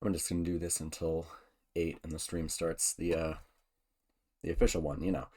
we're just gonna do this until 8 and the stream starts. The official one, you know.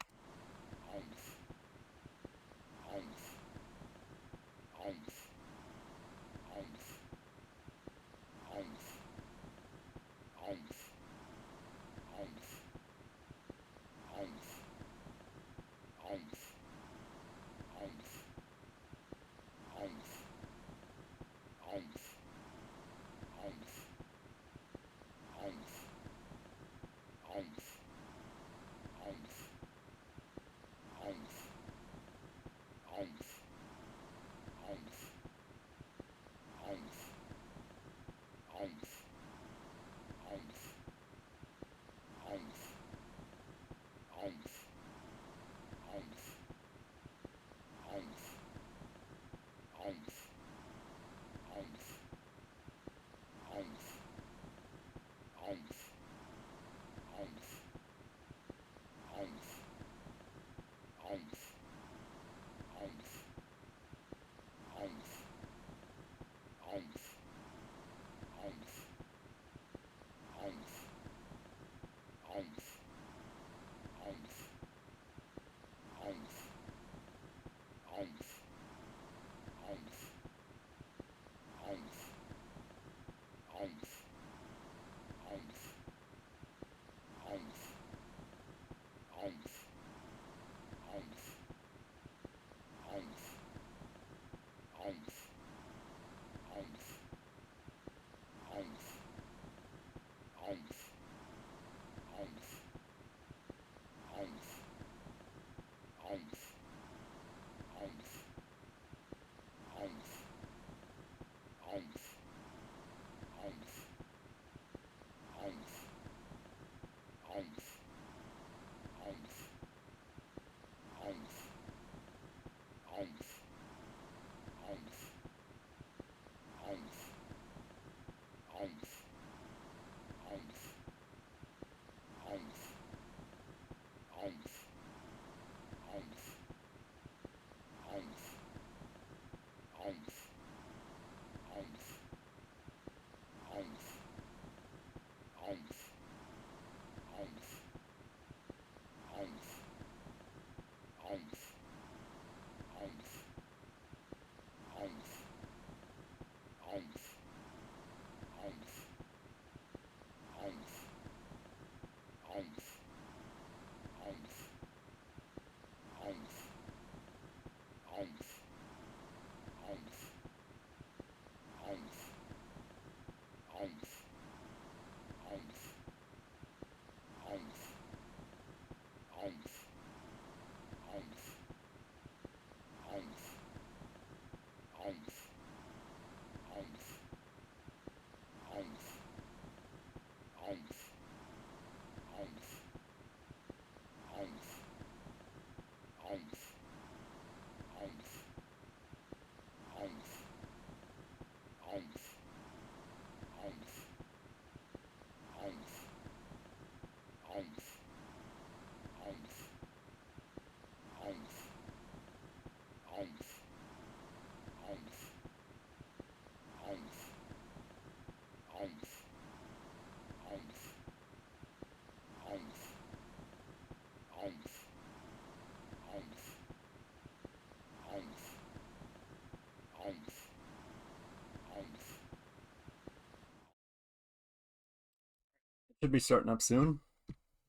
Should be starting up soon,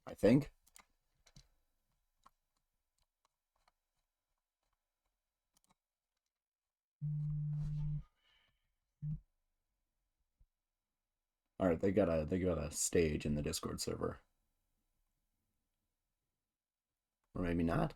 I think. All right, they got a stage in the Discord server, or maybe not.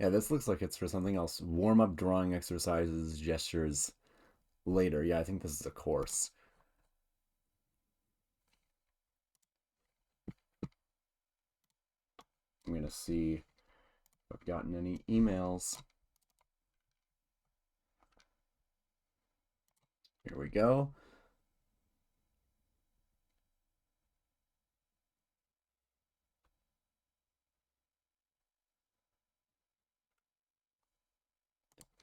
Yeah, this looks like it's for something else. Warm up drawing exercises, gestures later. Yeah, I think this is a course. I'm gonna see if I've gotten any emails. Here we go.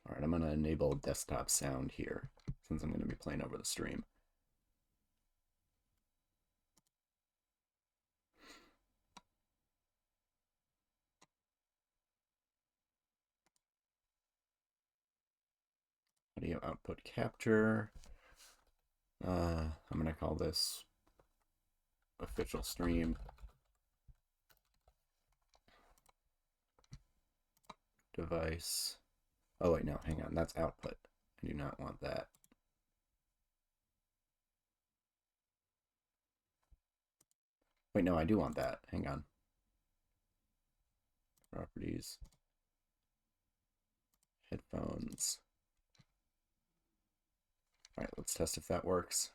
All right, I'm going to enable desktop sound here since I'm going to be playing over the stream. Audio output capture. I'm going to call this official stream. Device. Oh, wait, no, hang on. That's output. I do not want that. Wait, no, I do want that. Hang on. Properties. Headphones. All right, let's test if that works.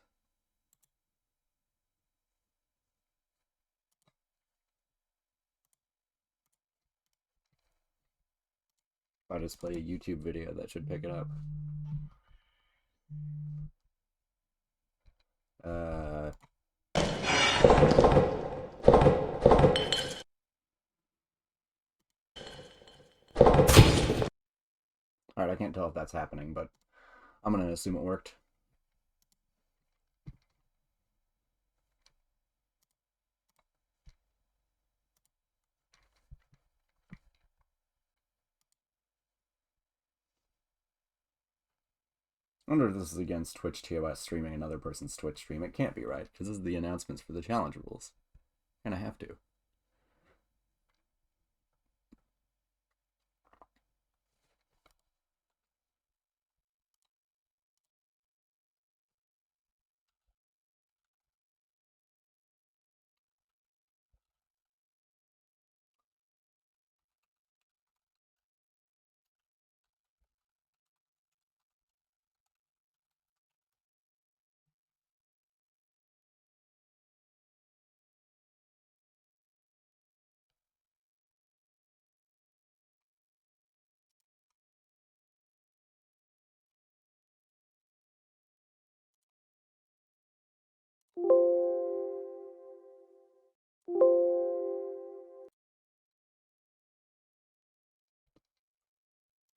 If I just play a YouTube video, that should pick it up. All right, I can't tell if that's happening, but I'm going to assume it worked. I wonder if this is against Twitch TOS streaming another person's Twitch stream. It can't be, right? Because this is the announcements for the challenge rules. And I have to.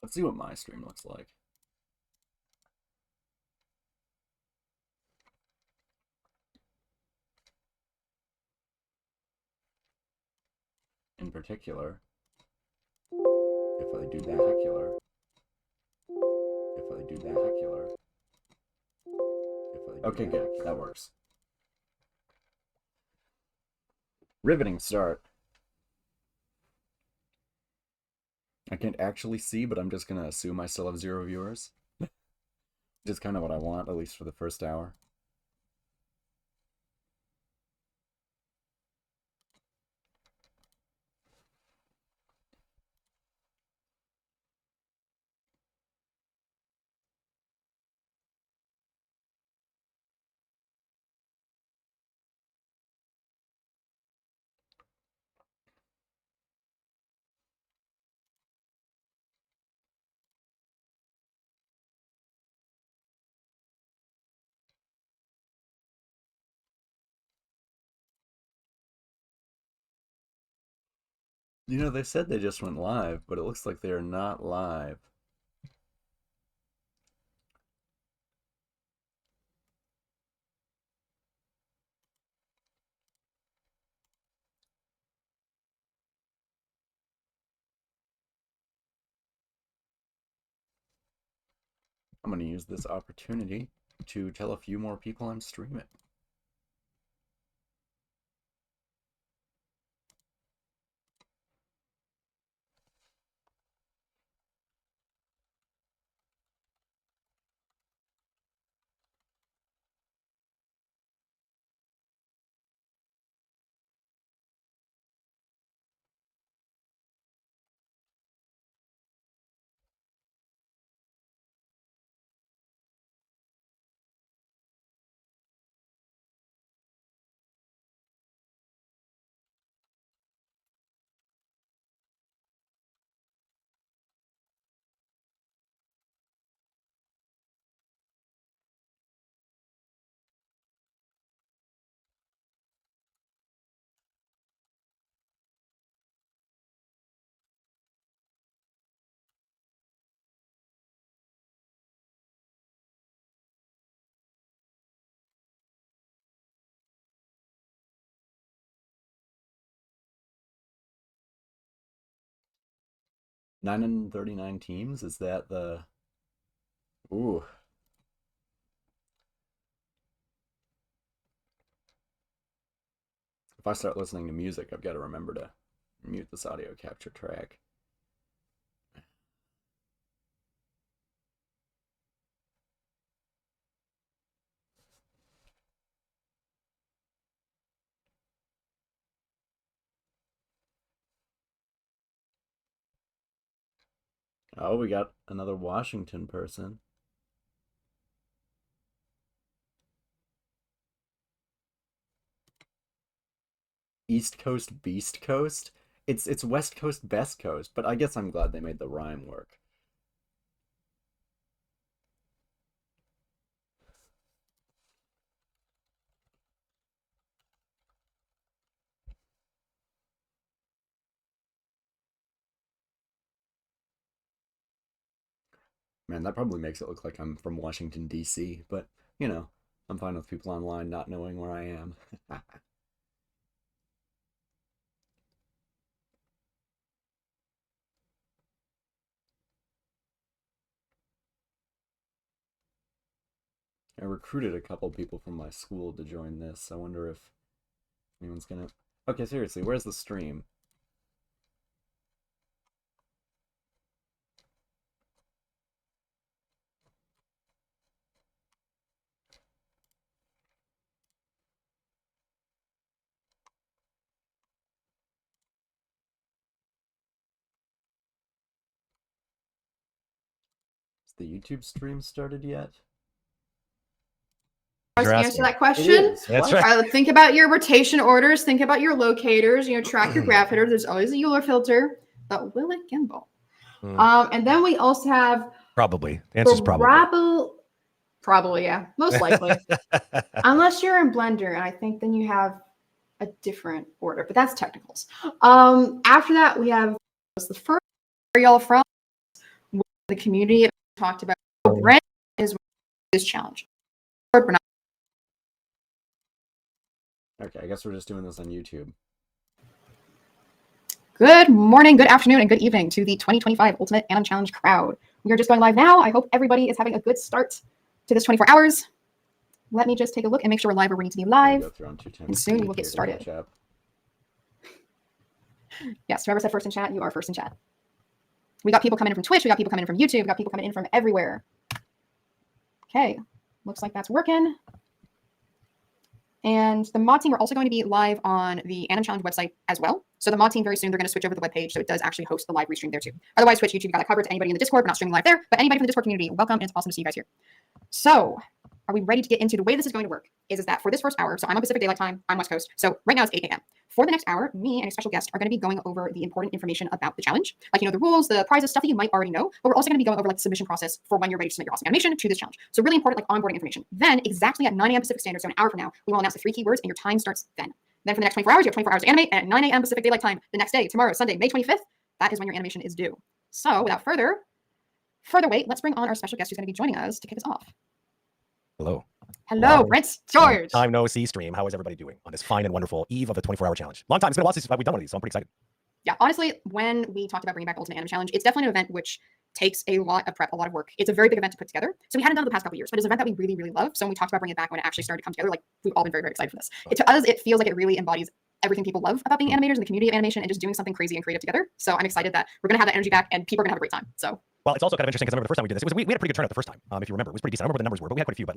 Let's see what my stream looks like. In particular, if I do that, okay, good, that works. Riveting start. I can't actually see, but I'm just gonna assume I still have 0 viewers. Which is kind of what I want, at least for the first hour. You know, they said they just went live, but it looks like they are not live. I'm going to use this opportunity to tell a few more people I'm streaming. 939 teams? Is that the... Ooh. If I start listening to music, I've got to remember to mute this audio capture track. Oh, we got another Washington person. East Coast Beast Coast? It's West Coast Best Coast, but I guess I'm glad they made the rhyme work. Man, that probably makes it look like I'm from Washington, D.C., but, you know, I'm fine with people online not knowing where I am. I recruited a couple people from my school to join this. I wonder if anyone's gonna... Okay, seriously, where's the stream? Has the YouTube stream started yet? Answer that question. That's right. Think about your rotation orders. Think about your locators. Track your graph header. There's always a Euler filter. But will it gimbal? And then we also have probably. The answer's probably. Probably, yeah, most likely. Unless you're in Blender, and I think then you have a different order. But that's technicals. After that, we have the first where y'all from. The community talked about. Brent is this challenge. Okay, I guess we're just doing this on YouTube. Good morning, good afternoon, and good evening to the 2025 Ultimate AnimChallenge crowd. We are just going live now. I hope everybody is having a good start to this 24 hours. Let me just take a look and make sure we're live where we need to be live. And soon we will get started. Yes, whoever said first in chat, you are first in chat. We got people coming in from Twitch. We got people coming in from YouTube. We got people coming in from everywhere. Okay, looks like that's working. And the mod team are also going to be live on the AnimChallenge website as well. So the mod team very soon, they're going to switch over the webpage. So it does actually host the live restream there too. Otherwise, Twitch, YouTube, you got that covered. To anybody in the Discord, we're not streaming live there. But anybody from the Discord community, welcome. And it's awesome to see you guys here. So are we ready to get into the way this is going to work? Is that for this first hour, so I'm on Pacific Daylight Time, I'm West Coast. So right now it's 8 a.m. For the next hour, me and a special guest are going to be going over the important information about the challenge. Like, the rules, the prizes, stuff that you might already know. But we're also going to be going over the submission process for when you're ready to submit your awesome animation to this challenge. So really important, onboarding information. Then exactly at 9 a.m. Pacific Standard, so an hour from now, we will announce the 3 keywords and your time starts then. Then for the next 24 hours, you have 24 hours to animate. And at 9 a.m. Pacific Daylight Time, the next day, tomorrow, Sunday, May 25th, that is when your animation is due. So without further wait, let's bring on our special guest who's going to be joining us to kick us off. Hello. Hello, Brent George. Time no see stream. How is everybody doing on this fine and wonderful eve of the 24-hour challenge? Long time. It's been a while since we've done one of these, so I'm pretty excited. Yeah, honestly, when we talked about bringing back Ultimate AnimChallenge, it's definitely an event which takes a lot of prep, a lot of work. It's a very big event to put together. So we hadn't done it the past couple of years, but it's an event that we really, really love. So when we talked about bringing it back, when it actually started to come together, we've all been very, very excited for this. To us, it feels like it really embodies everything people love about being animators in the community of animation and just doing something crazy and creative together. So I'm excited that we're going to have that energy back and people are going to have a great time. So. Well, it's also kind of interesting because I remember the first time we did this, we had a pretty good turnout the first time. If you remember, it was pretty decent. I don't remember what the numbers were, but we had quite a few. But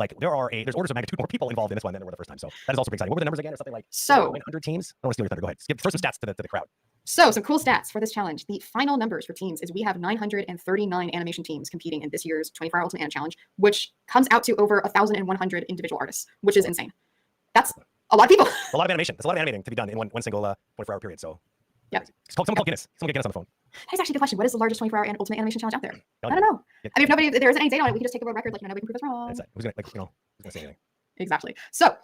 there's orders of magnitude more people involved in this one than there were the first time. So that is also pretty exciting. What were the numbers again? Or something like 900 teams? I don't want to steal your thunder. Go ahead. Throw some stats to the crowd. So some cool stats for this challenge. The final numbers for teams is we have 939 animation teams competing in this year's 24-hour Ultimate Anim Challenge, which comes out to over 1,100 individual artists, which is insane. That's a lot of people. A lot of animation. There's a lot of animating to be done in one single 24-hour period. So yeah. Someone call Guinness. Someone get Guinness on the phone. That's actually a good question. What is the largest 24-hour and Ultimate Animation Challenge out there? I don't know. I mean, if there isn't any data on it, we can just take a real record, nobody can prove us wrong. Who's gonna say anything? Exactly. So,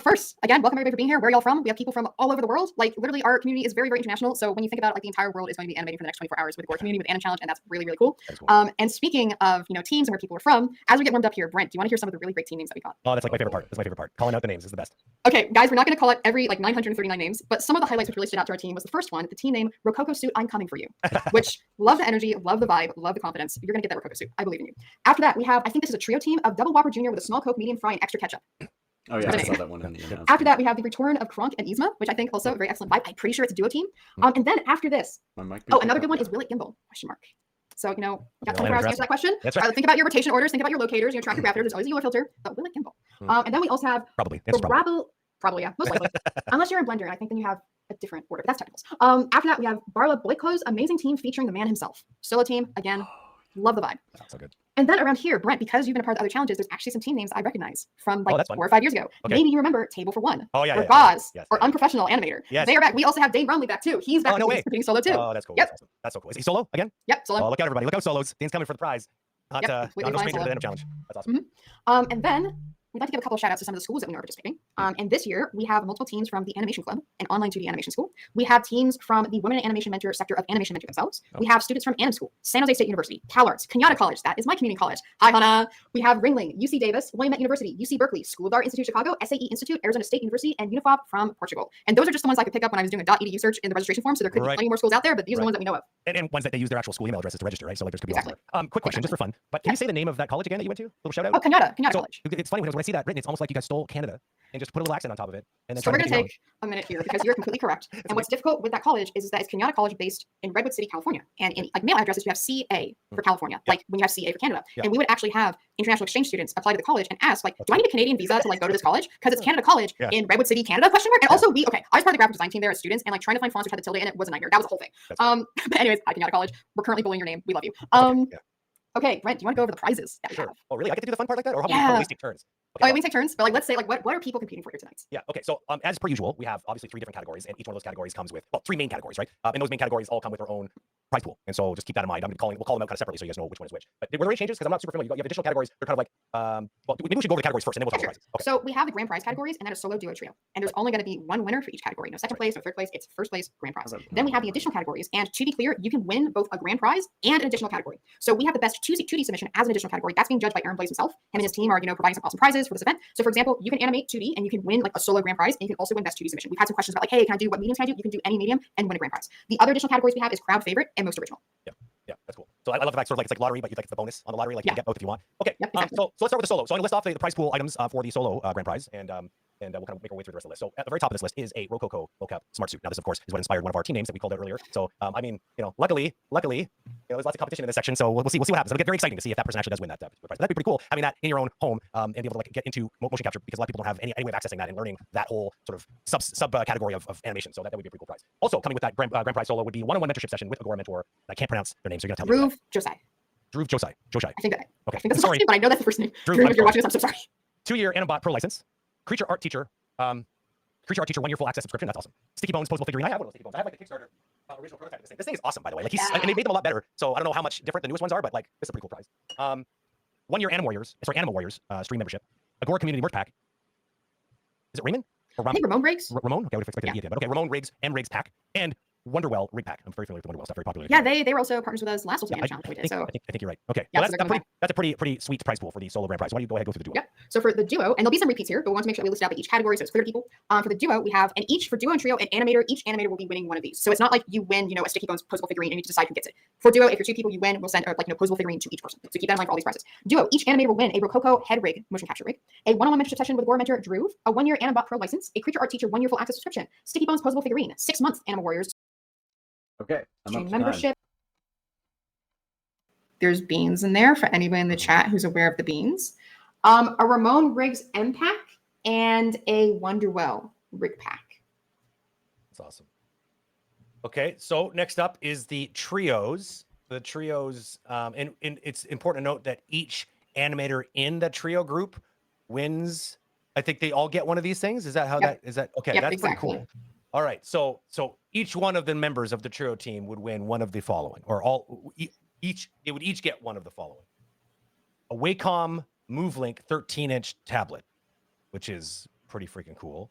first, again, welcome everybody for being here. Where y'all from? We have people from all over the world. Like, literally, our community is very, very international. So, when you think about it, like the entire world is going to be animating for the next 24 hours with the Agora community, with AnimChallenge, and that's really, really cool. Cool. And speaking of, teams and where people are from, as we get warmed up here, Brent, do you want to hear some of the really great team names that we got? Oh, that's like my favorite part. That's my favorite part. Calling out the names is the best. Okay, guys, we're not going to call out every 939 names, but some of the highlights which really stood out to our team was the first one, the team name Rococo Suit, I'm coming for you, which love the energy, love the vibe, love the confidence. You're going to get that Rococo Suit. I believe in you. After that, we have, I think this is a trio team of Double Whopper Jr. with a small Coke, medium fry, and extra ketchup. Oh yeah, I saw that one in the announcement. After that, we have the return of Kronk and Yzma, which I think also a very excellent vibe. I'm pretty sure it's a duo team. And then after this, another good one is Will It Gimbal? Question mark. So, you got 24 hours to answer that question. That's right. Think about your rotation orders, think about your locators, track your raptor. There's always a UA filter, but Will It Gimbal? And then we also have probably, yeah, most likely. Unless you're in Blender, and I think then you have a different order, but that's technicals. After that, we have Barla Boyko's amazing team featuring the man himself. Solo team, again, love the vibe. That's so good. And then around here, Brent, because you've been a part of the other challenges, there's actually some team names I recognize from 4 or 5 years ago. Okay. Maybe you remember Table for One. Oh, yeah. Or Gauze. Yes. Or Unprofessional Animator. Yes. They are back. We also have Dane Bromley back too. He's back competing solo too. Oh, that's cool. Yep. That's awesome. That's so cool. Is he solo again? Yep, solo. Oh, look out, everybody. Look out, solos. Dane's coming for the prize. Not, no stranger to the challenge. That's awesome. And then we'd like to give a couple of shout outs to some of the schools that we know are participating. And this year, we have multiple teams from the Animation Club, an online 2D animation school. We have teams from the Women in Animation Mentor sector of Animation Mentor themselves. We have students from Anim School, San Jose State University, CalArts, Kenyatta College, that is my community college. Hi, Hannah. We have Ringling, UC Davis, William University, UC Berkeley, School of Art Institute Chicago, SAE Institute, Arizona State University, and Unifob from Portugal. And those are just the ones I could pick up when I was doing a .edu search in the registration form. So there could be plenty more schools out there, but these are the ones that we know of. And ones that they use their actual school email addresses to register, right? So like there's could be more. Quick question, just for fun. But can you say the name of that college again that you went to? A little shout out. Oh, Kenyatta College. It's funny when I see that written, it's almost like you guys stole Canada and just put a little accent on top of it. And then so we're going to take a minute here because you're completely correct. And what's difficult with that college is that it's Kenyatta College based in Redwood City, California. And in mail addresses, you have CA for California, like when you have CA for Canada. And we would actually have international exchange students apply to the college and ask, do I need a Canadian visa to go to this college? Because it's Canada College in Redwood City, Canada, question mark. And also I was part of the graphic design team there as students, and trying to find fonts which had the tilde in it was a nightmare. That was a whole thing. But anyways, hi Kenyatta College. We're currently bullying your name. We love you. Okay, Brent, do you want to go over the prizes that we have? Oh, really? I get to do the fun part like that? Or how we take turns? Okay, we take turns, but let's say what are people competing for here tonight? Yeah, okay, so as per usual, we have obviously 3 different categories, and each one of those categories comes with, 3 main categories, right? And those main categories all come with their own prize pool. And so just keep that in mind. We'll call them out kind of separately so you guys know which one is which. But were there any changes? Because I'm not super familiar. You have additional categories. They're kind of like, maybe we should go over the categories first, and then we'll talk about prizes. Okay. So we have the grand prize categories, and that is solo, duo, trio. And there's only going to be one winner for each category. No second place, no third place. It's first place, grand prize. Then we have the additional categories, and to be clear, you can win both a grand prize and an additional category. So we have the best 2D submission as an additional category. That's being judged by Aaron Blaze himself. Him and his team are, providing some awesome prizes for this event. So for example, you can animate 2D, and you can win a solo grand prize, and you can also win best 2D submission. We've had some questions about hey, can I do what mediums can I do? You can do any medium and win a grand prize. The other additional categories we have is crowd favorite and most original. Yeah, that's cool. So I love the fact it's like lottery, but you like the bonus on the lottery, you can get both if you want. Okay, exactly. So let's start with the solo. So I'm gonna list off the prize pool items for the solo grand prize, and we'll kind of make our way through the rest of the list. So at the very top of this list is a Rococo mocap smart suit. Now this, of course, is what inspired one of our team names that we called out earlier. So luckily, there's lots of competition in this section. So we'll see what happens. It'll get very exciting to see if that person actually does win that prize. That'd be pretty cool having that in your own home and be able to get into motion capture, because a lot of people don't have any way of accessing that and learning that whole sort of sub category of animation. So that would be a pretty cool prize. Also coming with that grand prize solo would be one-on-one mentorship session with Agora mentor. I can't pronounce their name, so you're gonna tell me. Dhruv Josai. I think that. Okay. I think that's the first name, but I know that's the first name. Dhruv, if you're watching this, I'm so sorry. 2-year Animbot Pro license. Creature Art Teacher. 1-year full access subscription. That's awesome. Sticky Bones posable figurine. I have one of those Sticky Bones. I have the Kickstarter original prototype of this thing. This thing is awesome, by the way. And they made them a lot better. So I don't know how much different the newest ones are, but this is a pretty cool prize. 1-year Animal Warriors stream membership. Agora Community Merch Pack. Is it Raymond? Or I think Ramon Riggs. Ramon? Okay, I would have expected an E at the end, but okay, Ramon Riggs and Riggs Pack. And Wonderwell Rig Pack. I'm very familiar with the Wonderwell stuff. Very popular. Yeah, they were also partners with us last Ultimate Challenge we did. So I think you're right. Okay. Yeah, well, so that's a pretty sweet prize pool for the solo grand prize. Why don't you go ahead and go through the duo? Yep. So for the duo, and there'll be some repeats here, but we want to make sure we list it out by each category so it's clear to people. For the duo, we have for duo and trio and animator, each animator will be winning one of these. So it's not like you win, a Sticky Bones posable figurine and you decide who gets it. For duo, if you're 2 people, you win. We'll send posable figurine to each person. So keep that in mind for all these prizes. Duo, each animator will win a Rococo head rig, motion capture rig, a one-on-one mentorship session with Agora mentor Dhruv, a 1-year Animbot Pro license, a Creature Art Teacher 1-year full access subscription, Sticky Bones posable figurine, 6-month Animal Warriors. Okay, I'm up to membership. time. There's beans in there for anybody in the chat who's aware of the beans. A Ramon Riggs M pack and a Wonderwell rig pack. That's awesome. Okay, so next up is the trios. The trios, and it's important to note that each animator in the trio group wins. I think they all get one of these things. Is that how that is? That okay? Yep, that's exactly. pretty cool. All right, so each one of the members of the trio team would win one of the following, or all they would each get one of the following: a Wacom MoveLink 13-inch tablet, which is pretty freaking cool.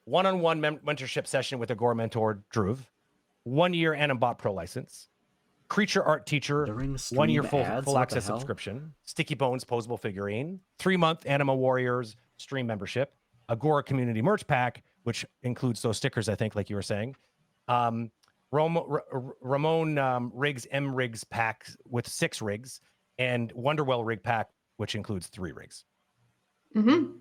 One-on-one mentorship session with Agora mentor Dhruv. 1-year Animbot Pro license. Creature Art Teacher, During 1 year stream ads? full What the access hell? subscription. Sticky Bones posable figurine. 3-month Anima Warriors stream membership. Agora Community Merch Pack, which includes those stickers, I think, like you were saying. Ramon Rigs M Rigs pack with 6 rigs, and Wonderwell Rig Pack, which includes 3 rigs. Mm-hmm.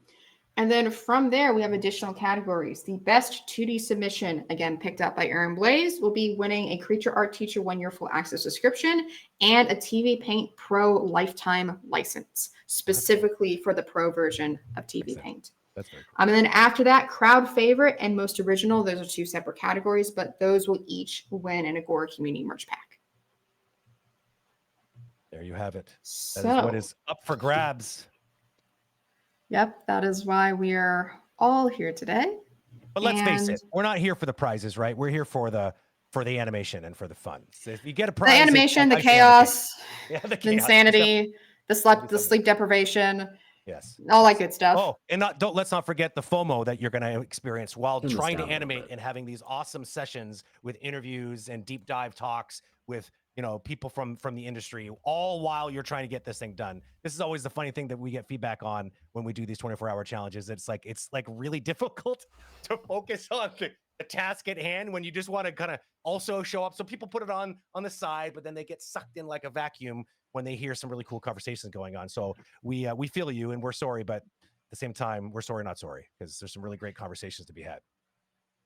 And then from there, we have additional categories. The best 2D submission, again, picked up by Aaron Blaze, will be winning a Creature Art Teacher 1-year full access subscription and a TV Paint Pro lifetime license, specifically for the Pro version of TV Paint. That's very cool. And then after that, crowd favorite and most original, those are 2 separate categories, but those will each win an Agora Community Merch Pack. There you have it. So, That is what is up for grabs. Yep, that is why we are all here today. But let's face it, we're not here for the prizes, right? We're here for the animation and for the fun. So if you get a prize, the animation, the chaos, the insanity, the sleep deprivation, yes, all that good stuff. Oh, and let's not forget the FOMO that you're going to experience while Turn this trying to down a little animate bit. and having these awesome sessions with interviews and deep dive talks with people from the industry, all while you're trying to get this thing done. This is always the funny thing that we get feedback on when we do these 24-hour challenges. It's like really difficult to focus on the task at hand when you just want to kind of also show up. So people put it on the side, but then they get sucked in like a vacuum when they hear some really cool conversations going on. So we feel you, and we're sorry, but at the same time, we're sorry not sorry, because there's some really great conversations to be had.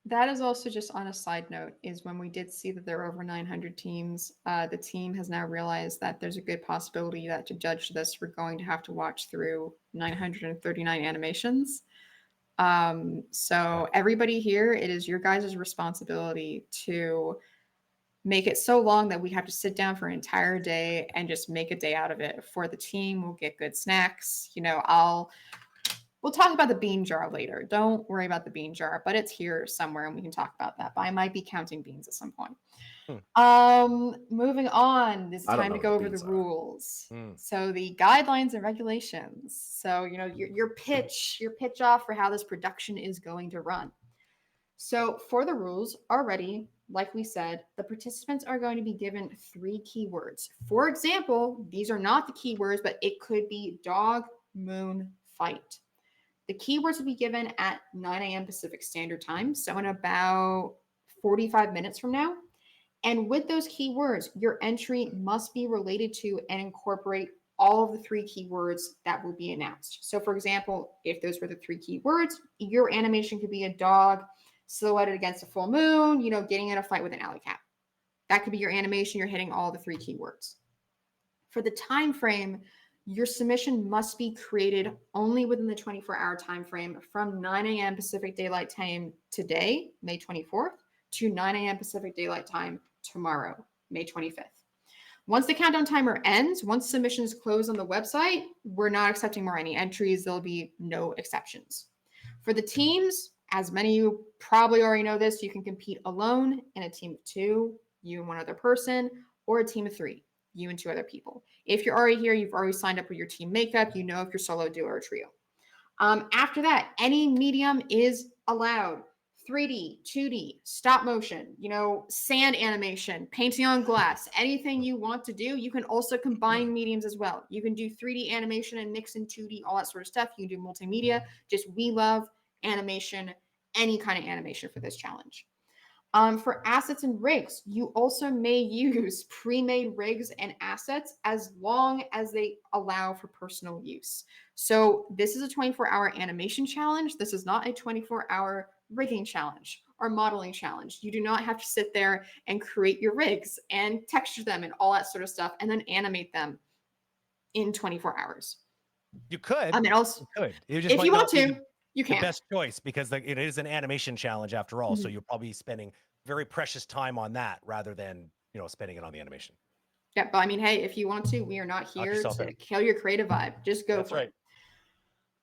That is also just on a side note, is when we did see that there are over 900 teams, the team has now realized that there's a good possibility that to judge this, we're going to have to watch through 939 animations. So everybody here, it is your guys' responsibility to make it so long that we have to sit down for an entire day and just make a day out of it. For the team, we'll get good snacks. We'll talk about the bean jar later. Don't worry about the bean jar, but it's here somewhere and we can talk about that. But I might be counting beans at some point. Moving on, this is time to go over the rules. So the guidelines and regulations. So, your pitch off for how this production is going to run. So for the rules already, like we said, the participants are going to be given 3 keywords. For example, these are not the keywords, but it could be dog, moon, fight. The keywords will be given at 9 a.m. Pacific Standard Time, so in about 45 minutes from now. And with those keywords, your entry must be related to and incorporate all of the 3 keywords that will be announced. So for example, if those were the 3 keywords, your animation could be a dog silhouetted against a full moon, getting in a fight with an alley cat. That could be your animation. You're hitting all the 3 keywords. For the time frame, your submission must be created only within the 24-hour time frame from 9 a.m. Pacific Daylight Time today, May 24th, to 9 a.m. Pacific Daylight Time tomorrow, May 25th. Once the countdown timer ends, once submissions close on the website, we're not accepting more any entries. There'll be no exceptions. For the teams, as many of you probably already know this, you can compete alone, in a team of 2, you and 1 other person, or a team of 3, you and 2 other people. If you're already here, you've already signed up with your team makeup, if you're solo, duo, or trio. After that, any medium is allowed. 3D, 2D, stop motion, sand animation, painting on glass, anything you want to do. You can also combine mediums as well. You can do 3D animation and mix in 2D, all that sort of stuff. You can do multimedia. We love animation, any kind of animation for this challenge. For assets and rigs, you also may use pre-made rigs and assets as long as they allow for personal use. So this is a 24-hour animation challenge. This is not a 24-hour rigging challenge or modeling challenge. You do not have to sit there and create your rigs and texture them and all that sort of stuff and then animate them in 24 hours. You could. Also, you could. If you want to, you can. The best choice, because it is an animation challenge after all. So you'll probably be spending very precious time on that rather than spending it on the animation. Yeah, but hey, if you want to, we are not here to kill your creative vibe. Just go for it.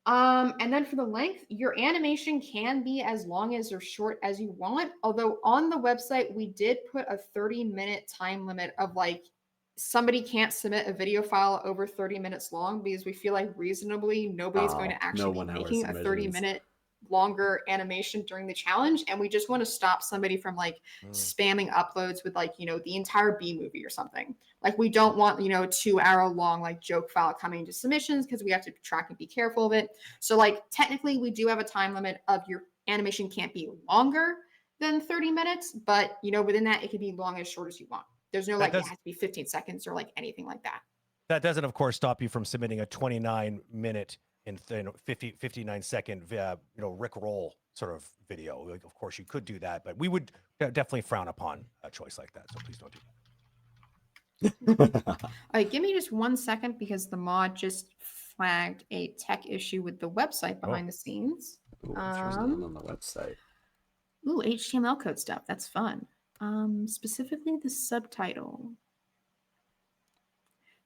And then for the length, your animation can be as long as or short as you want. Although on the website, we did put a 30-minute time limit of somebody can't submit a video file over 30 minutes long because we feel like reasonably nobody's going to actually no be 1 hour making a submissions. 30-minute longer animation during the challenge, and we just want to stop somebody from like spamming uploads with like, you know, the entire B movie or something. Like we don't want, you know, a 2 hour long like joke file coming to submissions because we have to track and be careful of it. So like technically we do have a time limit of your animation can't be longer than 30 minutes, but you know, within that it can be long as short as you want. There's no like it has to be 15 seconds or like anything like that. That doesn't, of course, stop you from submitting a 29-minute and 59-second, you know, Rick Roll sort of video. Like, of course, you could do that, but we would definitely frown upon a choice like that. So please don't do that. All right, give me just 1 second because the mod just flagged a tech issue with the website behind the scenes. Ooh, what's going on the website? Ooh, HTML code stuff. That's fun. Specifically the subtitle.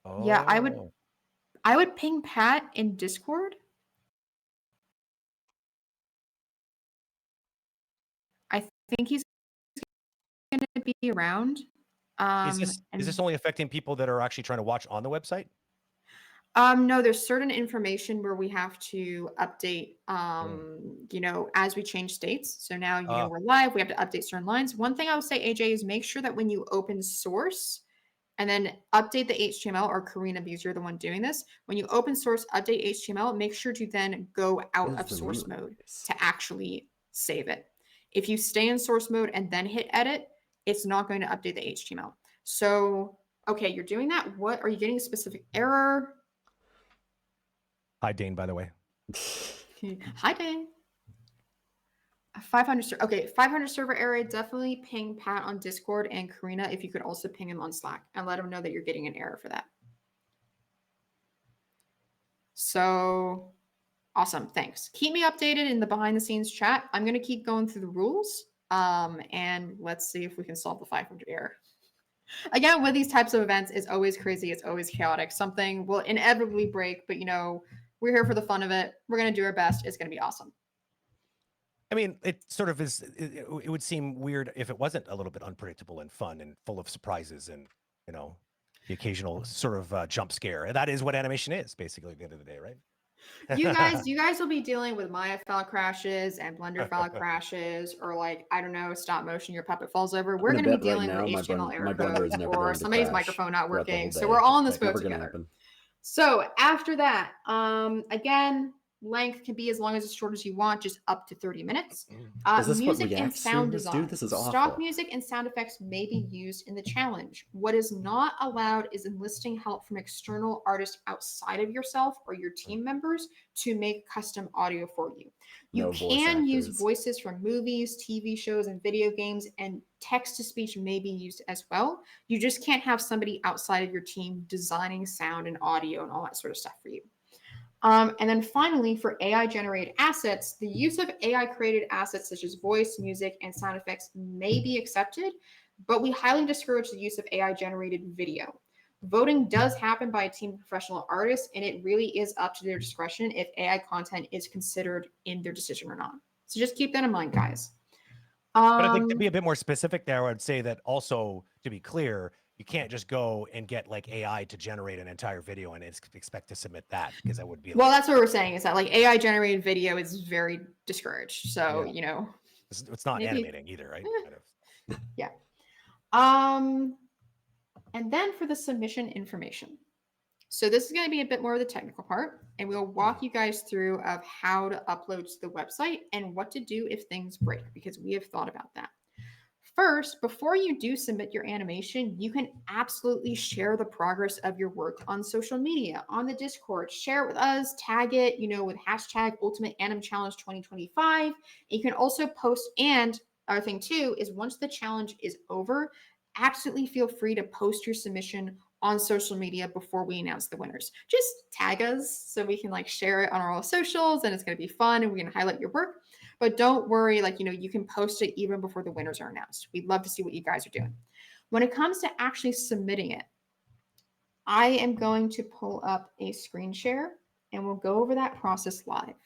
Oh. Yeah, I would ping Pat in Discord. I think he's going to be around. Is this only affecting people that are actually trying to watch on the website? No, there's certain information where we have to update, you know, as we change states. So now, you know, we're live, we have to update certain lines. One thing I would say, AJ, is make sure that when you open source and then update the HTML, or Karina, because you're the one doing this, when you open source, update HTML, make sure to then go out of source mode to actually save it. If you stay in source mode and then hit edit, it's not going to update the HTML. So, okay, you're doing that. What are you getting? A specific error? Hi, Dane, by the way. Hi, Dane. 500. Okay, 500 server error. Definitely ping Pat on Discord, and Karina, if you could also ping him on Slack and let him know that you're getting an error for that. So awesome. Thanks. Keep me updated in the behind the scenes chat. I'm going to keep going through the rules. And let's see if we can solve the 500 error. Again, with these types of events, it's always crazy. It's always chaotic. Something will inevitably break, but you know, we're here for the fun of it. We're going to do our best. It's going to be awesome. I mean, it sort of is, it would seem weird if it wasn't a little bit unpredictable and fun and full of surprises and, you know, the occasional sort of jump scare. And that is what animation is, basically, at the end of the day, right? You guys will be dealing with Maya file crashes and Blender file crashes, or like, I don't know, stop motion, your puppet falls over. We're going to be dealing with HTML error codes or somebody's microphone not working. So we're all in this boat together. So after that, again, length can be as long as short as you want, just up to 30 minutes. Music and sound design. This is awful. Stock music and sound effects may be used in the challenge. What is not allowed is enlisting help from external artists outside of yourself or your team members to make custom audio for you. You can use voices from movies, TV shows, and video games, and text-to-speech may be used as well. You just can't have somebody outside of your team designing sound and audio and all that sort of stuff for you. And then finally, for AI-generated assets, the use of AI-created assets such as voice, music, and sound effects may be accepted, but we highly discourage the use of AI-generated video. Voting does happen by a team of professional artists, and it really is up to their discretion if AI content is considered in their decision or not. So just keep that in mind, guys. But I think to be a bit more specific there, I would say that also, to be clear, you can't just go and get like AI to generate an entire video and expect to submit that, because that would be well, that's what we're saying, is that like AI generated video is very discouraged. So, you know, it's not animating either, right? Kind of. Yeah. And then for the submission information. So this is going to be a bit more of the technical part, and we'll walk you guys through of how to upload to the website and what to do if things break, because we have thought about that. First, before you do submit your animation, you can absolutely share the progress of your work on social media, on the Discord. Share it with us, tag it, you know, with hashtag Ultimate AnimChallenge 2025. You can also post, and other thing too is once the challenge is over, absolutely feel free to post your submission on social media before we announce the winners. Just tag us so we can like share it on our socials, and it's going to be fun and we can highlight your work. But don't worry, like, you know, you can post it even before the winners are announced. We'd love to see what you guys are doing. When it comes to actually submitting it, I am going to pull up a screen share and we'll go over that process live.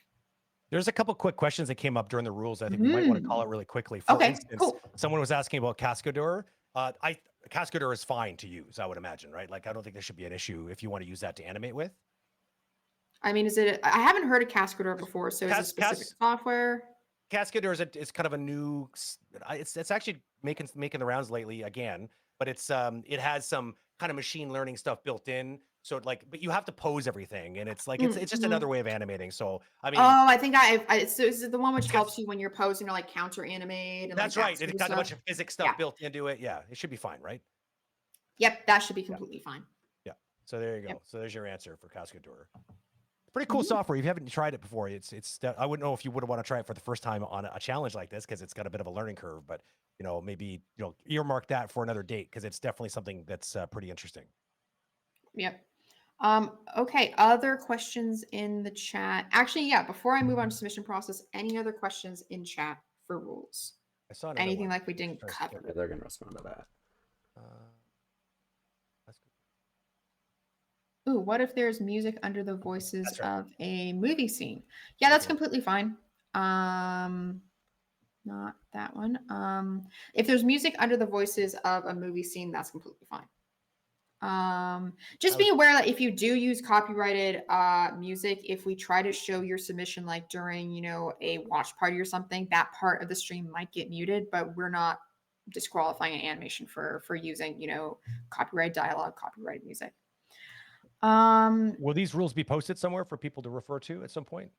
There's a couple quick questions that came up during the rules. I think we might want to call it really quickly. For instance, someone was asking about Cascador. Cascadeur is fine to use, I would imagine, right? Like, I don't think there should be an issue if you want to use that to animate with. I mean, I haven't heard of Cascadeur before, so is it specific software? Cascadeur is kind of a new. It's actually making the rounds lately again, but it has some kind of machine learning stuff built in. So like, but you have to pose everything, and it's like it's just another way of animating. So I mean, oh, I think so is it the one which helps you when you're posing to like counter animate and that's like right. It's got a bunch of physics stuff built into it. Yeah, it should be fine, right? Yep, that should be completely fine. Yeah. So there you go. Yep. So there's your answer for Cascadeur. Pretty cool software. If you haven't tried it before, I wouldn't know if you would want to try it for the first time on a challenge like this, because it's got a bit of a learning curve, but maybe earmark that for another date, because it's definitely something that's pretty interesting. Yep. Okay, other questions in the chat. Actually, yeah, before I move on to submission process, any other questions in chat for rules? I saw anything like we didn't cover. Yeah, they're gonna respond to that. That's good. Ooh, what if there's music under the voices of a movie scene? Yeah, that's completely fine. Not that one. If there's music under the voices of a movie scene, that's completely fine. Just be aware that if you do use copyrighted music, if we try to show your submission like during, a watch party or something, that part of the stream might get muted, but we're not disqualifying an animation for using, copyright dialogue, copyright music. Will these rules be posted somewhere for people to refer to at some point?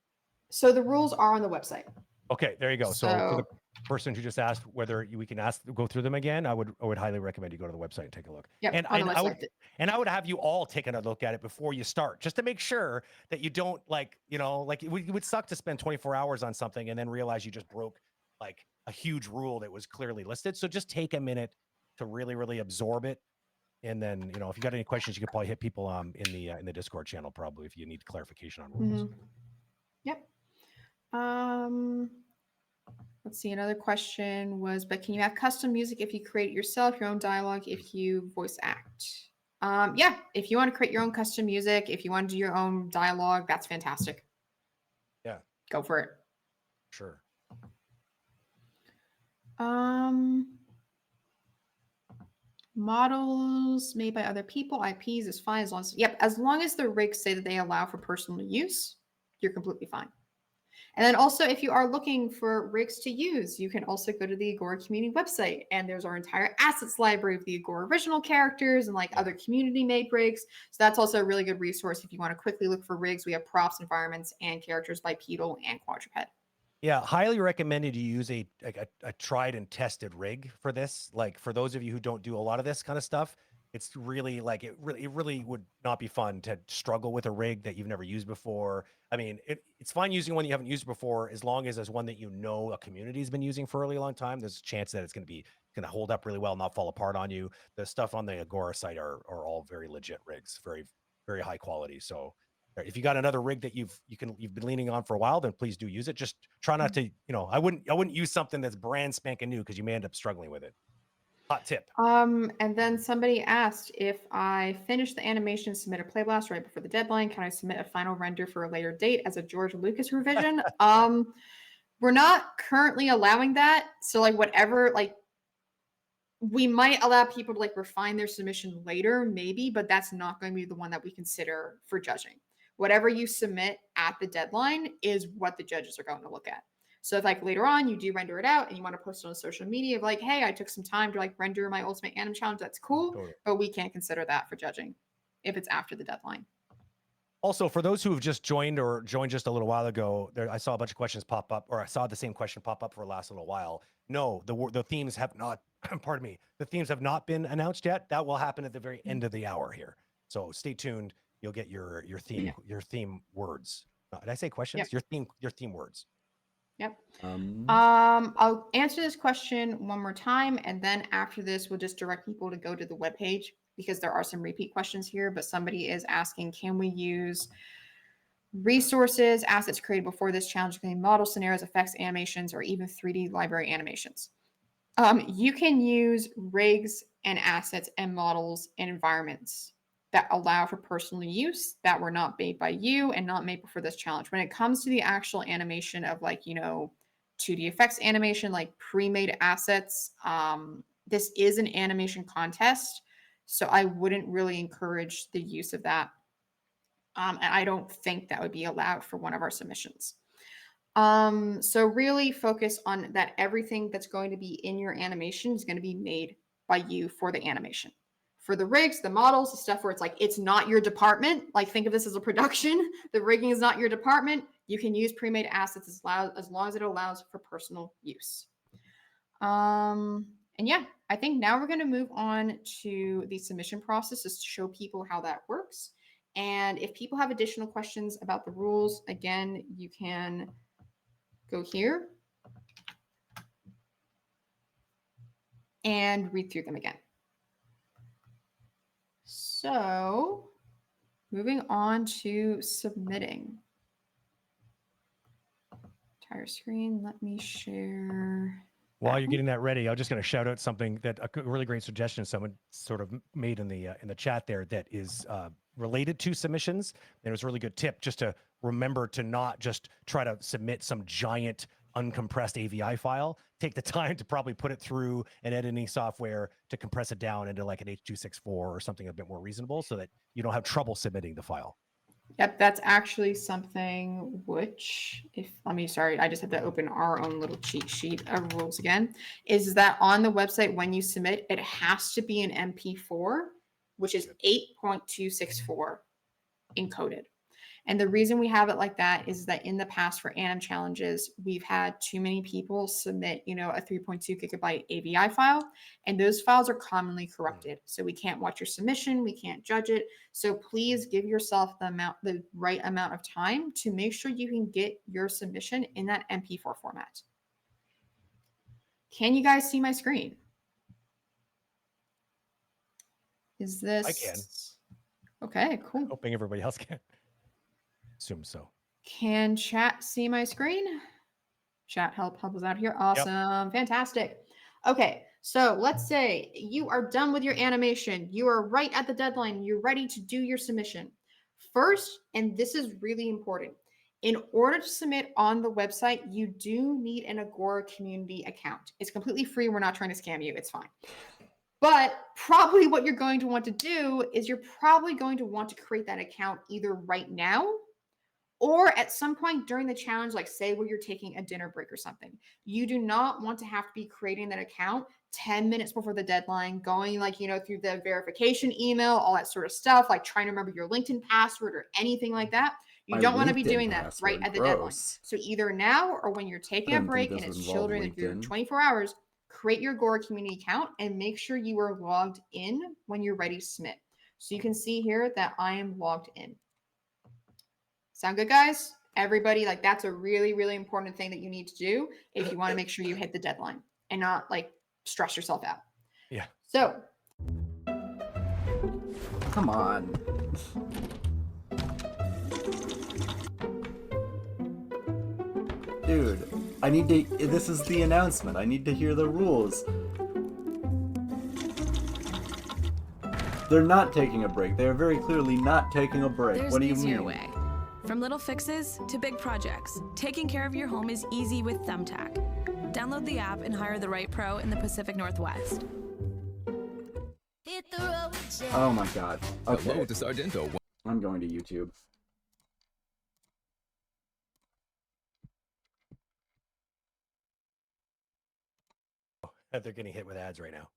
So the rules are on the website. Okay, there you go. So for the person who just asked whether we can go through them again, I would highly recommend you go to the website and take a look. Yeah, and I would have you all take another look at it before you start, just to make sure that you don't it would suck to spend 24 hours on something and then realize you just broke like a huge rule that was clearly listed. So just take a minute to really, really absorb it. And then, if you got any questions, you could probably hit people in the Discord channel, probably, if you need clarification on rules. Yep. Let's see. Another question was, but can you have custom music if you create yourself, your own dialogue, if you voice act? Yeah, if you want to create your own custom music, if you want to do your own dialogue, that's fantastic. Yeah. Go for it. Sure. Models made by other people, IPs is fine as long as the rigs say that they allow for personal use, you're completely fine. And then also, if you are looking for rigs to use, you can also go to the Agora community website, and there's our entire assets library of the Agora original characters and other community-made rigs. So that's also a really good resource if you want to quickly look for rigs. We have props, environments, and characters by Pedal and Quadruped. Yeah, highly recommended you use a tried and tested rig for this. Like, for those of you who don't do a lot of this kind of stuff, it's really it really would not be fun to struggle with a rig that you've never used before. I mean, it's fine using one you haven't used before, as long as there's one that a community has been using for a really long time. There's a chance that it's going to hold up really well, not fall apart on you. The stuff on the Agora site are all very legit rigs, very, very high quality. So if you got another rig that you've been leaning on for a while, then please do use it. Just try not to, I wouldn't use something that's brand spanking new, because you may end up struggling with it. Hot tip. And then somebody asked, if I finish the animation and submit a play blast right before the deadline, can I submit a final render for a later date as a George Lucas revision? We're not currently allowing that. So whatever, we might allow people to refine their submission later, maybe, but that's not going to be the one that we consider for judging. Whatever you submit at the deadline is what the judges are going to look at. So if later on you do render it out and you want to post it on social media of hey, I took some time to render my ultimate anim challenge, that's cool. Totally. But we can't consider that for judging if it's after the deadline. Also, for those who have just joined or joined just a little while ago, I saw a bunch of questions pop up, or I saw the same question pop up for the last little while. No, the themes have not, pardon me, the themes have not been announced yet. That will happen at the very end of the hour here. So stay tuned. You'll get your theme words. Did I say questions? Yep. Your theme words. Yep. I'll answer this question one more time, and then after this, we'll just direct people to go to the webpage, because there are some repeat questions here. But somebody is asking, can we use resources, assets created before this challenge, including model scenarios, effects, animations, or even 3D library animations? You can use rigs and assets and models and environments that allow for personal use that were not made by you and not made before this challenge. When it comes to the actual animation of 2D effects animation, pre-made assets, this is an animation contest, so I wouldn't really encourage the use of that. And I don't think that would be allowed for one of our submissions. So really focus on that everything that's going to be in your animation is going to be made by you for the animation. For the rigs, the models, the stuff where it's like, it's not your department. Like think of this as a production. The rigging is not your department. You can use pre-made assets as long as it allows for personal use. And yeah, I think now we're going to move on to the submission process just to show people how that works. And if people have additional questions about the rules, again, you can go here and read through them again. So moving on to submitting. Entire screen, let me share. While you're getting that ready, I'm just going to shout out something that a really great suggestion someone sort of made in the chat there that is related to submissions. And it was a really good tip just to remember to not just try to submit some giant uncompressed AVI file. Take the time to probably put it through an editing software to compress it down into like an H.264 or something a bit more reasonable so that you don't have trouble submitting the file. Yep, that's actually something which, sorry, I just had to open our own little cheat sheet of rules again, is that on the website when you submit, it has to be an MP4, which is 8.264 encoded. And the reason we have it like that is that in the past for AnimChallenges, we've had too many people submit, a 3.2 gigabyte AVI file, and those files are commonly corrupted. So we can't watch your submission, we can't judge it. So please give yourself the right amount of time to make sure you can get your submission in that MP4 format. Can you guys see my screen? Is this? I can. Okay, cool. Hoping everybody else can. Assume so. Can chat see my screen? Chat help us out here. Awesome. Yep. Fantastic. Okay, so let's say you are done with your animation. You are right at the deadline. You're ready to do your submission. First, and this is really important, in order to submit on the website, you do need an Agora community account. It's completely free. We're not trying to scam you. It's fine. But probably what you're going to want to do is you're probably going to want to create that account either right now or at some point during the challenge, like say where you're taking a dinner break or something. You do not want to have to be creating that account 10 minutes before the deadline, going through the verification email, all that sort of stuff, like trying to remember your LinkedIn password or anything like that. You don't want to be doing that right at the deadline. So either now or when you're taking a break and it's children in your 24 hours, create your Agora community account and make sure you are logged in when you're ready to submit. So you can see here that I am logged in. Sound good, guys? Everybody, that's a really, really important thing that you need to do if you want to make sure you hit the deadline and not stress yourself out. Yeah. So. Come on. Dude, this is the announcement. I need to hear the rules. They're not taking a break. They are very clearly not taking a break. There's What do you an easier mean? way. From little fixes to big projects, taking care of your home is easy with Thumbtack. Download the app and hire the right pro in the Pacific Northwest. Oh my god. Okay. Hello to Sargento. I'm going to YouTube. They're getting hit with ads right now.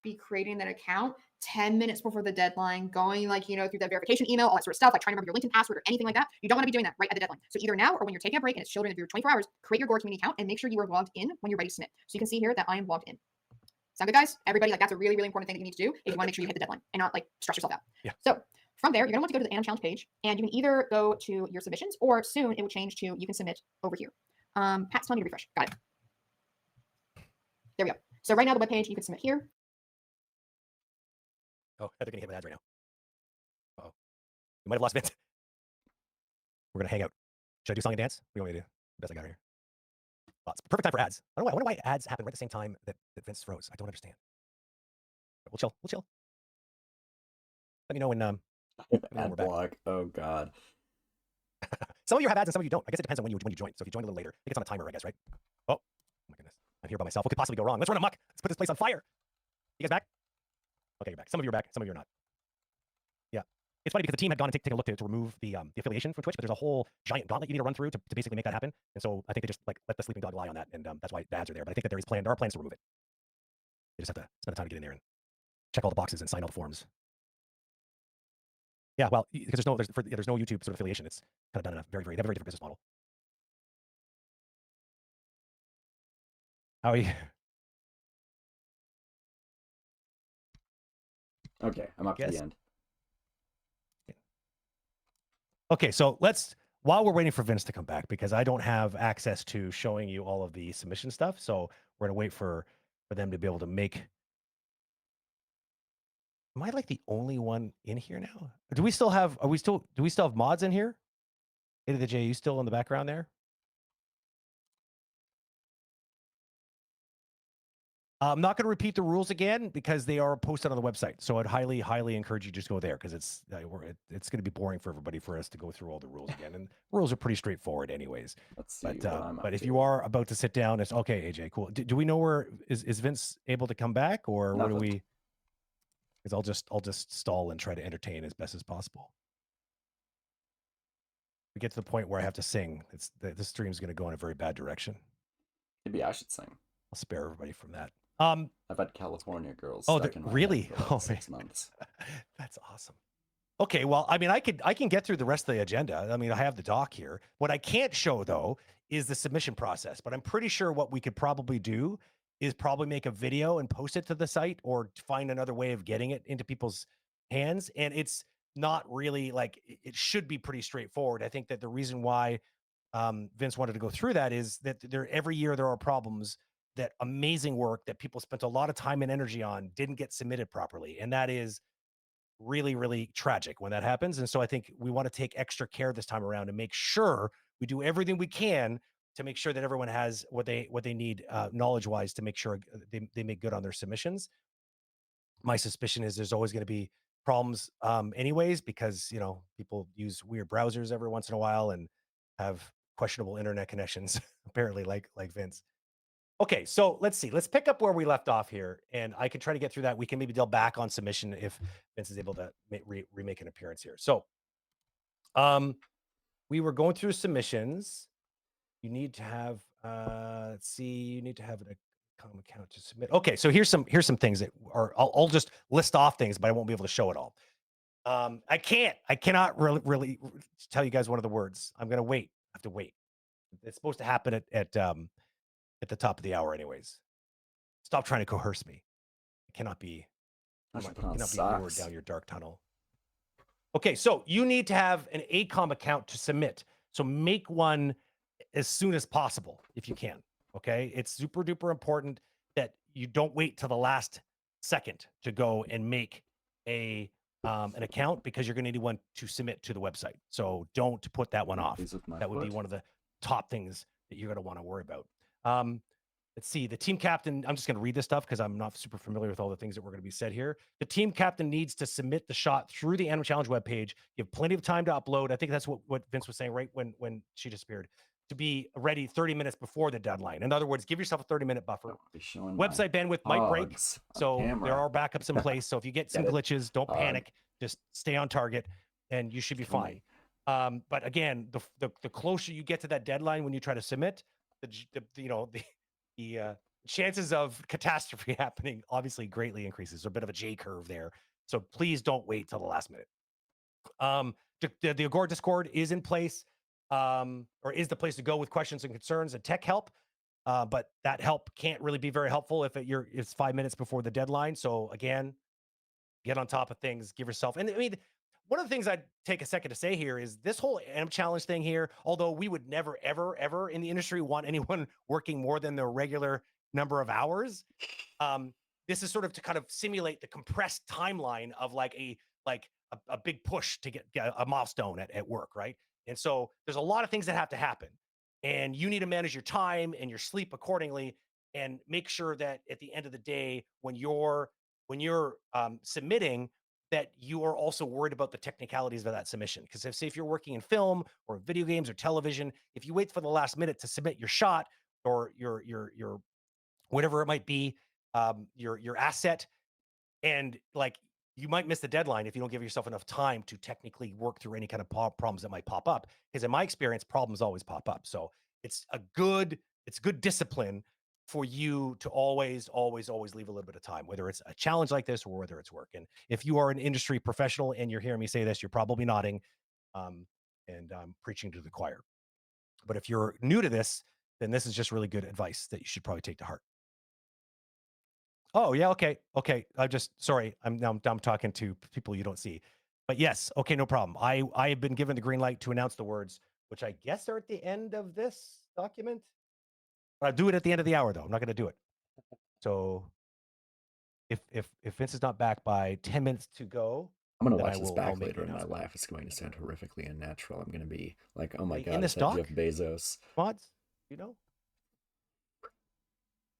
Be creating that account 10 minutes before the deadline, going through the verification email, all that sort of stuff, like trying to remember your LinkedIn password or anything like that. You don't want to be doing that right at the deadline. So either now or when you're taking a break and it's children of your 24 hours, create your Agora community account and make sure you are logged in when you're ready to submit. So you can see here that I am logged in. Sound good, guys? Everybody, that's a really, really important thing that you need to do if you want to make sure you hit the deadline and not stress yourself out. Yeah. So from there, you're gonna want to go to the AnimChallenge page and you can either go to your submissions or soon it will change to you can submit over here. Pat's telling me to refresh. Got it. There we go. So right now the webpage, you can submit here. Oh, they're getting hit with ads right now. Uh-oh. We might have lost Vince. We're going to hang out. Should I do song and dance? What do you want me to do? Best I got here. Oh, it's perfect time for ads. I wonder why ads happen right at the same time that Vince froze. I don't understand. We'll chill. We'll chill. Let me know when Ad we're back. block. Oh god. Some of you have ads and some of you don't. I guess it depends on when you join. So if you join a little later, I think it's on a timer, I guess, right? Oh my goodness. I here by myself. What could possibly go wrong? Let's run amok. Let's put this place on fire. You guys back? Okay, you're back. Some of you are back. Some of you are not. Yeah. It's funny because the team had gone and taken a look to remove the affiliation from Twitch, but there's a whole giant gauntlet you need to run through to basically make that happen. And so I think they just like let the sleeping dog lie on that, and that's why the ads are there. But I think that there are plans to remove it. You just have to spend the time to get in there and check all the boxes and sign all the forms. Yeah, well, because there's no YouTube sort of affiliation. It's kind of done in a they have a very different business model. How are you? Okay, I'm up to the end. Okay, so while we're waiting for Vince to come back, because I don't have access to showing you all of the submission stuff, so we're gonna wait for them to be able to make. Am I like the only one in here now? Do we still have mods in here? A to the J, you still in the background there? I'm not going to repeat the rules again because they are posted on the website. So I'd highly, highly encourage you to just go there because it's going to be boring for everybody for us to go through all the rules again. And rules are pretty straightforward anyways. Let's see. But if you are about to sit down, it's okay, AJ. Cool. Do we know where is Vince able to come back, or what do we? Because I'll just stall and try to entertain as best as possible. We get to the point where I have to sing. This stream's going to go in a very bad direction. Maybe I should sing. I'll spare everybody from that. I've had California girls. Oh, stuck in my really? head for like 6 months. That's awesome. Okay, well, I mean, I can get through the rest of the agenda. I mean, I have the doc here. What I can't show though is the submission process. But I'm pretty sure what we could probably do is probably make a video and post it to the site, or find another way of getting it into people's hands. And it's not really like, it should be pretty straightforward. I think that the reason why Vince wanted to go through that is that every year there are problems that amazing work that people spent a lot of time and energy on didn't get submitted properly. And that is really, really tragic when that happens. And so I think we want to take extra care this time around and make sure we do everything we can to make sure that everyone has what they need knowledge-wise to make sure they make good on their submissions. My suspicion is there's always going to be problems anyways, because, people use weird browsers every once in a while and have questionable internet connections, apparently like Vince. Okay, so let's see. Let's pick up where we left off here, and I can try to get through that. We can maybe deal back on submission if Vince is able to remake an appearance here. So, we were going through submissions. You need to have, let's see, you need to have an account to submit. Okay, so here's some things that are. I'll just list off things, but I won't be able to show it all. I cannot really tell you guys one of the words. I'm gonna wait. I have to wait. It's supposed to happen at the top of the hour anyways. Stop trying to coerce me. It cannot be lured down your dark tunnel. Okay, so you need to have an ACOM account to submit. So make one as soon as possible if you can. Okay, it's super duper important that you don't wait till the last second to go and make an account, because you're going to need one to submit to the website. So don't put that one off. That would be one of the top things that you're going to want to worry about. Let's see, the team captain, I'm just going to read this stuff because I'm not super familiar with all the things that were going to be said here. The team captain needs to submit the shot through the AnimChallenge webpage. You have plenty of time to upload. I think that's what Vince was saying right when she disappeared, to be ready 30 minutes before the deadline. In other words, give yourself a 30-minute buffer. Website bandwidth might break, so there are backups in place. So if you get some glitches, don't panic. Just stay on target, and you should be fine. But again, the closer you get to that deadline when you try to submit, the chances of catastrophe happening obviously greatly increases. There's a bit of a J curve there. So please don't wait till the last minute. The Agora Discord is in place, or is the place to go with questions and concerns and tech help. But that help can't really be very helpful if it's 5 minutes before the deadline. So again, get on top of things, give yourself, and I mean, one of the things I'd take a second to say here is this whole AnimChallenge thing here, although we would never, ever, ever in the industry want anyone working more than their regular number of hours. This is sort of to kind of simulate the compressed timeline of like a big push to get a milestone at work, right? And so there's a lot of things that have to happen, and you need to manage your time and your sleep accordingly, and make sure that at the end of the day, when you're submitting, that you are also worried about the technicalities of that submission. Because if you're working in film or video games or television, if you wait for the last minute to submit your shot or your whatever it might be, your asset, and like you might miss the deadline if you don't give yourself enough time to technically work through any kind of problems that might pop up. Because in my experience, problems always pop up. So it's good discipline for you to always leave a little bit of time, whether it's a challenge like this or whether it's work. And if you are an industry professional and you're hearing me say this, you're probably nodding, and preaching to the choir. But if you're new to this, then this is just really good advice that you should probably take to heart. Oh yeah, okay. Sorry. I'm talking to people you don't see. But yes, okay, no problem. I have been given the green light to announce the words, which I guess are at the end of this document. I'll do it at the end of the hour though. I'm not going to do it. So if Vince is not back by 10 minutes to go, I'm gonna then watch I this will- back I'll make later, the and my announcement. laugh is going to sound horrifically unnatural. I'm gonna be like, "Oh my In god, this is that doc? Jeff Bezos?" Mods, you know?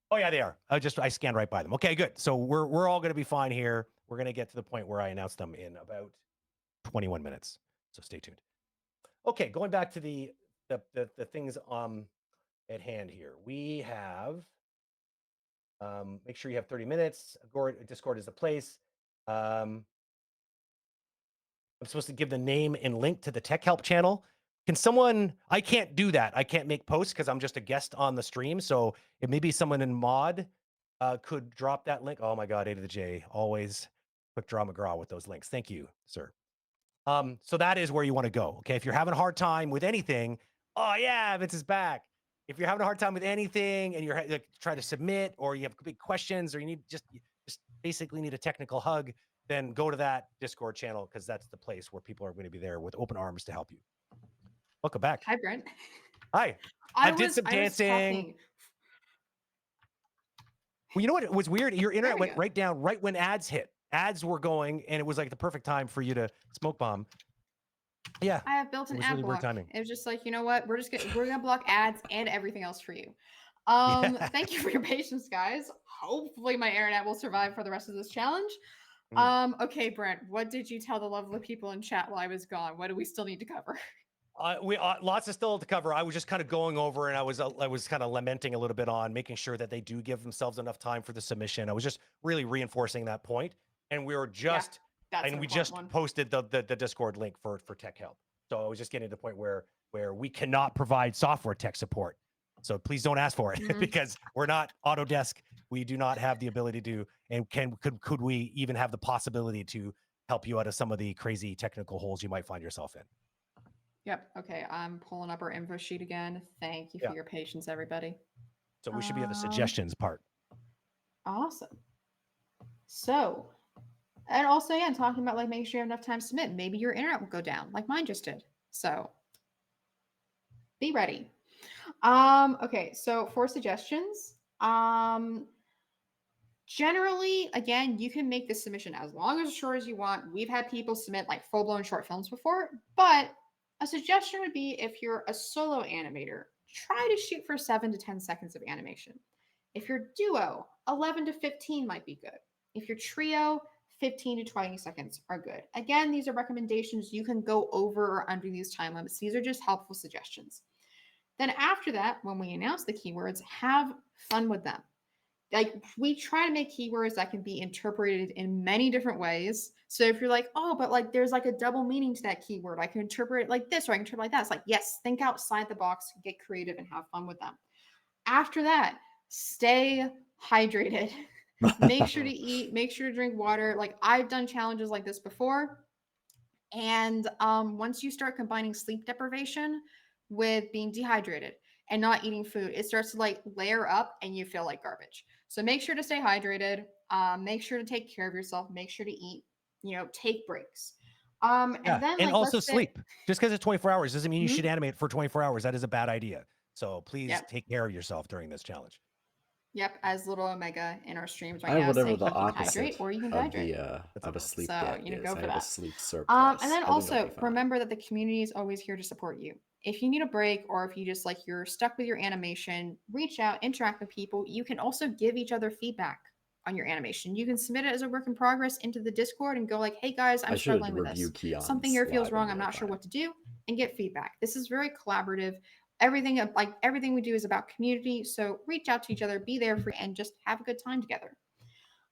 Oh yeah, they are. I scanned right by them. Okay, good. So we're all going to be fine here. We're going to get to the point where I announce them in about 21 minutes. So stay tuned. Okay, going back to the things at hand here. We have make sure you have 30 minutes. Agora, Discord is the place. I'm supposed to give the name and link to the Tech Help channel. Can someone, I can't do that. I can't make posts because I'm just a guest on the stream. So if maybe someone in mod could drop that link. Oh my God, A to the J, always quick draw McGraw with those links. Thank you, sir. So that is where you want to go. Okay. If you're having a hard time with anything, oh yeah, Vince is back. If you're having a hard time with anything and you're like, trying to submit, or you have big questions, or you need just basically need a technical hug, then go to that Discord channel, because that's the place where people are going to be there with open arms to help you. Welcome back. Hi, Brent. Hi. I did some dancing. Well, you know what? It was weird. Your internet went right down right when ads hit. Ads were going, and it was like the perfect time for you to smoke bomb. Yeah. I have built an ad really block. timing. It was just like, you know what? We're gonna block ads and everything else for you. Thank you for your patience, guys. Hopefully my internet will survive for the rest of this challenge. Okay, Brent, what did you tell the lovely people in chat while I was gone? What do we still need to cover? We lots of still to cover. I was just kind of going over, and I was kind of lamenting a little bit on making sure that they do give themselves enough time for the submission. I was just really reinforcing that point, and we were just we just posted the Discord link for Tech Help. So I was just getting to the point where we cannot provide software tech support. So please don't ask for it because we're not Autodesk. We do not have the ability to, and could we even have the possibility to help you out of some of the crazy technical holes you might find yourself in? Yep. Okay. I'm pulling up our info sheet again. Thank you for your patience, everybody. So we should be at the suggestions part. Awesome. So, and also, yeah, talking about like making sure you have enough time to submit. Maybe your internet will go down like mine just did. So be ready. Okay. So for suggestions, generally, again, you can make this submission as long as short as you want. We've had people submit like full-blown short films before, but a suggestion would be if you're a solo animator, try to shoot for 7 to 10 seconds of animation. If you're duo, 11 to 15 might be good. If you're trio, 15 to 20 seconds are good. Again, these are recommendations. You can go over or under these time limits. These are just helpful suggestions. Then after that, when we announce the keywords, have fun with them. Like, we try to make keywords that can be interpreted in many different ways. So if you're like, oh, but like there's like a double meaning to that keyword, I can interpret it like this or I can interpret it like that. It's like, yes, think outside the box, get creative, and have fun with them. After that, stay hydrated. Make sure to eat, make sure to drink water. Like, I've done challenges like this before. And once you start combining sleep deprivation with being dehydrated and not eating food, it starts to like layer up and you feel like garbage. So make sure to stay hydrated. Make sure to take care of yourself. Make sure to eat, take breaks. And then like, also sleep. Just because it's 24 hours doesn't mean you should animate for 24 hours. That is a bad idea. So please take care of yourself during this challenge. Yep, as Little Omega in our streams right I have now, whatever saying the you can opposite hydrate or you can of dehydrate. of a sleep So, debt go is. for I have that. a sleep surplus. And then also remember that the community is always here to support you. If you need a break or if you just like you're stuck with your animation, reach out, interact with people. You can also give each other feedback on your animation. You can submit it as a work in progress into the Discord and go like, hey guys, I'm struggling with this. Something here feels wrong. I'm not sure what to do, and get feedback. This is very collaborative. everything we do is about community. So reach out to each other, be there for, and just have a good time together.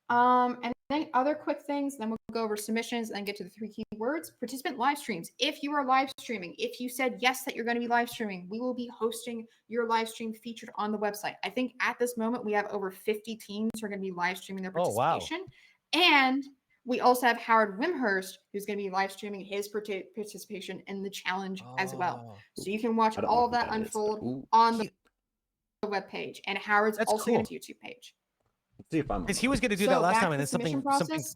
And then other quick things, then we'll go over submissions and then get to the 3 keywords. Participant live streams. If you are live streaming, if you said yes that you're going to be live streaming, we will be hosting your live stream featured on the website. I think at this moment we have over 50 teams who are going to be live streaming their participation. Oh, wow. And we also have Howard Wimhurst, who's going to be live streaming his participation in the challenge as well. So you can watch all of that unfold on the webpage. And Howard's also going to YouTube page. Let's see if I'm. Because he was going to do that last time, and then something process.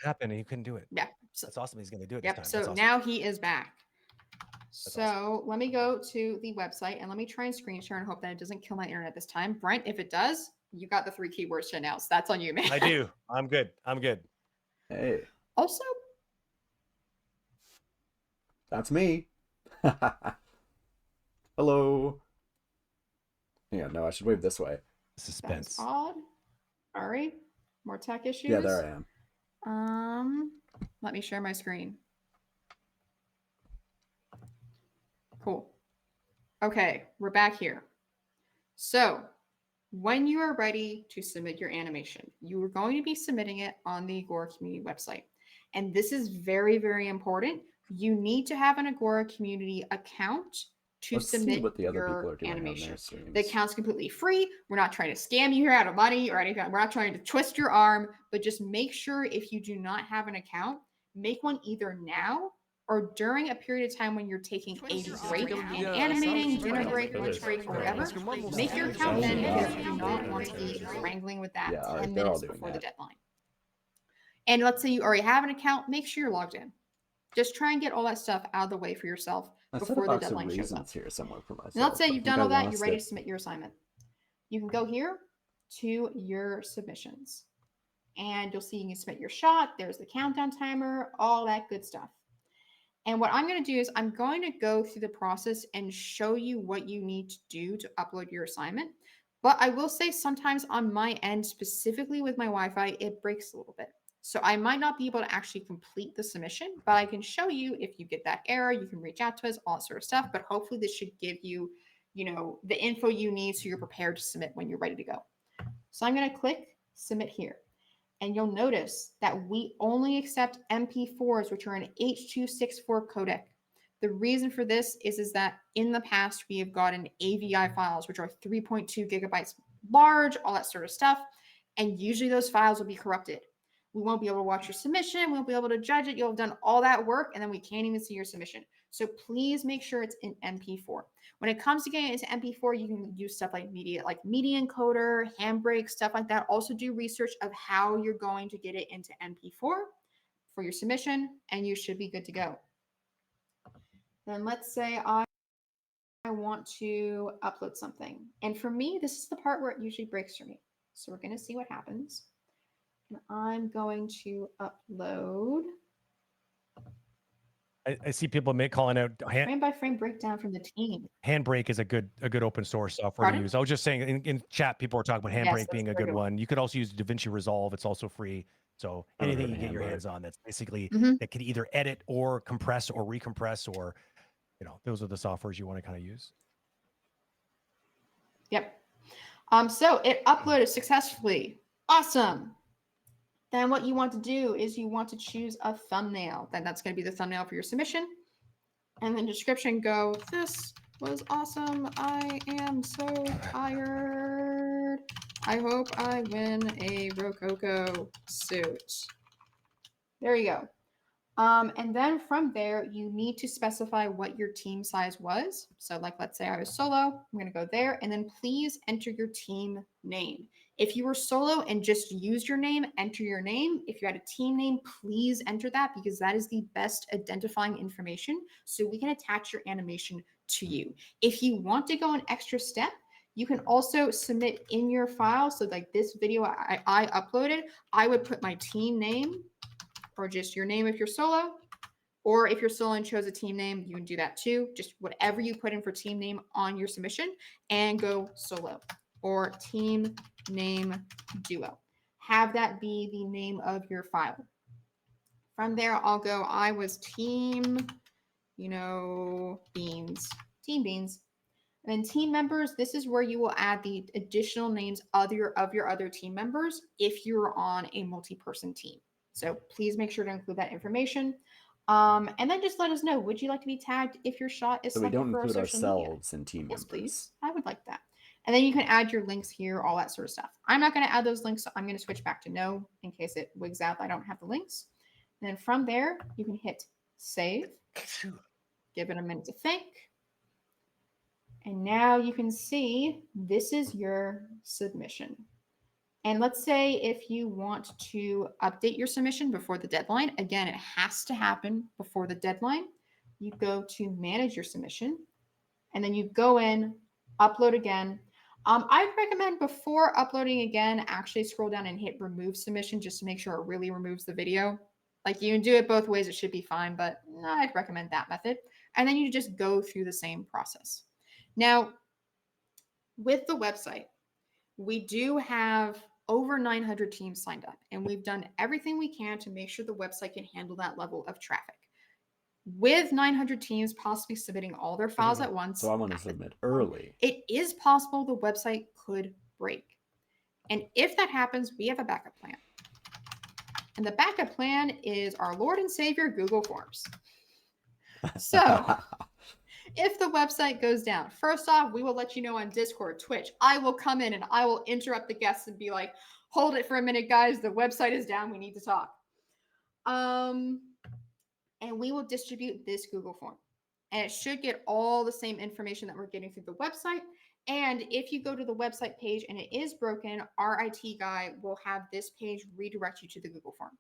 happened, and he couldn't do it. Yeah, that's awesome. He's going to do it. Yep. This time. So now he is back. So let me go to the website and let me try and screen share and hope that it doesn't kill my internet this time. Brent, if it does, you got the 3 keywords to announce. That's on you, man. I do. I'm good. I'm good. Hey. Also, that's me. Hello. Yeah, no, I should wave this way. Suspense. That's odd. Sorry. More tech issues. Yeah, there I am. Let me share my screen. Cool. Okay, we're back here. So when you are ready to submit your animation, you are going to be submitting it on the Agora community website. And this is very, very important. You need to have an Agora community account to submit what the other your people are doing animation. On their streams. The account's completely free. We're not trying to scam you here out of money or anything. We're not trying to twist your arm, but just make sure if you do not have an account, make one either now or during a period of time when you're taking a break and animating, dinner break, lunch break, or whatever. Make your account then because you do not want to be wrangling with that 10 minutes before the deadline. And let's say you already have an account, make sure you're logged in. Just try and get all that stuff out of the way for yourself before the deadline shows up. Here somewhere for myself. And let's say you've done all that, you're ready to submit your assignment. You can go here to your submissions. And you'll see you can submit your shot. There's the countdown timer, all that good stuff. And what I'm going to do is I'm going to go through the process and show you what you need to do to upload your assignment. But I will say sometimes on my end, specifically with my Wi-Fi, it breaks a little bit. So I might not be able to actually complete the submission, but I can show you if you get that error, you can reach out to us, all that sort of stuff. But hopefully this should give you, the info you need so you're prepared to submit when you're ready to go. So I'm going to click submit here. And you'll notice that we only accept MP4s, which are an H.264 codec. The reason for this is that in the past, we have gotten AVI files, which are 3.2 gigabytes large, all that sort of stuff. And usually those files will be corrupted. We won't be able to watch your submission. We won't be able to judge it. You'll have done all that work, and then we can't even see your submission. So please make sure it's in MP4. When it comes to getting it into MP4, you can use stuff like media encoder, Handbrake, stuff like that. Also do research of how you're going to get it into MP4 for your submission, and you should be good to go. Then let's say I want to upload something. And for me, this is the part where it usually breaks for me. So we're going to see what happens. And I'm going to upload. I see people calling out frame by frame breakdown from the team. Handbrake is a good open source software to use. I was just saying in chat, people are talking about Handbrake being a good one. You could also use DaVinci Resolve. It's also free. So anything you get your hands on that's basically that can either edit or compress or recompress, or those are the softwares you want to kind of use. Yep. So it uploaded successfully. Awesome. Then what you want to do is you want to choose a thumbnail. Then that's going to be the thumbnail for your submission. And then description go, this was awesome. I am so tired. I hope I win a Rococo suit. There you go. And then from there, you need to specify what your team size was. So let's say I was solo, I'm going to go there, and then please enter your team name. If you were solo and just used your name, enter your name. If you had a team name, please enter that because that is the best identifying information so we can attach your animation to you. If you want to go an extra step, you can also submit in your file. So like this video I uploaded, I would put my team name or just your name if you're solo, or if you're solo and chose a team name, you can do that too. Just whatever you put in for team name on your submission and go solo or team name duo. Have that be the name of your file. From there, I'll go, I was team, beans, team beans. And then team members, this is where you will add the additional names of your other team members if you're on a multi-person team. So please make sure to include that information. And then just let us know, would you like to be tagged if your shot is So we selected don't for our include social media? ourselves in team Yes, members. please. I would like that. And then you can add your links here, all that sort of stuff. I'm not going to add those links, so I'm going to switch back to no in case it wigs out. I don't have the links. And then from there, you can hit save. Give it a minute to think. And now you can see this is your submission. And let's say if you want to update your submission before the deadline, again, it has to happen before the deadline. You go to manage your submission, and then you go in, upload again. I'd recommend before uploading again, actually scroll down and hit remove submission just to make sure it really removes the video. Like you can do it both ways, it should be fine, but I'd recommend that method. And then you just go through the same process. Now, with the website, we do have over 900 teams signed up, and we've done everything we can to make sure the website can handle that level of traffic. With 900 teams possibly submitting all their files at once, So I want to submit early. it is possible the website could break. And if that happens, we have a backup plan. And the backup plan is our Lord and Savior, Google Forms. So if the website goes down, first off, we will let you know on Discord, Twitch. I will come in and I will interrupt the guests and be like, hold it for a minute, guys. The website is down. We need to talk. And we will distribute this Google form. And it should get all the same information that we're getting through the website. And if you go to the website page and it is broken, our IT guy will have this page redirect you to the Google form.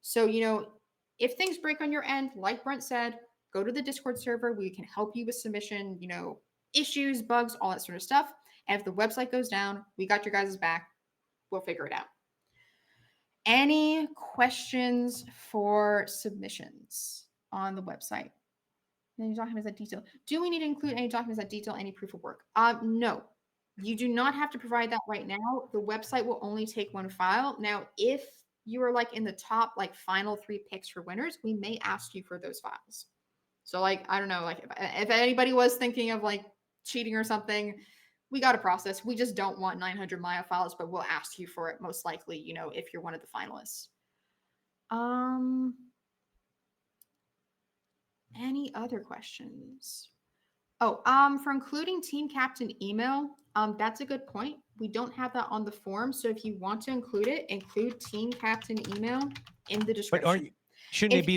So, if things break on your end, like Brent said, go to the Discord server. We can help you with submission, issues, bugs, all that sort of stuff. And if the website goes down, we got your guys' back. We'll figure it out. Any questions for submissions on the website? Any documents that detail? Do we need to include any documents that detail any proof of work? No, you do not have to provide that right now. The website will only take one file. Now, if you are in the top final 3 picks for winners, we may ask you for those files. So I don't know, if anybody was thinking of cheating or something, we got a process. We just don't want 900 Maya files, but we'll ask you for it most likely, if you're one of the finalists. Any other questions? Oh, for including team captain email, that's a good point. We don't have that on the form. So if you want to include it, include team captain email in the description. But shouldn't it be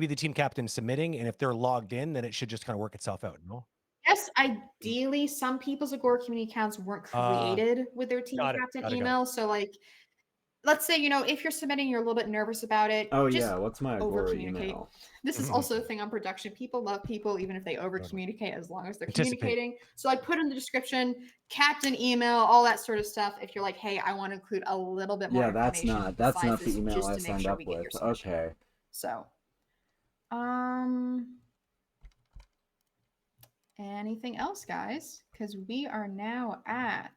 the team captain submitting? And if they're logged in, then it should just kind of work itself out, no? Yes, ideally, some people's Agora community accounts weren't created with their team captain email. So let's say, if you're submitting, you're a little bit nervous about it. Oh yeah, what's my Agora email? This is also a thing on production. People love people, even if they over communicate, as long as they're communicating. So put in the description, captain email, all that sort of stuff. If you're like, hey, I want to include a little bit more information. Yeah, that's not the email I signed up with. Okay. So, anything else, guys? Because we are now at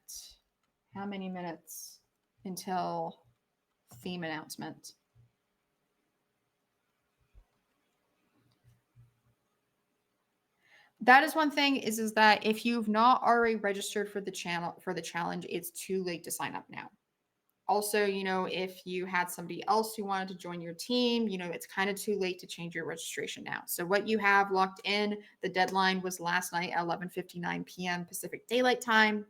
how many minutes until theme announcement? That is one thing is that if you've not already registered for the challenge, it's too late to sign up now. Also, if you had somebody else who wanted to join your team, it's kind of too late to change your registration now. So what you have locked in, the deadline was last night at 11:59 p.m. Pacific Daylight Time.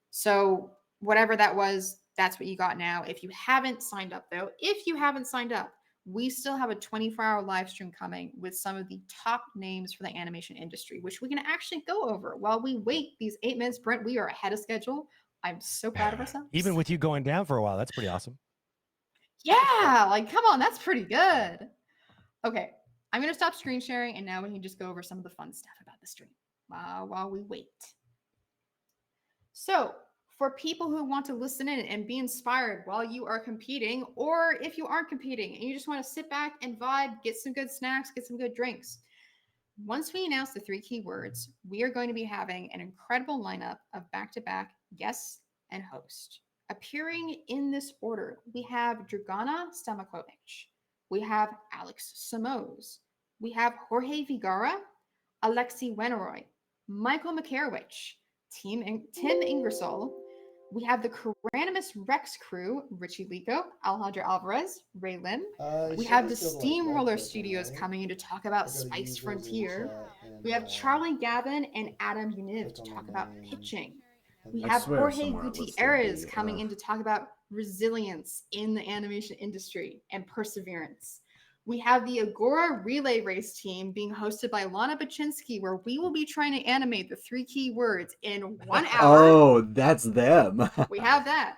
So whatever that was, that's what you got now. If you haven't signed up, though, we still have a 24-hour live stream coming with some of the top names for the animation industry, which we can actually go over while we wait these 8 minutes. Brent, we are ahead of schedule. I'm so proud of ourselves. Even with you going down for a while, that's pretty awesome. Yeah, come on, that's pretty good. Okay, I'm going to stop screen sharing, and now we can just go over some of the fun stuff about the stream while we wait. So, for people who want to listen in and be inspired while you are competing, or if you aren't competing and you just want to sit back and vibe, get some good snacks, get some good drinks. Once we announce the 3 keywords, we are going to be having an incredible lineup of back-to-back guests and host. Appearing in this order, we have Dragana Stamakovic, we have Alex Samoz, we have Jorge Vigara, Alexi Weneroy, Michael Makarowicz, Tim Ingersoll. We have the Caranimus Rex crew, Richie Lico, Alejandro Alvarez, Ray Lim. We have the Steamroller Studios coming in to talk about Spiced Frontier. We have Charlie Gavin and Adam Univ to talk about pitching. We I have swear Jorge somewhere it listed Gutierrez the, coming in to talk about resilience in the animation industry and perseverance. We have the Agora Relay Race team being hosted by Lana Baczynski, where we will be trying to animate the 3 key words in 1 hour. Oh, that's them. We have that.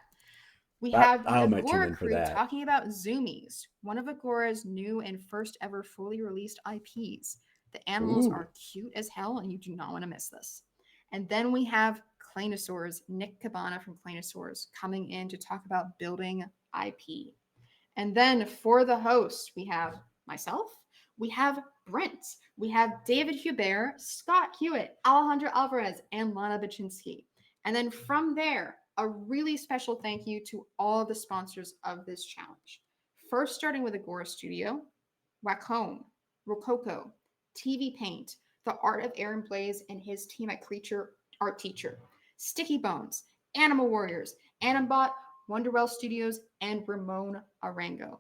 We That- have the I might tune Agora in for crew that. talking about Zoomies, one of Agora's new and first ever fully released IPs. The animals Ooh. are cute as hell, and you do not want to miss this. And then we have Claynosaurs, Nick Cabana from Claynosaurs, coming in to talk about building IP. And then for the host, we have myself, we have Brent, we have David Hubert, Scott Hewitt, Alejandro Alvarez, and Lana Baczynski. And then from there, a really special thank you to all of the sponsors of this challenge. First, starting with Agora Studio, Wacom, Rococo, TV Paint, The Art of Aaron Blaze and his team at Creature Art Teacher, Sticky Bones, Animal Warriors, Animbot, Wonderwell Studios, and Ramon Arango.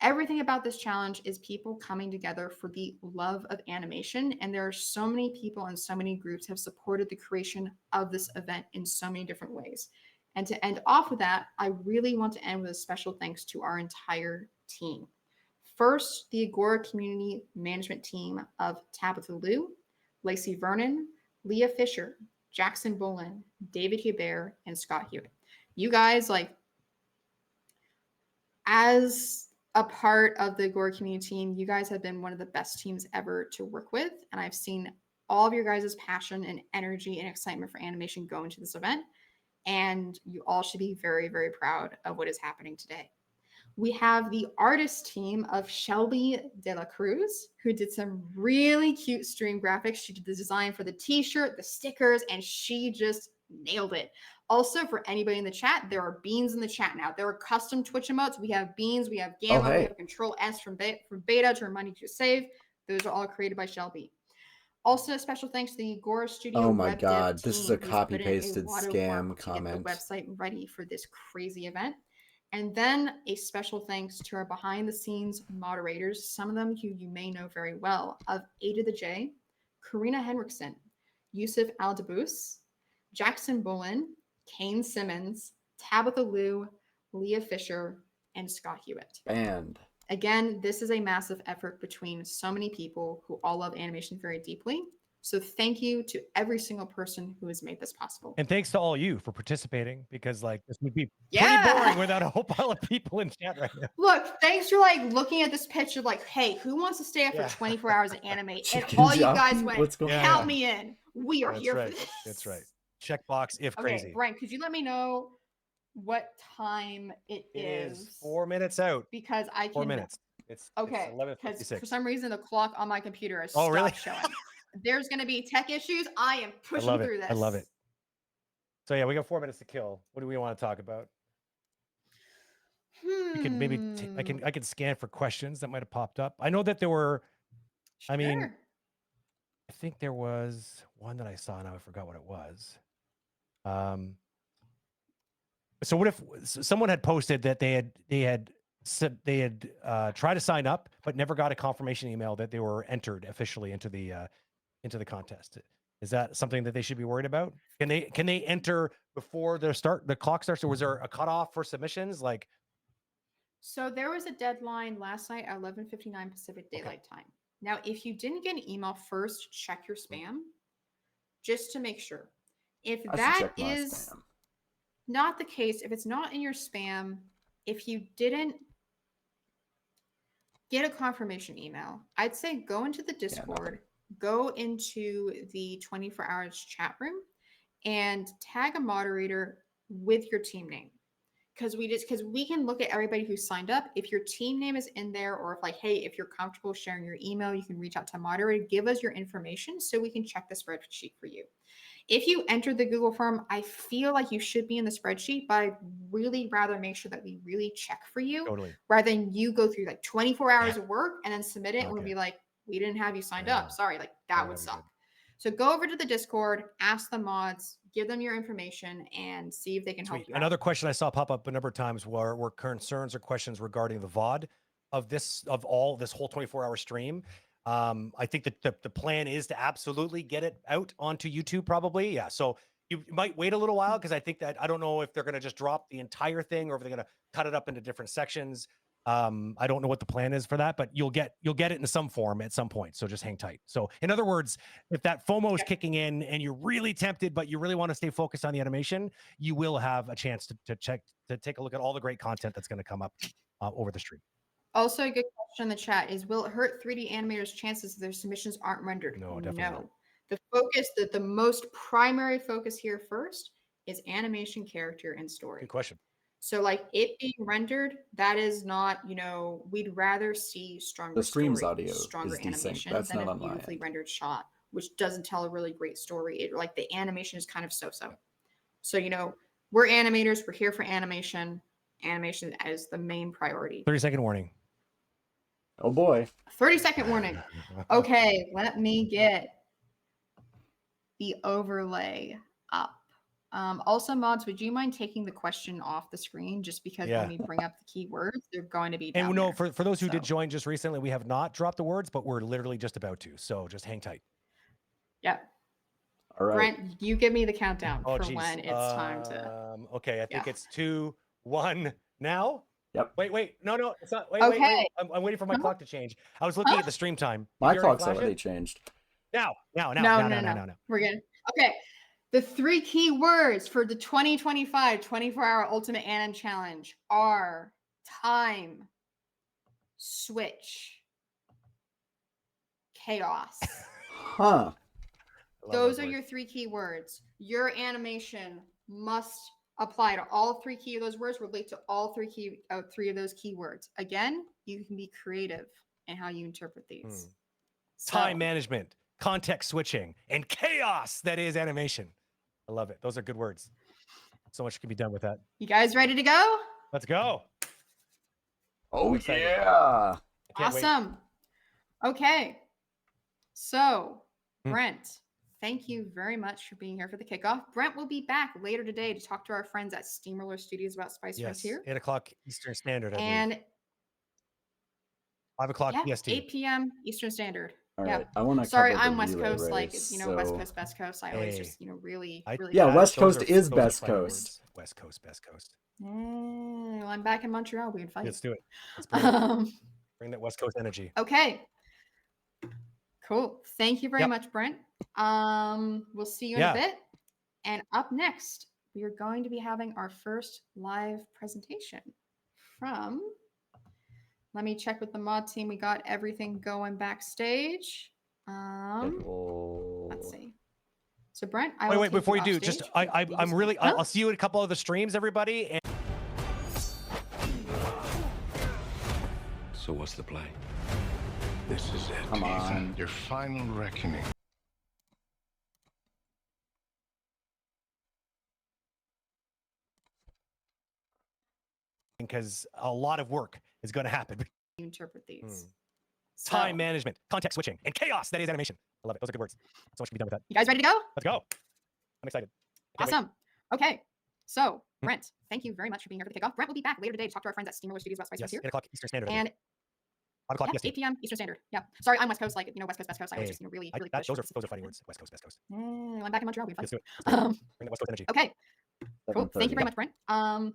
Everything about this challenge is people coming together for the love of animation, and there are so many people and so many groups have supported the creation of this event in so many different ways. And to end off with that, I really want to end with a special thanks to our entire team. First, the Agora Community Management Team of Tabitha Liu, Lacey Vernon, Leah Fisher, Jackson Bolin, David Hubert, and Scott Hewitt. You guys, like, as a part of the Agora community team, you guys have been one of the best teams ever to work with. And I've seen all of your guys' passion and energy and excitement for animation go into this event. And you all should be very, very proud of what is happening today. We have the artist team of Shelby De La Cruz, who did some really cute stream graphics. She did the design for the t-shirt, the stickers, and she just nailed it. Also, for anybody in the chat, there are beans in the chat now. There are custom Twitch emotes. We have beans, we have gamma, we have Control S from beta to remind you to save. Those are all created by Shelby. Also, a special thanks to the Agora Studio. Oh my web God, dev this team is a who's copy put in a pasted lot of scam work to comment. get the website ready for this crazy event. And then a special thanks to our behind the scenes moderators, some of them who you may know very well, of Ada the J, Karina Henriksen, Yusuf Aldabus, Jackson Bolin, Kane Simmons, Tabitha Liu, Leah Fisher, and Scott Hewitt. Banned. Again, this is a massive effort between so many people who all love animation very deeply. So thank you to every single person who has made this possible. And thanks to all you for participating, because like this would be pretty Yeah. boring without a whole pile of people in chat right now. Look, thanks for like looking at this picture like, hey, who wants to stay up Yeah. for 24 hours and animate? And Chicken all you jockey? guys went, What's going count on? me in. We are That's here right. for this. That's right. Checkbox if Okay, crazy. Brian, could you let me know what time it It is? is 4 minutes out. Because I can. 4 minutes. It's Okay, because 11:56. for some reason the clock on my computer has Oh, stopped really? showing. There's going to be tech issues. I am pushing love it. through this. I love it. So yeah, we got 4 minutes to kill. What do we want to talk about? You could maybe I could scan for questions that might have popped up. I know that there were. I mean, Sure. I think there was one that I saw. Now I forgot what it was. So what if someone had posted that they had tried to sign up but never got a confirmation email that they were entered officially into the contest? Is that something that they should be worried about? Can they enter before the clock starts, or was there a cutoff for submissions? Like, So there was a deadline last night at 11:59 Pacific Daylight Time. Now, if you didn't get an email first, check your spam just to make sure. If I should that check my is spam. not the case, if it's not in your spam, if you didn't get a confirmation email, I'd say go into the Discord, go into the 24 hours chat room, and tag a moderator with your team name. Because we can look at everybody who signed up. If your team name is in there, or if like, hey, if you're comfortable sharing your email, you can reach out to a moderator, give us your information so we can check the spreadsheet for you. If you entered the Google form, I feel like you should be in the spreadsheet, but I'd really rather make sure that we really check for you totally. rather than you go through like 24 hours of work and then submit it and we'll Okay. be like, we didn't have you signed Yeah. up. Sorry, like that Yeah, would we suck. did. So go over to the Discord, ask the mods, give them your information and see if they can help Sweet. you Another out. question I saw pop up a number of times were concerns or questions regarding the VOD of this whole 24-hour stream. I think that the plan is to absolutely get it out onto YouTube probably. Yeah. So you might wait a little while because I think that I don't know if they're going to just drop the entire thing or if they're going to cut it up into different sections. I don't know what the plan is for that, but you'll get it in some form at some point. So just hang tight. So in other words, if that FOMO is kicking in and you're really tempted, but you really want to stay focused on the animation, you will have a chance to take a look at all the great content that's going to come up over the stream. Also, a good question in the chat is, will it hurt 3D animators' chances if their submissions aren't rendered? No, definitely not. The focus, the most primary focus here first is animation, character, and story. Good question. So like it being rendered, that is not, we'd rather see stronger The stream's story, audio stronger is desynced. animation That's than not a on my beautifully end. rendered shot, which doesn't tell a really great story. Like the animation is kind of so-so. So, we're animators. We're here for animation. Animation is the main priority. 30-second warning. Oh boy. 30-second warning. Okay, let me get the overlay up. Also, mods, would you mind taking the question off the screen just because when we bring up the keywords, they're going to be down no, there. for those who did join just recently, we have not dropped the words, but we're literally just about to. So just hang tight. Yep. All right. Brent, you give me the countdown for geez. when it's time to. Okay, I think it's 2, 1 now. Yep. Wait. No, it's not. Wait. I'm waiting for my clock to change. I was looking at the stream time. My clock's already changed. Now. No. We're good. Okay. The 3 key words for the 2025 24-hour Ultimate Anim Challenge are time, switch, chaos. Huh. Those are your 3 key words. Your animation must apply to all 3 key of those words, relate to all 3 of those keywords. Again, you can be creative in how you interpret these. Time management, context switching, and chaos that is animation. I love it. Those are good words. So much can be done with that. You guys ready to go? Let's go. Oh, yeah. Awesome. Okay. So, Brent, thank you very much for being here for the kickoff. Brent will be back later today to talk to our friends at Steamroller Studios about Spice Frontier. 8 o'clock Eastern Standard, I and believe. 5 o'clock PST. 8 p.m. Eastern Standard. All right. I want to. Sorry, I'm West Coast. Race, like West Coast. I always just really. Yeah, West Coast is best coast. West Coast, best coast. Well, I'm back in Montreal. We can fight. Let's do it. Let's bring that West Coast energy. Okay. Cool. Thank you very much, Brent. We'll see you in a bit. And up next, we are going to be having our first live presentation from. Let me check with the mod team. We got everything going backstage. Let's see. So Brent, wait, before you do, just I'm really I'll see you at a couple of the streams, everybody. And so what's the play? This is it. Come on. Your final reckoning. Because a lot of work is going to happen. You interpret these. Time management, context switching, and chaos that is animation. I love it. Those are good words. So much can be done with that. You guys ready to go? Let's go. I'm excited. Awesome. Okay. So, Brent, thank you very much for being here for the kickoff. Brent will be back later today to talk to our friends at Steamroller Studios about Spice Frontier. 8 o'clock Eastern Standard. And 5 o'clock PST. 8 p.m. Eastern Standard. Yeah. Sorry, I'm West Coast. Like, West Coast, best coast. I was just, really those are fighting words. West Coast, best coast. I'm back in Montreal. We can Let's fight. do it. Bring the West Coast energy. Okay. Cool. Thank you very much, Brent.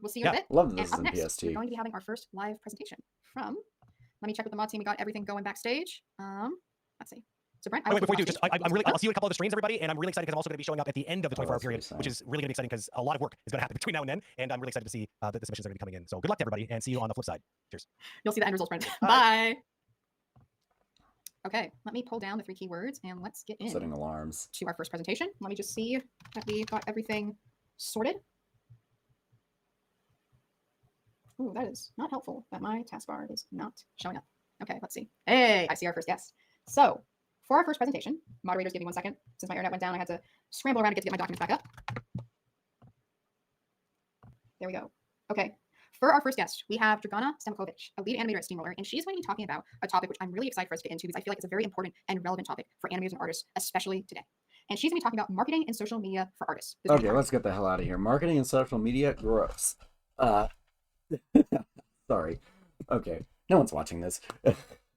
We'll see you in a bit. Love this and up in next, PST. we're going to be having our first live presentation from. Let me check with the mod team. We got everything going backstage. Let's see. So Brent, before you do, I'll see you at a couple of the streams, everybody, and I'm really excited because I'm also going to be showing up at the end of the 24-hour period, which is really going to be exciting because a lot of work is going to happen between now and then, and I'm really excited to see that the submissions are going to be coming in. So good luck to everybody, and see you on the flip side. Cheers. You'll see the end results, Brent. Bye. Okay, let me pull down the 3 keywords and let's get in. Setting alarms. To our first presentation. Let me just see that we've got everything sorted. Ooh, that is not helpful that my taskbar is not showing up. Okay, let's see. Hey, I see our first guest. So, for our first presentation, moderators, give me 1 second. Since my internet went down, I had to scramble around to get my documents back up. There we go. Okay. For our first guest, we have Dragana Stamkovic, a lead animator at Steamroller, and she's going to be talking about a topic which I'm really excited for us to get into because I feel like it's a very important and relevant topic for animators and artists, especially today. and she's going to be talking about marketing and social media for artists. Okay, let's get the hell out of here. Marketing and social media, gross. Sorry. Okay, no one's watching this.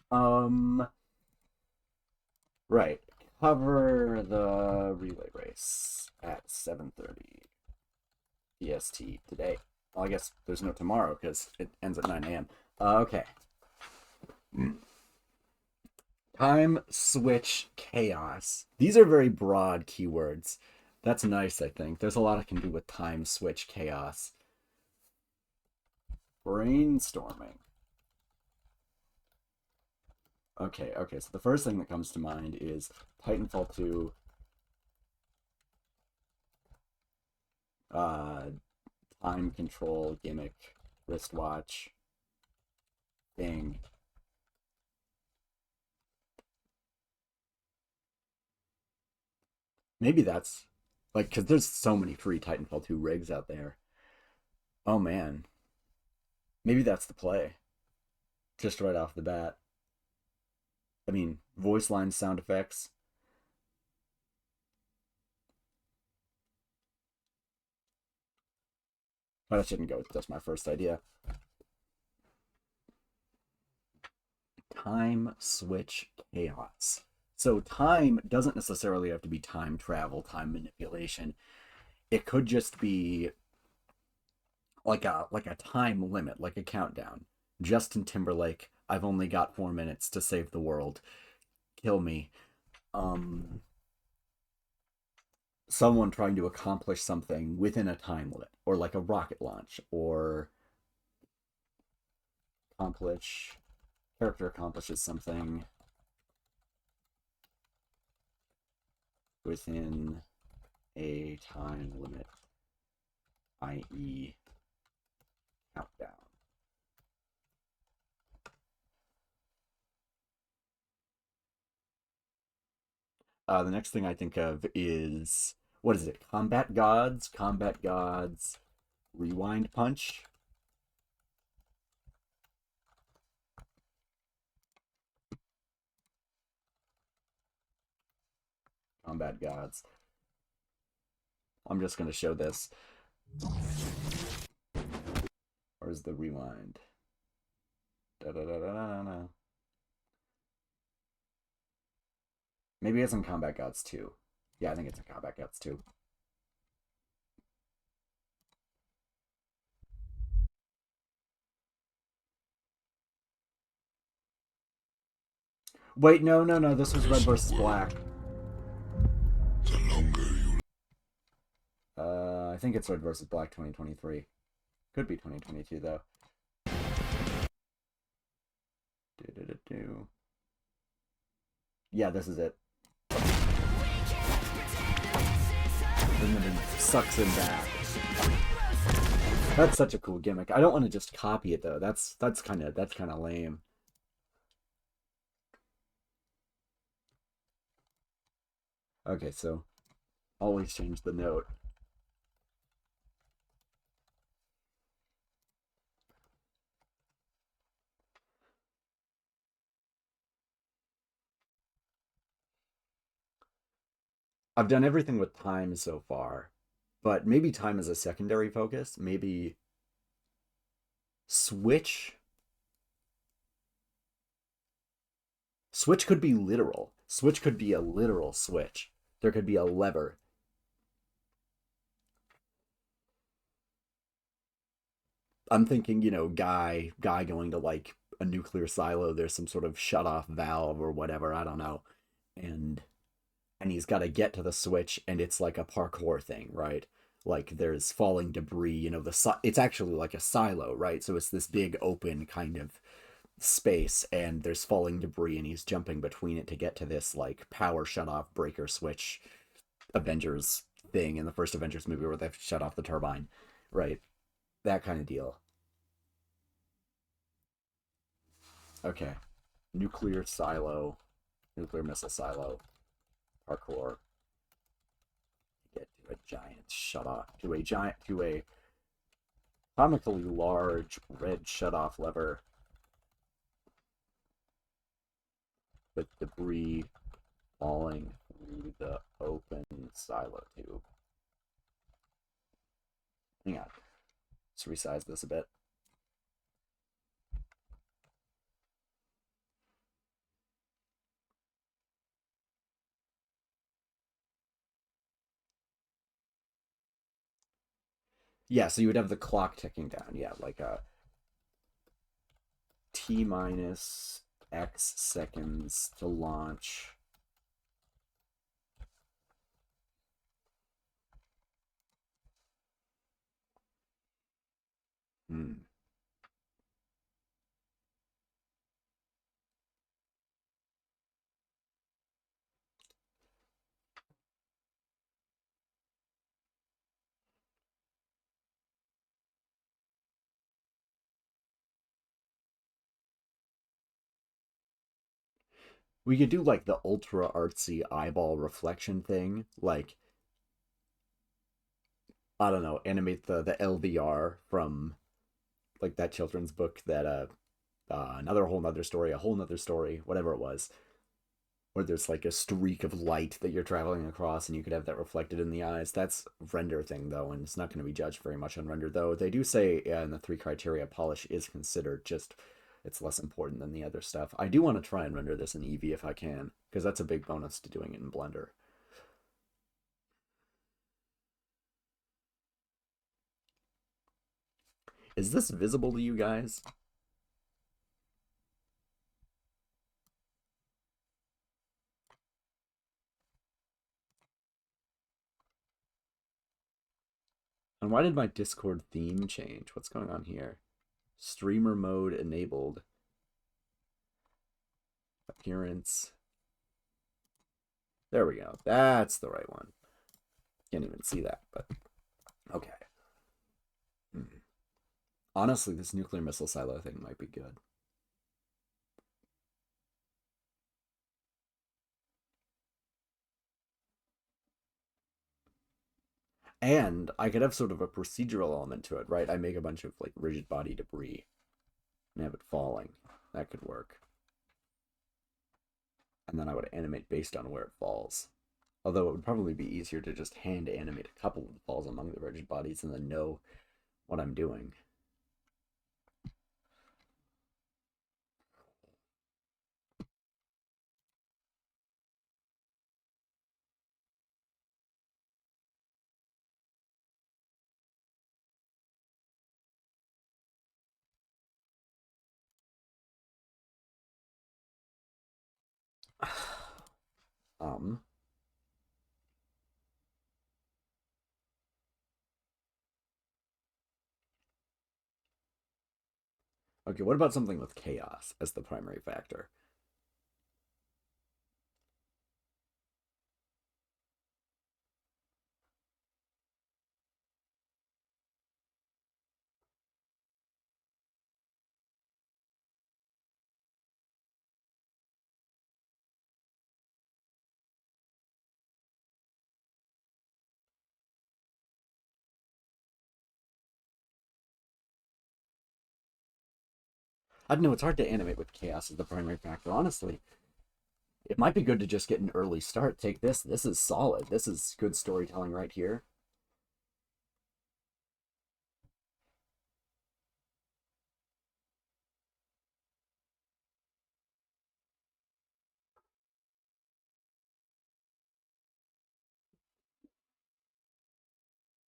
Right. Cover the relay race at 7:30 EST today. Well, I guess there's no tomorrow because it ends at 9 a.m. Okay. Time switch chaos. These are very broad keywords. That's nice, I think. There's a lot I can do with time switch chaos. Brainstorming. Okay, so the first thing that comes to mind is Titanfall 2. Time control gimmick wristwatch thing. Maybe that's like, because there's so many free Titanfall 2 rigs out there. Oh man. Maybe that's the play. Just right off the bat. I mean, voice line sound effects. But I shouldn't go with just my first idea. Time switch chaos. So time doesn't necessarily have to be time travel, time manipulation. It could just be like a time limit, like a countdown. Justin Timberlake, I've only got 4 minutes to save the world. Kill me. Someone trying to accomplish something within a time limit, or like a rocket launch, or character accomplishes something within a time limit, i.e. countdown. The next thing I think of is, what is it? Combat Gods, Rewind Punch. Combat Gods. I'm just going to show this. Where's the rewind? Da-da-da-da-da-da. Maybe it's in Combat Gods 2. Yeah, I think it's in Combat Gods 2. Wait, no. This was Red vs. Black. The longer you... I think it's Red vs. Black 2023. Could be 2022, though. Yeah, this is it. And then it sucks him back. That's such a cool gimmick. I don't want to just copy it though. That's kind of lame. Okay, so always change the note. I've done everything with time so far, but maybe time is a secondary focus. Maybe switch. Switch could be literal. Switch could be a literal switch. There could be a lever. I'm thinking, guy going to like a nuclear silo. There's some sort of shut off valve or whatever. I don't know. And he's got to get to the switch, and it's like a parkour thing, right? Like there's falling debris, it's actually like a silo, right? So it's this big open kind of space, and there's falling debris, and he's jumping between it to get to this like power shut off breaker switch Avengers thing in the first Avengers movie where they have to shut off the turbine, right? That kind of deal. Okay. Nuclear missile silo. Parkour. Get to a giant shut-off, to a comically large red shut-off lever with debris falling through the open silo tube. Hang on. Let's resize this a bit. Yeah, so you would have the clock ticking down. Yeah, like a T minus X seconds to launch. Hmm. We could do like the ultra artsy eyeball reflection thing, like I don't know, animate the LVR from like that children's book that another whole nother story, a whole nother story, whatever it was, where there's like a streak of light that you're traveling across, and you could have that reflected in the eyes. That's render thing though, and it's not going to be judged very much on render though. They do say in the 3 criteria polish is considered, just it's less important than the other stuff. I do want to try and render this in Eevee if I can, because that's a big bonus to doing it in Blender. Is this visible to you guys? And why did my Discord theme change? What's going on here? Streamer mode enabled. Appearance. There we go. That's the right one. Can't even see that, but okay. Honestly, this nuclear missile silo thing might be good. And I could have sort of a procedural element to it, right? I make a bunch of like rigid body debris and have it falling. That could work. And then I would animate based on where it falls. Although it would probably be easier to just hand animate a couple of falls among the rigid bodies and then know what I'm doing. um okay, what about something with chaos as the primary factor? I don't know, it's hard to animate with chaos as the primary factor. Honestly, it might be good to just get an early start. Take this. This is solid. This is good storytelling right here.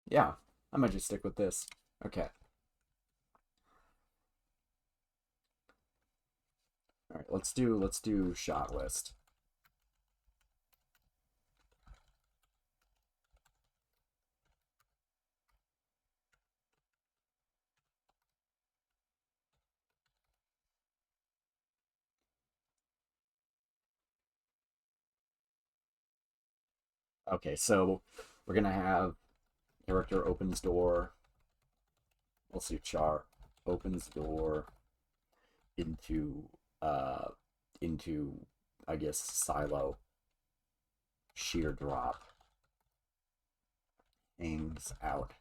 Yeah, I might just stick with this. Okay. All right, let's do shot list. Okay, so we're gonna have character opens door. We'll see char opens door into uh into I guess silo, sheer drop, aims out.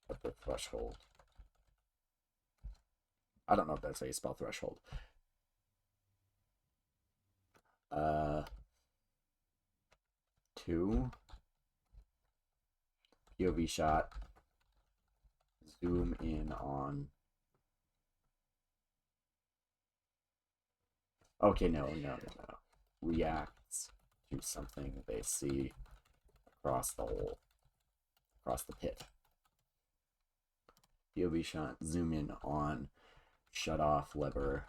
At the threshold. I don't know if that's how you spell threshold. Uh, 2 POV shot. Zoom in on. Okay, no. Reacts to something they see across the pit. POV shot, zoom in on, shut off lever.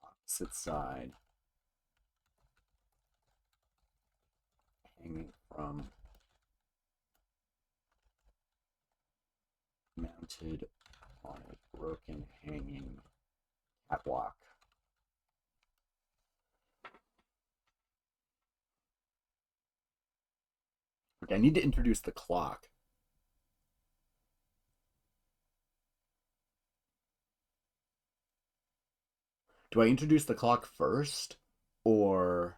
Opposite side. Hanging from. Mounted on a broken hanging catwalk. Okay, I need to introduce the clock. Do I introduce the clock first? Or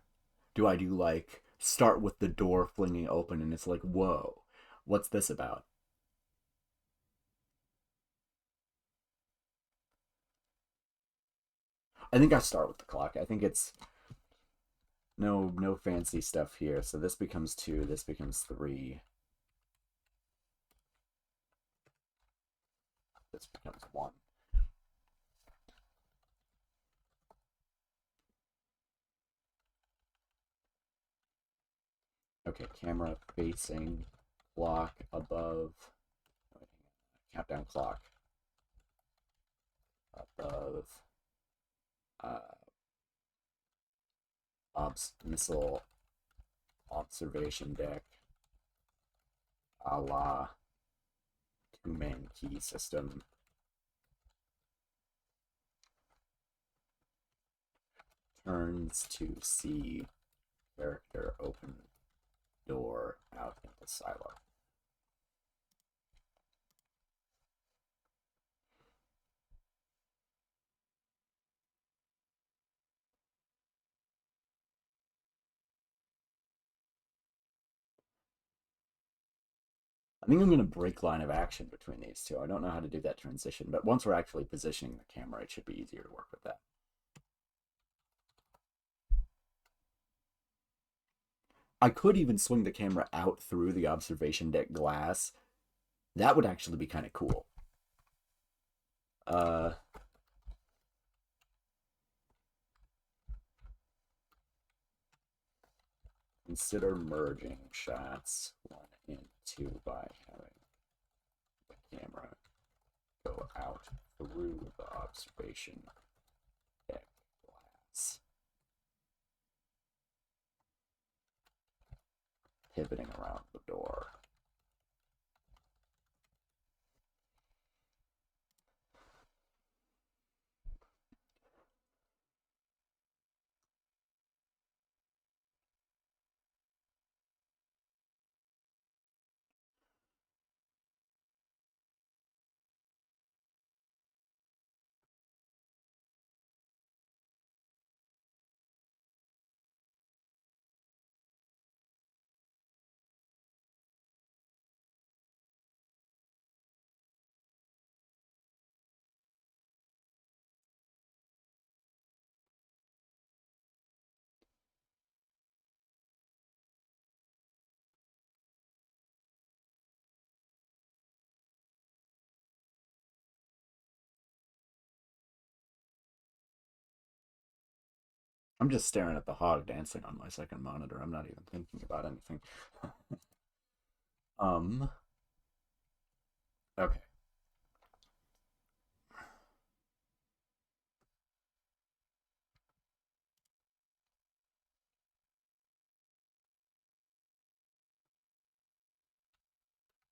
do I do like start with the door flinging open and it's like, whoa, what's this about? I think I start with the clock. I think it's no fancy stuff here. So this becomes 2, this becomes 3. This becomes 1. Okay, camera facing, clock above, countdown clock above, missile observation deck, a la 2-man key system. Turns to see character open door out into silo. I think I'm going to break line of action between these two. I don't know how to do that transition, but once we're actually positioning the camera, it should be easier to work with that. I could even swing the camera out through the observation deck glass. That would actually be kind of cool. Consider merging shots 1 and 2 by having the camera go out through the observation deck glass, pivoting around the door. I'm just staring at the hog dancing on my second monitor. I'm not even thinking about anything. Okay.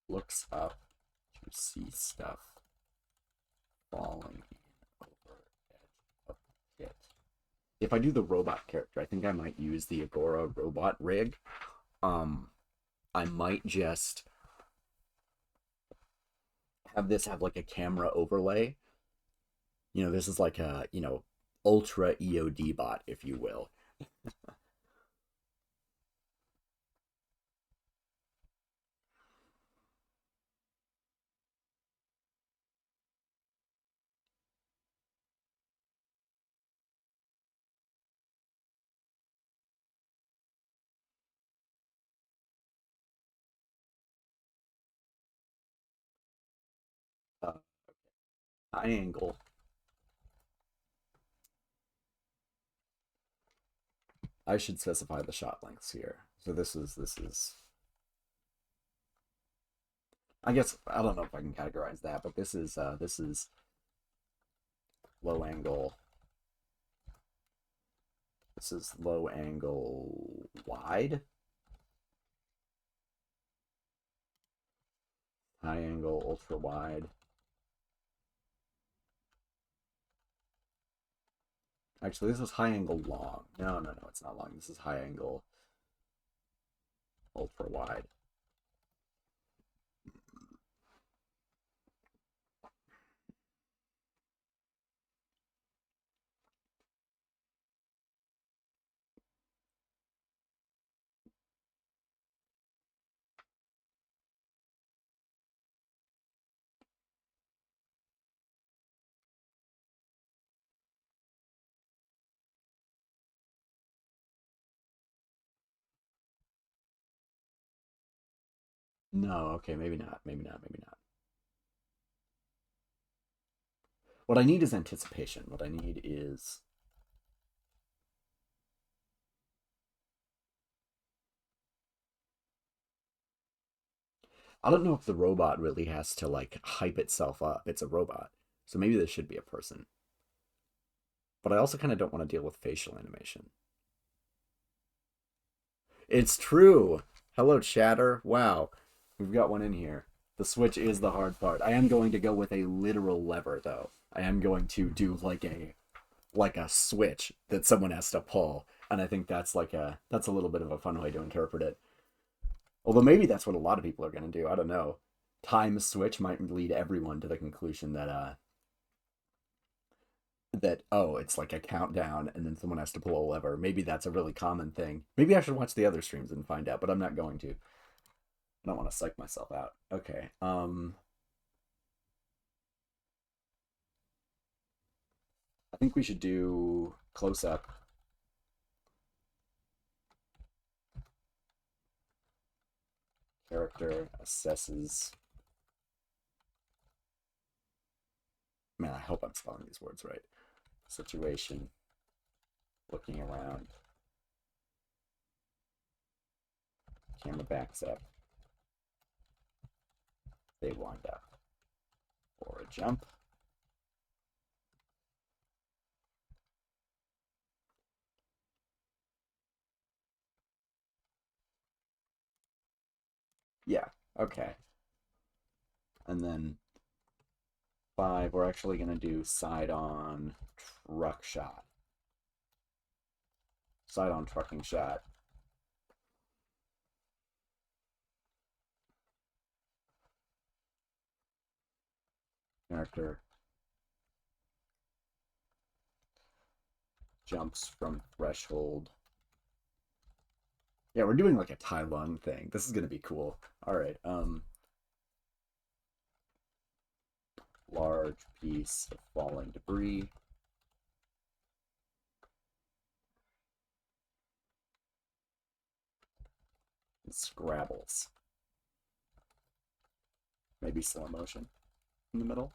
Looks up to see stuff falling over edge of the pit. If I do the robot character, I think I might use the Agora robot rig. I might just have this have like a camera overlay. You know, this is like a, ultra EOD bot, if you will. Uh, high angle. I should specify the shot lengths here. So this is. I guess I don't know if I can categorize that, but this is low angle. This is low angle wide. High angle ultra wide. Actually, this is high angle long. No, it's not long. This is high angle ultra wide. No, okay, maybe not. Maybe not. Maybe not. What I need is anticipation. What I need is I don't know if the robot really has to like hype itself up. It's a robot. So maybe this should be a person. But I also kind of don't want to deal with facial animation. It's true. Hello, chatter. Wow. We've got one in here. The switch is the hard part. I am going to go with a literal lever, though. I am going to do like a switch that someone has to pull, and I think that's a little bit of a fun way to interpret it. Although maybe that's what a lot of people are going to do. I don't know. Time switch might lead everyone to the conclusion that oh, it's like a countdown and then someone has to pull a lever. Maybe that's a really common thing. Maybe I should watch the other streams and find out, but I'm not going to. I don't want to psych myself out. Okay. I think we should do close up. Character assesses. Man, I hope I'm spelling these words right. Situation. Looking around. Camera backs up. They wind up. Or a jump. Yeah, okay. And then 5, we're actually going to do side-on truck shot. Side-on trucking shot. Character jumps from threshold. Yeah, we're doing like a Tai Lung thing. This is going to be cool. All right. Large piece of falling debris. It scrabbles. Maybe slow motion in the middle.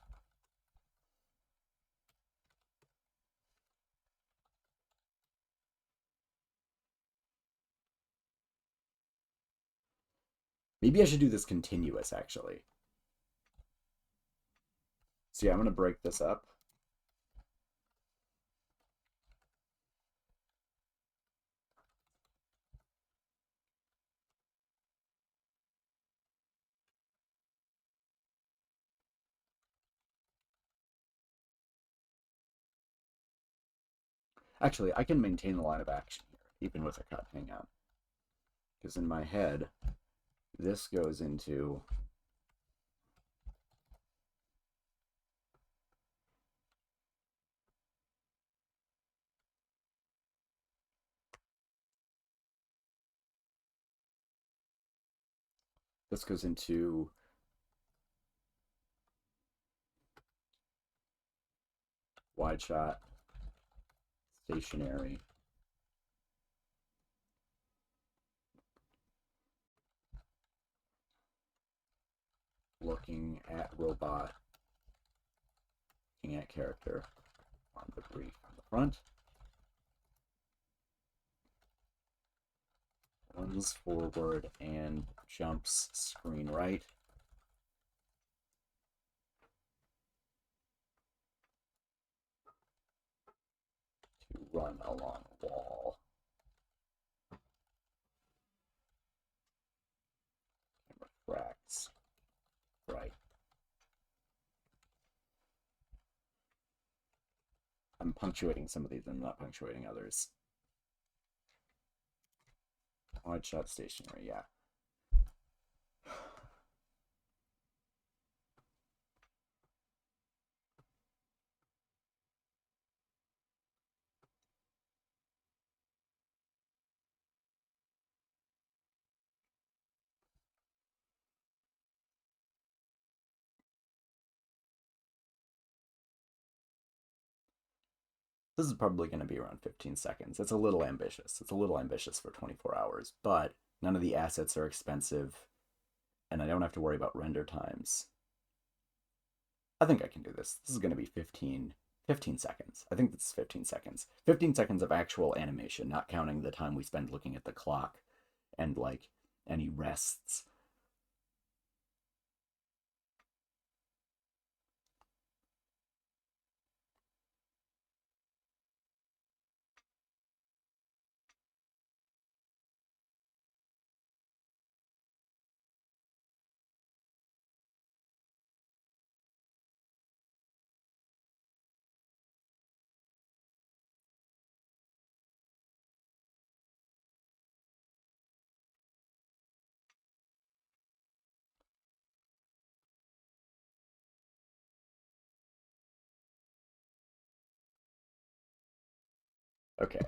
Maybe I should do this continuous, actually. So yeah, I'm going to break this up. Actually, I can maintain the line of action here, even with a cut. Hang on. Because in my head, this goes into This goes into wide shot, stationary, looking at robot, looking at character on the brief on the front. Runs forward and jumps screen right. To run along wall. Camera tracks right. I'm punctuating some of these and not punctuating others. Wide shot stationary, yeah. This is probably going to be around 15 seconds. It's a little ambitious. It's a little ambitious for 24 hours, but none of the assets are expensive, and I don't have to worry about render times. I think I can do this. This is going to be 15 seconds. I think this is 15 seconds. 15 seconds of actual animation, not counting the time we spend looking at the clock and, like, any rests. Okay.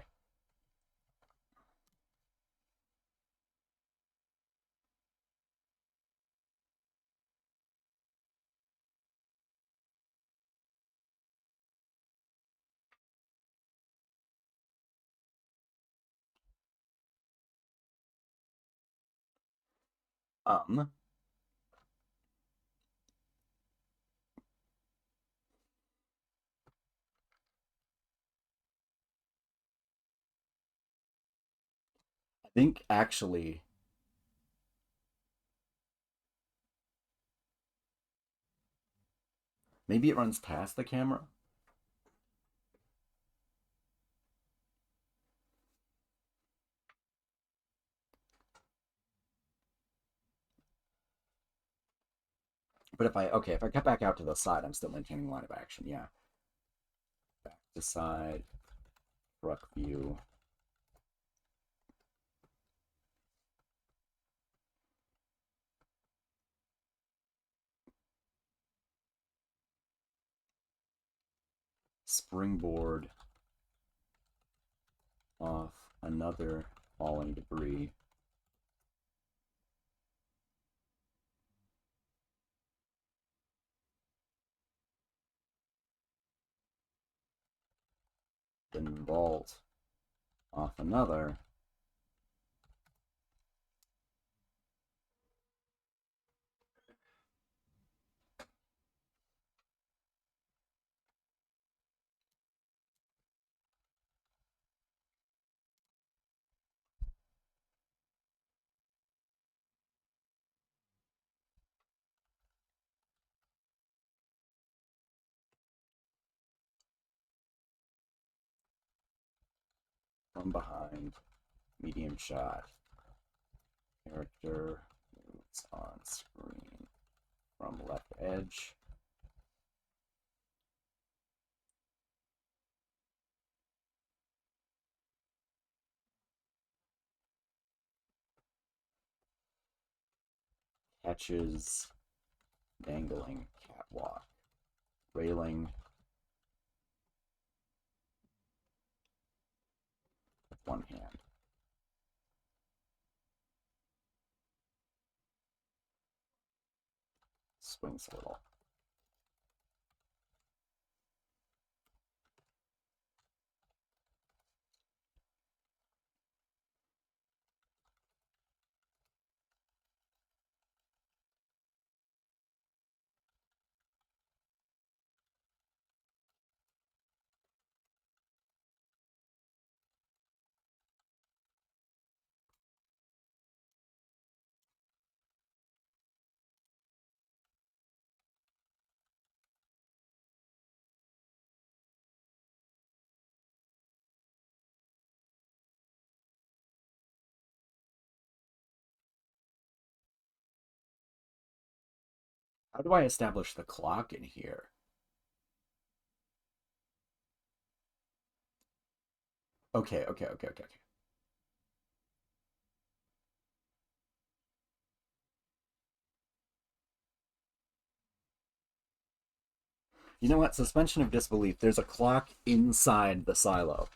Um, I think actually maybe it runs past the camera. But if I cut back out to the side, I'm still maintaining line of action. Yeah. Back to side, truck view. Springboard off another falling debris. Then vault off another. From behind, medium shot. Character moves on screen from left edge. Catches dangling catwalk. Railing with one hand. swings a little. How do I establish the clock in here? Okay. You know what? Suspension of disbelief. There's a clock inside the silo.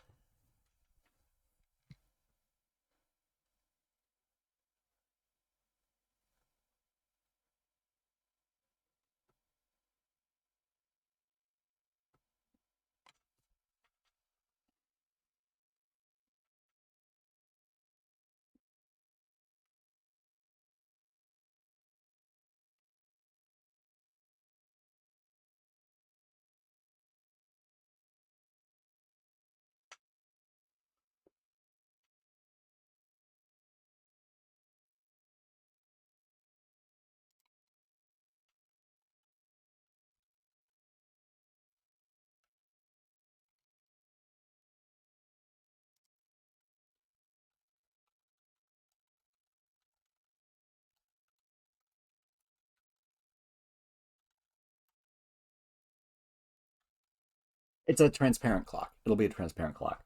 It's a transparent clock. It'll be a transparent clock.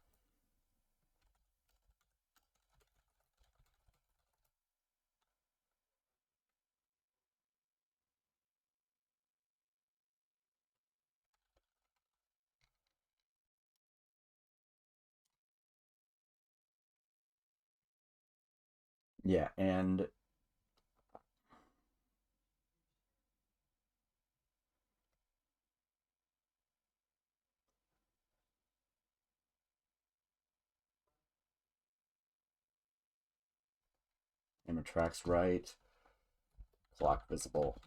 Yeah, and camera tracks right. Clock visible.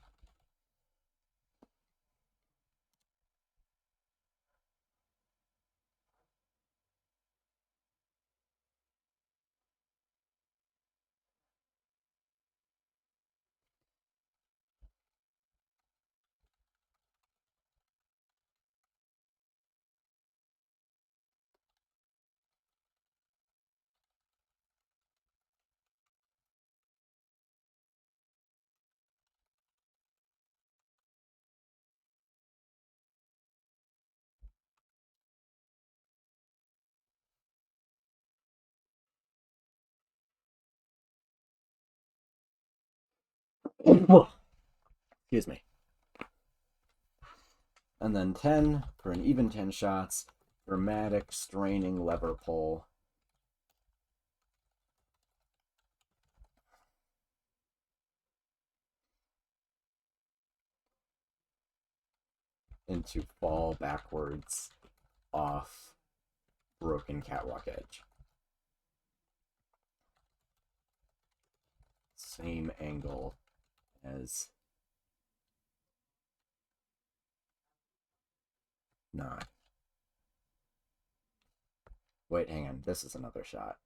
Excuse me. And then 10 for an even 10 shots. Dramatic straining lever pull. Into fall backwards off broken catwalk edge. Same angle as 9. Wait, hang on. This is another shot.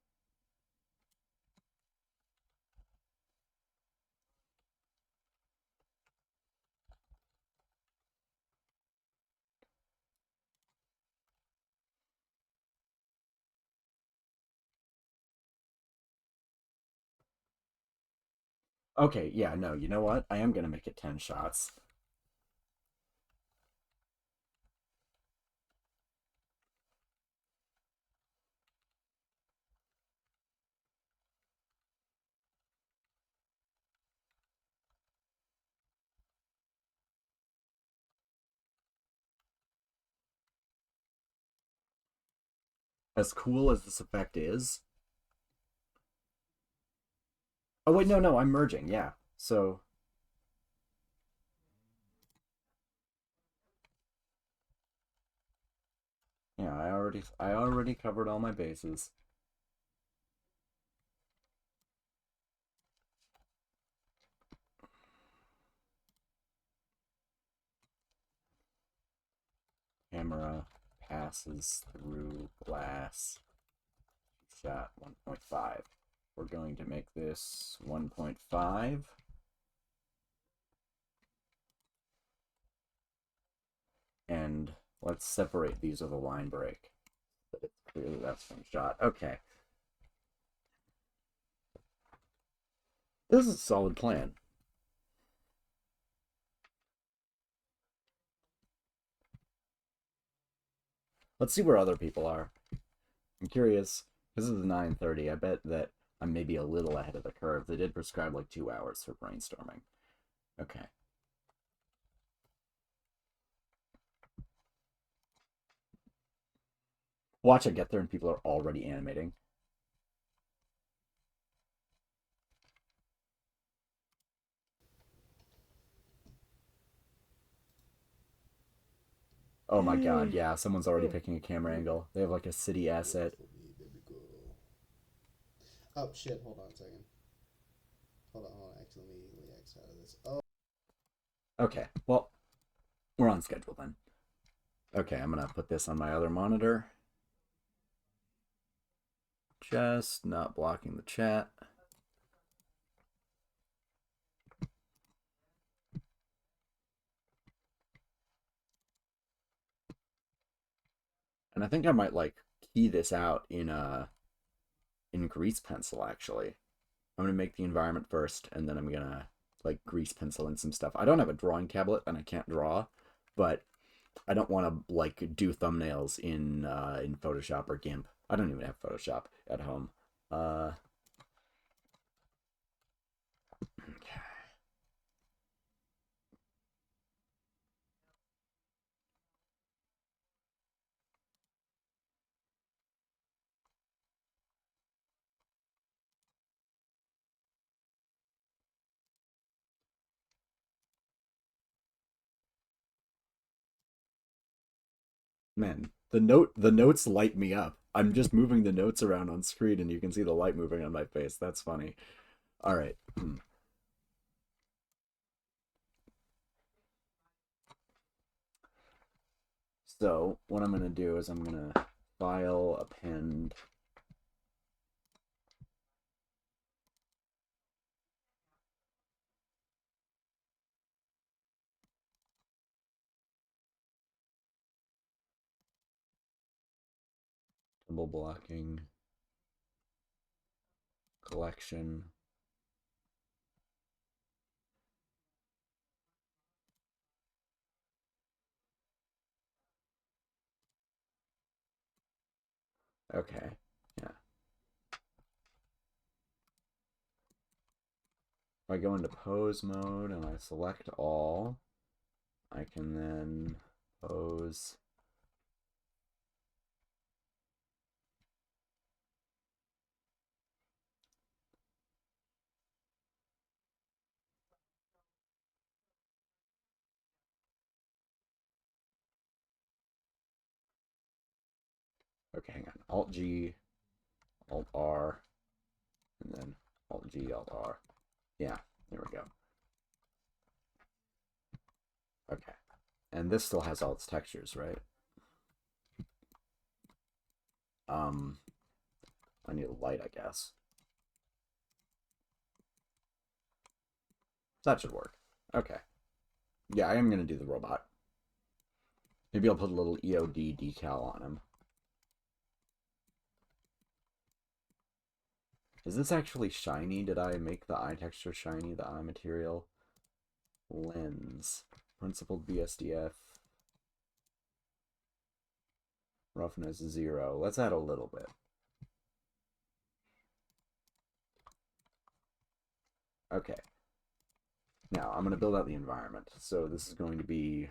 Okay, yeah, no, you know what? I am going to make it 10 shots. As cool as this effect is... Oh, wait, no, I'm merging, yeah. So... Yeah, I already covered all my bases. Camera passes through glass. Shot 1.5. We're going to make this 1.5. And let's separate these with a line break. Clearly that's one shot. Okay. This is a solid plan. Let's see where other people are. I'm curious. This is 9:30. I bet that I'm maybe a little ahead of the curve. They did prescribe like 2 hours for brainstorming. Okay. Watch I get there and people are already animating. Oh my god, yeah, someone's already picking a camera angle. They have like a city asset. There we go. Oh shit! Hold on a second. Hold on. Actually, let me X out of this. Oh. Okay, well, we're on schedule then. Okay, I'm gonna put this on my other monitor. Just not blocking the chat. And I think I might like key this out in grease pencil actually. I'm gonna make the environment first, and then I'm gonna like grease pencil in some stuff. I don't have a drawing tablet and I can't draw, but I don't want to like do thumbnails in Photoshop or GIMP. I don't even have Photoshop at home. Okay. Man, the notes light me up. I'm just moving the notes around on screen and you can see the light moving on my face. That's funny. All right. So what I'm gonna do is I'm gonna file, append. Double blocking. Collection. Okay. Yeah. If I go into pose mode and I select all, I can then pose. Okay, hang on. Alt G, Alt R, and then Alt G, Alt R. Yeah, there we go. Okay. And this still has all its textures, right? I need a light, I guess. That should work. Okay. Yeah, I am going to do the robot. Maybe I'll put a little EOD decal on him. Is this actually shiny? Did I make the eye texture shiny? The eye material? Lens. Principled BSDF. Roughness 0. Let's add a little bit. Okay. Now, I'm going to build out the environment. So this is going to be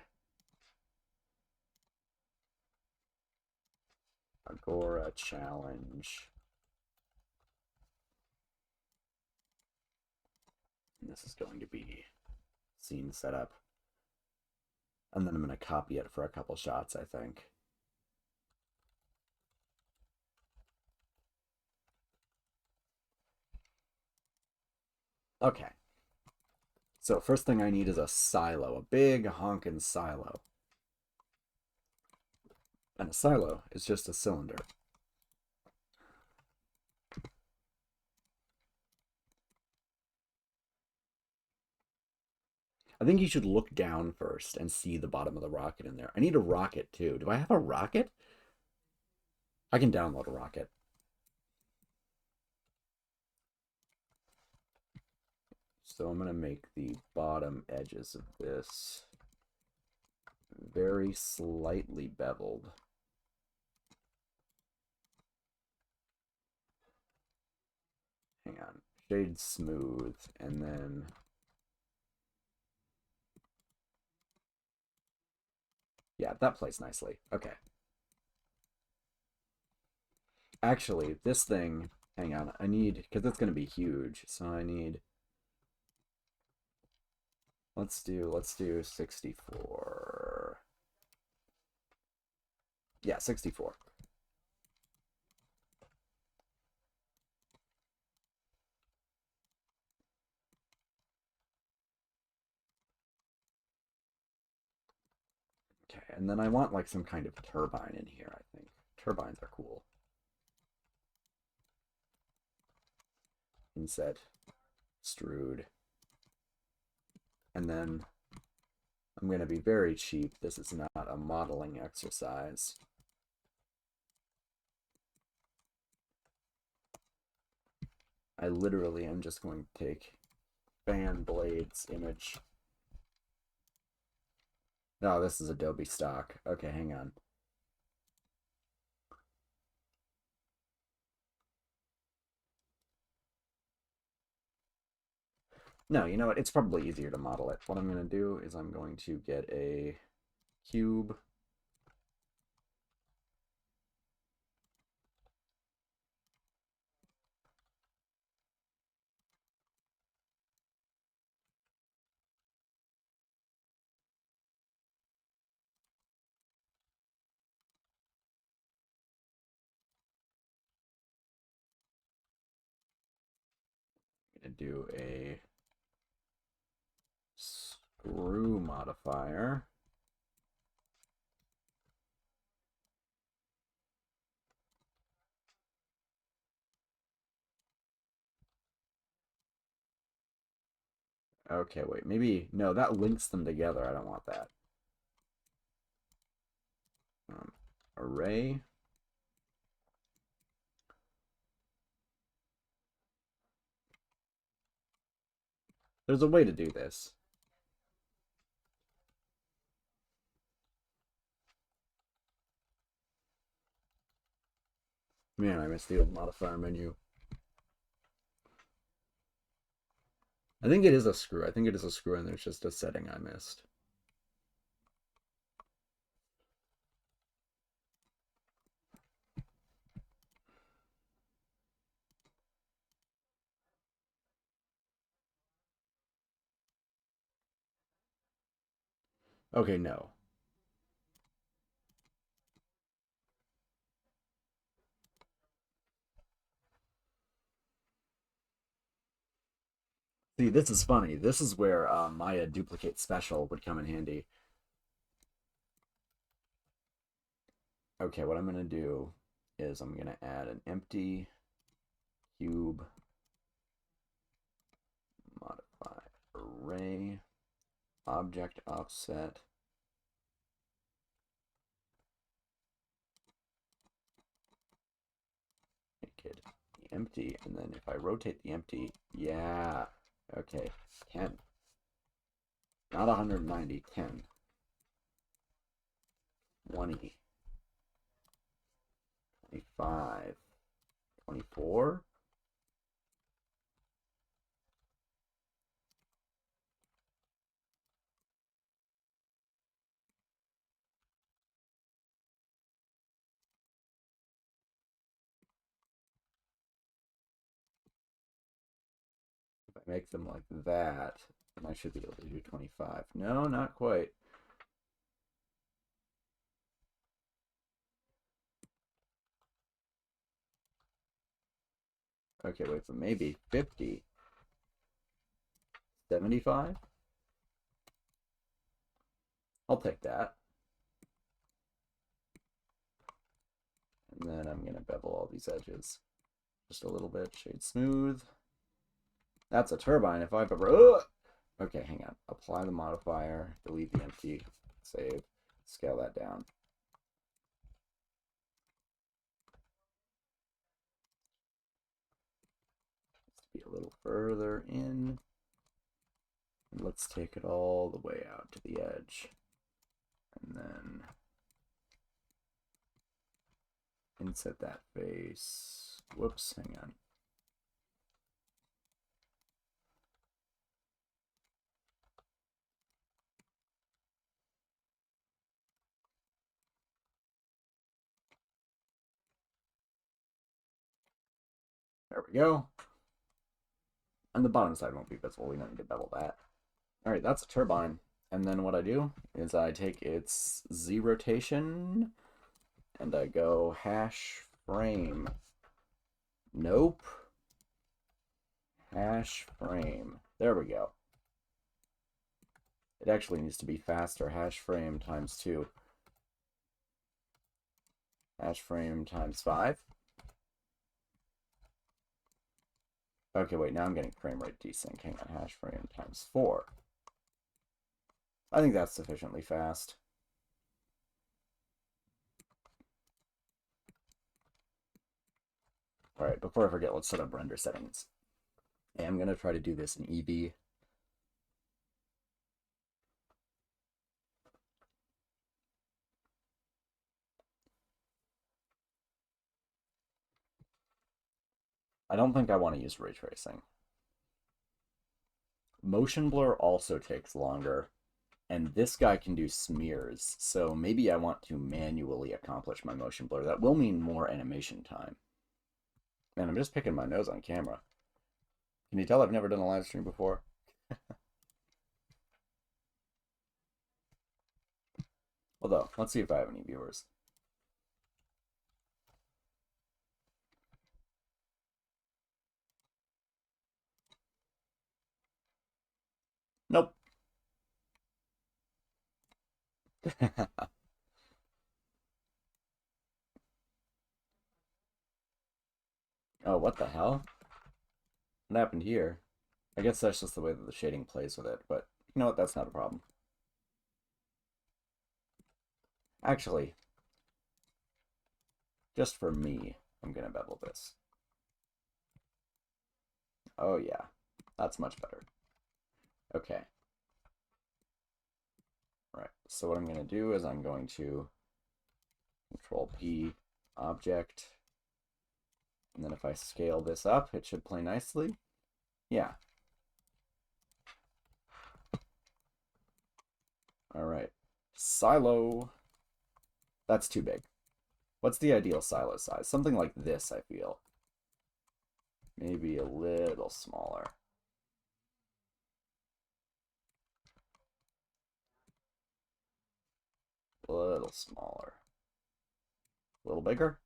Agora challenge. And this is going to be scene setup. And then I'm going to copy it for a couple shots, I think. Okay. So first thing I need is a silo, a big honkin' silo. And a silo is just a cylinder. I think you should look down first and see the bottom of the rocket in there. I need a rocket too. Do I have a rocket? I can download a rocket. So I'm going to make the bottom edges of this very slightly beveled. Hang on. Shade smooth, and then yeah, that plays nicely. Okay. Actually, this thing, hang on, I need, because it's going to be huge, so I need, let's do 64. Yeah, 64. Okay, and then I want like some kind of turbine in here, I think. Turbines are cool. Inset, extrude. And then I'm going to be very cheap. This is not a modeling exercise. I literally am just going to take fan blades image. No, this is Adobe stock. Okay, hang on. No, you know what? It's probably easier to model it. What I'm going to do is I'm going to get a cube. I'm going to do a screw modifier. Okay, wait, maybe, no, that links them together. I don't want that. Array. There's a way to do this. Man, I missed the old modifier menu. I think it is a screw. I think it is a screw, and there's just a setting I missed. Okay, no. See, this is funny. This is where Maya duplicate special would come in handy. Okay, what I'm going to do is I'm going to add an empty cube modify array object offset. Make it empty, and then if I rotate the empty, yeah, okay, 10. Not 190, 10. 20. 25. 24. If I make them like that, then I should be able to do 25. No, not quite. Okay, wait, but maybe 50. 75? I'll take that. And then I'm going to bevel all these edges just a little bit. Shade smooth. That's a turbine if I've ever... Ugh! Okay, hang on. Apply the modifier. Delete the empty. Save. Scale that down. Let's be a little further in. And let's take it all the way out to the edge. And then inset that face. Whoops, hang on. There we go. And the bottom side won't be visible. We don't need to bevel that. Alright, that's a turbine. And then what I do is I take its Z rotation and I go hash frame. Nope. Hash frame. There we go. It actually needs to be faster. Hash frame times 2. Hash frame times 5. Okay, wait, now I'm getting frame rate desync. Hang on, hash frame times 4. I think that's sufficiently fast. Alright, before I forget, let's set up render settings. And I'm going to try to do this in EV. I don't think I want to use ray tracing. Motion blur also takes longer, and this guy can do smears, so maybe I want to manually accomplish my motion blur. That will mean more animation time. Man, I'm just picking my nose on camera. Can you tell I've never done a live stream before? Although, let's see if I have any viewers. Nope. Oh, what the hell? What happened here? I guess that's just the way that the shading plays with it, but you know what? That's not a problem. Actually, just for me, I'm gonna bevel this. Oh yeah, that's much better. Okay. Right, so what I'm gonna do is I'm going to Control P, Object, and then if I scale this up, it should play nicely. Yeah. Alright. Silo. That's too big. What's the ideal silo size? Something like this, I feel. Maybe a little smaller. A little smaller. A little bigger?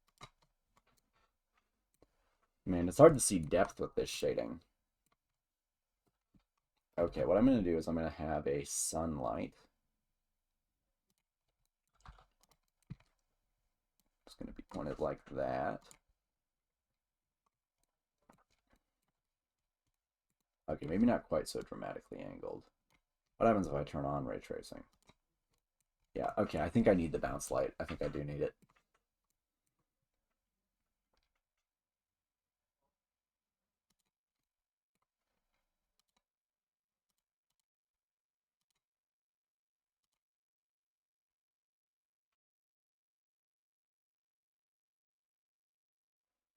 Man, it's hard to see depth with this shading. Okay, what I'm going to do is I'm going to have a sunlight. It's going to be pointed like that. Okay, maybe not quite so dramatically angled. What happens if I turn on ray tracing? Yeah, okay, I think I need the bounce light. I think I do need it.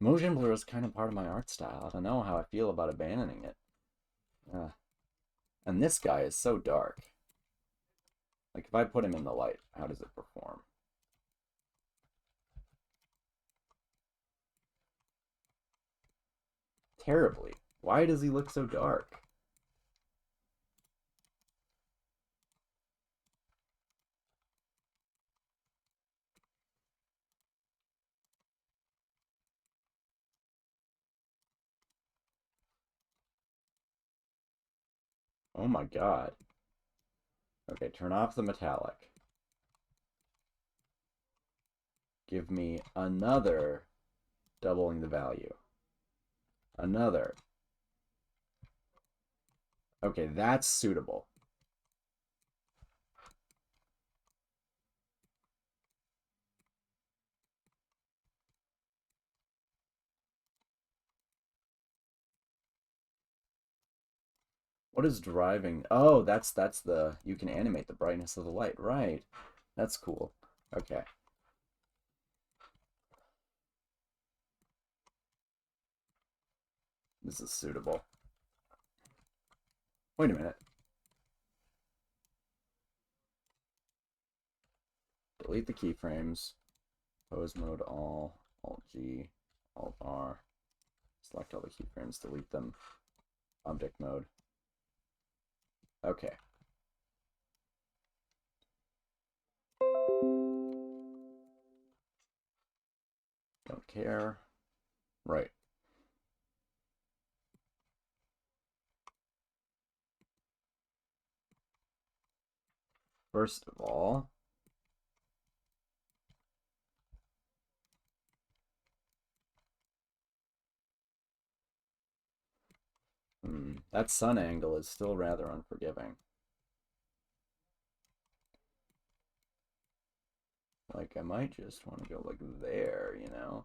Motion blur is kind of part of my art style. I don't know how I feel about abandoning it. And this guy is so dark. Like, if I put him in the light, how does it perform? Terribly. Why does he look so dark? Oh my god. Okay, turn off the metallic. Give me another doubling the value. Another. Okay, that's suitable. What is driving? Oh, that's the you can animate the brightness of the light. Right. That's cool. Okay. This is suitable. Wait a minute. Delete the keyframes. Pose mode all. Alt G. Alt R. Select all the keyframes. Delete them. Object mode. Okay. Don't care. Right. First of all, that sun angle is still rather unforgiving. Like, I might just want to go like there, you know?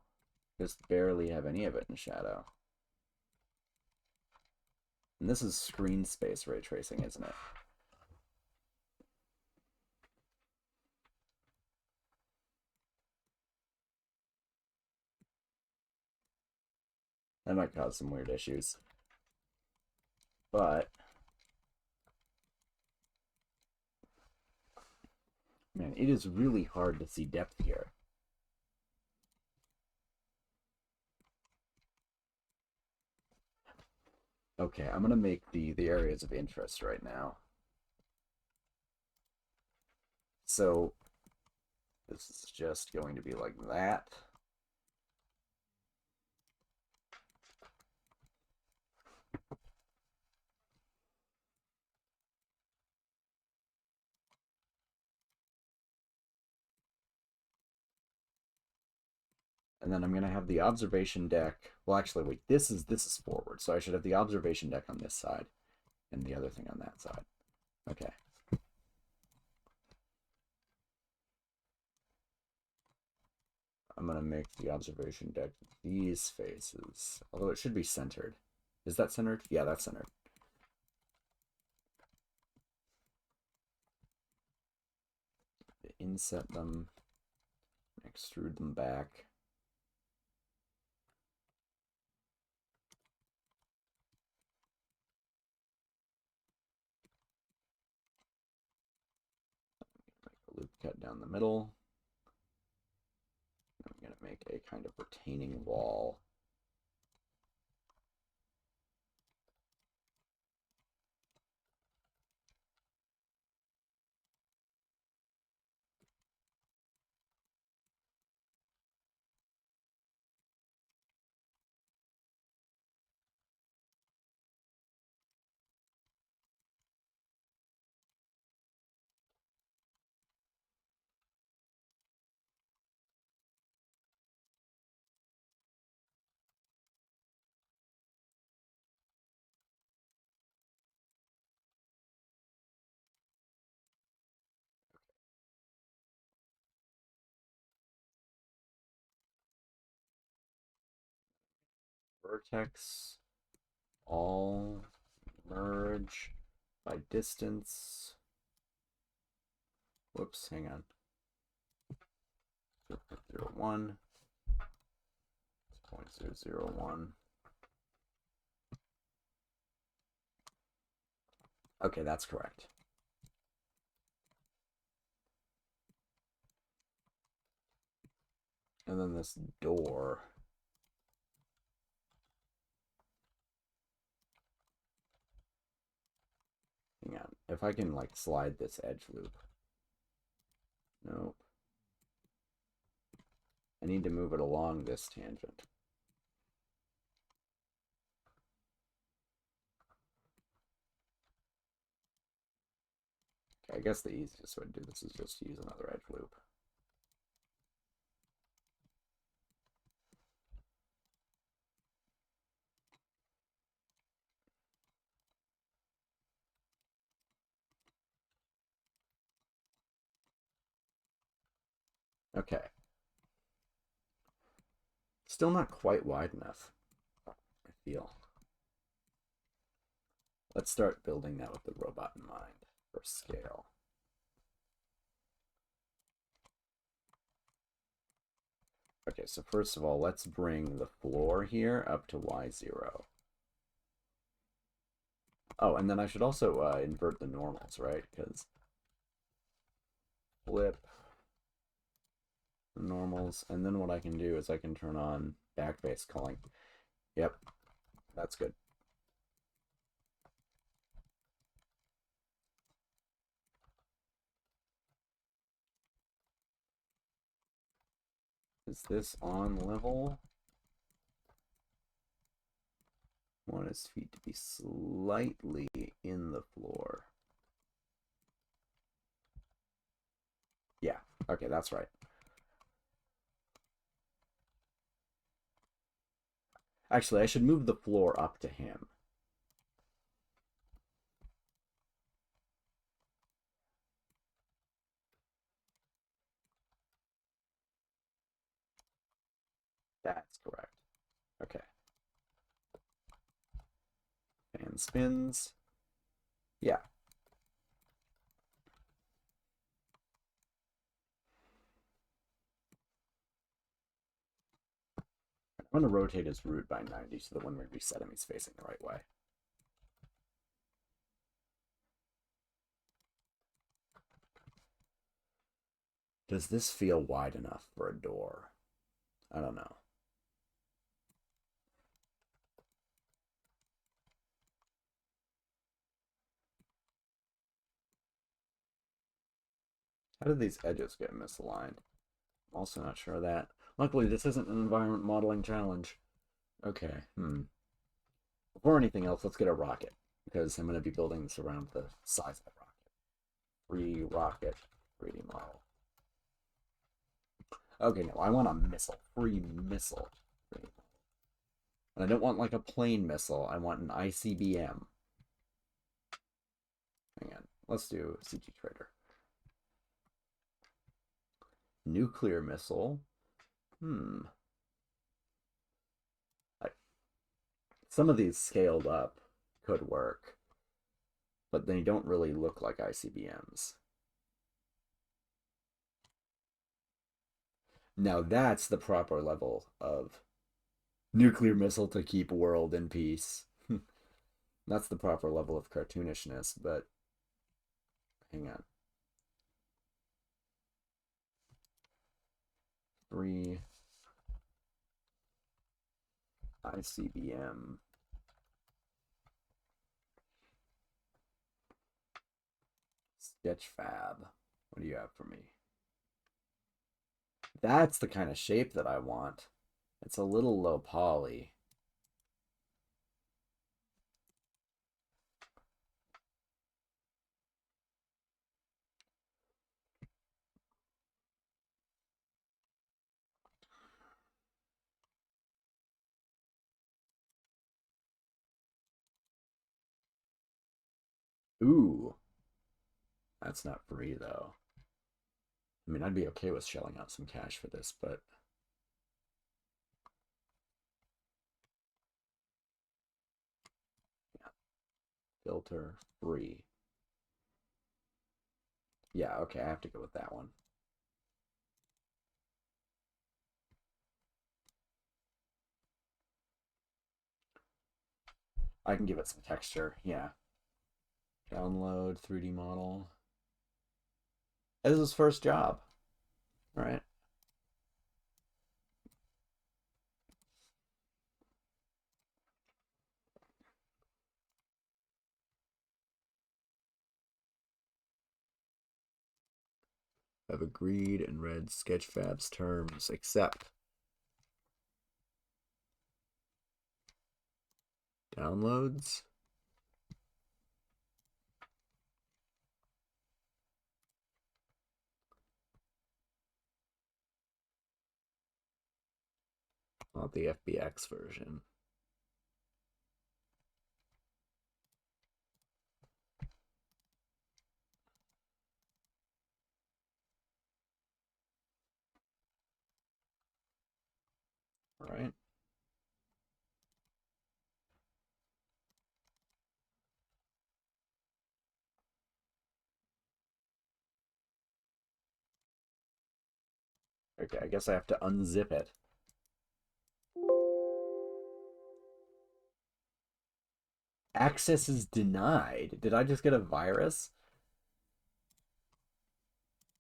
Just barely have any of it in shadow. And this is screen space ray tracing, isn't it? That might cause some weird issues. But, man, it is really hard to see depth here. Okay, I'm gonna make the areas of interest right now. So, this is just going to be like that. And then I'm going to have the observation deck. Well, actually, wait, this is forward. So I should have the observation deck on this side and the other thing on that side. Okay. I'm going to make the observation deck these faces. Although it should be centered. Is that centered? Yeah, that's centered. Inset them. Extrude them back. Make a loop cut down the middle. I'm going to make a kind of retaining wall. Vertex, all merge by distance. Whoops, hang on. 0.01, 0.001. Okay, that's correct. And then this door. Hang on. If I can, like, slide this edge loop. Nope. I need to move it along this tangent. I guess the easiest way to do this is just to use another edge loop. Okay. Still not quite wide enough, I feel. Let's start building that with the robot in mind for scale. Okay, so first of all, let's bring the floor here up to Y0. Oh, and then I should also invert the normals, right? Because flip the normals, and then what I can do is I can turn on backface culling. Yep, that's good. Is this on level? I want his feet to be slightly in the floor. Yeah, okay, that's right. Actually, I should move the floor up to him. That's correct. Okay. Fan spins. Yeah. I'm going to rotate his root by 90 so that when we reset him, he's facing the right way. Does this feel wide enough for a door? I don't know. How did these edges get misaligned? I'm also not sure of that. Luckily, this isn't an environment modeling challenge. Okay, Before anything else, let's get a rocket, because I'm going to be building this around the size of the rocket. Free rocket 3D model. Okay, no, I want a missile. Free missile. And I don't want like a plane missile. I want an ICBM. Hang on. Let's do CG Trader. Nuclear missile. Some of these scaled up could work, but they don't really look like ICBMs. Now that's the proper level of nuclear missile to keep world in peace. That's the proper level of cartoonishness, but hang on. 3 ICBM. Sketchfab. What do you have for me? That's the kind of shape that I want. It's a little low poly. Ooh. That's not free, though. I mean, I'd be okay with shelling out some cash for this, but... yeah. Filter free. Yeah, okay, I have to go with that one. I can give it some texture, yeah. Download 3D model. This is his first job. All right. I've agreed and read Sketchfab's terms, except downloads. Not the FBX version. All right. Okay, I guess I have to unzip it. Access is denied. Did I just get a virus?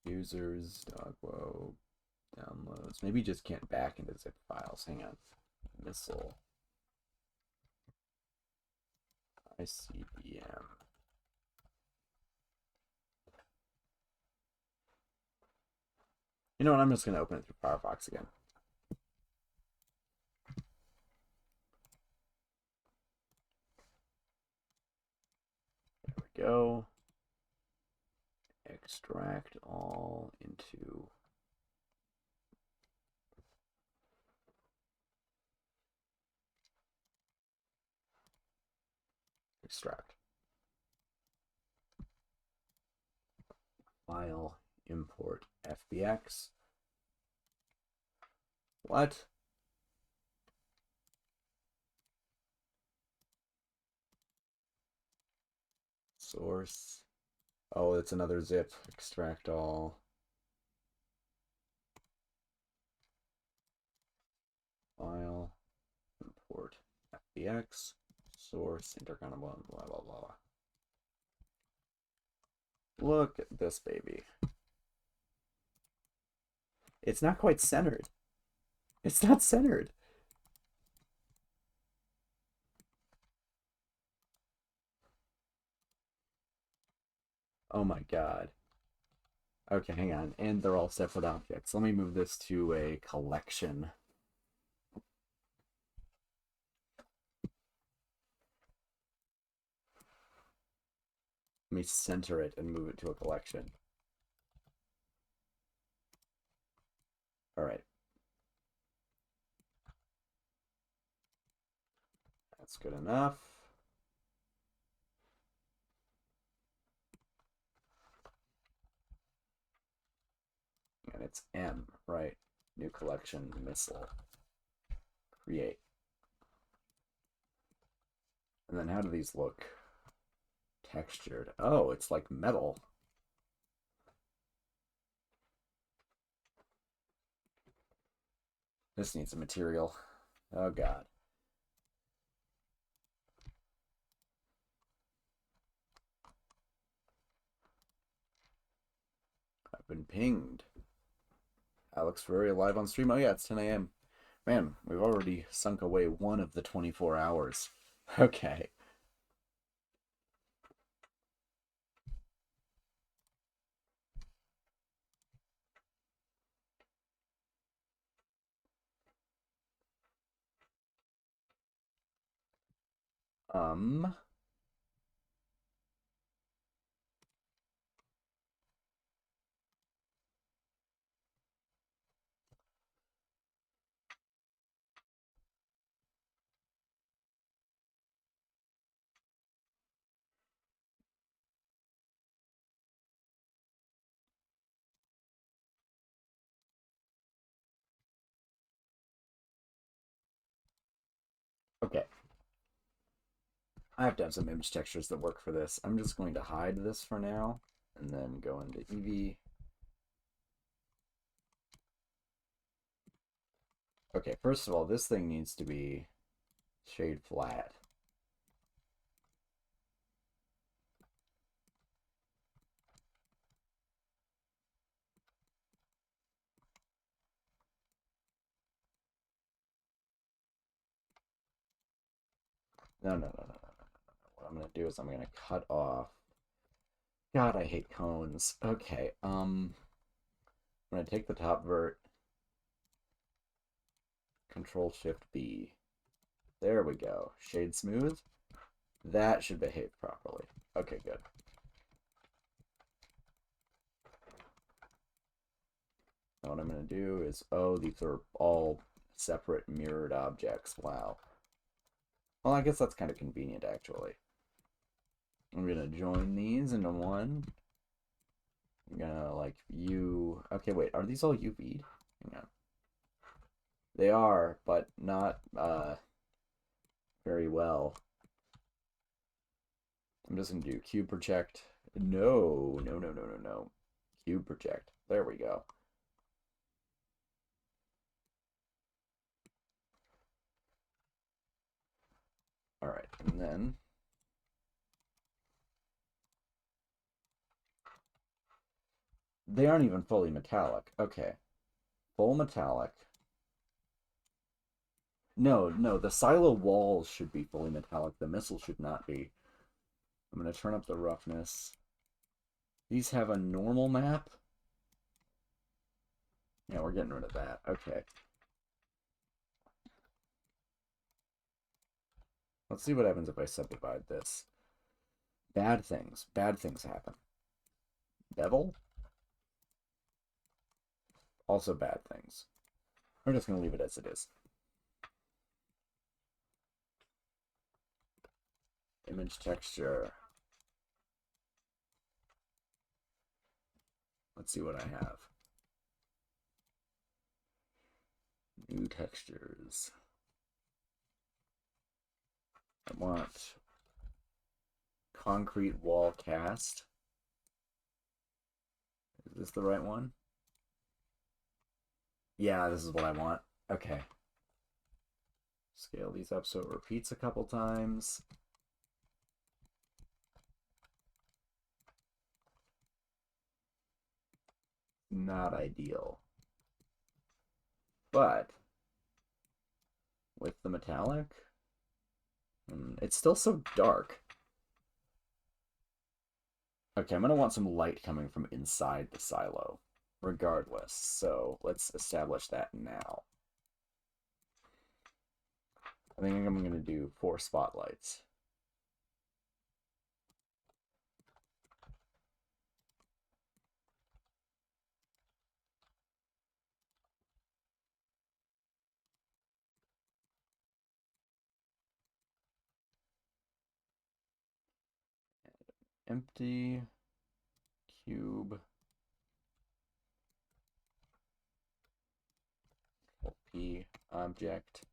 Users, dogwo, downloads. Maybe you just can't back into zip files. Hang on. Missile. ICBM. You know what? I'm just going to open it through Firefox again. There we go. Extract all into extract. File, import, FBX. What? Source. Oh, it's another zip. Extract all. File, import, FBX, source, interconnectable, blah, blah, blah. Look at this baby. It's not quite centered. It's not centered. Oh my god. Okay, hang on. And they're all separate objects. Let me move this to a collection. Let me center it and move it to a collection. All right. That's good enough. And it's M, right? New collection, missile. Create. And then how do these look? Textured. Oh, it's like metal. This needs a material. Oh god. I've been pinged. Alex Ferrari live on stream. Oh yeah, it's 10 a.m. Man, we've already sunk away one of the 24 hours. Okay. Um, okay. I have to have some image textures that work for this. I'm just going to hide this for now and then go into Eevee. Okay, first of all, this thing needs to be shade flat. No. What I'm going to do is I'm going to cut off. God, I hate cones. Okay, I'm going to take the top vert, Control Shift B. There we go. Shade smooth. That should behave properly. Okay, good. Now what I'm going to do is, oh, these are all separate mirrored objects. Wow. Well, I guess that's kind of convenient, actually. I'm gonna join these into one. I'm gonna, like, view... Okay, wait, are these all UV'd? Hang on. They are, but not, very well. I'm just gonna do cube project. No, no, no, no, no, no. Cube project. There we go. Alright, and then... They aren't even fully metallic. Okay. Full metallic. No, no, the silo walls should be fully metallic. The missile should not be. I'm going to turn up the roughness. These have a normal map. Yeah, we're getting rid of that. Okay. Let's see what happens if I subdivide this. Bad things. Bad things happen. Bevel? Also bad things. We're just going to leave it as it is. Image texture. Let's see what I have. New textures. I want concrete wall cast. Is this the right one? Yeah, this is what I want. Okay. Scale these up so it repeats a couple times. Not ideal. But with the metallic, it's still so dark. Okay, I'm going to want some light coming from inside the silo, regardless. So let's establish that now. I think I'm going to do 4 spotlights. Empty cube P object.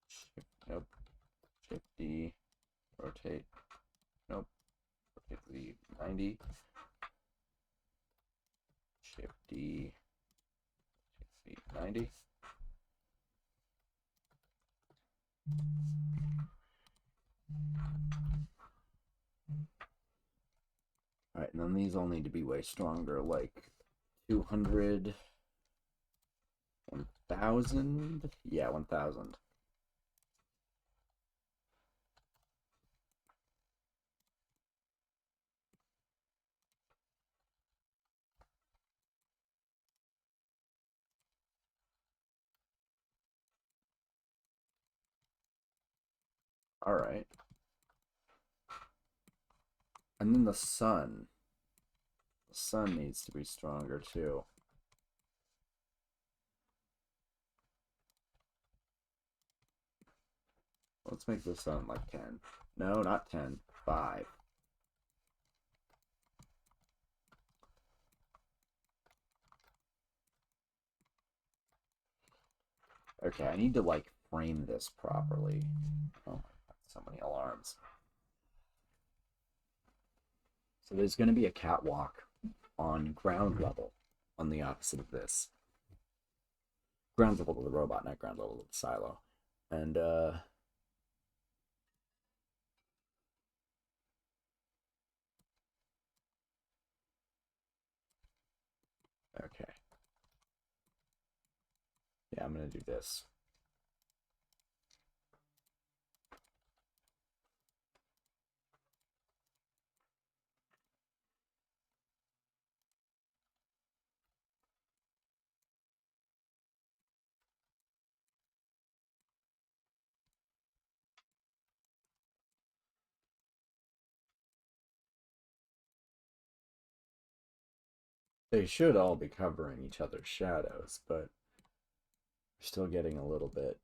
Shift, nope. Shift D. Rotate. Nope. Rotate Z 90. Shift D. Shift Z 90. Alright, and then these all need to be way stronger, like 200, 1000? Yeah, 1000. Alright. And then the sun. The sun needs to be stronger too. Let's make the sun like 10. No, not 10. 5. Okay, I need to like frame this properly. Oh my god, so many alarms. So there's going to be a catwalk on ground level on the opposite of this. Ground level to the robot, not ground level to the silo. And, okay. Yeah, I'm going to do this. They should all be covering each other's shadows, but Still getting a little bit.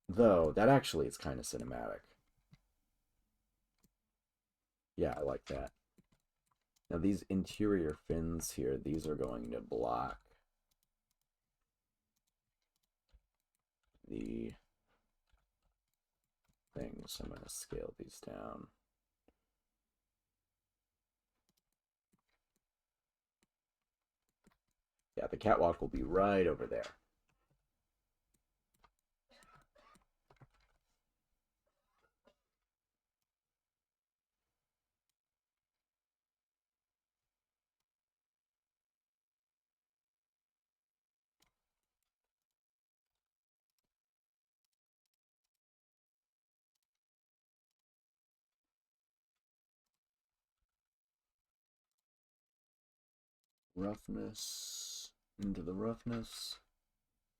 Though, that actually is kind of cinematic. Yeah, I like that. Now these interior fins here, these are going to block the things. I'm going to scale these down. Yeah, the catwalk will be right over there. Roughness. Into the roughness.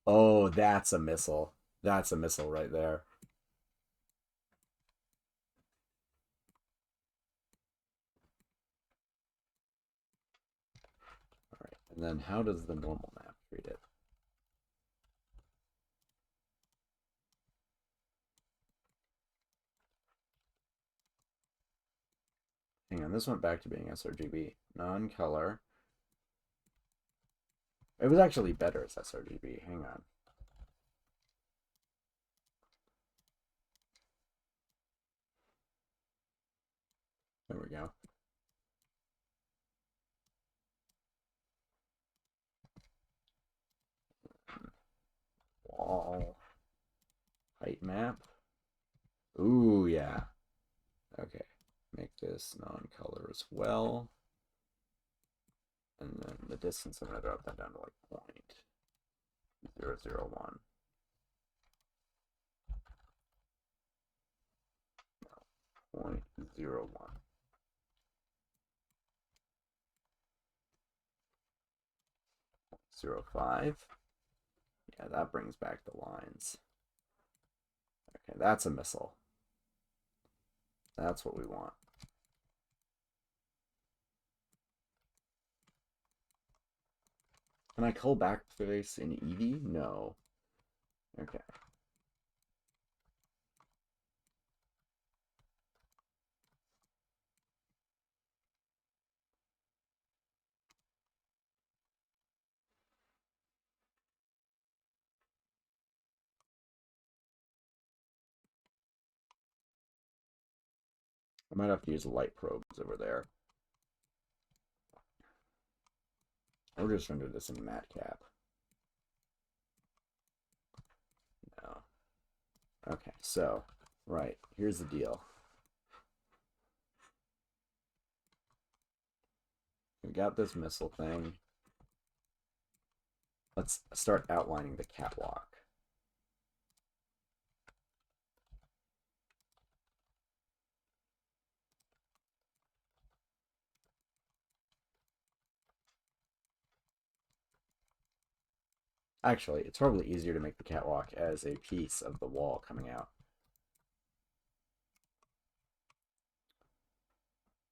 Oh, that's a missile. That's a missile right there. Alright, and then how does the normal map treat it? Hang on, this went back to being sRGB. Non-color. It was actually better as sRGB. Hang on. There we go. Wall. Height map. Ooh, yeah. Okay. Make this non-color as well. And then the distance, I'm going to drop that down to like 0.001. No, 0.01. 0.05. Yeah, that brings back the lines. Okay, that's a missile. That's what we want. Can I cull backface in Eevee? No. Okay. I might have to use light probes over there. Or just render this in matcap. No. Okay, so, right, here's the deal. We got this missile thing. Let's start outlining the catwalk. Actually, it's probably easier to make the catwalk as a piece of the wall coming out.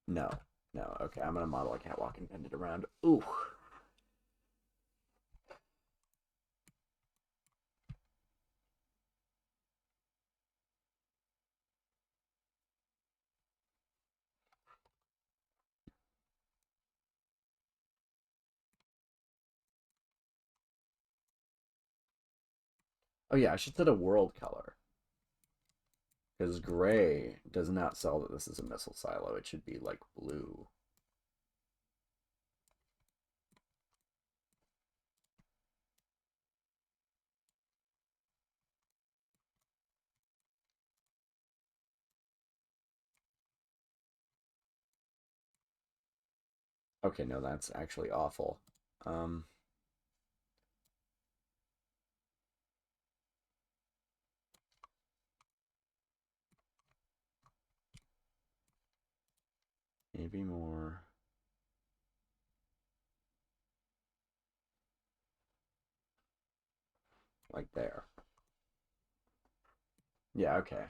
No, no, okay, I'm gonna model a catwalk and bend it around. Ooh. Oh yeah, I should set a world color. Because gray does not sell that this is a missile silo. It should be like blue. Okay, no, that's actually awful. Maybe more. Like there. Yeah, okay.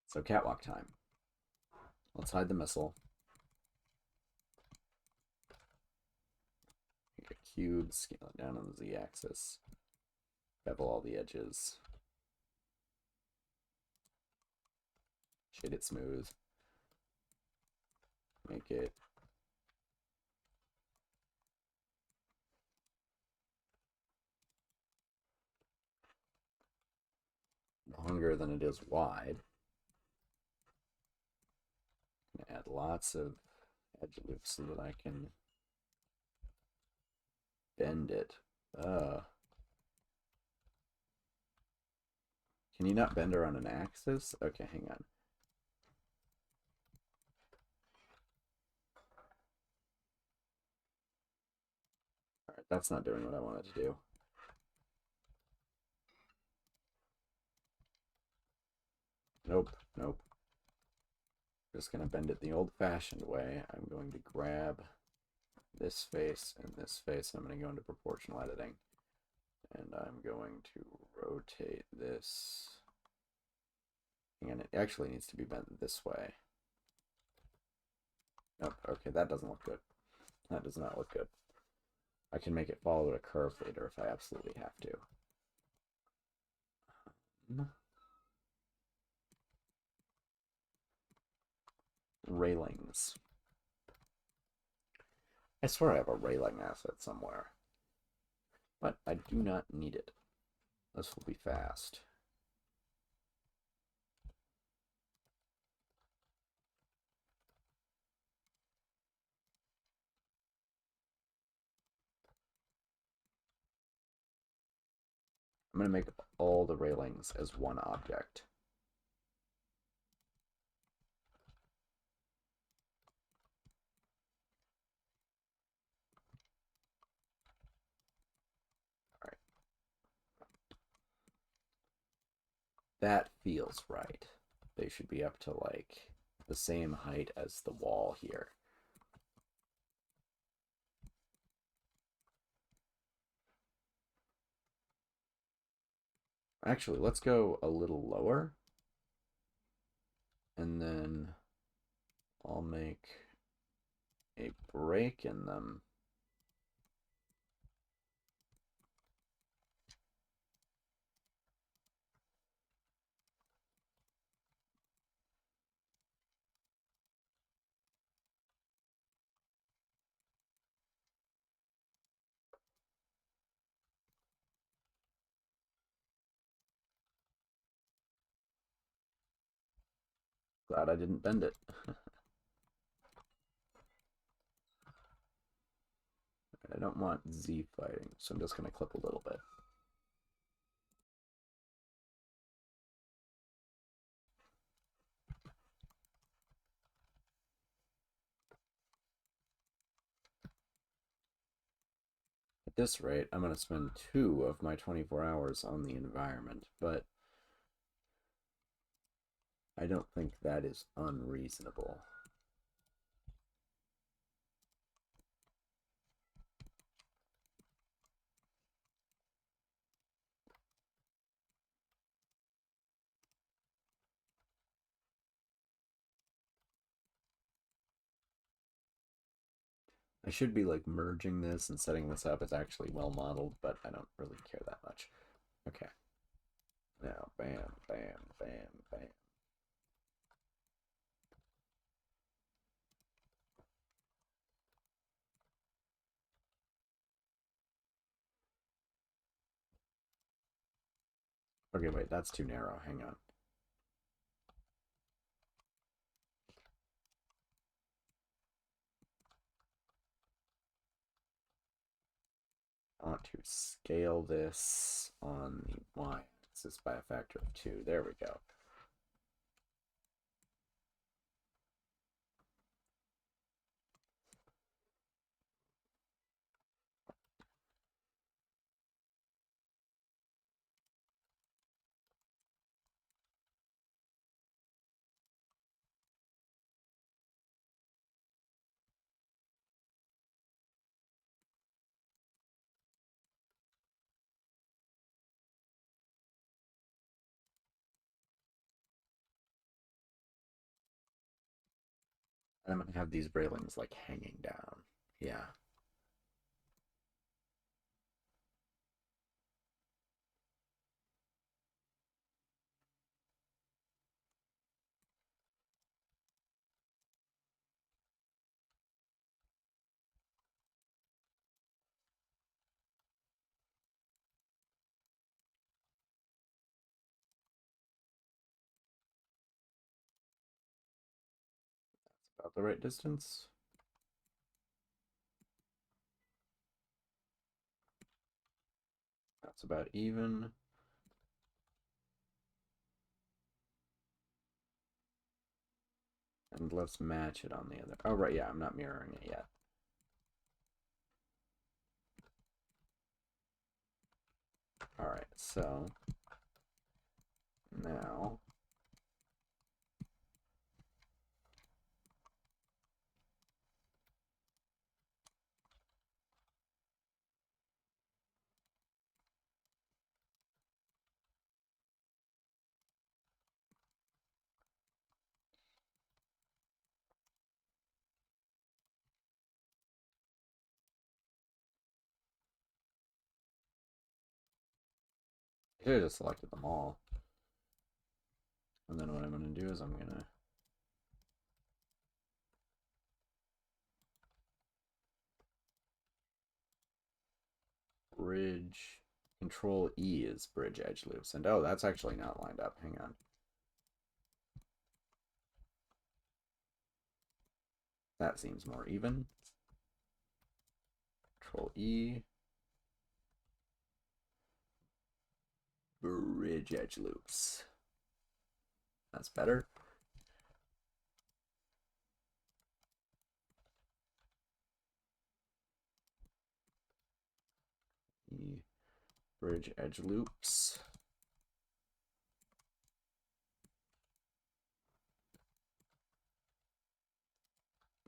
So catwalk time. Let's hide the missile. Make a cube, scale it down on the z-axis. Bevel all the edges. Shade it smooth. Make it longer than it is wide. Add lots of edge loops so that I can bend it. Can you not bend around an axis? Okay, hang on. Alright, that's not doing what I wanted to do. Nope, nope. Just gonna bend it the old-fashioned way. I'm going to grab this face and this face. I'm going to go into proportional editing. And I'm going to rotate this. And it actually needs to be bent this way. Nope, okay, that doesn't look good. That does not look good. I can make it follow a curve later if I absolutely have to. Railings. I swear I have a railing asset somewhere. But I do not need it. This will be fast. I'm going to make all the railings as one object. All right. That feels right. They should be up to like the same height as the wall here. Actually, let's go a little lower. And then I'll make a break in them. Glad I didn't bend it. I don't want Z fighting, so I'm just going to clip a little bit. At this rate, I'm going to spend 2 of my 24 hours on the environment, but I don't think that is unreasonable. I should be like merging this and setting this up as actually well modeled, but I don't really care that much. Okay. Now, bam, bam, bam, bam. Okay, wait, that's too narrow. Hang on. I want to scale this on the y-axis by a factor of 2. There we go. And I'm gonna have these railings like hanging down. Yeah. About the right distance. That's about even. And let's match it on the other. Oh, right, yeah, I'm not mirroring it yet. All right, so now I should have just selected them all. And then what I'm going to do is I'm going to bridge. Control E is bridge edge loops. And oh, that's actually not lined up. Hang on. That seems more even. Control E. Bridge edge loops. That's better. E. Bridge edge loops.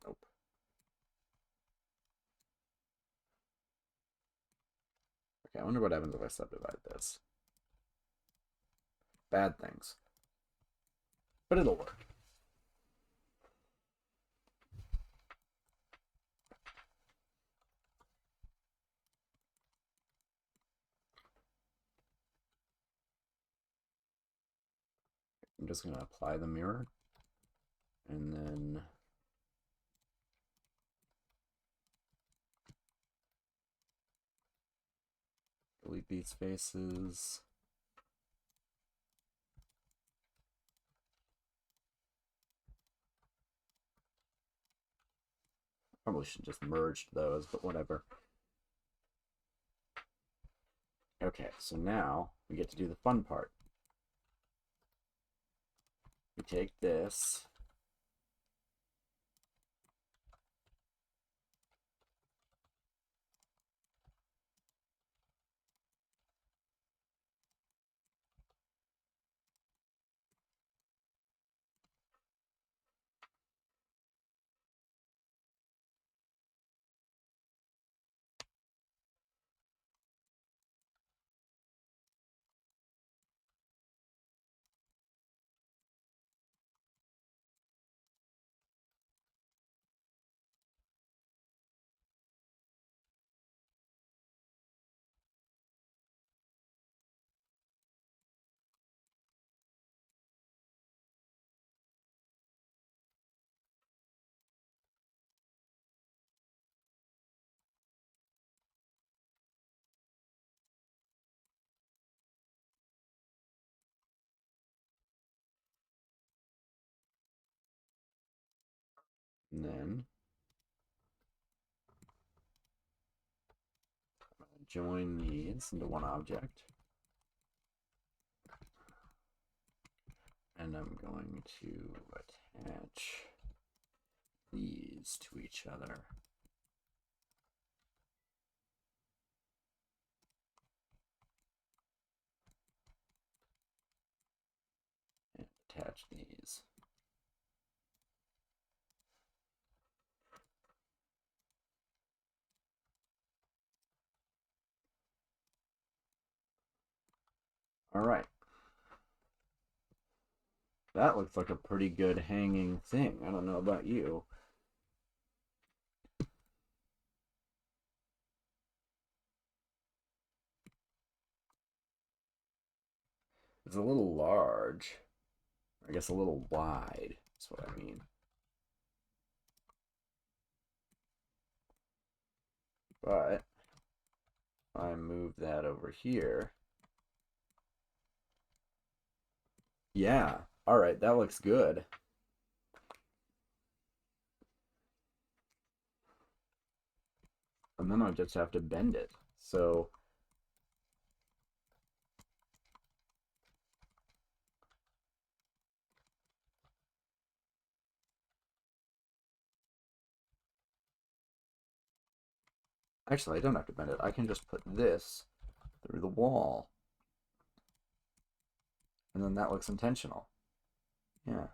Nope. Okay, I wonder what happens if I subdivide this. Bad things. But it'll work. I'm just going to apply the mirror. And then delete these faces. Probably should just merge those, but whatever. Okay, so now we get to do the fun part. We take this. And then I'm going to join these into one object. And I'm going to attach these to each other. And attach these. All right. That looks like a pretty good hanging thing. I don't know about you. It's a little large. I guess a little wide. That's what I mean. But if I move that over here. Yeah. All right, that looks good. And then I just have to bend it. So actually, I don't have to bend it. I can just put this through the wall. And then that looks intentional. Yeah.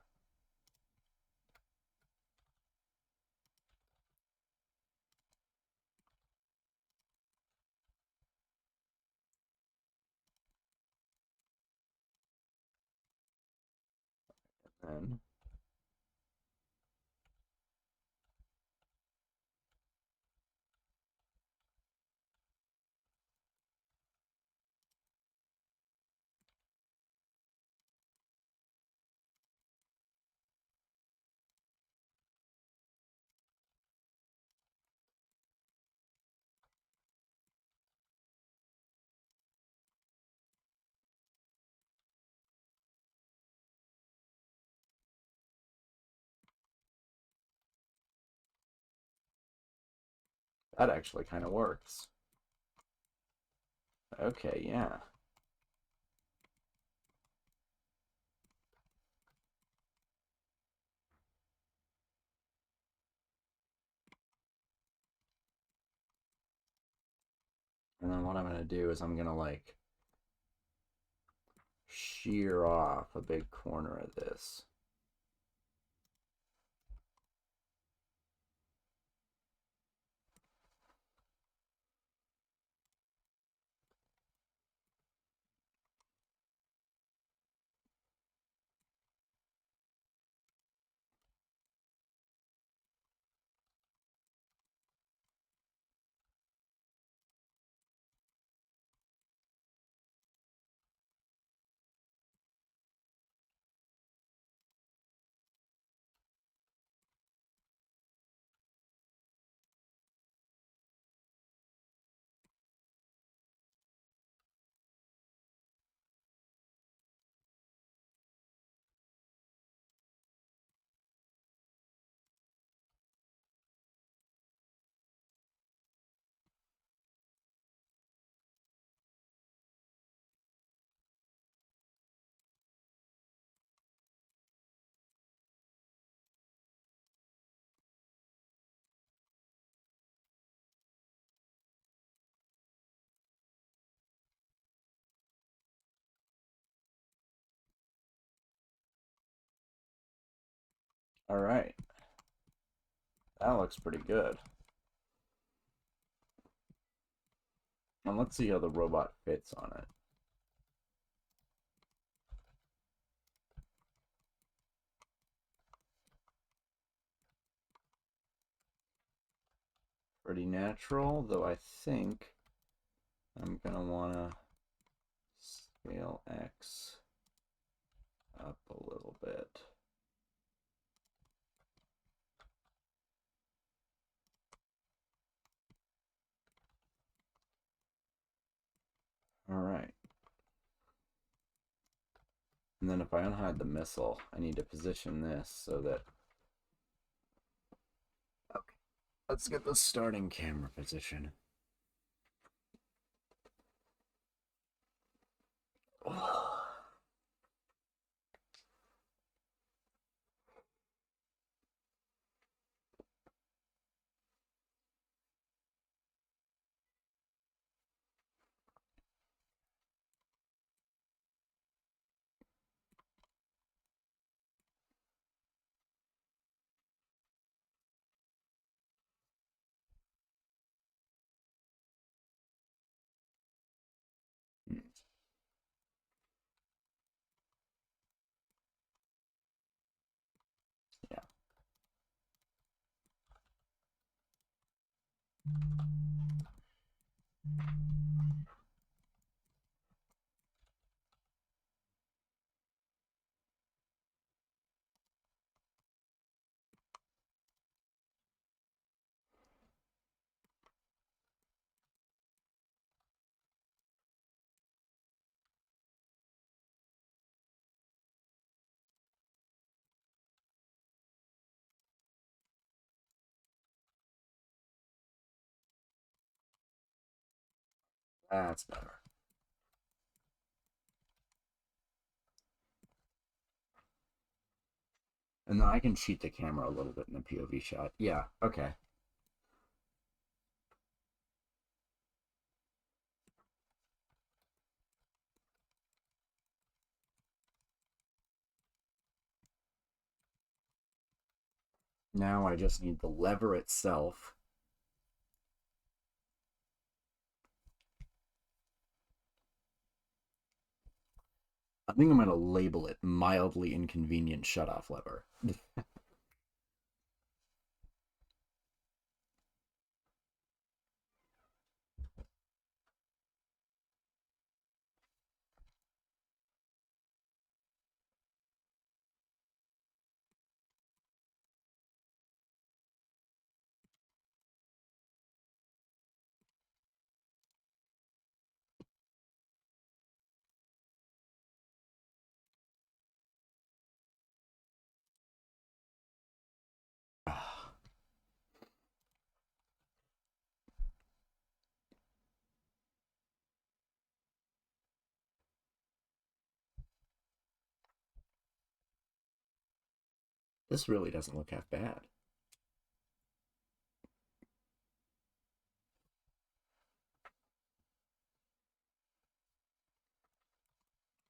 And that actually kind of works. Okay, yeah. And then what I'm going to do is I'm going to like shear off a big corner of this. All right. That looks pretty good. And let's see how the robot fits on it. Pretty natural, though I think I'm gonna wanna scale X up a little bit. All right. And then if I unhide the missile, I need to position this so that... Okay, let's get the starting camera position. Yeah. That's better. And then I can cheat the camera a little bit in the POV shot. Yeah, okay. Now I just need the lever itself. I think I'm going to label it mildly inconvenient shutoff lever. This really doesn't look half bad.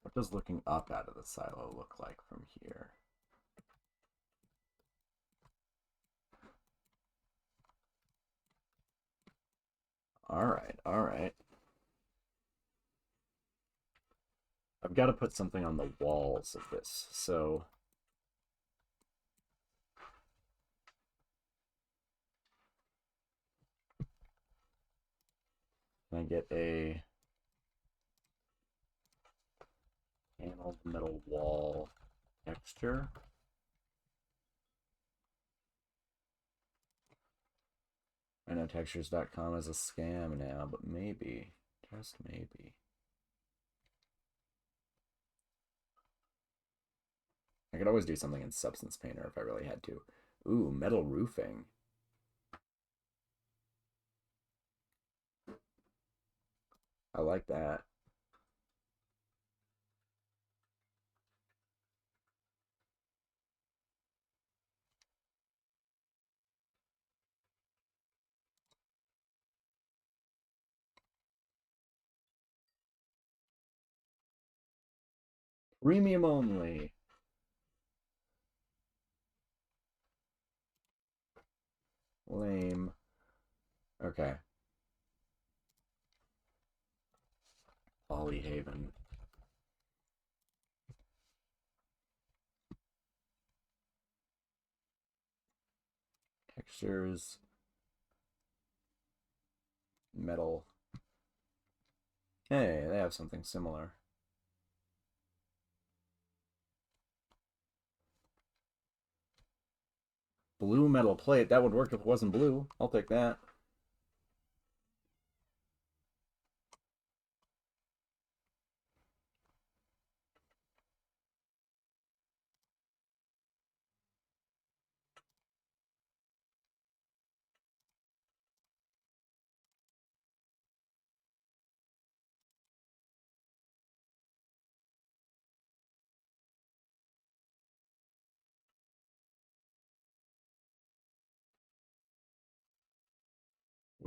What does looking up out of the silo look like from here? Alright, alright. I've got to put something on the walls of this, so... Can I get a paneled metal wall texture? I know textures.com is a scam now, but maybe, just maybe. I could always do something in Substance Painter if I really had to. Ooh, metal roofing. I like that. Premium only. Lame. Okay. Polyhaven. Textures. Metal. Hey, they have something similar. Blue metal plate. That would work if it wasn't blue. I'll take that.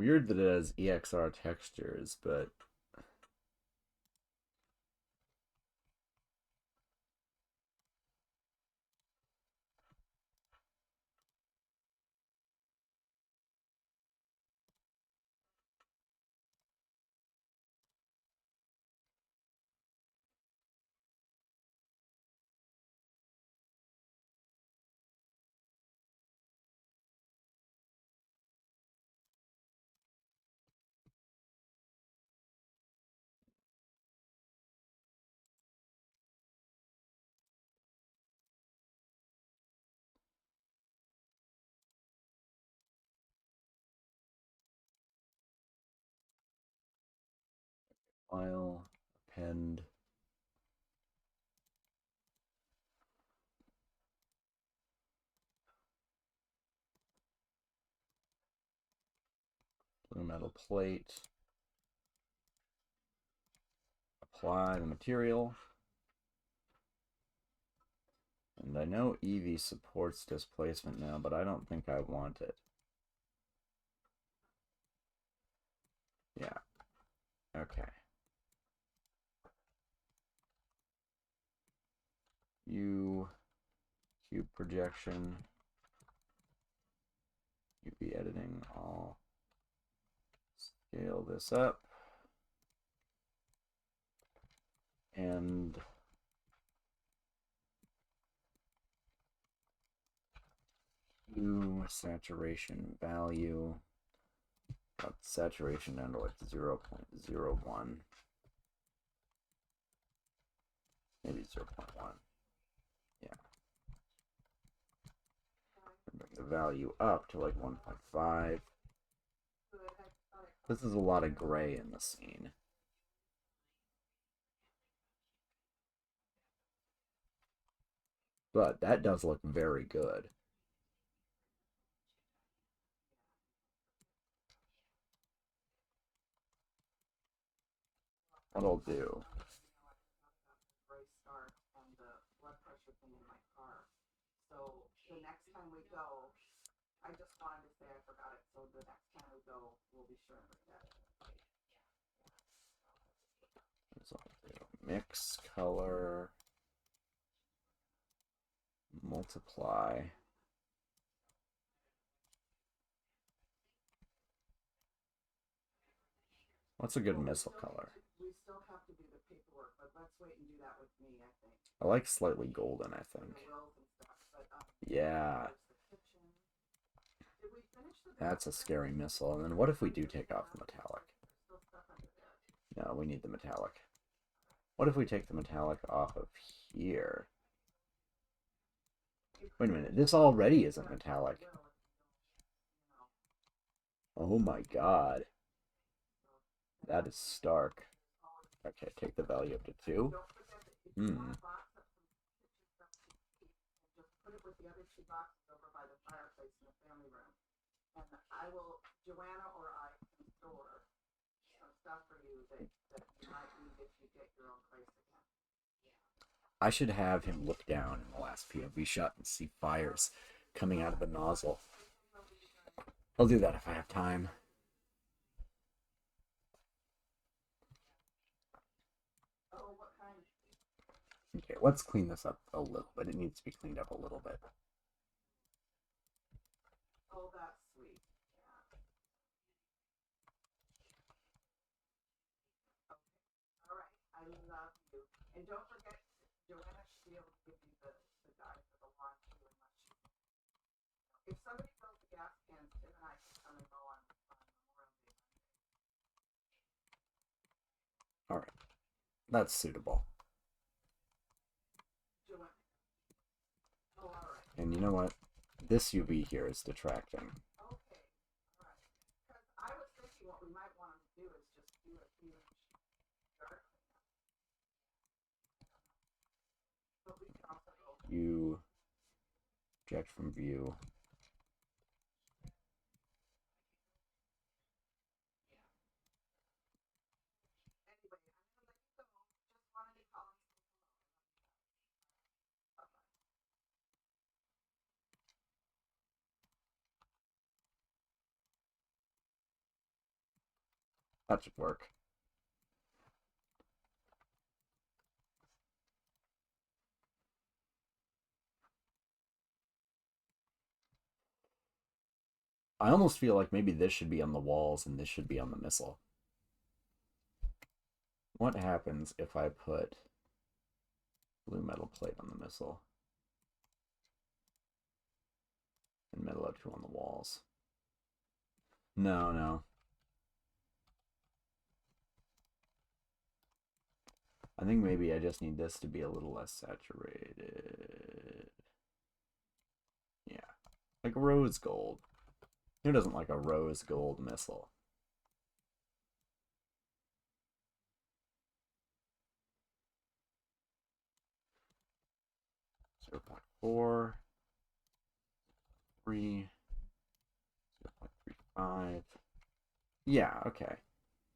Weird that it has EXR textures, but file, append. Blue metal plate. apply the material. And I know Eevee supports displacement now, but I don't think I want it. Yeah. Okay. Cube projection. UV editing. I'll scale this up. And saturation value. Got saturation down to like 0.01. Maybe 0.1. Yeah. Bring the value up to like 1.5. This is a lot of gray in the scene. But that does look very good. What I'll do. So the next time we go, I just wanted to say I forgot it. So the next time we go, we'll be sure and bring that in. So I'll do mix color, multiply. What's a good missile color? We still have to do the paperwork, but let's wait and do that with me, I think. I like slightly golden, I think. Yeah. That's a scary missile. And then what if we do take off the metallic? No, we need the metallic. What if we take the metallic off of here? Wait a minute, this already isn't metallic. Oh my god. That is stark. Okay, take the value up to 2. The other 2 boxes over by the fireplace in the family room, and I will, Joanna or I can store some stuff for you that you might need if you get your own place again. I should have him look down in the last POV shot and see fires coming out of the nozzle. I'll do that if I have time. Oh, what kind? Okay, let's clean this up a little bit. It needs to be cleaned up a little bit. Oh, that's sweet. Yeah. Okay. All right. I love you. And don't forget, Joanna should be able to give you the guide for the launch too, unless you. If somebody fills the gas cans, Tim and I can come and go on Memorial Day. All right, that's suitable. Joanna. Oh, all right. And you know what? This UV here is detracting. Okay, all right. Because I was thinking what we might want to do is just do a huge dark cleanup. But we can also go. You project from view. Anyway, I'm going to let you go. Just wanted to call and say hello. Bye-bye. That should work. I almost feel like maybe this should be on the walls and this should be on the missile. What happens if I put blue metal plate on the missile and metal O2 on the walls? No, no. I think maybe I just need this to be a little less saturated. Yeah, like rose gold. Who doesn't like a rose gold missile? Zero 0.4, 3, 0.35. Yeah, okay.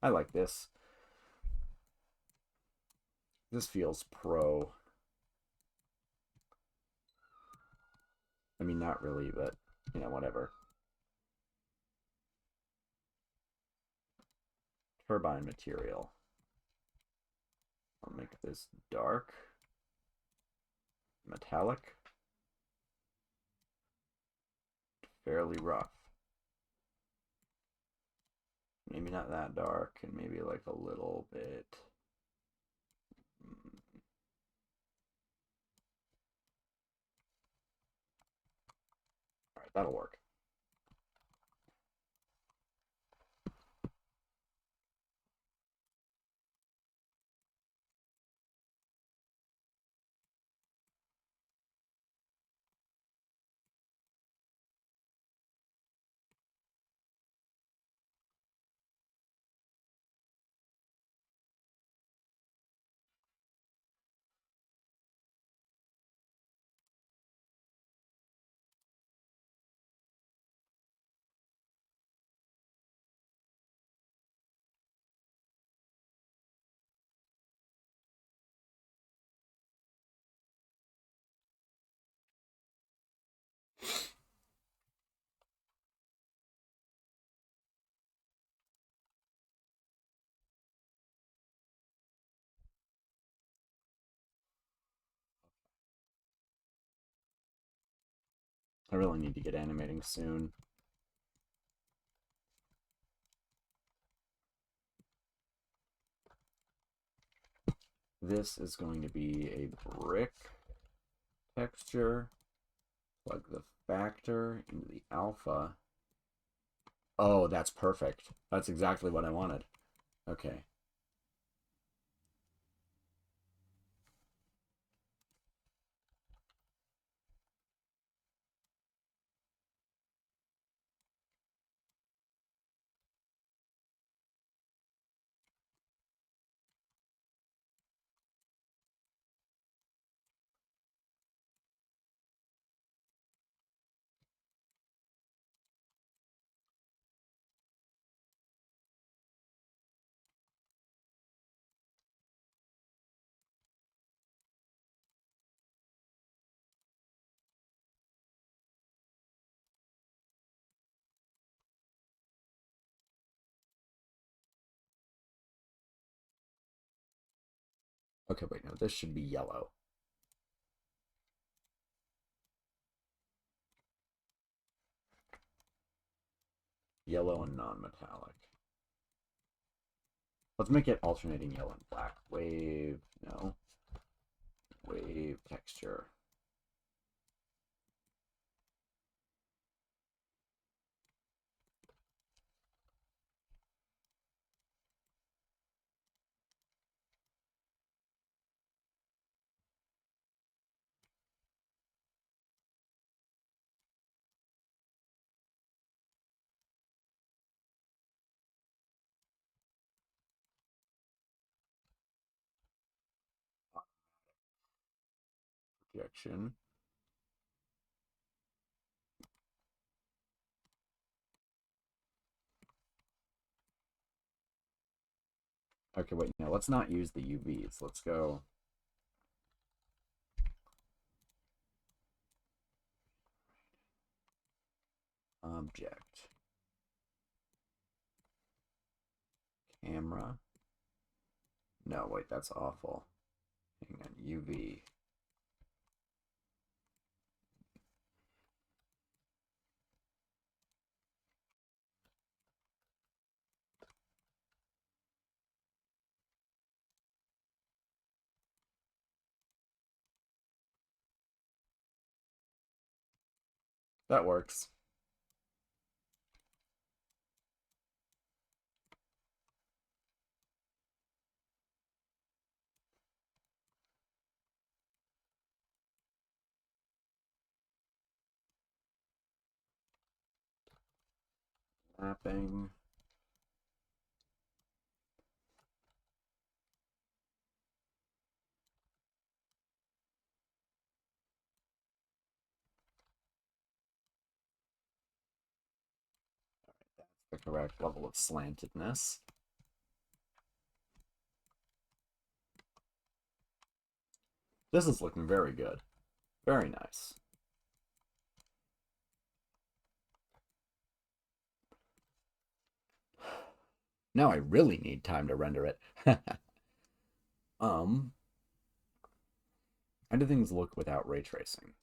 I like this. This feels pro. I mean, not really, but, you know, whatever. Turbine material. I'll make this dark. Metallic. Fairly rough. Maybe not that dark, and maybe like a little bit. Alright, that'll work. I really need to get animating soon. This is going to be a brick texture. Plug the factor into the alpha. Oh, that's perfect. That's exactly what I wanted. Okay. Okay, wait, no, this should be yellow. Yellow and non-metallic. Let's make it alternating yellow and black. Wave, no. Wave texture. Projection. Okay, wait, no, let's not use the UVs. Let's go. Object. Camera. No, wait, that's awful. Hang on, UV. That works. Mapping. That's the correct level of slantedness. This is looking very good. Very nice. Now I really need time to render it. How do things look without ray tracing?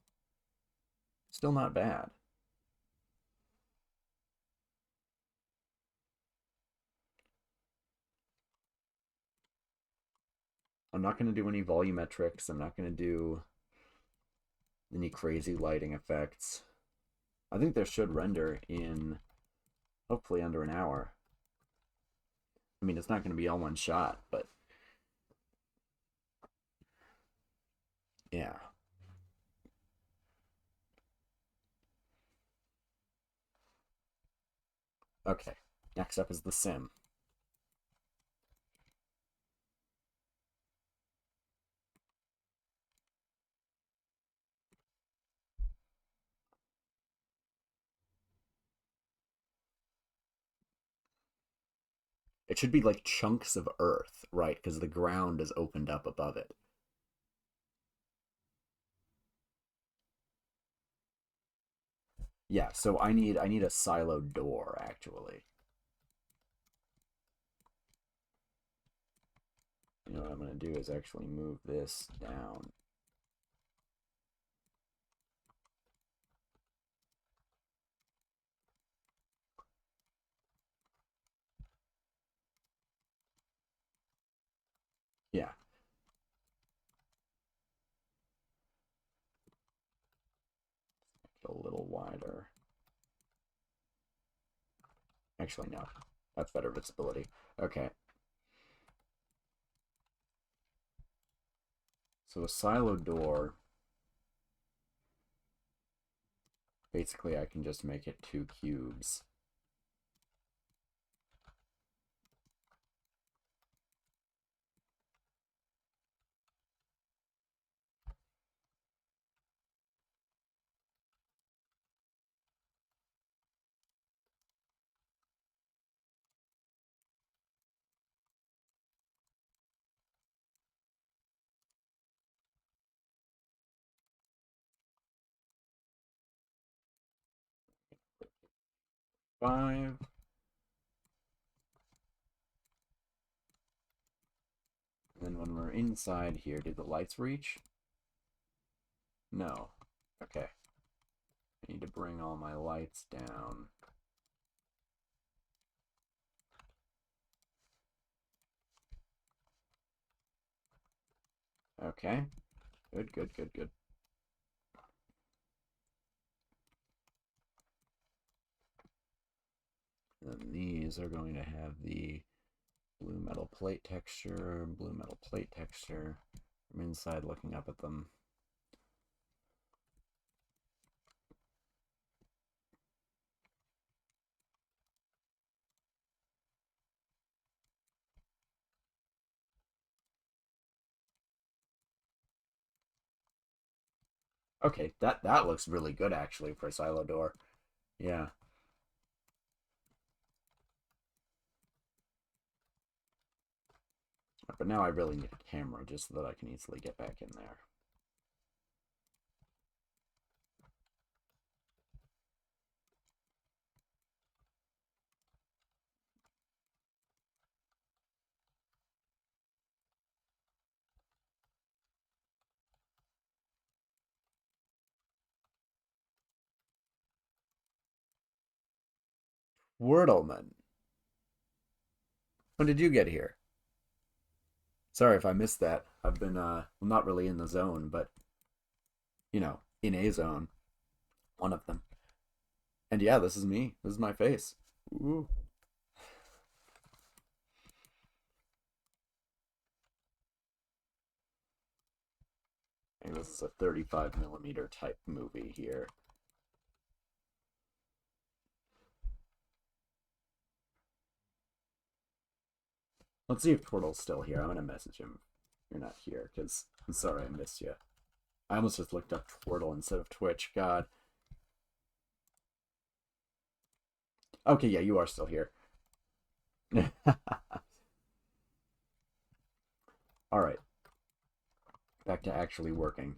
Still not bad. I'm not going to do any volumetrics. I'm not going to do any crazy lighting effects. I think this should render in hopefully under an hour. I mean, it's not going to be all one shot, but yeah. Okay, next up is the sim. It should be like chunks of earth, right? Because the ground is opened up above it. Yeah, so I need a silo door actually. You know what I'm gonna do is actually move this down. Yeah. A little wider. Actually, no. That's better visibility. Okay. So a silo door, basically I can just make it 2 cubes. Five. And then when we're inside here, did the lights reach? No. Okay. I need to bring all my lights down. Okay. Good, good, good, good. And then these are going to have the blue metal plate texture, blue metal plate texture. From inside looking up at them. Okay, that looks really good actually for a silo door. Yeah. But now I really need a camera just so that I can easily get back in there. Wordleman. When did you get here? Sorry if I missed that. I've been well, not really in the zone, but you know, in a zone. One of them. And yeah, this is me. This is my face. Ooh. And this is a 35mm type movie here. Let's see if Portal's still here. I'm gonna message him. You're not here, because I'm sorry I missed you. I almost just looked up Portal instead of Twitch. God. Okay, yeah, you are still here. All right. back to actually working.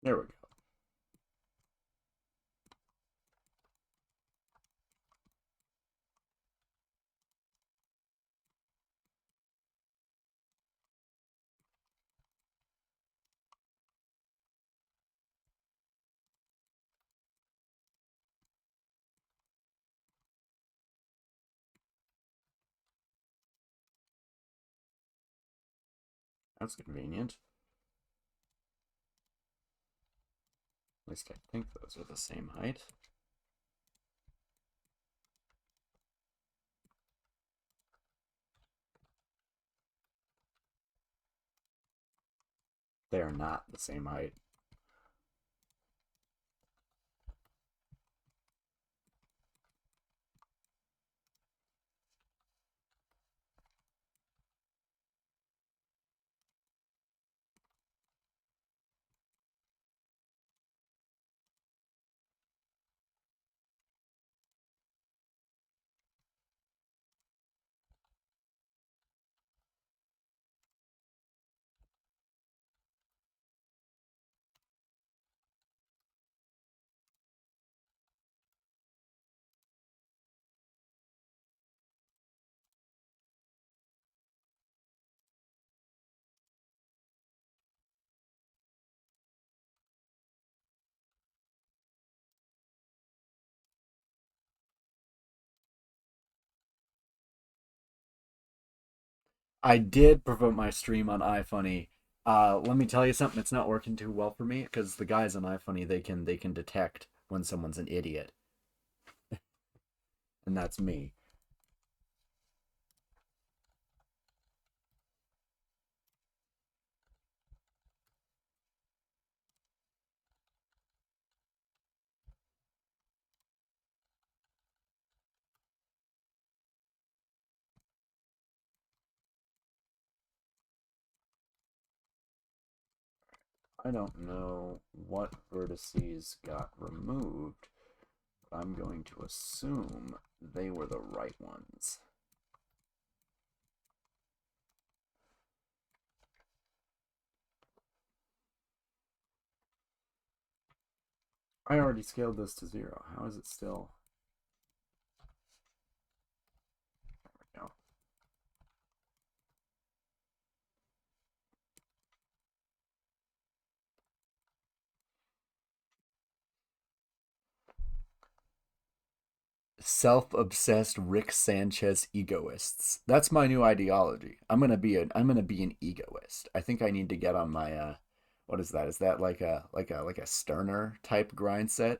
There we go. That's convenient. At least I think those are the same height. They are not the same height. I did promote my stream on iFunny. Let me tell you something. It's not working too well for me because the guys on iFunny they can detect when someone's an idiot, and that's me. I don't know what vertices got removed, but I'm going to assume they were the right ones. I already scaled this to 0. How is it still? There we go. Self-obsessed Rick Sanchez egoists. That's my new ideology. I'm gonna be an egoist. I think I need to get on my what is that? Is that like a Sterner type grind set?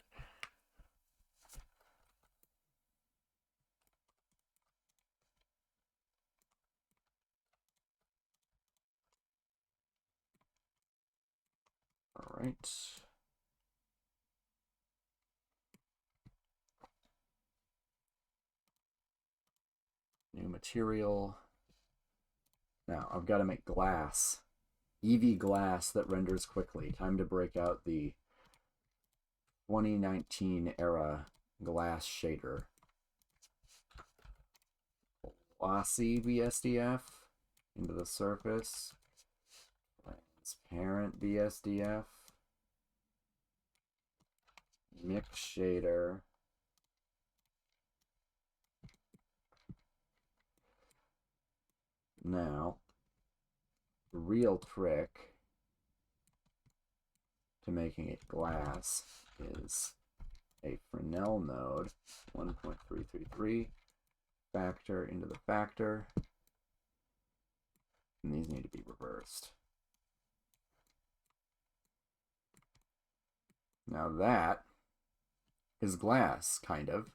All right. New material. Now I've got to make glass. EV glass that renders quickly. Time to break out the 2019 era glass shader. Glossy BSDF into the surface. Transparent BSDF. Mix shader. Now, the real trick to making it glass is a Fresnel node 1.333 factor into the factor. And these need to be reversed. Now that is glass, kind of.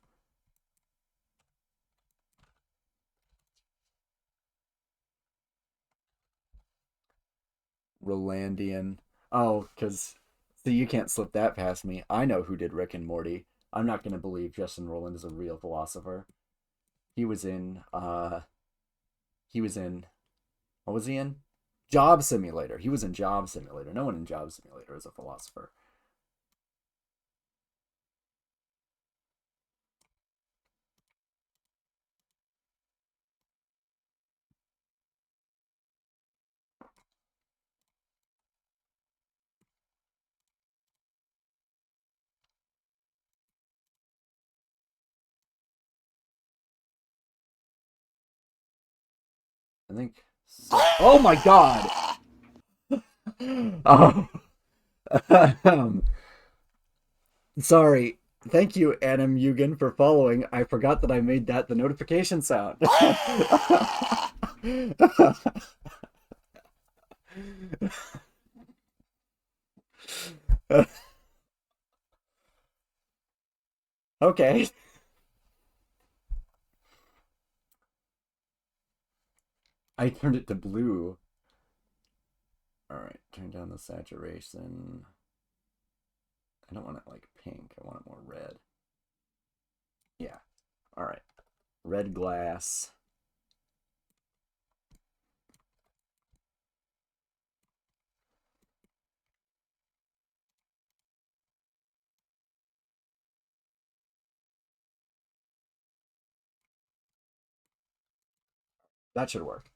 Rolandian. Oh, because, see, you can't slip that past me. I know who did Rick and Morty. I'm not going to believe Justin Roiland is a real philosopher. He was in, what was he in? Job Simulator. He was in Job Simulator. No one in Job Simulator is a philosopher. I think. So. Oh my god! Oh. Sorry. Thank you, Adam Yugen, for following. I forgot that I made that the notification sound. Okay. I turned it to blue. Alright, turn down the saturation. I don't want it like pink. I want it more red. Yeah. Alright. Red glass. That should work.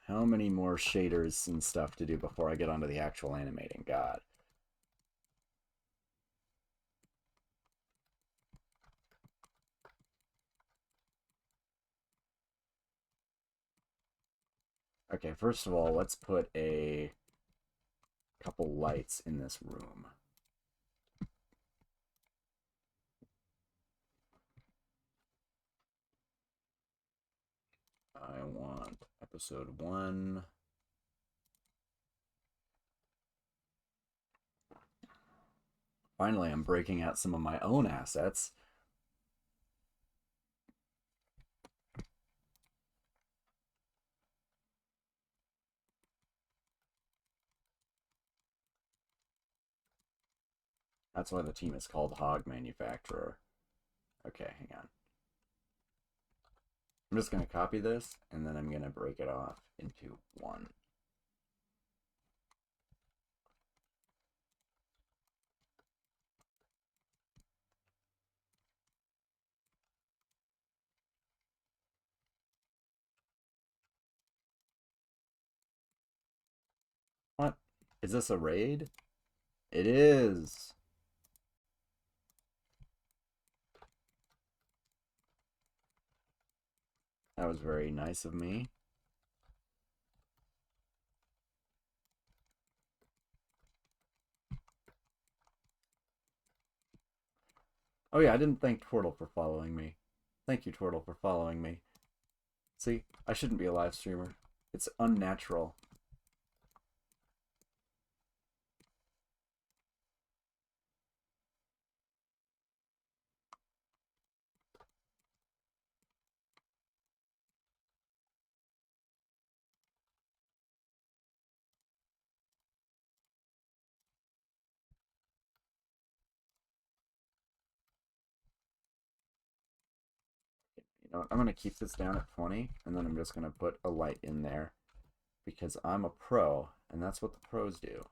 How many more shaders and stuff to do before I get onto the actual animating? God. Okay, first of all, let's put a couple lights in this room. I want episode 1. Finally, I'm breaking out some of my own assets. That's why the team is called Hog Manufacturer. Okay, hang on. I'm just going to copy this, and then I'm going to break it off into 1. What? Is this a raid? It is! That was very nice of me. Oh yeah, I didn't thank Twirtle for following me. Thank you, Twirtle, for following me. See, I shouldn't be a live streamer. It's unnatural. You know what, I'm going to keep this down at 20, and then I'm just going to put a light in there. Because I'm a pro, and that's what the pros do.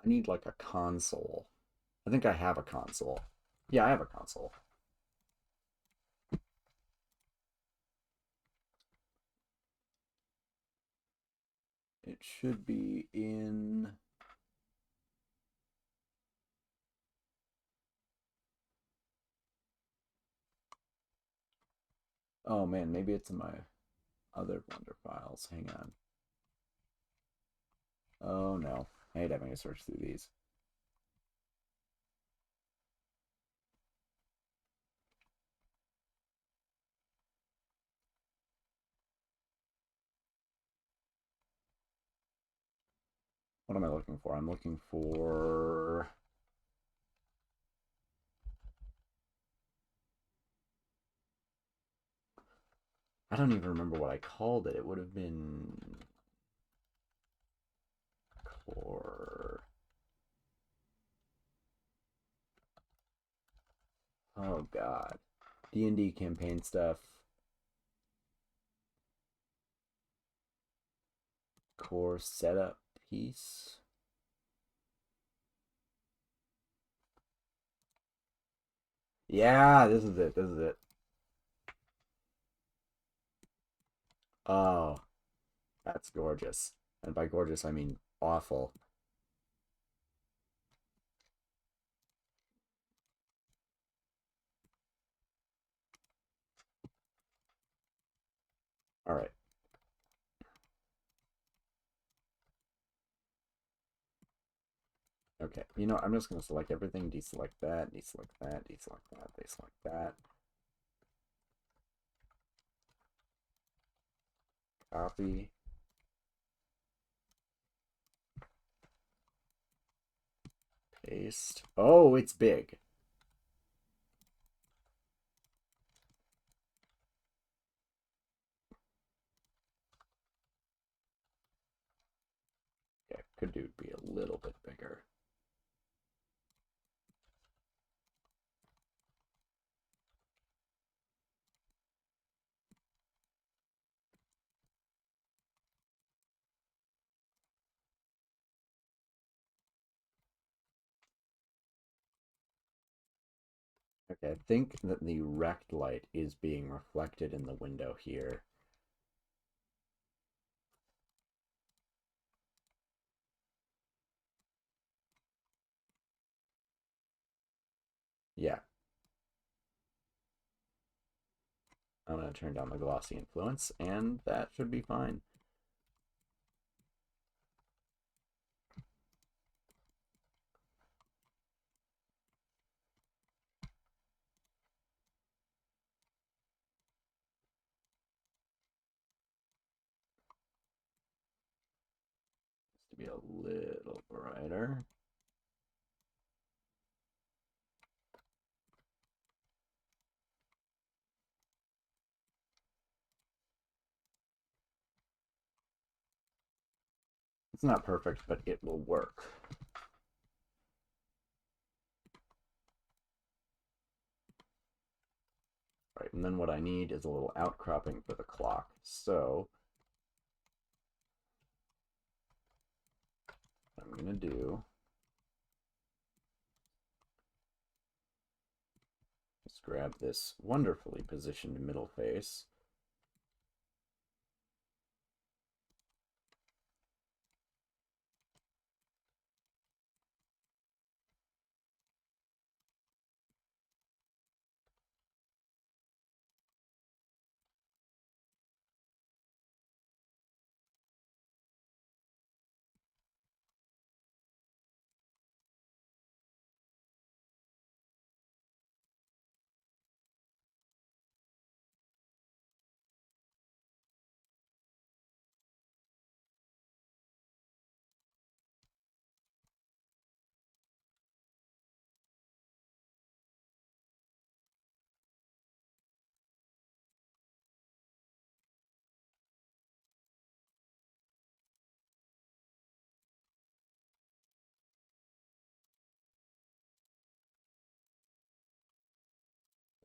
I need like a console. I think I have a console. Yeah, I have a console. It should be in... Oh man, maybe it's in my other Blender files. Hang on. Oh no. I hate having to search through these. What am I looking for? I'm looking for... I don't even remember what I called it. It would have been... Core... Oh god. D&D campaign stuff. Core setup piece. Yeah, this is it. This is it. Oh, that's gorgeous. And by gorgeous, I mean awful. All right. Okay, you know, I'm just going to select everything, deselect that, deselect that, deselect that, deselect that. Copy. Paste. Oh, it's big. Okay, could do be a little bit bigger. Okay, I think that the rect light is being reflected in the window here. Yeah. I'm going to turn down the glossy influence, and that should be fine. To be a little brighter. It's not perfect, but it will work. Right, and then what I need is a little outcropping for the clock. So what I'm going to do is grab this wonderfully positioned middle face.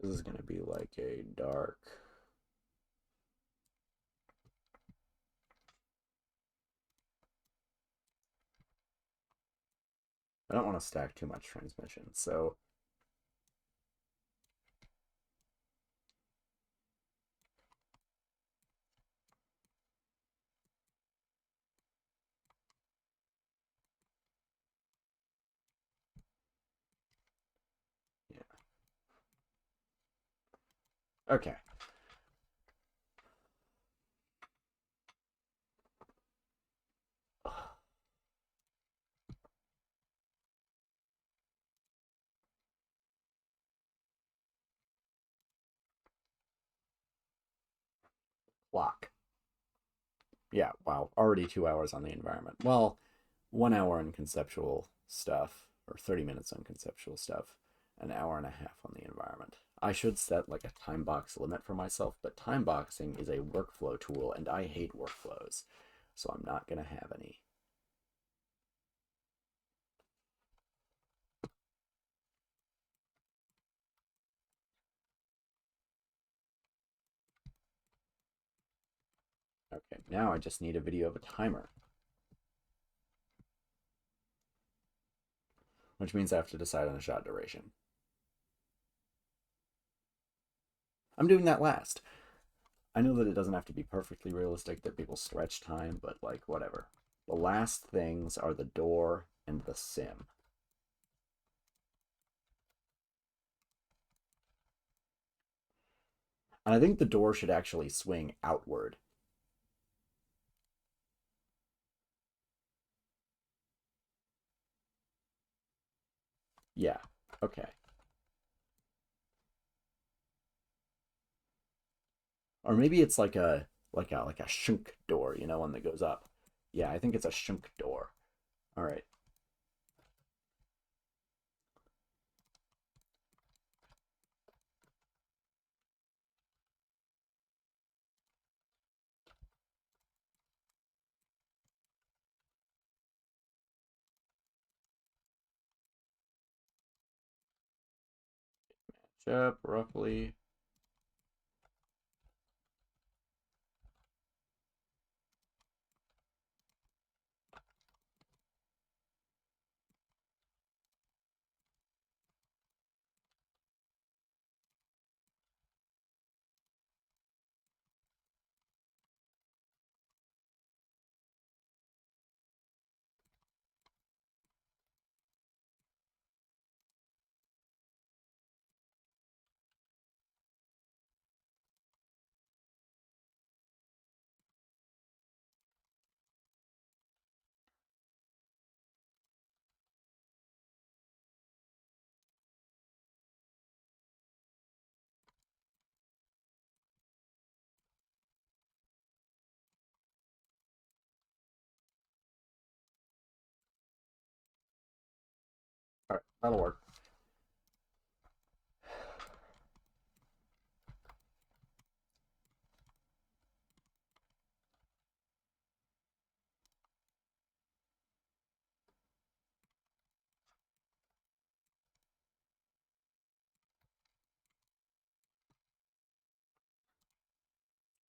This is going to be like a dark... I don't want to stack too much transmission, so Okay. Clock. Yeah, wow. Already 2 hours on the environment. Well, 1 hour on conceptual stuff, or 30 minutes on conceptual stuff, an hour and a half on the environment. I should set like a time box limit for myself, but time boxing is a workflow tool, and I hate workflows, so I'm not going to have any. Okay, now I just need a video of a timer. Which means I have to decide on a shot duration. I'm doing that last. I know that it doesn't have to be perfectly realistic, that people stretch time, but like, whatever. The last things are the door and the sim. And I think the door should actually swing outward. Yeah, okay. Or maybe it's like a shunk door, you know, one that goes up. Yeah, I think it's a shunk door. All right. Match up roughly. All right, that'll work.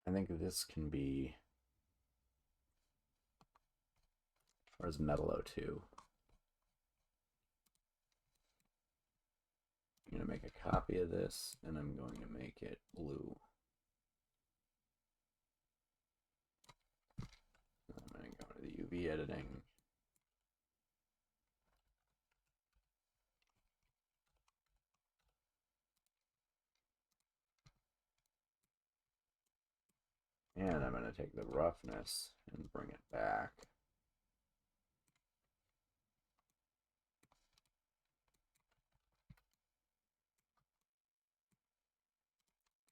I think this can be, or is Metallo too? I'm going to make a copy of this, and I'm going to make it blue. I'm going to go to the UV editing. And I'm going to take the roughness and bring it back.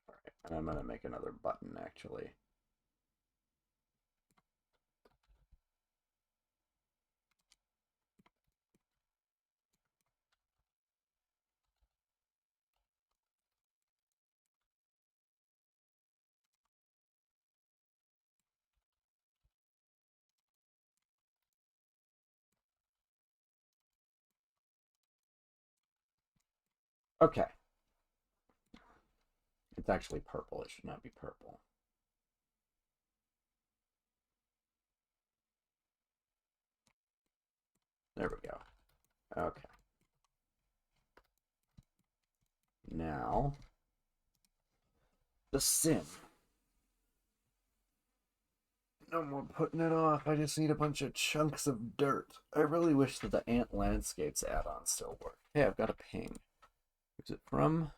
All right, and I'm going to make another button actually. Okay. It's actually purple. It should not be purple. There we go. Okay. Now, the sim. No more putting it off. I just need a bunch of chunks of dirt. I really wish that the Ant Landscapes add-on still worked. Hey, I've got a ping. Who's it from?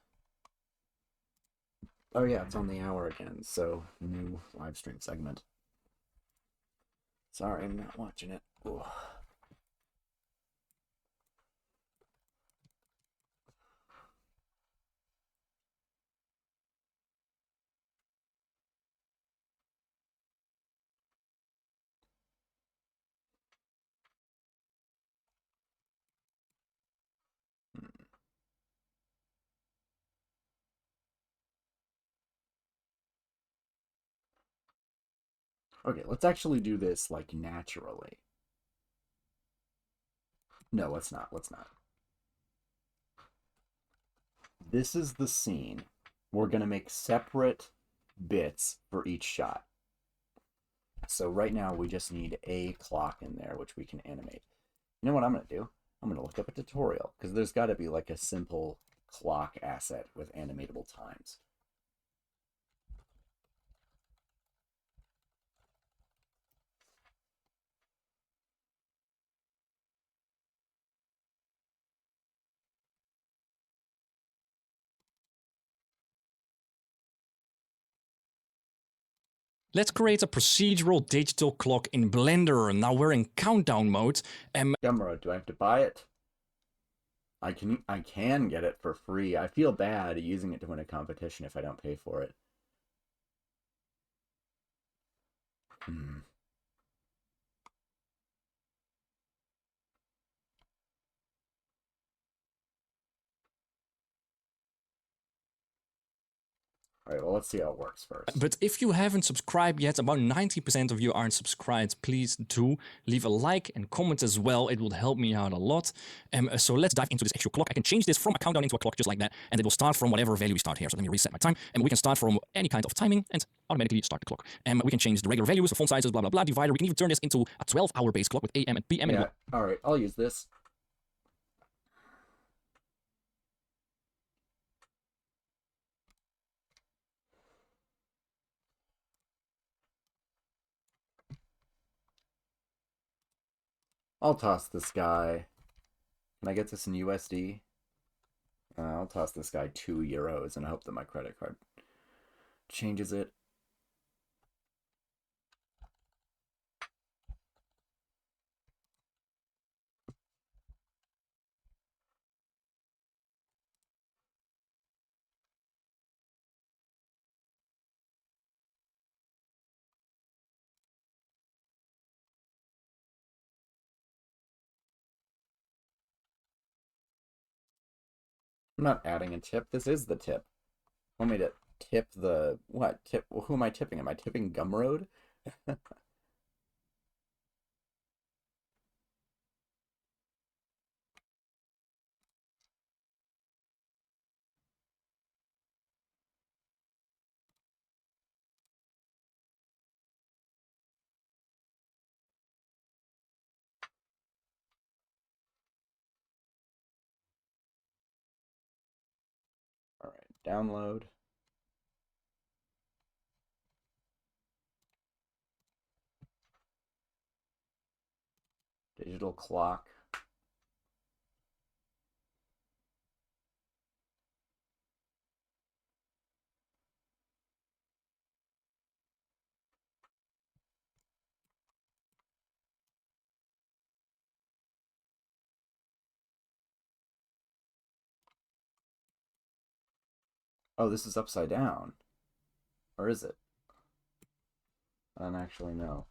Oh yeah, it's on the hour again, so new live stream segment. Sorry, I'm not watching it. Ooh. Okay, let's actually do this like naturally. No, let's not. Let's not. This is the scene. We're going to make separate bits for each shot. So right now we just need a clock in there, which we can animate. You know what I'm going to do? I'm going to look up a tutorial, because there's got to be like a simple clock asset with animatable times. Let's create a procedural digital clock in Blender. Now we're in countdown mode. Gumroad, do I have to buy it? I can get it for free. I feel bad using it to win a competition if I don't pay for it. All right, well, let's see how it works first. But if you haven't subscribed yet, about 90% of you aren't subscribed, please do leave a like and comment as well. It would help me out a lot. So let's dive into this actual clock. I can change this from a countdown into a clock just like that, and it will start from whatever value we start here. So let me reset my time, and we can start from any kind of timing and automatically start the clock. We can change the regular values, the font sizes, blah, blah, blah, divider. We can even turn this into a 12-hour base clock with AM and PM. Yeah, all right, I'll use this. I'll toss this guy. Can I get this in USD? I'll toss this guy €2 and I hope that my credit card changes it. I'm not adding a tip. This is the tip. Want me to tip the what? Tip? Who am I tipping? Am I tipping Gumroad? All right, download. Digital clock. Oh, this is upside down. Or is it? I don't actually know.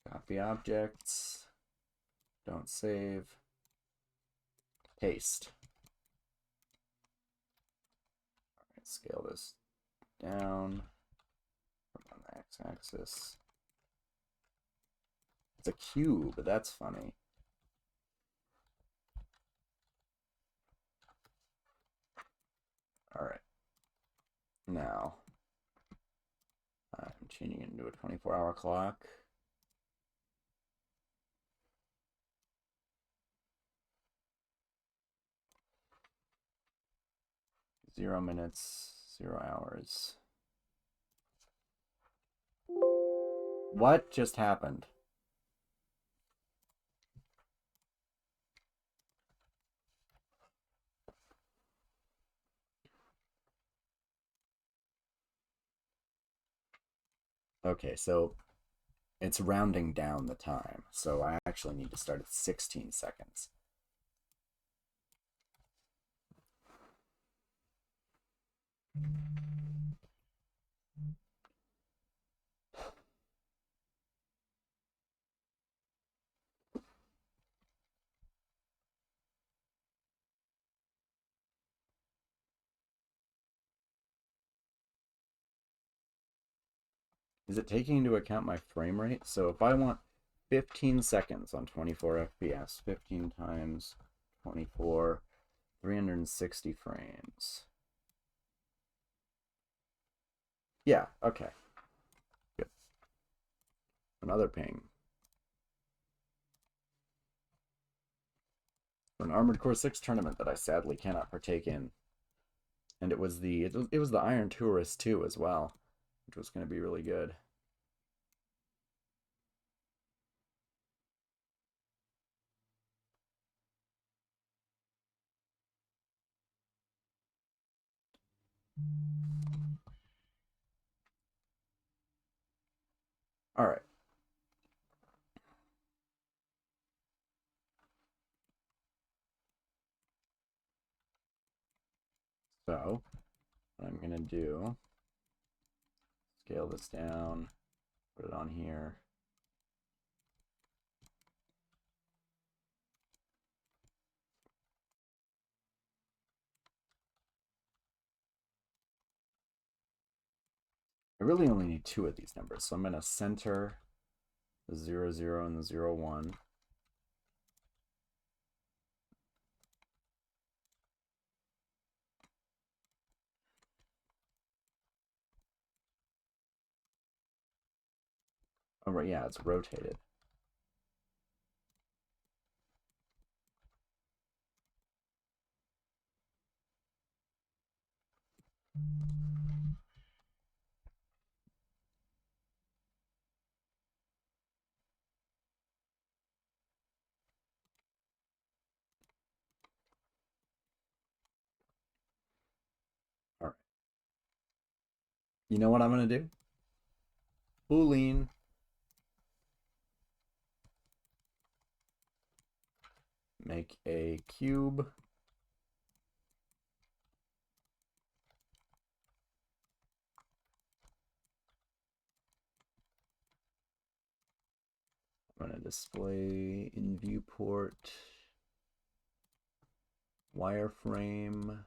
Copy objects. Don't save. Paste. All right, scale this down. Put it on the x-axis. It's a cube. That's funny. All right. Now, I'm changing it into a 24-hour clock. Zero minutes, 0 hours. What just happened? Okay, so it's rounding down the time. So I actually need to start at 16 seconds. Is it taking into account my frame rate? So if I want 15 seconds on 24 FPS, 15 times 24, 360 frames. Yeah, okay. Good. Another ping. For an Armored Core 6 tournament that I sadly cannot partake in. And it was the Iron Tourist 2 as well, which was going to be really good. All right. So, what I'm going to do, scale this down, put it on here. I really only need 2 of these numbers, so I'm going to center the 0, 0 and the 0, 1. Oh, right, yeah, it's rotated. All right. You know what I'm going to do? Boolean. Make a cube. I'm going to display in viewport wireframe.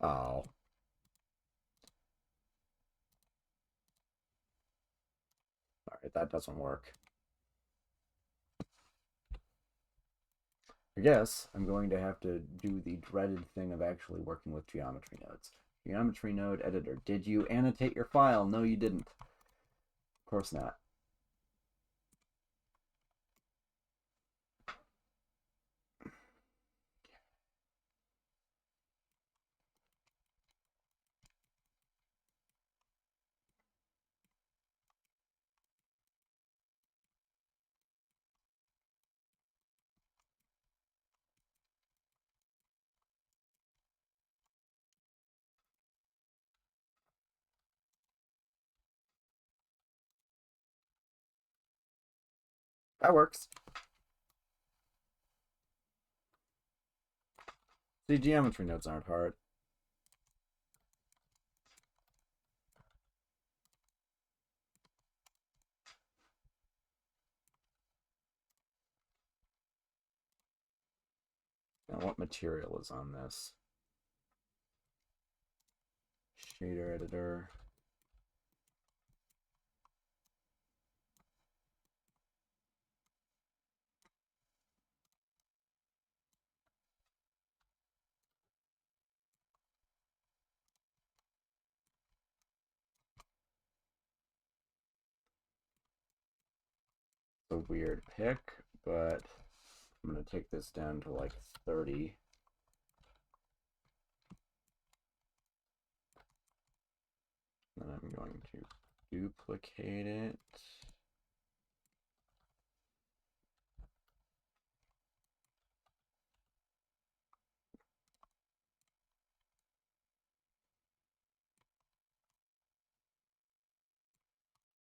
Oh. All right, that doesn't work. I guess I'm going to have to do the dreaded thing of actually working with geometry nodes. Geometry node editor. Did you annotate your file? No, you didn't. Of course not. That works. See, geometry nodes aren't hard. Now, what material is on this? Shader editor. A weird pick, but I'm going to take this down to like 30. Then I'm going to duplicate it.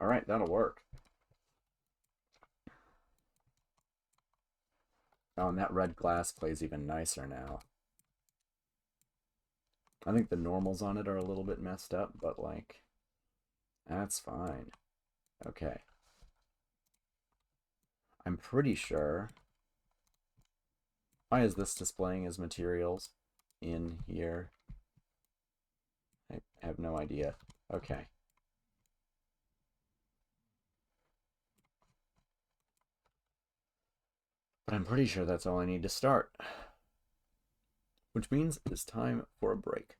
Alright, that'll work. Oh, and that red glass plays even nicer now. I think the normals on it are a little bit messed up, but like, that's fine. Okay. I'm pretty sure. Why is this displaying as materials in here? I have no idea. Okay. But I'm pretty sure that's all I need to start. Which means it's time for a break.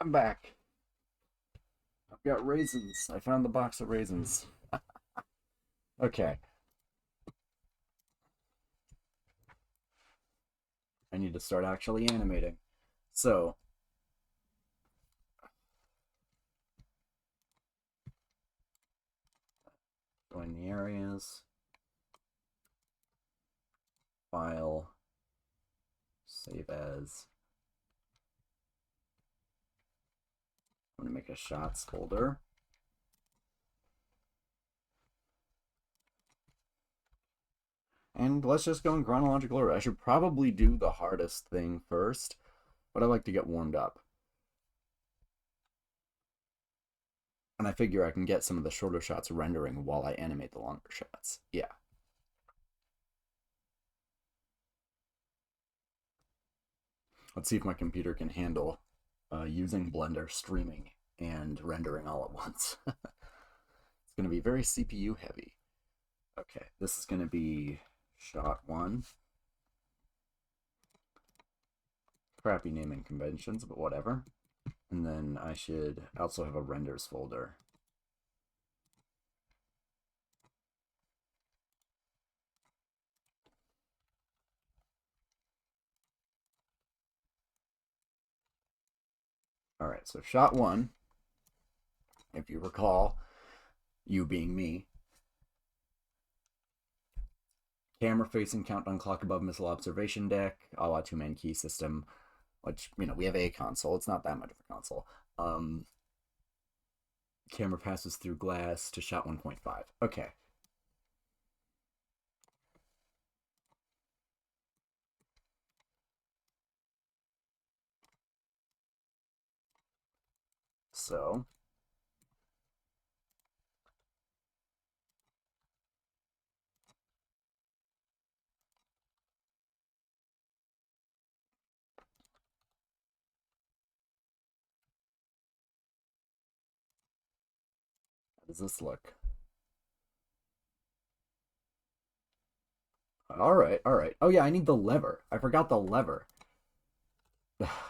I'm back. I've got raisins. I found the box of raisins. Okay. I need to start actually animating. So, join the areas. File. Save as. I'm going to make a shots folder. And let's just go in chronological order. I should probably do the hardest thing first, but I like to get warmed up. And I figure I can get some of the shorter shots rendering while I animate the longer shots. Yeah. Let's see if my computer can handle using Blender, streaming, and rendering all at once. It's going to be very CPU heavy. Okay, this is going to be shot 1. Crappy naming conventions, but whatever. And then I should also have a renders folder. Alright, so shot 1, if you recall, you being me. Camera facing countdown clock above missile observation deck, a la 2-man key system, which, you know, we have a console. It's not that much of a console. Camera passes through glass to shot 1.5. Okay. So, how does this look? Alright, alright. Oh yeah, I need the lever. I forgot the lever.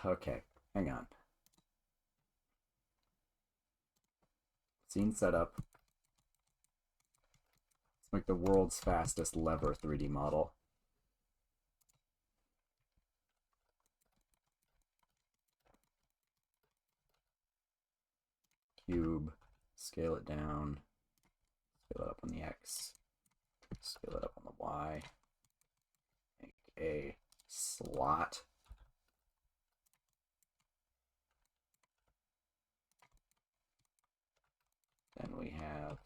Okay, hang on. Scene setup. Let's make the world's fastest lever 3D model. Cube. Scale it down. Scale it up on the X. Scale it up on the Y. Make a slot. Then we have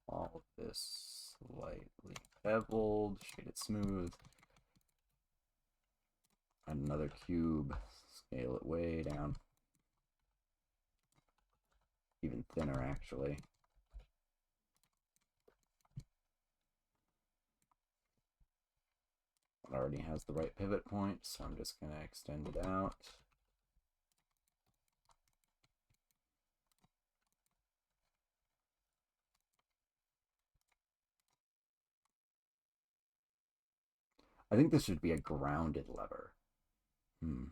all of this slightly beveled, shaded smooth. Add another cube, scale it way down. Even thinner, actually. It already has the right pivot point, so I'm just going to extend it out. I think this should be a grounded lever. No,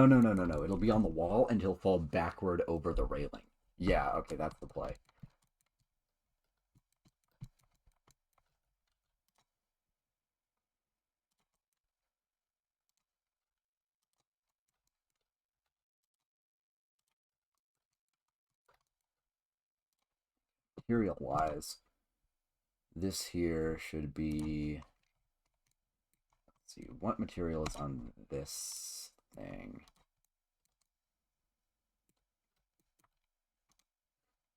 no, no, no, no. It'll be on the wall and he'll fall backward over the railing. Yeah, okay, that's the play. Material-wise, this here should be... Let's see, what material is on this thing?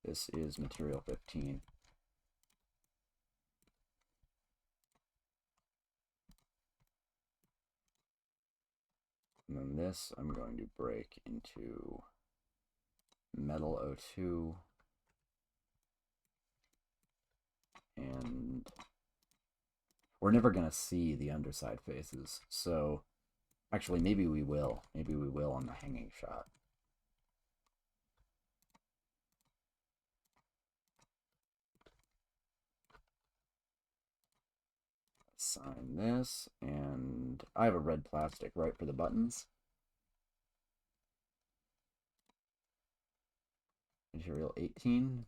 This is material 15. And then this I'm going to break into metal O2. And we're never going to see the underside faces. So actually, maybe we will. Maybe we will on the hanging shot. Assign this, and I have a red plastic, right, for the buttons. Material 18.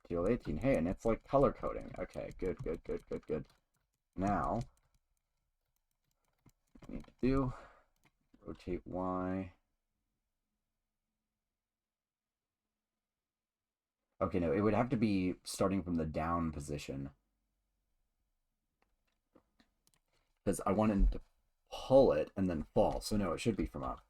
Material 18. Hey, and it's like color coding. Okay, good. Now, what I need to do, rotate Y. Okay, no, it would have to be starting from the down position. Because I wanted to pull it and then fall. So no, it should be from up.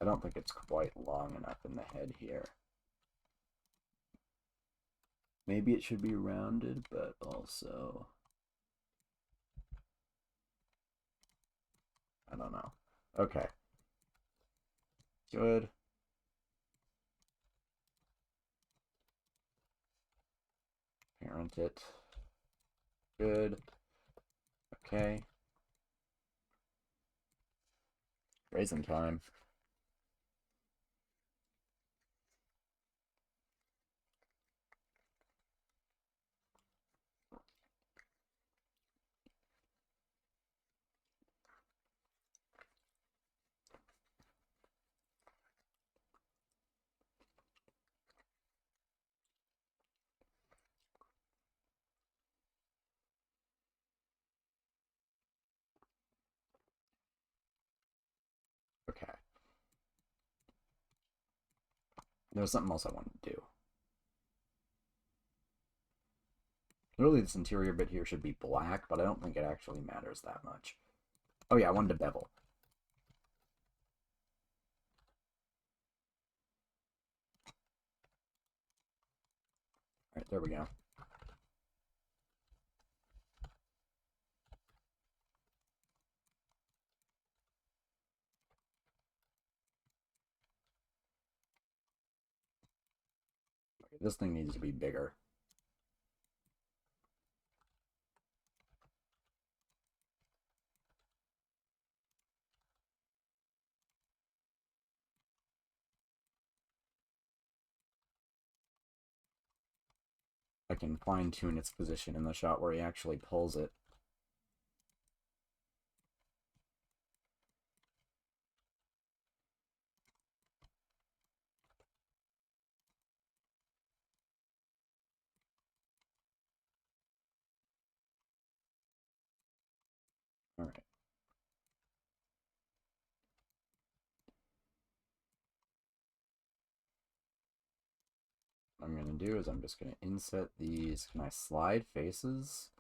I don't think it's quite long enough in the head here. Maybe it should be rounded, but also... I don't know. Okay. Good. Parent it. Good. Okay. Raisin time. Okay. There's something else I wanted to do. Really, this interior bit here should be black, but I don't think it actually matters that much. Oh yeah, I wanted to bevel. Alright, there we go. Okay, this thing needs to be bigger. I can fine-tune its position in the shot where he actually pulls it. Alright. What I'm going to do is I'm just going to inset these. Can I slide faces?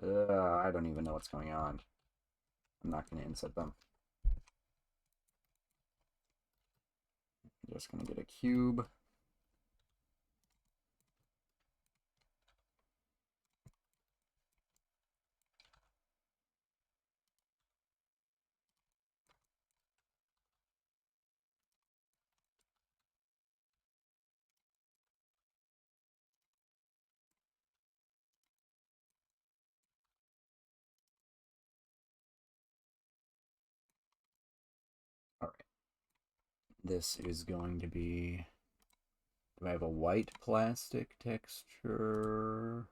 I don't even know what's going on. I'm not going to inset them. I'm just going to get a cube. Alright. This is going to be... Do I have a white plastic texture?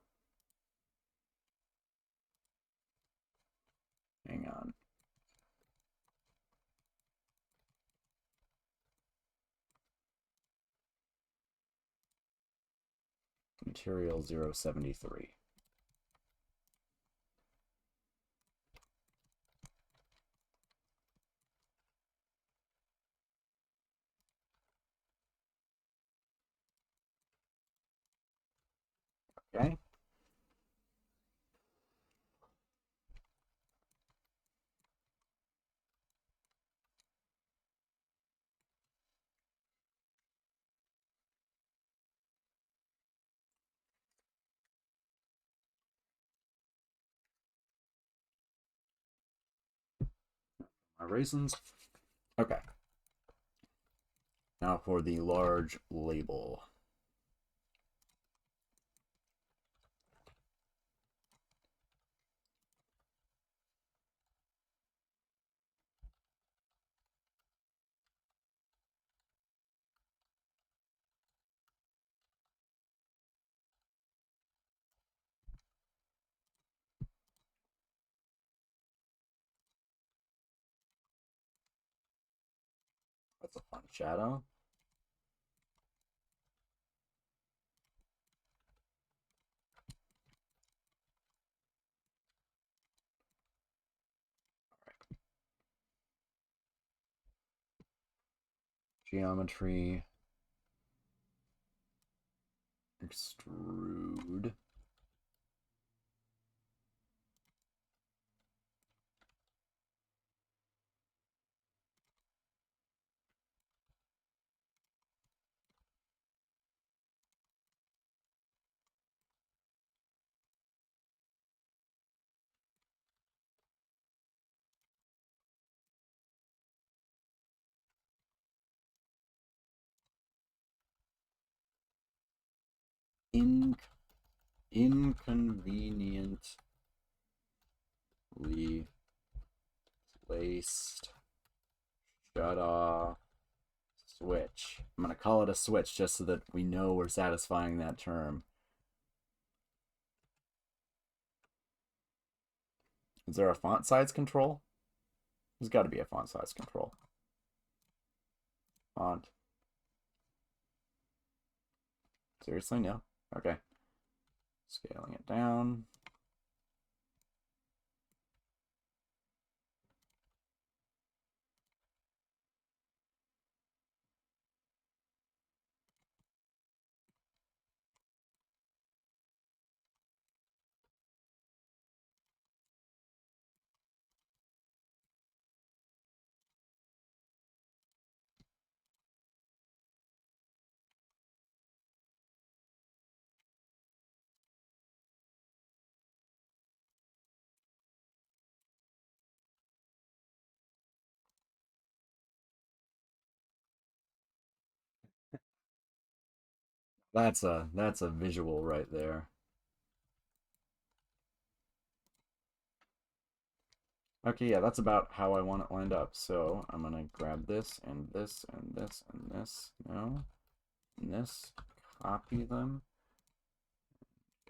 Hang on. Material 073. Okay. My raisins. Okay. Now for the large label. That's a fun shadow. Geometry. Extrude. Inconveniently placed shutoff switch. I'm going to call it a switch just so that we know we're satisfying that term. Is there a font size control? There's got to be a font size control. Font. Seriously? No? Okay. Scaling it down. That's a visual right there. Okay, yeah, that's about how I want it lined up. So I'm gonna grab this and this and this and this. No, and this. Copy them.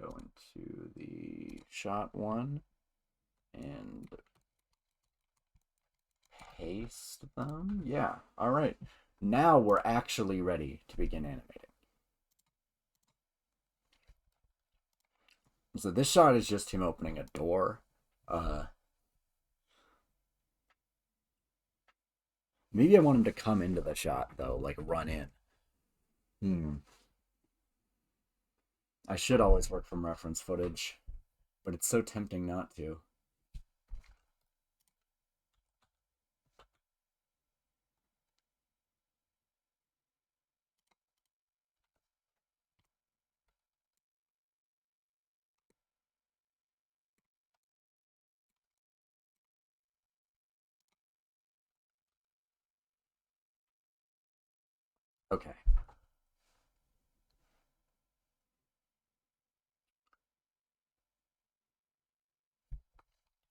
Go into the shot one and paste them. Yeah. All right. Now we're actually ready to begin animating. So this shot is just him opening a door. Maybe I want him to come into the shot though, like run in. I should always work from reference footage, but it's so tempting not to. Okay.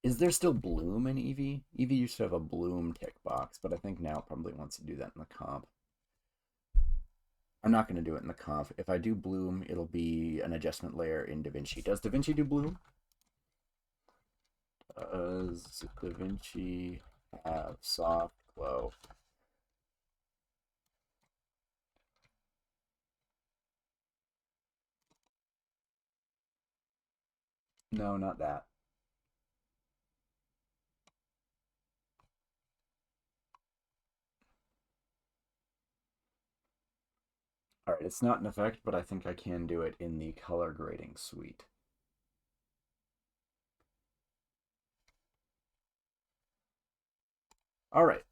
Is there still bloom in Eevee? Eevee used to have a bloom tick box, but I think now it probably wants to do that in the comp. I'm not going to do it in the comp. If I do bloom, it'll be an adjustment layer in DaVinci. Does DaVinci do bloom? Does DaVinci have soft glow? No, not that. All right, it's not an effect, but I think I can do it in the color grading suite. All right.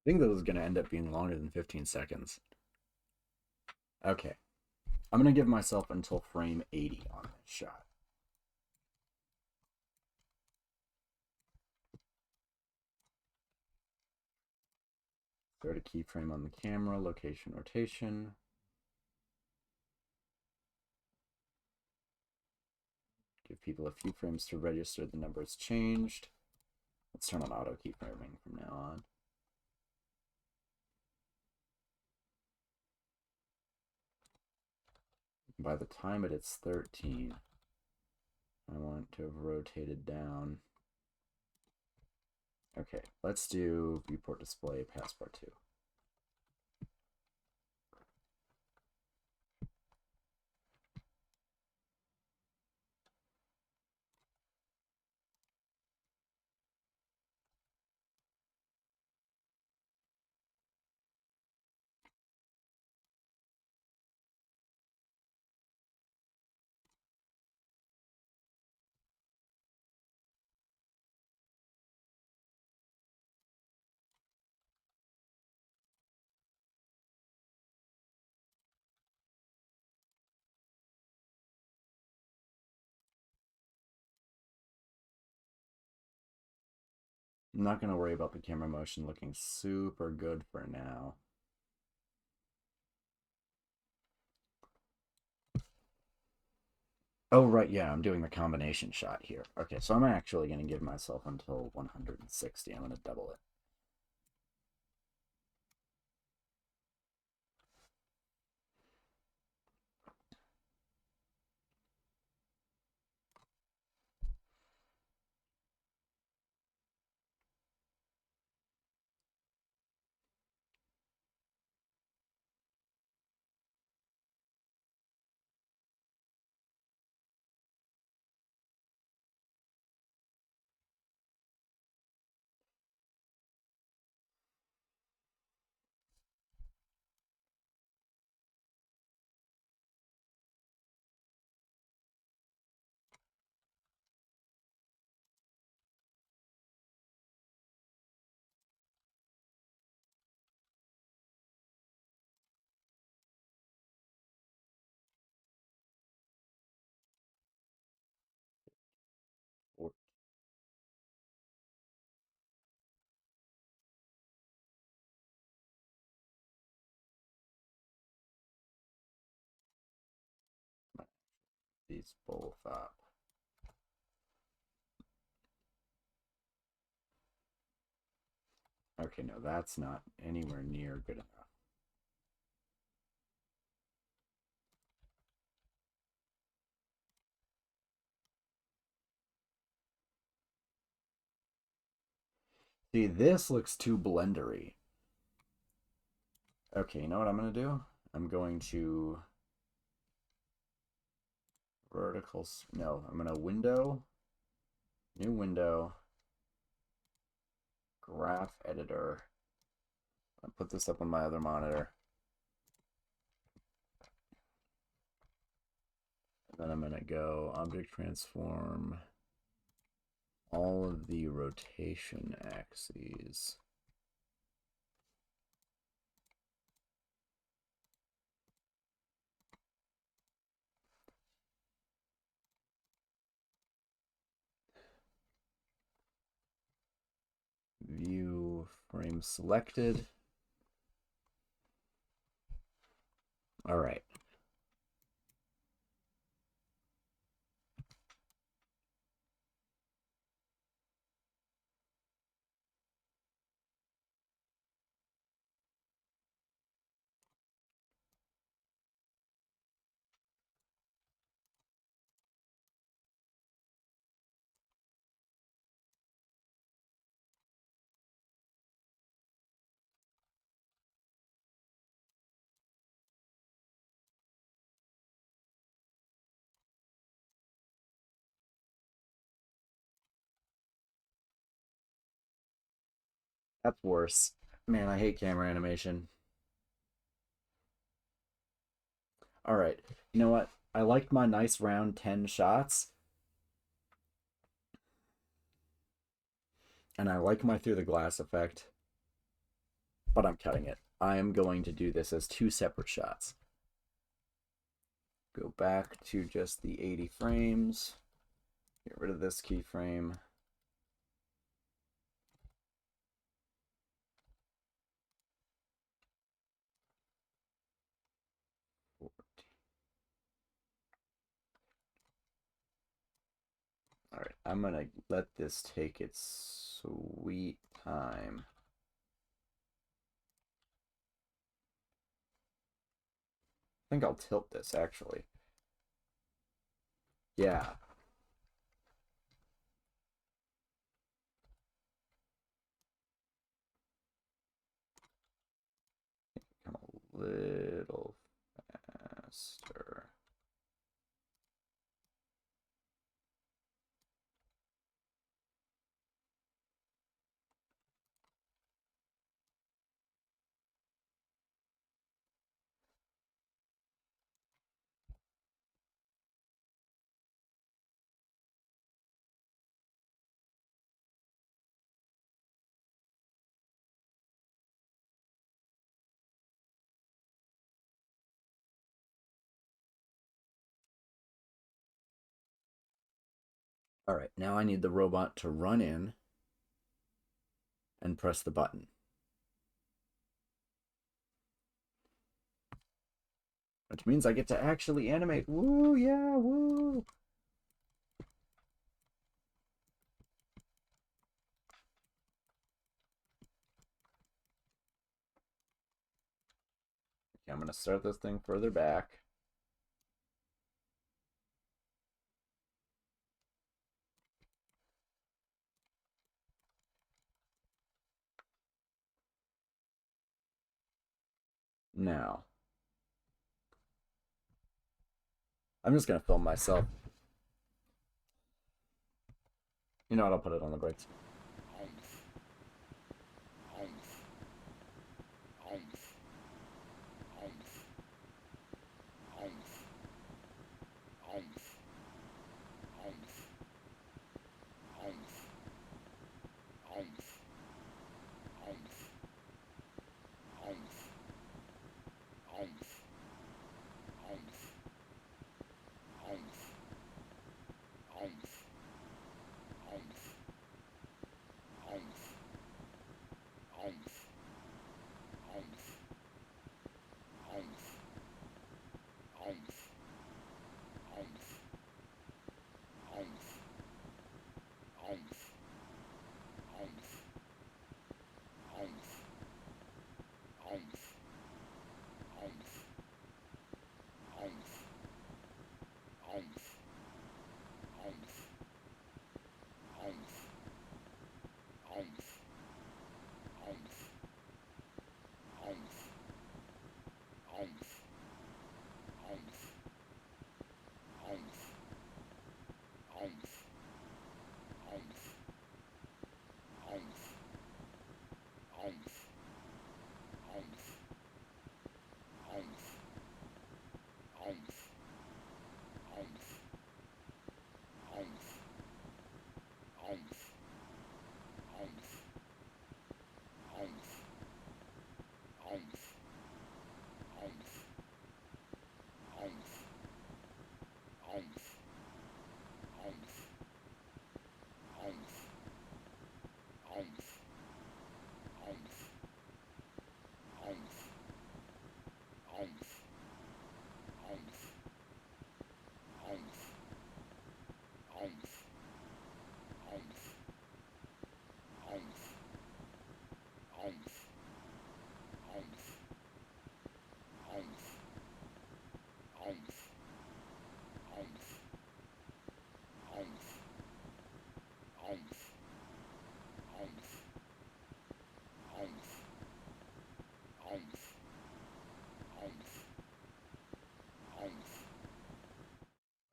think this is going to end up being longer than 15 seconds. Okay. I'm going to give myself until frame 80 on this shot. Start a keyframe on the camera, location, rotation. Give people a few frames to register the number has changed. Let's turn on auto keyframing from now on. By the time it hits 13, I want to have rotated down. Okay, let's do viewport display passport 2. I'm not going to worry about the camera motion looking super good for now. Oh, right, yeah, I'm doing the combination shot here. Okay, so I'm actually going to give myself until 160. I'm going to double it. These both up. Okay, no, that's not anywhere near good enough. See, this looks too blendery. Okay, you know what I'm going to do? I'm going to verticals. No, I'm going to window, new window, graph editor. I'll put this up on my other monitor. And then I'm going to go object transform all of the rotation axes. View frame selected. All right. That's worse. Man, I hate camera animation. All right. You know what? I liked my nice round 10 shots. And I like my through the glass effect. but I'm cutting it. I am going to do this as 2 separate shots. Go back to just the 80 frames. Get rid of this keyframe. All right, I'm gonna let this take its sweet time. I think I'll tilt this actually. Yeah. Come a little faster. All right, now I need the robot to run in and press the button. Which means I get to actually animate. Woo, yeah, woo. Okay, I'm going to start this thing further back. Now, I'm just going to film myself. You know what? I'll put it on the brakes.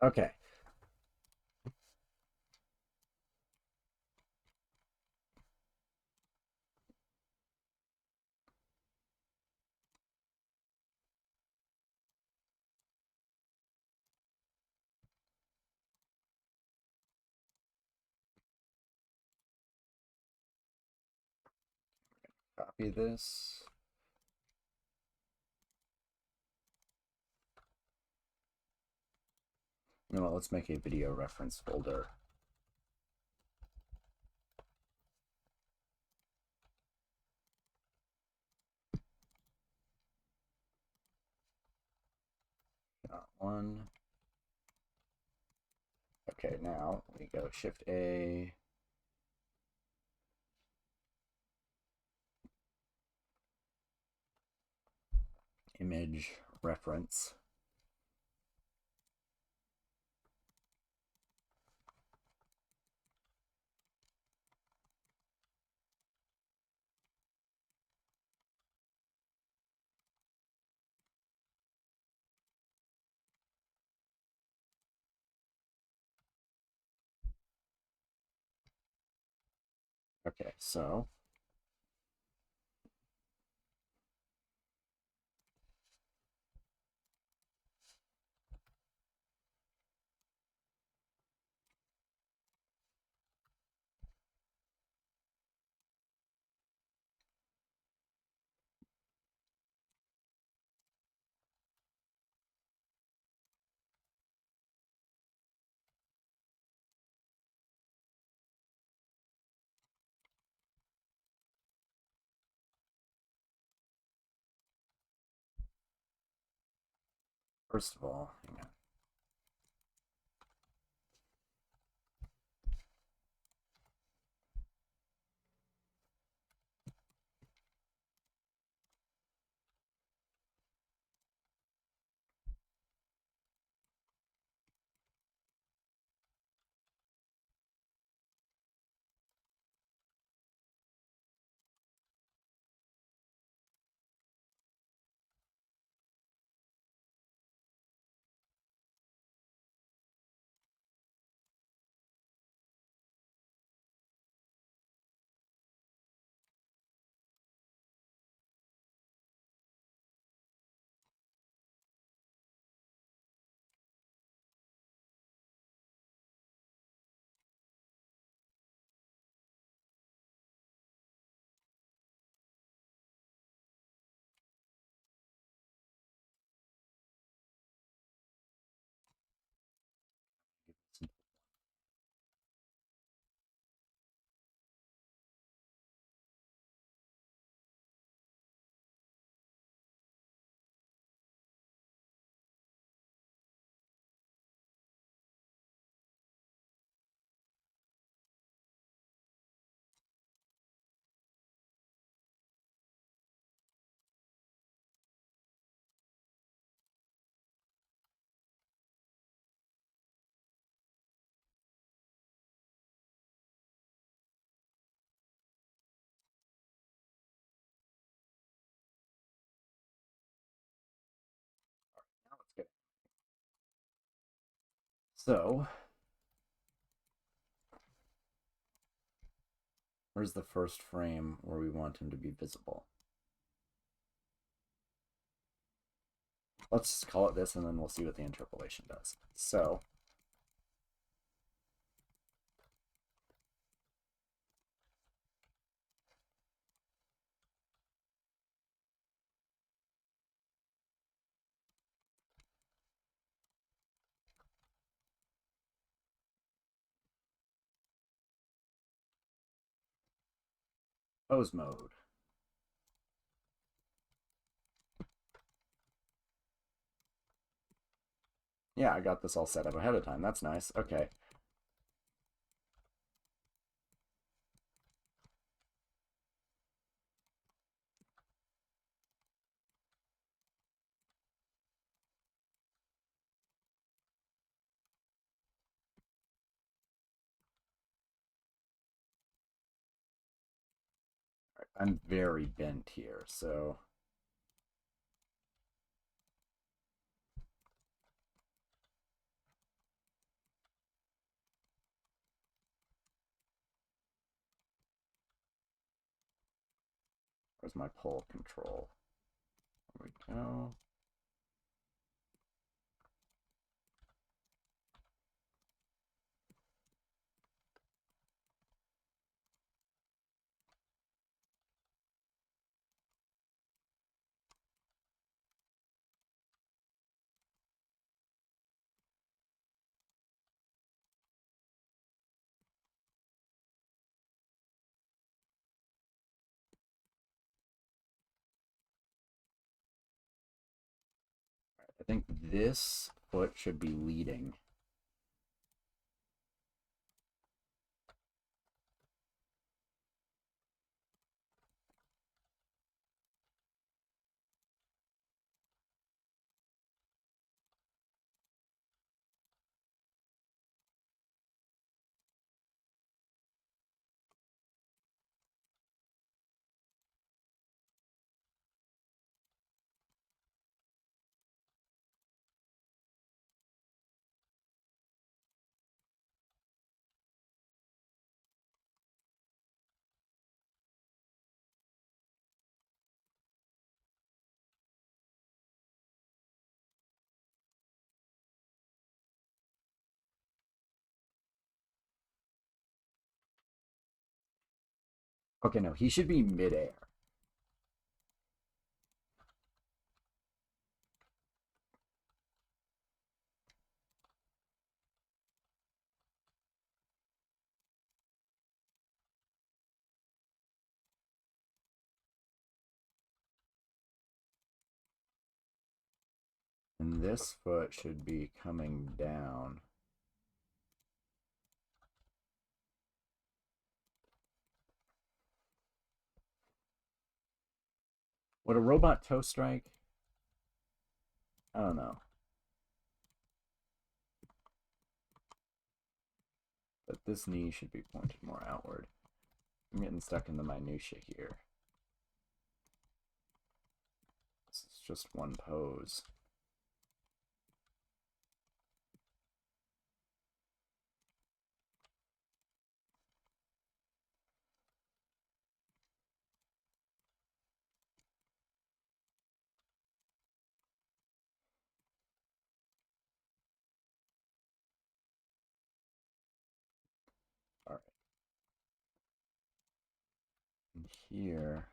Okay. Copy this. Well, let's make a video reference folder. Got one. Okay, now we go Shift A. Image reference. Okay, so first of all, hang on. Now let's get. So, where's the first frame where we want him to be visible? Let's just call it this, and then we'll see what the interpolation does. So, pose mode. Yeah, I got this all set up ahead of time. That's nice. Okay. I'm very bent here, so where's my pull control? There we go. think this foot should be leading. Okay, no, he should be midair. And this foot should be coming down. Would a robot toe strike? I don't know. But this knee should be pointed more outward. I'm getting stuck in the minutia here. This is just one pose. All right. And here,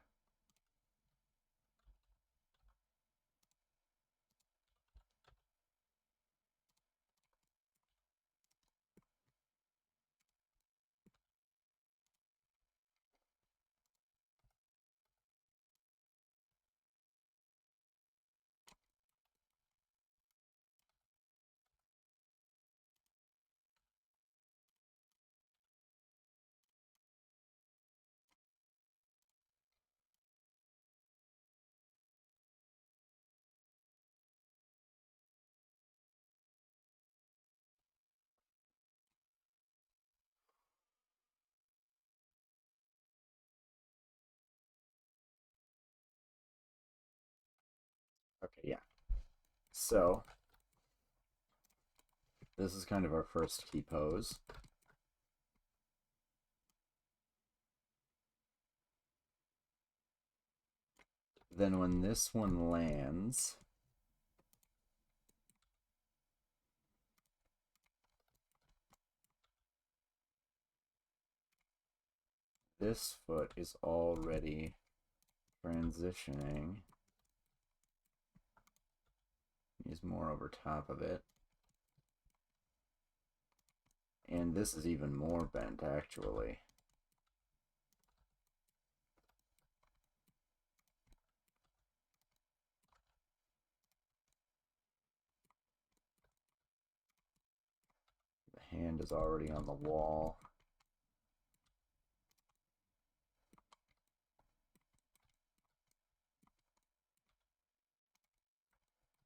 okay, yeah. So, this is kind of our first key pose. Then when this one lands, this foot is already transitioning. He's more over top of it. And this is even more bent, actually. The hand is already on the wall.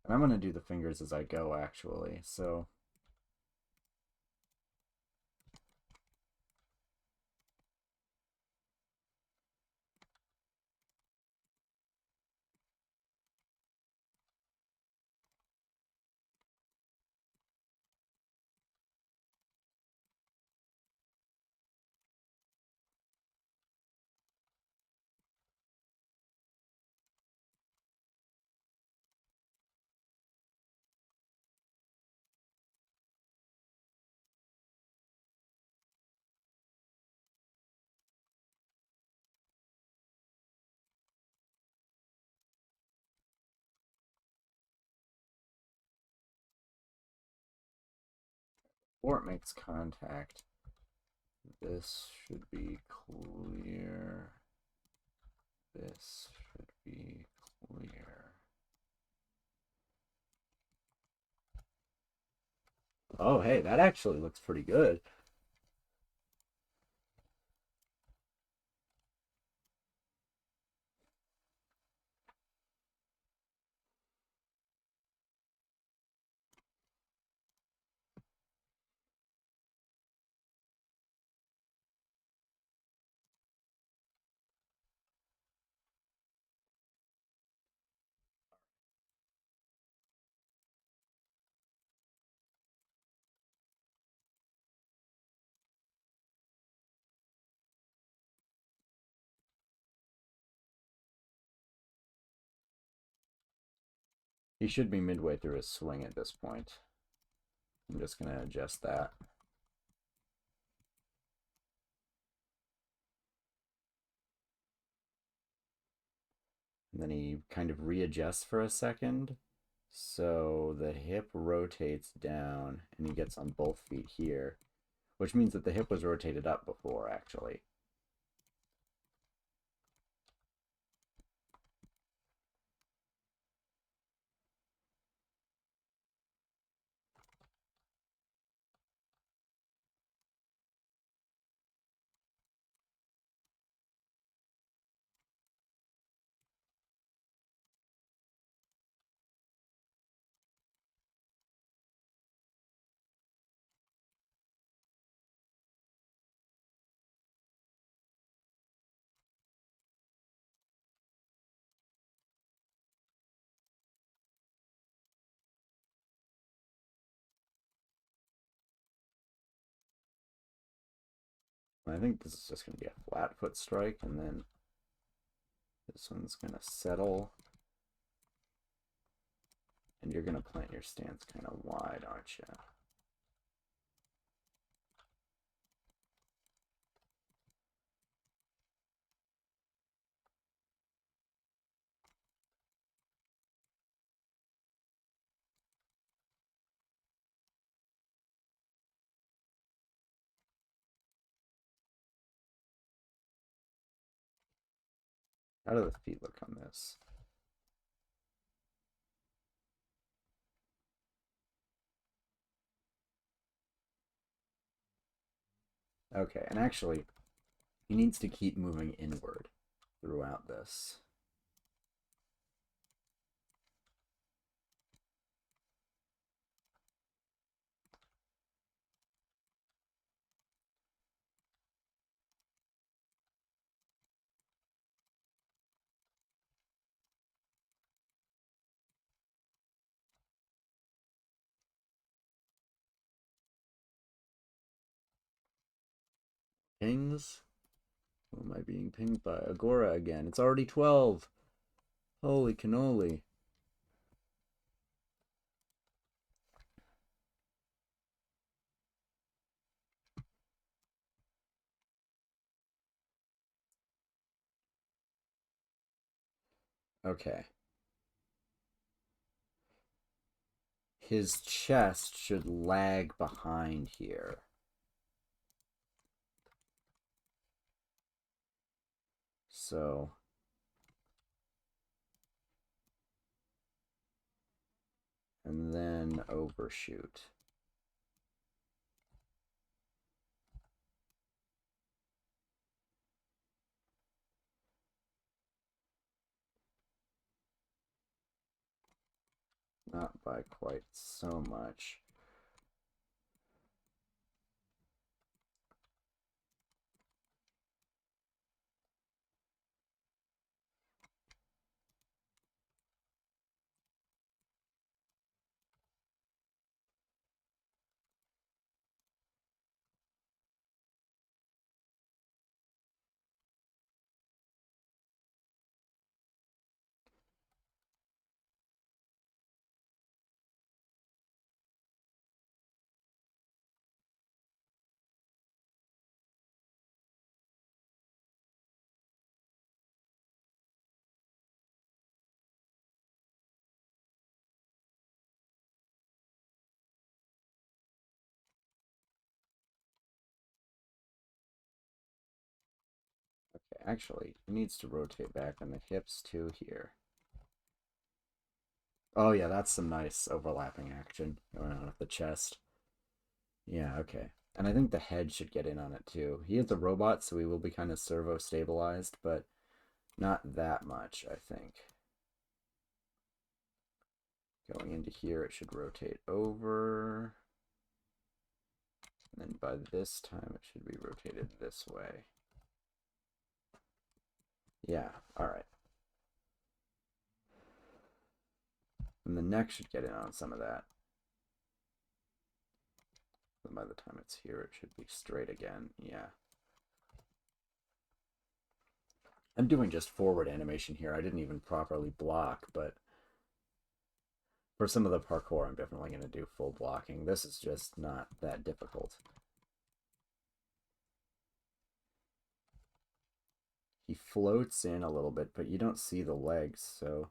And I'm going to do the fingers as I go, actually. So before it makes contact, this should be clear. This should be clear. Oh, hey, that actually looks pretty good. He should be midway through his swing at this point. I'm just going to adjust that. And then he kind of readjusts for a second. So the hip rotates down and he gets on both feet here, which means that the hip was rotated up before, actually. I think this is just going to be a flat foot strike, and then this one's going to settle. And you're going to plant your stance kind of wide, aren't you? How do the feet look on this? Okay, and actually, he needs to keep moving inward throughout this. Pings? Who am I being pinged by? Agora again. It's already 12. Holy cannoli. Okay. His chest should lag behind here. So and then overshoot. Not by quite so much. Okay, actually, it needs to rotate back on the hips too here. Oh yeah, that's some nice overlapping action going on with the chest. Yeah, okay. And I think the head should get in on it too. He is a robot, so he will be kind of servo stabilized, but not that much, I think. Going into here, it should rotate over. And then by this time, it should be rotated this way. Yeah, alright. And the neck should get in on some of that. And by the time it's here, it should be straight again. Yeah. I'm doing just forward animation here. I didn't even properly block, but for some of the parkour, I'm definitely going to do full blocking. This is just not that difficult. He floats in a little bit, but you don't see the legs, so...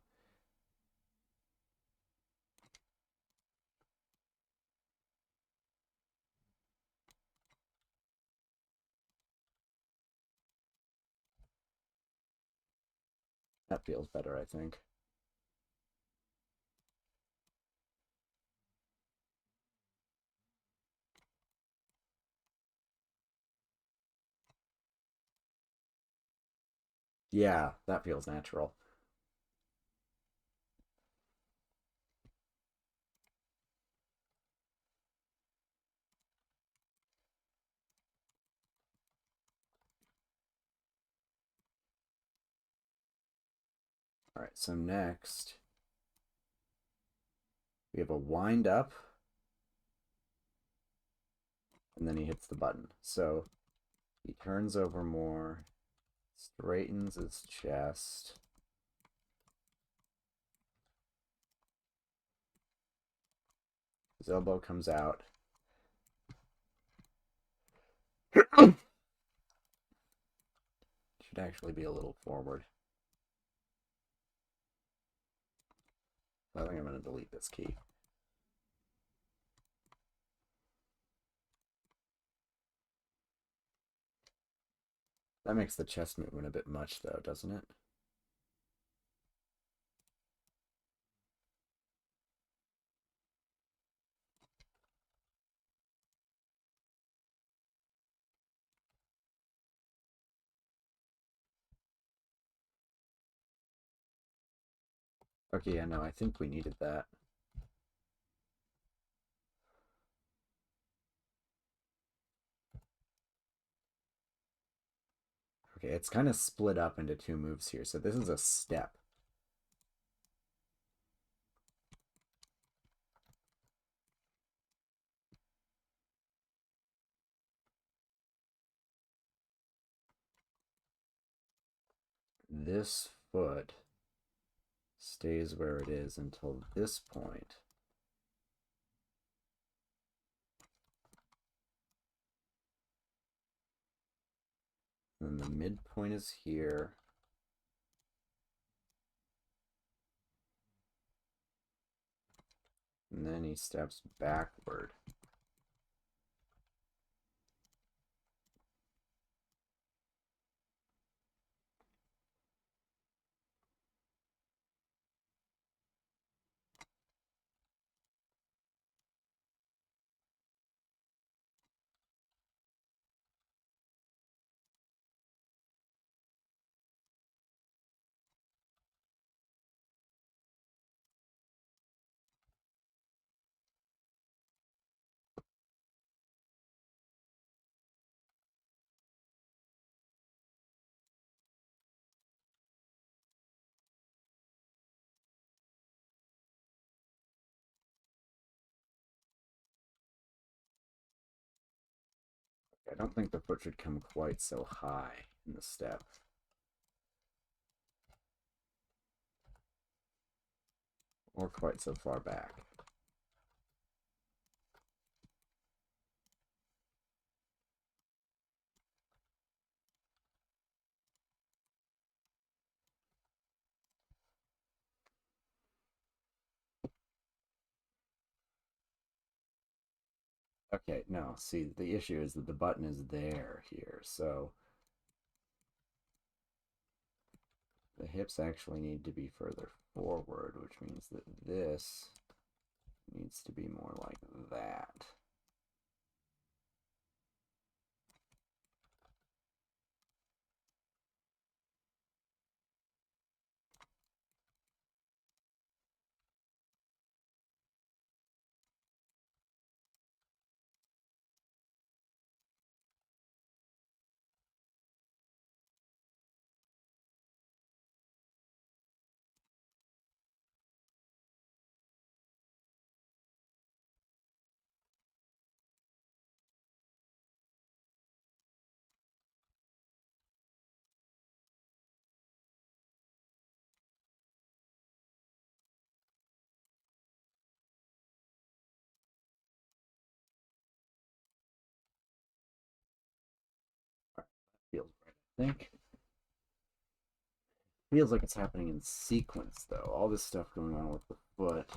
That feels better, I think. Yeah, that feels natural. Alright, so next, we have a wind up, and then he hits the button. So he turns over more, straightens his chest. His elbow comes out. Should actually be a little forward. I think I'm going to delete this key. That makes the chest movement a bit much, though, doesn't it? Okay, yeah, no, I think we needed that. Okay, it's kind of split up into two moves here, so this is a step. This foot stays where it is until this point. And the midpoint is here. And then he steps backward. I don't think the foot should come quite so high in the step. Or quite so far back. Okay, no, see, the issue is that the button is there here, so the hips actually need to be further forward, which means that this needs to be more like that. think feels like it's happening in sequence though. All this stuff going on with the foot.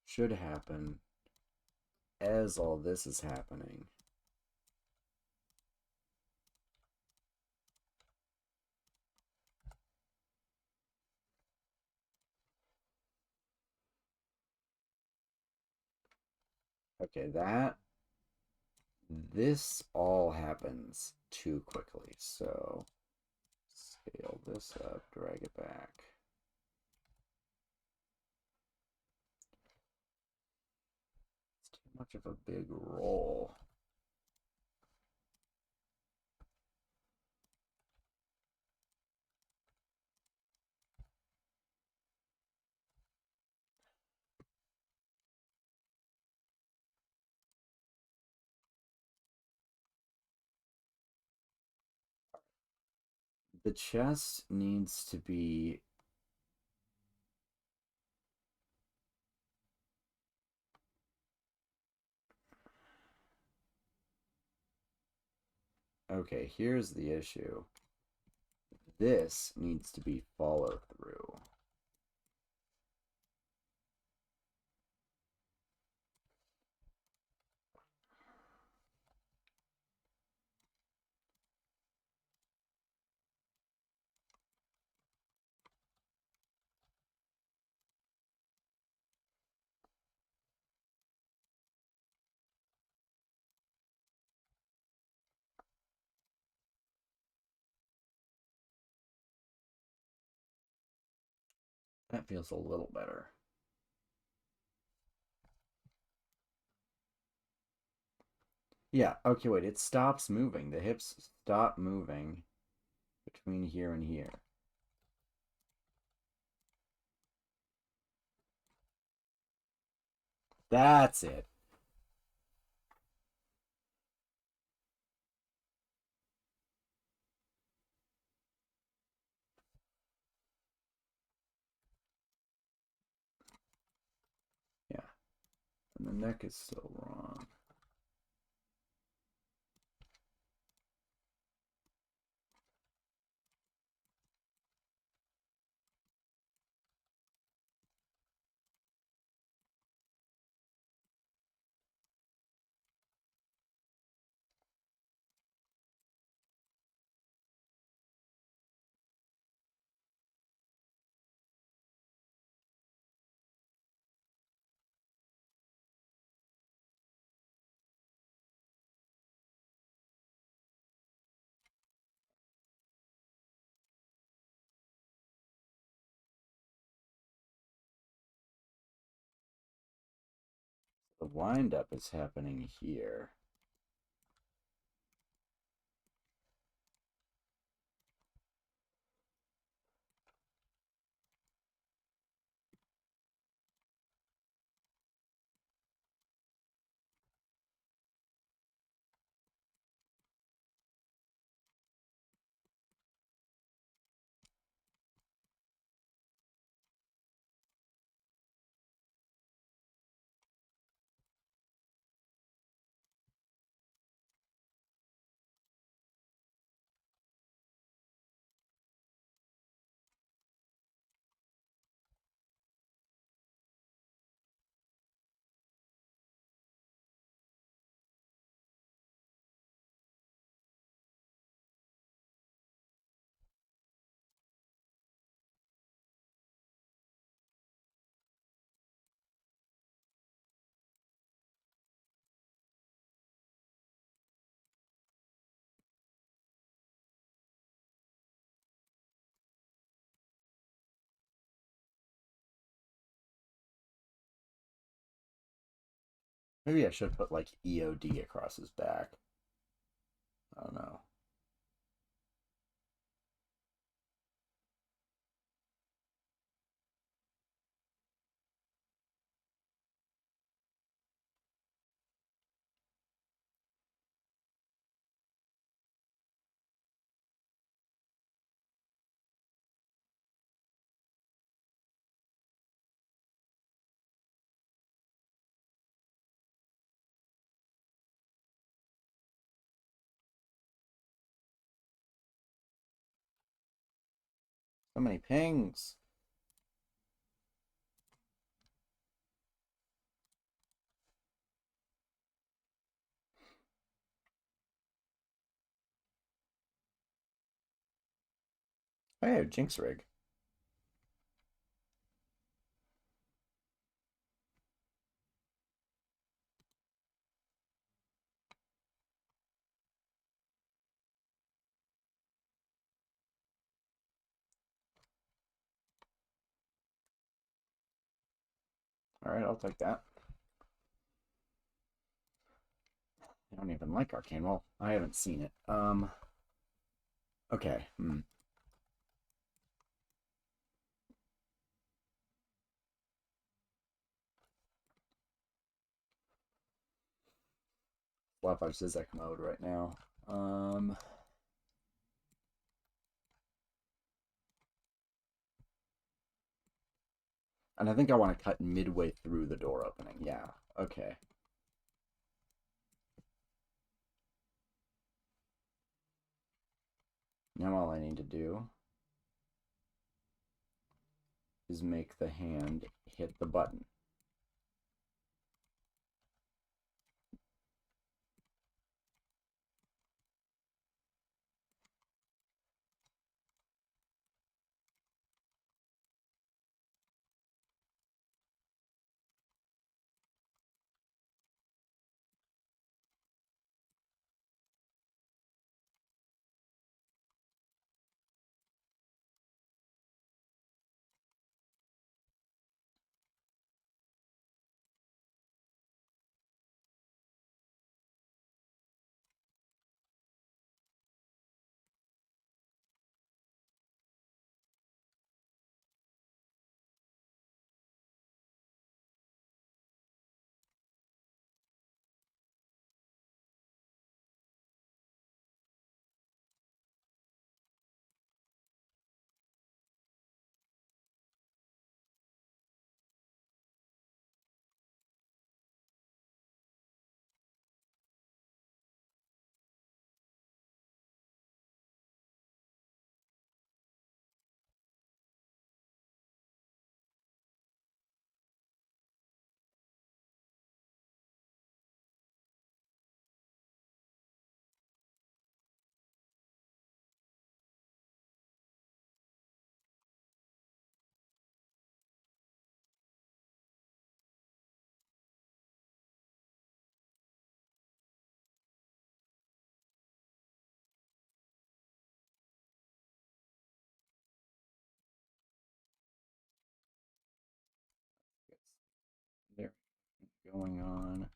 Should happen as all this is happening. Okay, this all happens too quickly, so scale this up, drag it back. It's too much of a big roll. The chest needs to be okay, here's the issue. This needs to be follow through. That feels a little better. Yeah, okay, wait, it stops moving. The hips stop moving between here and here. That's it. Yeah. And the neck is still wrong. The wind-up is happening here. Maybe I should put like EOD across his back. I don't know. So many pings. Hey, Jinx rig. All right, I'll take that. I don't even like Arcane. Well, I haven't seen it. Okay. Slapper Zizek mode right now. And I think I want to cut midway through the door opening. Yeah. Okay. Now all I need to do is make the hand hit the button. There going on.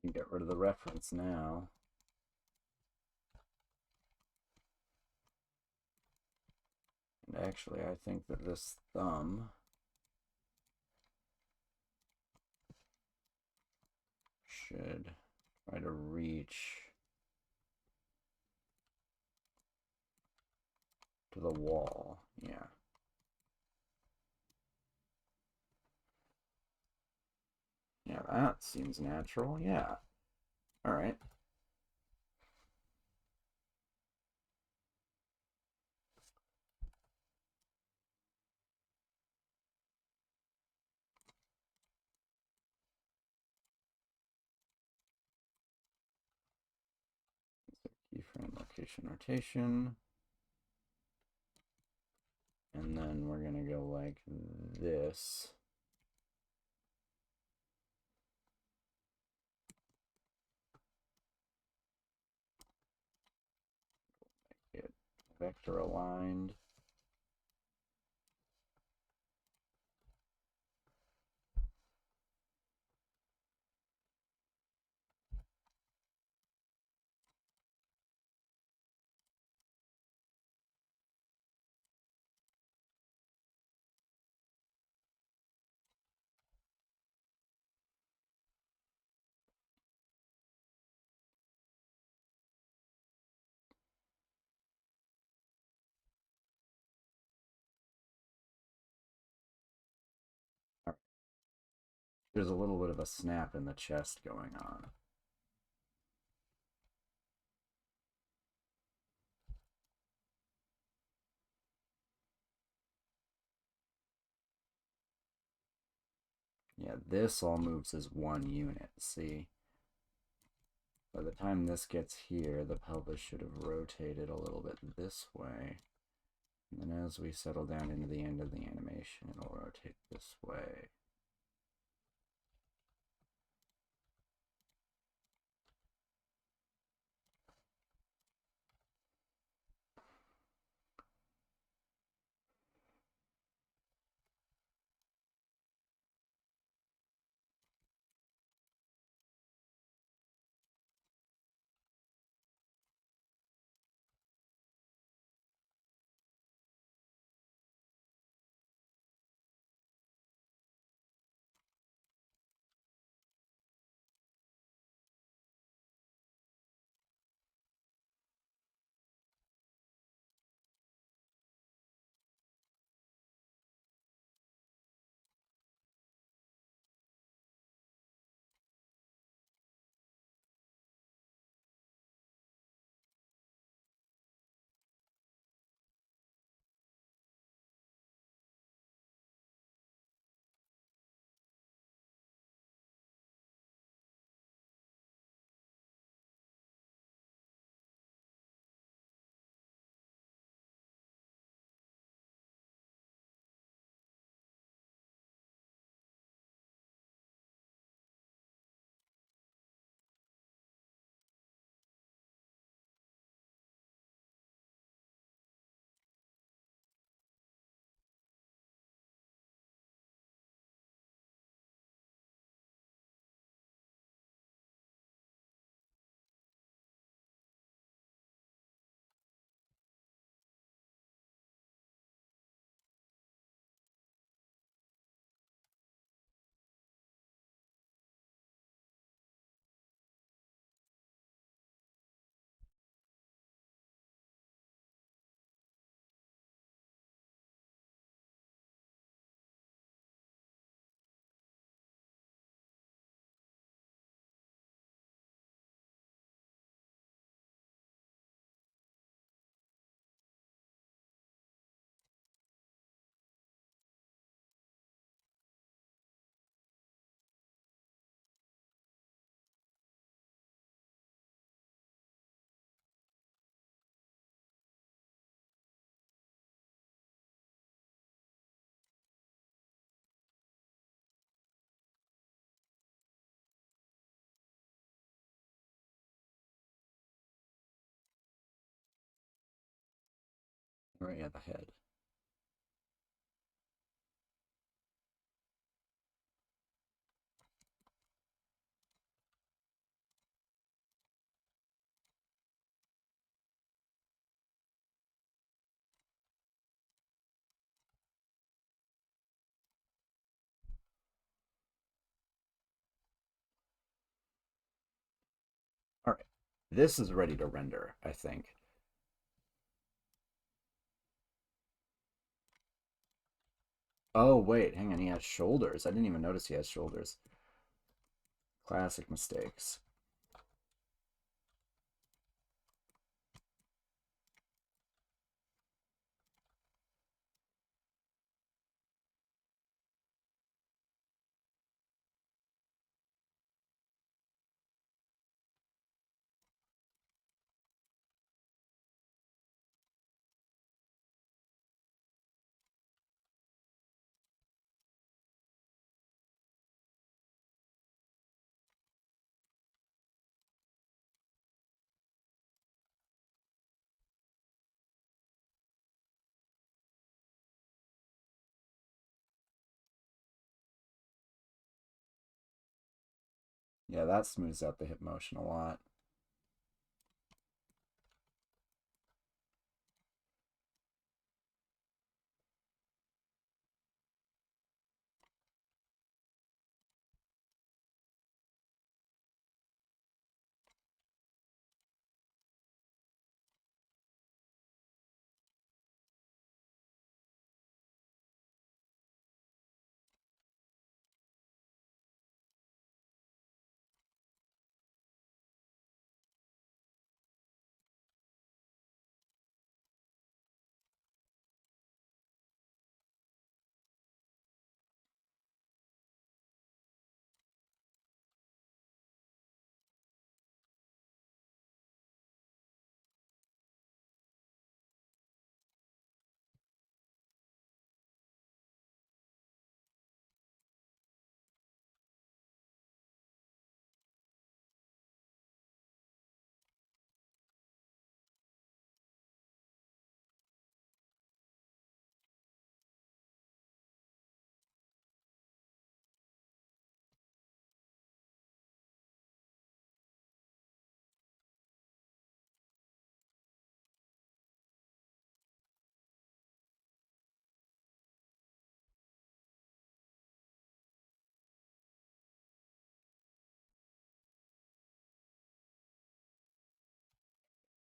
You can get rid of the reference now. And actually, I think that this thumb should try to reach to the wall. Yeah. Yeah, that seems natural. Yeah. All right. Keyframe location rotation. And then we're going to go like this. Make it vector aligned. There's a little bit of a snap in the chest going on. Yeah, this all moves as one unit, see? By the time this gets here, the pelvis should have rotated a little bit this way. And then as we settle down into the end of the animation, it'll rotate this way. Right at the head. This is ready to render, I think. Oh, wait, hang on. He has shoulders. I didn't even notice he has shoulders. Classic mistakes. Yeah, that smooths out the hip motion a lot.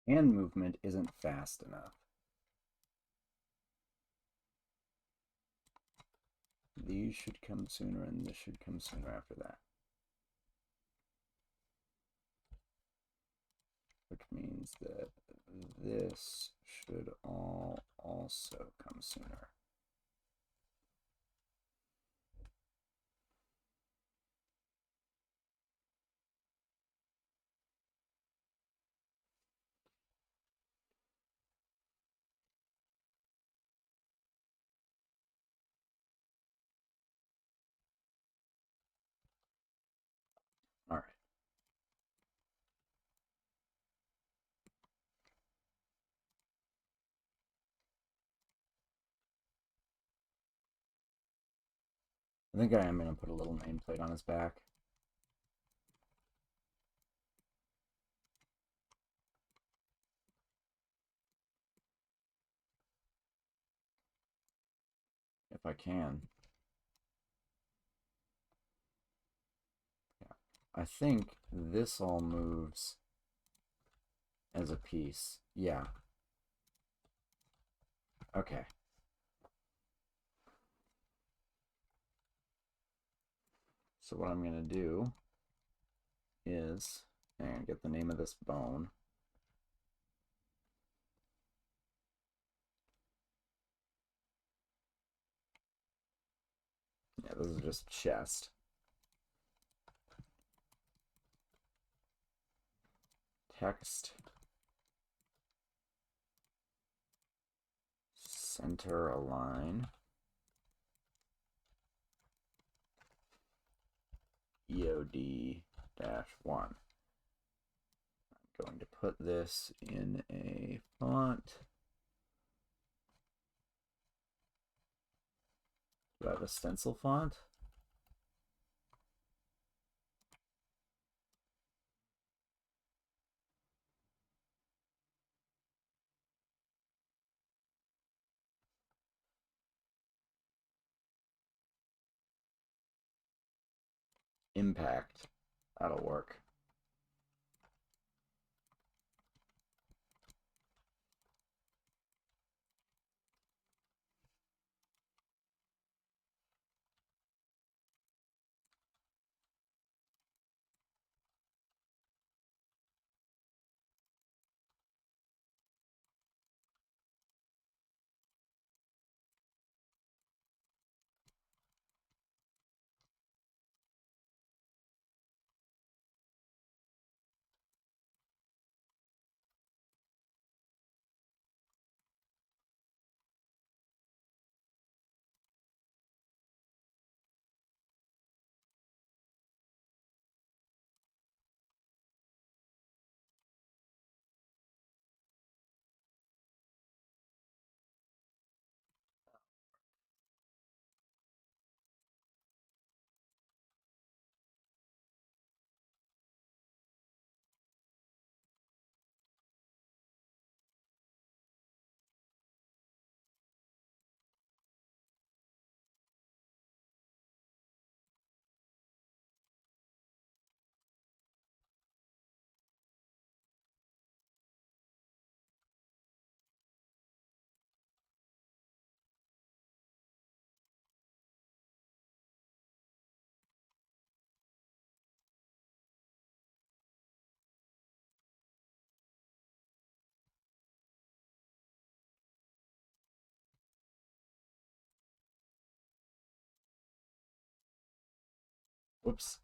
Hand movement isn't fast enough. These should come sooner, and this should come sooner after that. Which means that this should all also come sooner. All right. I think I am going to put a little nameplate on his back. If I can. Yeah. I think this all moves as a piece. Yeah. Okay. So what I'm going to do is, and get the name of this bone. Yeah, this is just chest. Text. Center align. EOD-1. I'm going to put this in a font. Do I have a stencil font? Impact. That'll work. Whoops.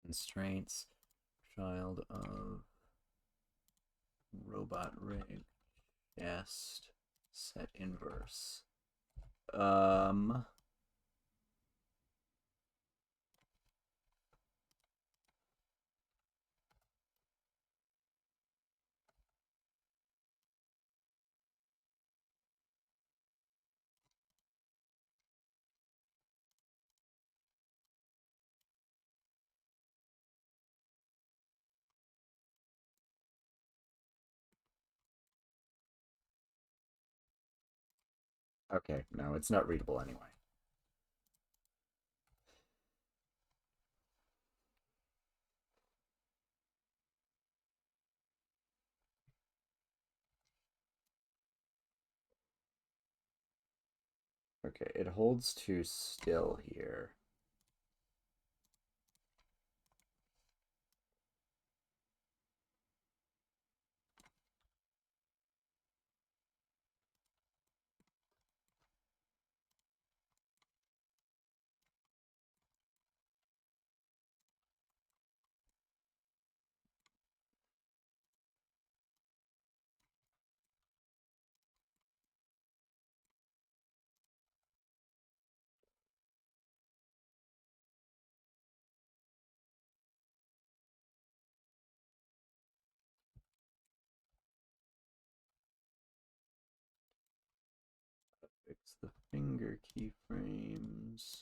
Constraints. Child of robot rig. Chest. Set inverse. Okay, no, it's not readable anyway. Okay, it holds to still here. Fix the finger keyframes.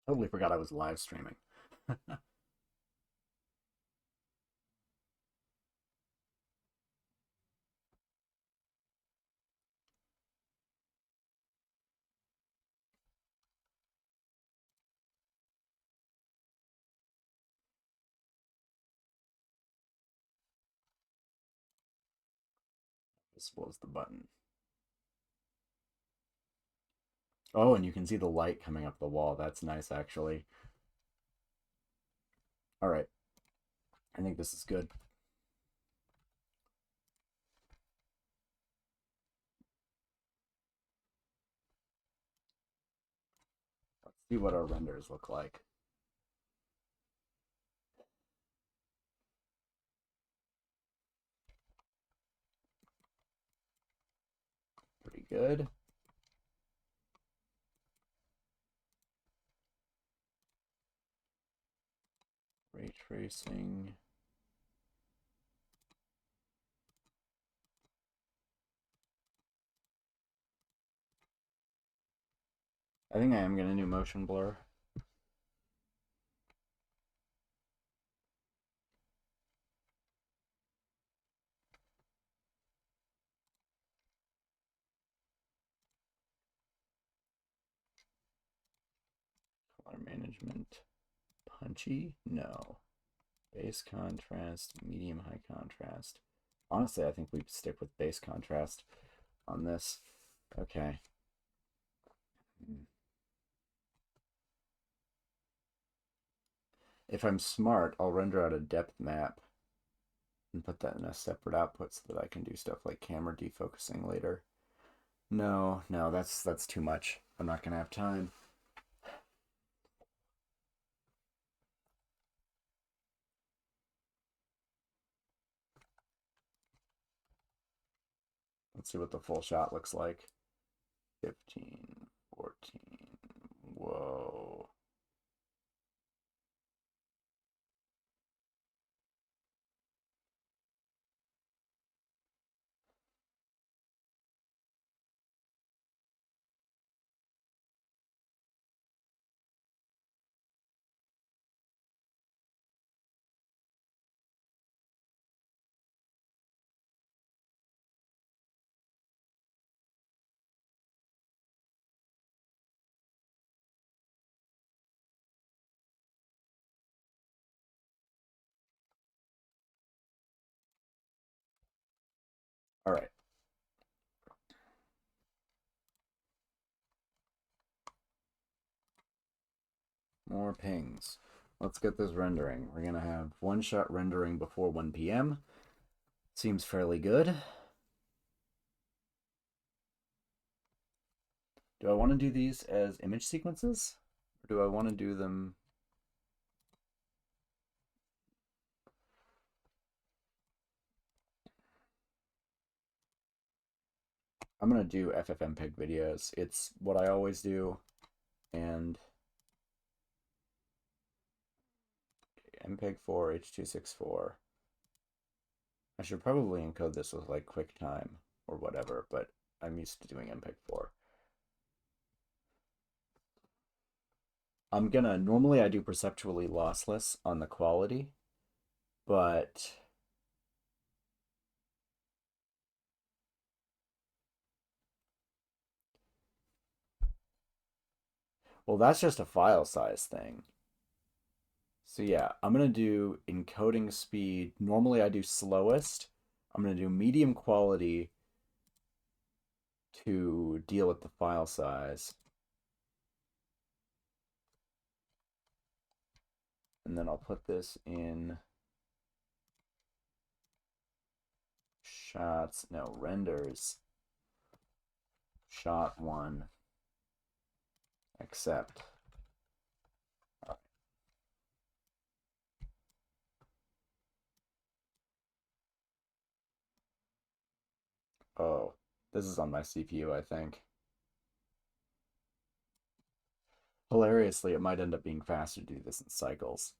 Totally forgot I was live streaming. This was the button. Oh, and you can see the light coming up the wall. That's nice, actually. All right. I think this is good. Let's see what our renders look like. Pretty good. Ray tracing. I think I am going to do motion blur. Color management. Punchy? No. Base contrast, medium high contrast. Honestly, I think we stick with base contrast on this. Okay. If I'm smart, I'll render out a depth map and put that in a separate output so that I can do stuff like camera defocusing later. No, that's too much. I'm not gonna have time. Let's see what the full shot looks like. 15, 14. Whoa. All right. More pings. Let's get this rendering. We're gonna have one shot rendering before 1 p.m. Seems fairly good. Do I want to do these as image sequences? Or do I want to do them... I'm going to do FFmpeg videos. It's what I always do. And MPEG-4, H.264. I should probably encode this with like QuickTime or whatever, but I'm used to doing MPEG-4. I'm gonna, normally I do perceptually lossless on the quality, but well, that's just a file size thing. So yeah, I'm gonna do encoding speed. Normally I do slowest. I'm gonna do medium quality to deal with the file size. And then I'll put this in shots, no, renders. Shot 1. Accept. All right. Oh, this is on my CPU, I think. Hilariously, it might end up being faster to do this in cycles.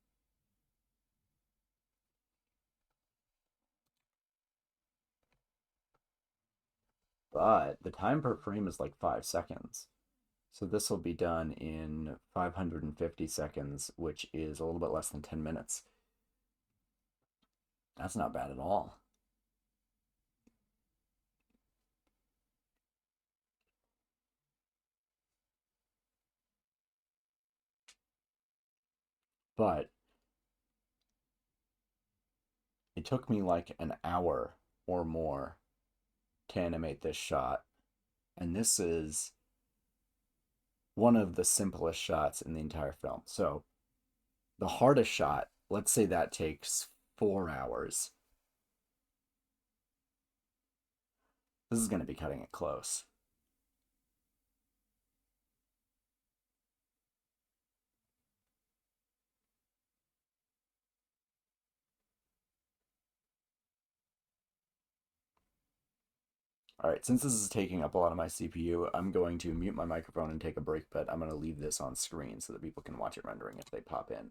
But the time per frame is like 5 seconds. So this will be done in 550 seconds, which is a little bit less than 10 minutes. That's not bad at all. But it took me like an hour or more to animate this shot. And this is one of the simplest shots in the entire film. So the hardest shot, let's say that takes 4 hours. This is going to be cutting it close. All right, since this is taking up a lot of my CPU, I'm going to mute my microphone and take a break, but I'm going to leave this on screen so that people can watch it rendering if they pop in.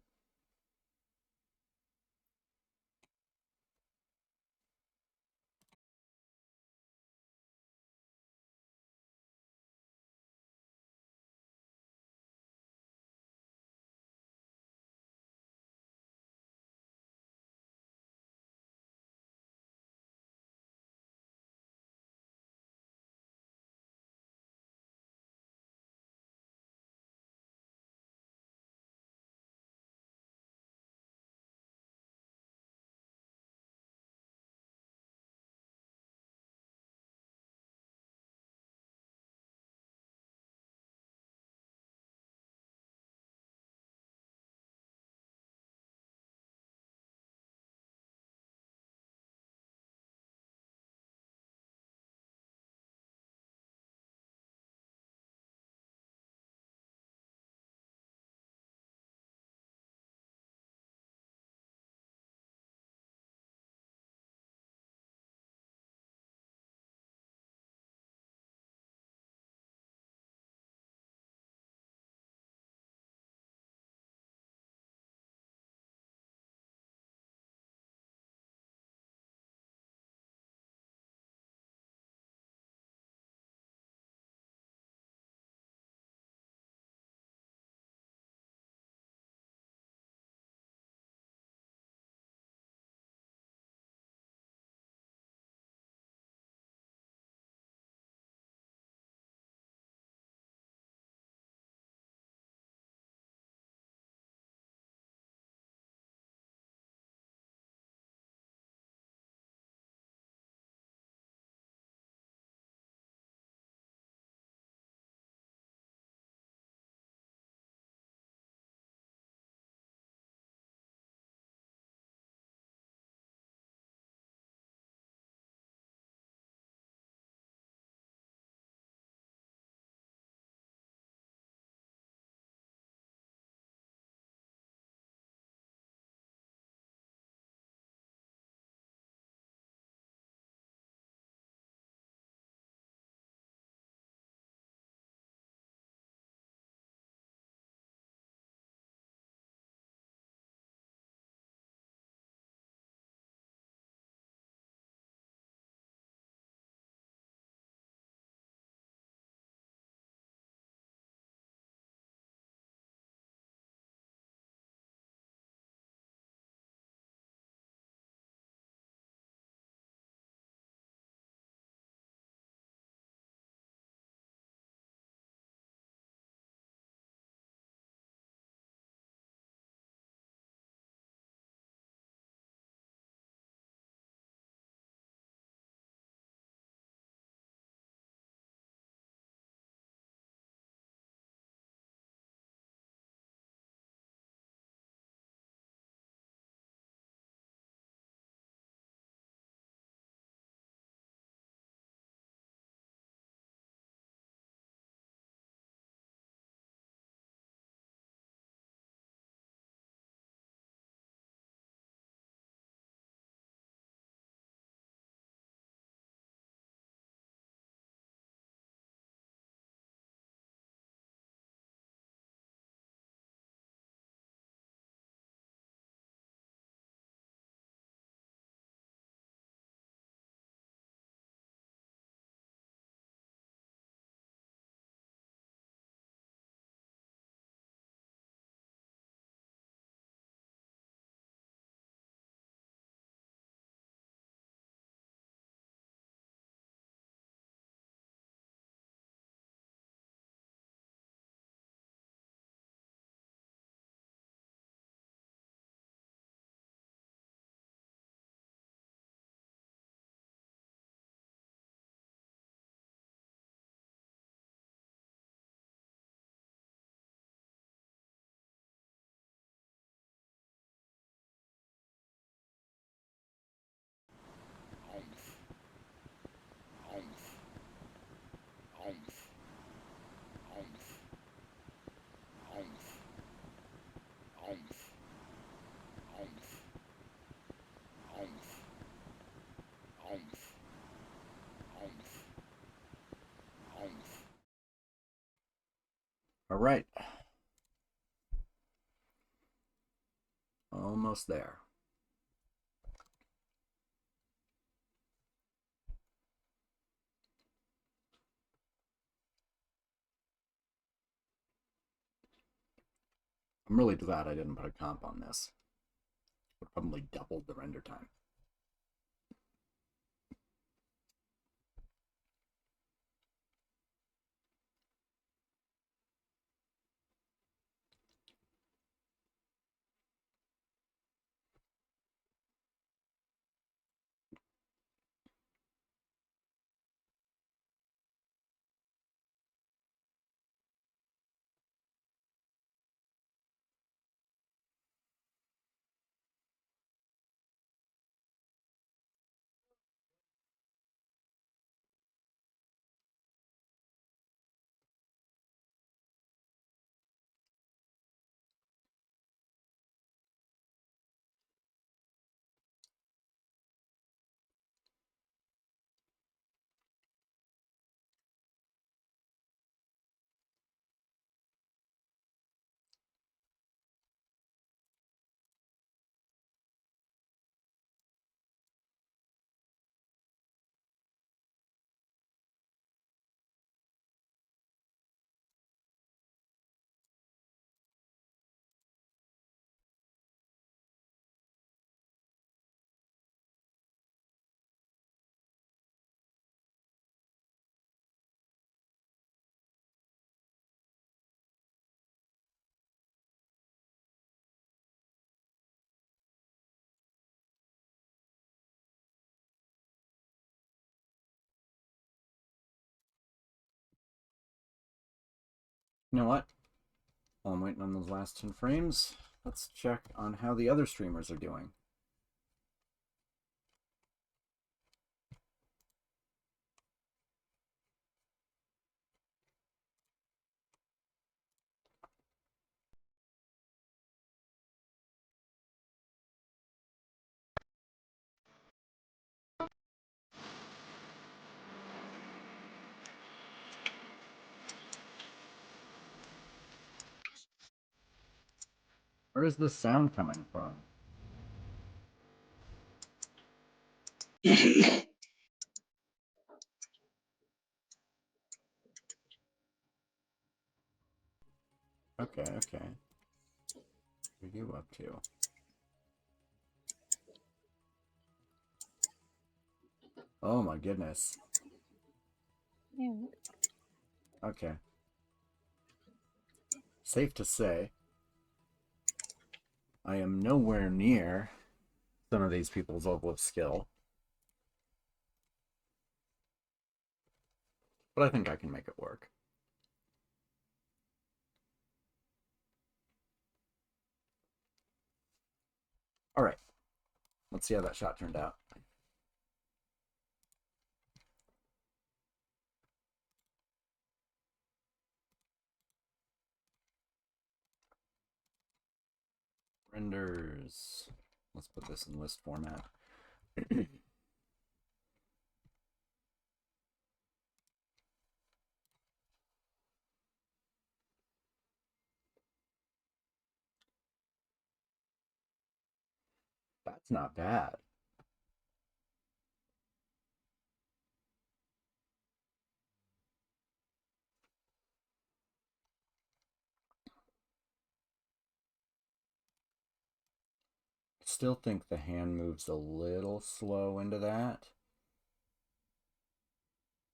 All right. Almost there. I'm really glad I didn't put a comp on this. Would probably doubled the render time. You know what? While I'm waiting on those last 10 frames, let's check on how the other streamers are doing. Where is the sound coming from? Okay, okay. What are you up to? Oh my goodness. Okay. Safe to say, I am nowhere near some of these people's level of skill. But I think I can make it work. Alright. Let's see how that shot turned out. Renders. Let's put this in list format. That's not bad. Still think the hand moves a little slow into that.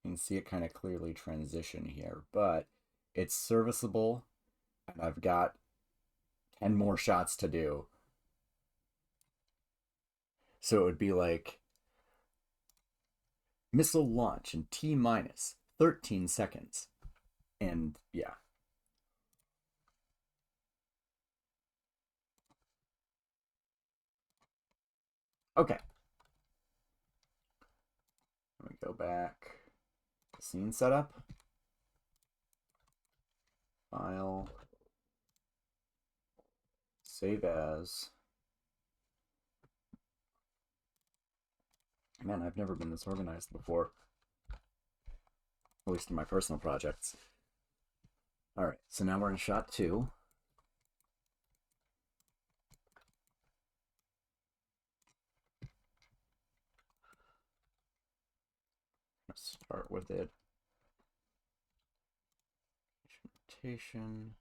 You can see it kind of clearly transition here, but it's serviceable, and I've got 10 more shots to do. So it would be like missile launch in T minus 13 seconds. And yeah. Okay. Let me go back. Scene setup. File. Save as. Man, I've never been this organized before. At least in my personal projects. All right, so now we're in shot 2. Let's start with it. Rotation.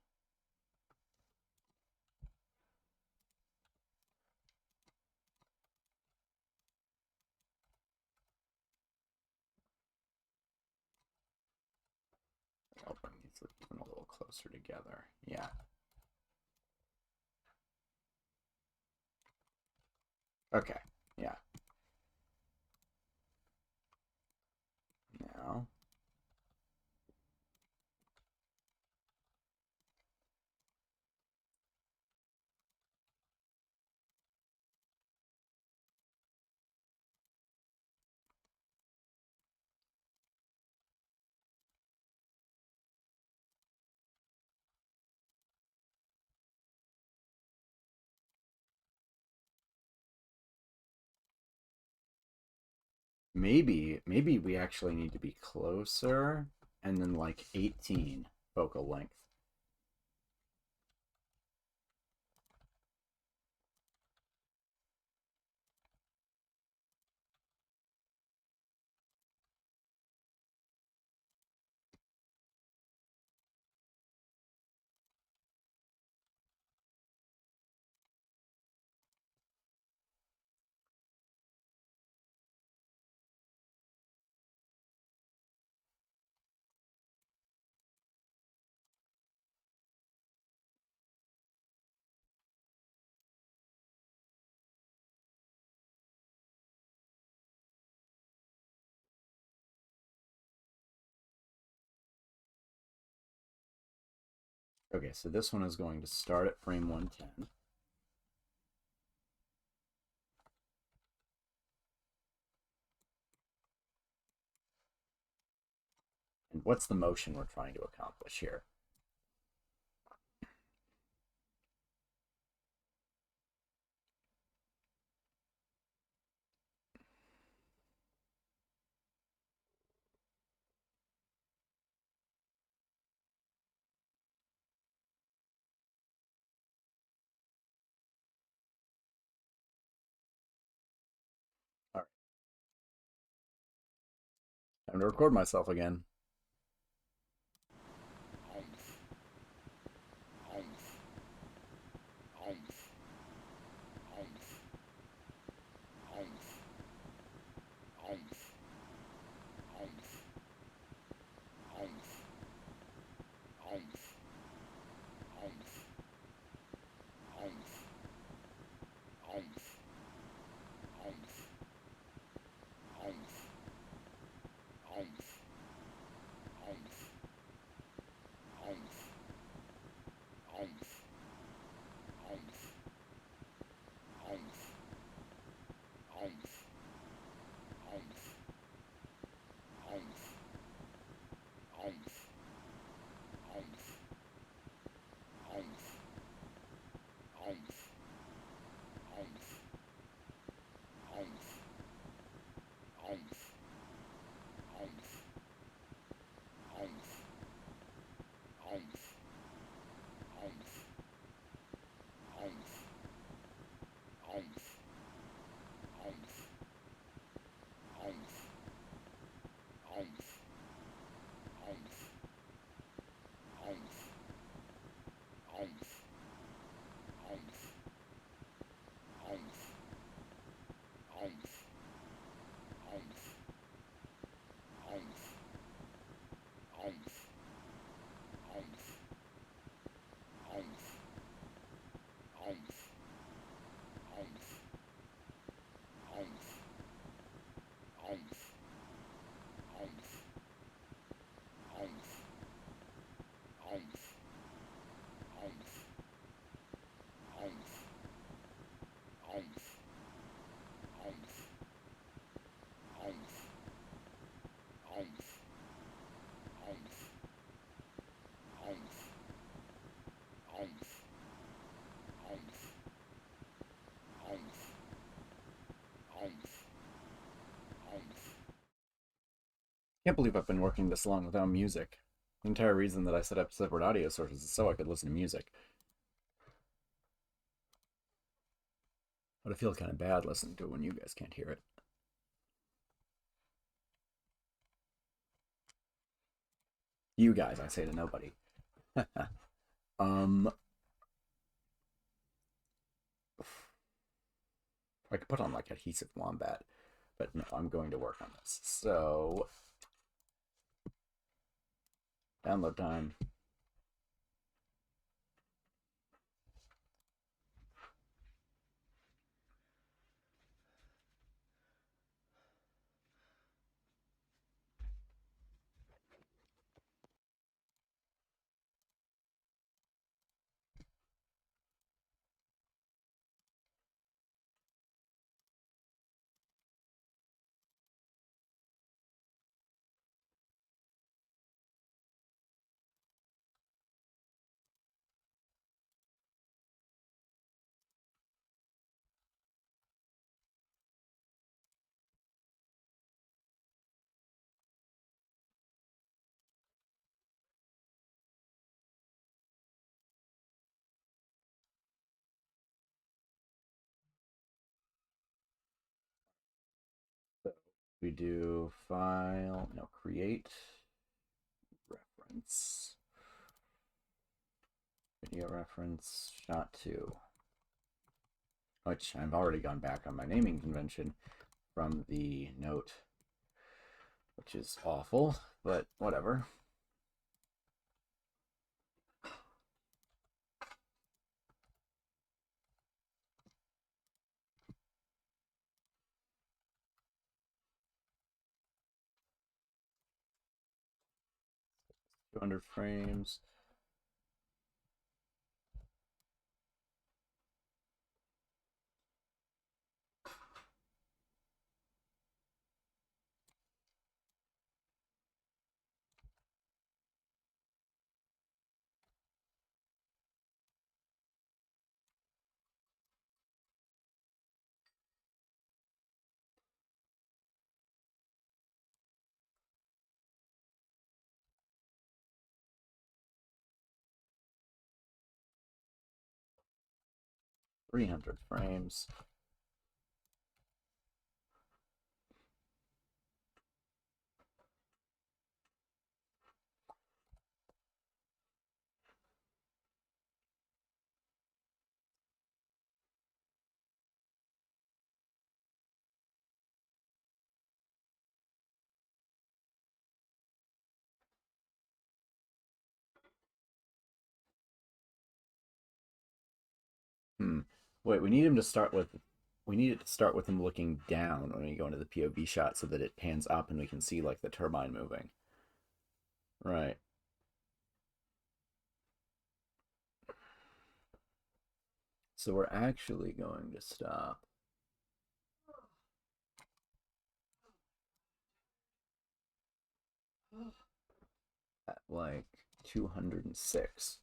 I'll bring these even a little closer together. Yeah. Okay. Yeah. Now. Maybe we actually need to be closer and then like 18 focal length. Okay, so this one is going to start at frame 110. And what's the motion we're trying to accomplish here? All right. Time to record myself again. Can't believe I've been working this long without music. The entire reason that I set up separate audio sources is so I could listen to music. But I feel kind of bad listening to it when you guys can't hear it. You guys, I say to nobody. I could put on like adhesive wombat, but no, I'm going to work on this. So, download time. So we do file, no, create reference, video reference, shot 2, which I've already gone back on my naming convention from the note, which is awful, but whatever. $200 frames. $300 frames. Wait, we need him to start with. We need it to start with him looking down when we go into the POV shot, so that it pans up and we can see like the turbine moving. Right. So we're actually going to stop at like 206.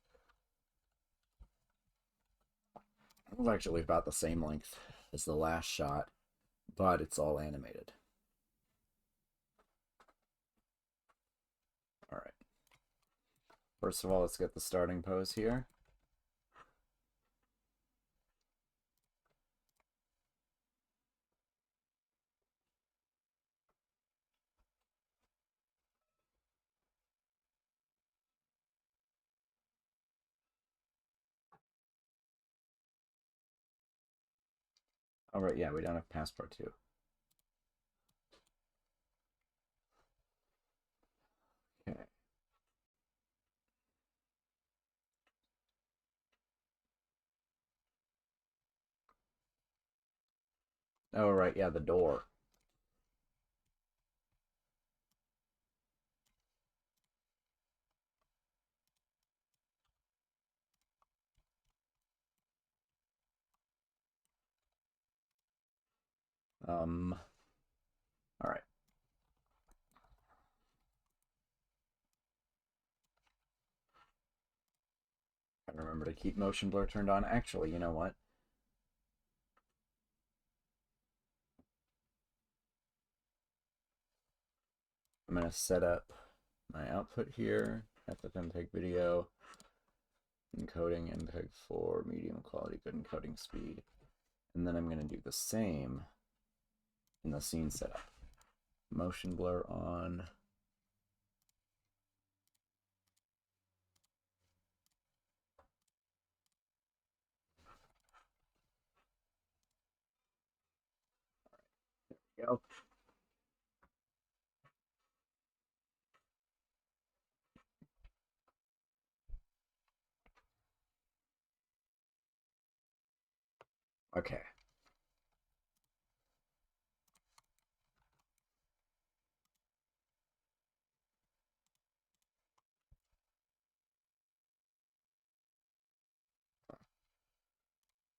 It was actually about the same length as the last shot, but it's all animated. All right. First of all, let's get the starting pose here. All right, yeah, we don't have passport 2. Okay. Oh, right, yeah, the door. All right. Gotta remember to keep motion blur turned on. Actually, you know what? I'm gonna set up my output here. FFmpeg video, encoding MPEG 4, medium quality, good encoding speed. And then I'm going to do the same in the scene setup. Motion blur on. There we go. Okay.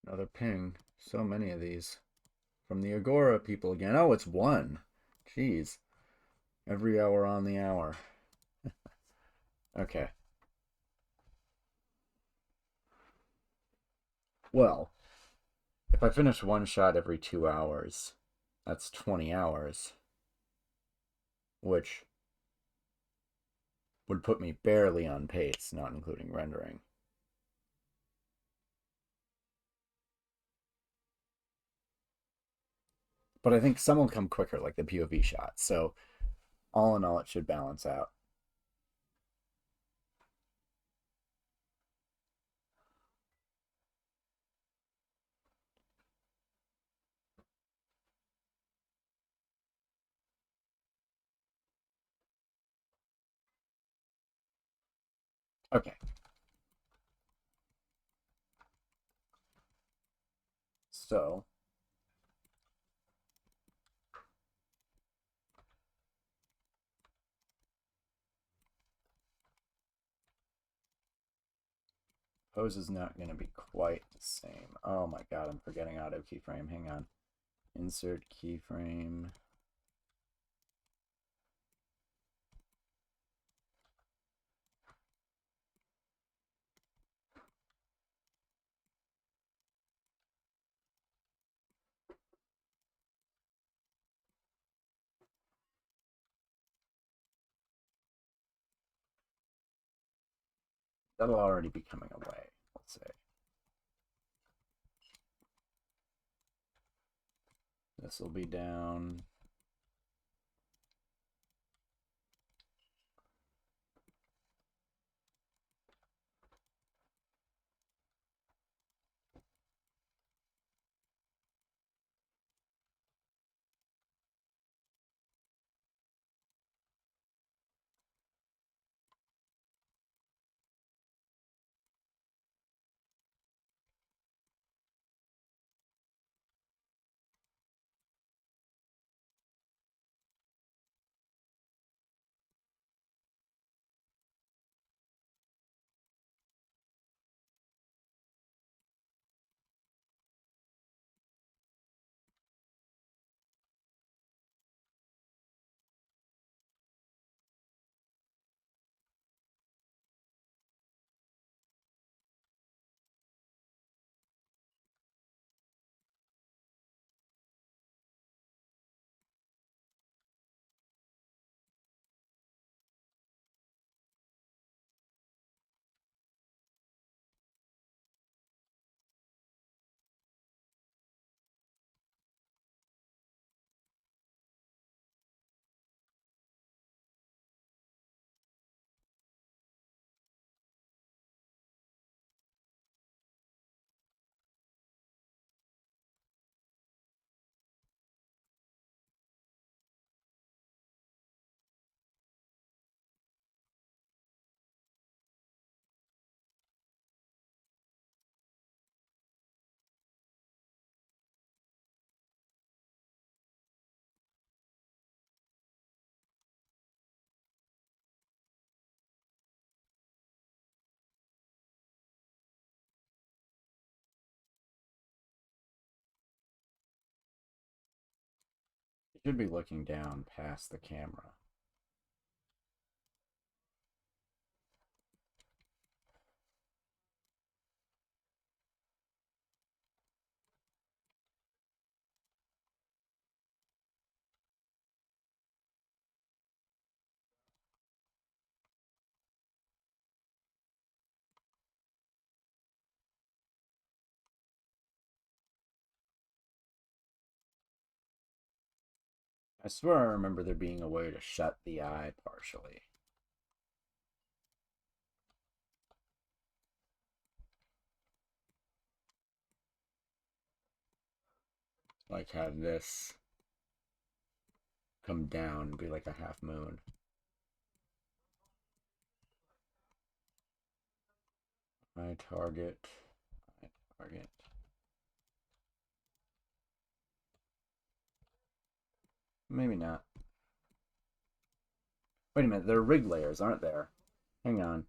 Another ping. So many of these. From the Agora people again. Oh, it's one. Jeez. Every hour on the hour. Okay. Well, if I finish one shot every 2 hours, that's 20 hours. Which would put me barely on pace, not including rendering. But I think some will come quicker, like the POV shot. So all in all, it should balance out. Okay. So pose is not going to be quite the same. Oh my god, I'm forgetting auto keyframe. Hang on. Insert keyframe. That'll already be coming away, let's say. This will be down. You should be looking down past the camera. I swear I remember there being a way to shut the eye partially. Like have this come down and be like a half moon. Eye target. Eye target. Maybe not. Wait a minute, there are rig layers, aren't there? Hang on.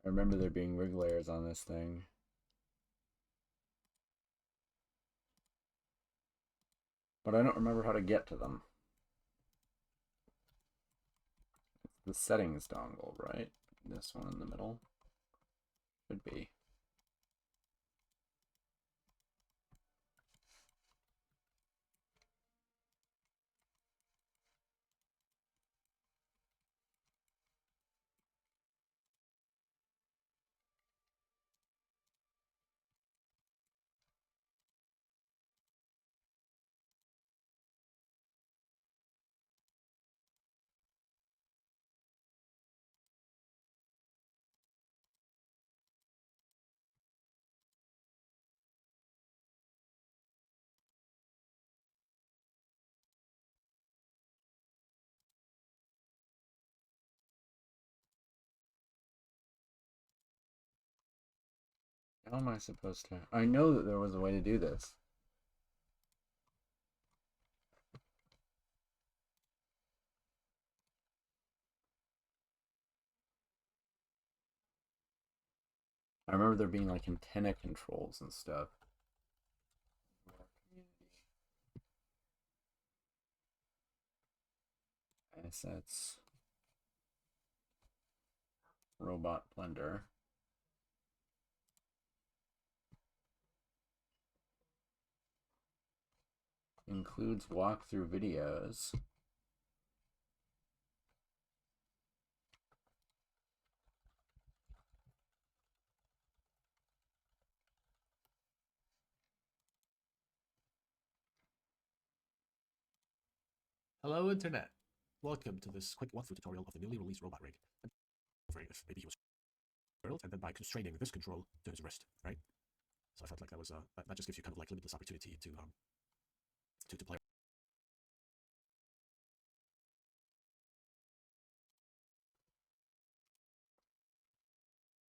I remember there being rig layers on this thing. But I don't remember how to get to them. It's the settings dongle, right? This one in the middle. Should be. How am I supposed to? I know that there was a way to do this. I remember there being like antenna controls and stuff. Assets. Robot Blender. Includes walkthrough videos. Hello, Internet. Welcome to this quick walkthrough tutorial of the newly released robot rig. If maybe he was curled, and then by constraining this control to his wrist, right? So I felt like that was that just gives you kind of like limitless opportunity to play.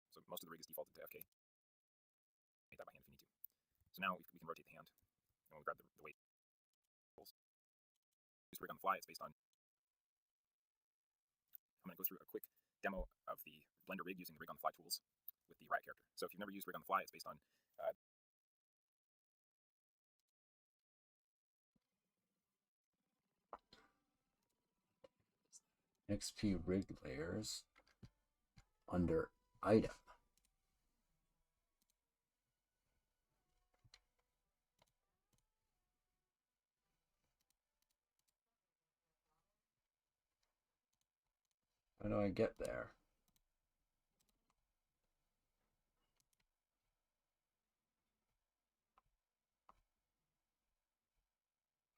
So most of the rig is defaulted to FK. Hit that by hand if you need to. So now we can rotate the hand, and when we grab the weight. Use rig on the fly. It's based on. I'm going to go through a quick demo of the Blender rig using the rig on the fly tools with the Riot character. So if you've never used rig on the fly, it's based on XP rig layers under item. How do I get there?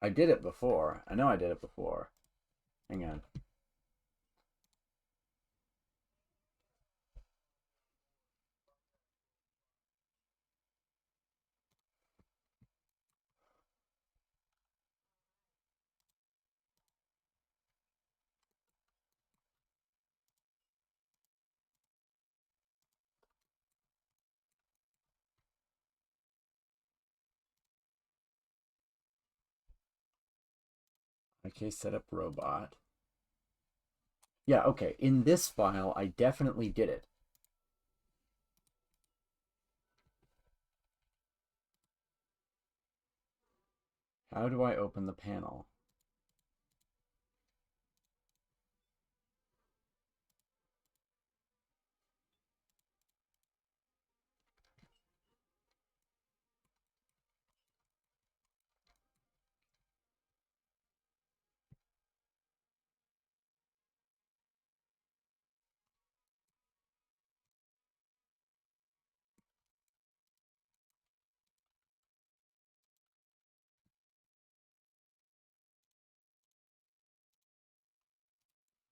I did it before. I know I did it before. Hang on. Okay, set up robot. Yeah, okay. In this file, I definitely did it. How do I open the panel?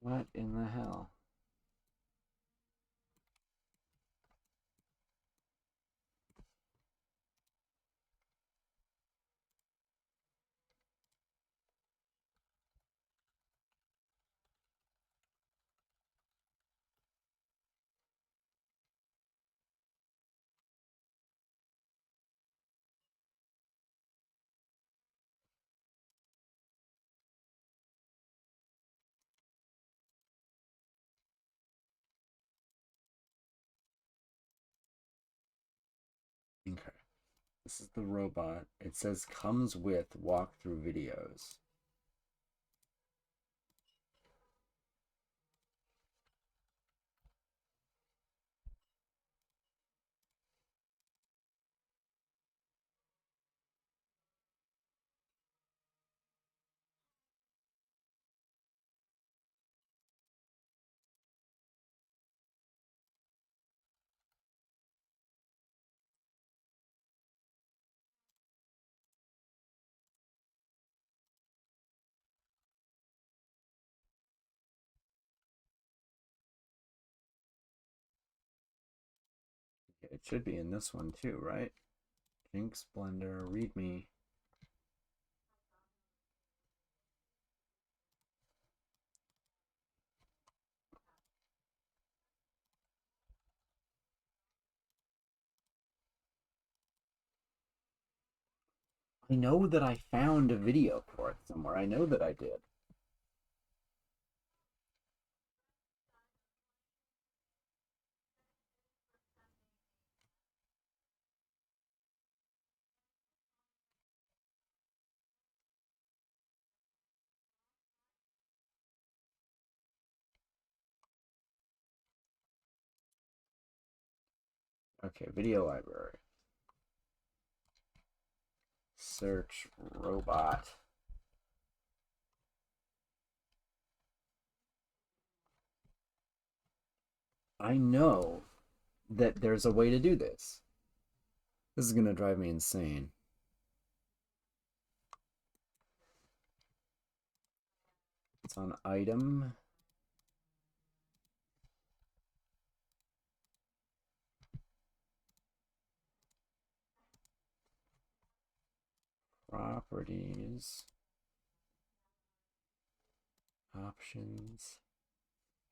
What in the hell? Okay. This is the robot. It says comes with walkthrough videos. Okay, it should be in this one too, right? Jinx, Blender, README. I know that I found a video for it somewhere. I know that I did. Okay, video library. Search robot. I know that there's a way to do this. This is gonna drive me insane. It's on item. Properties. Options.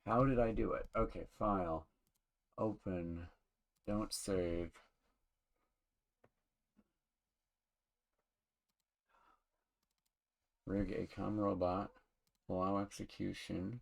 How did I do it? Okay, file. Open. Don't save. Rig ACOM robot. Allow execution.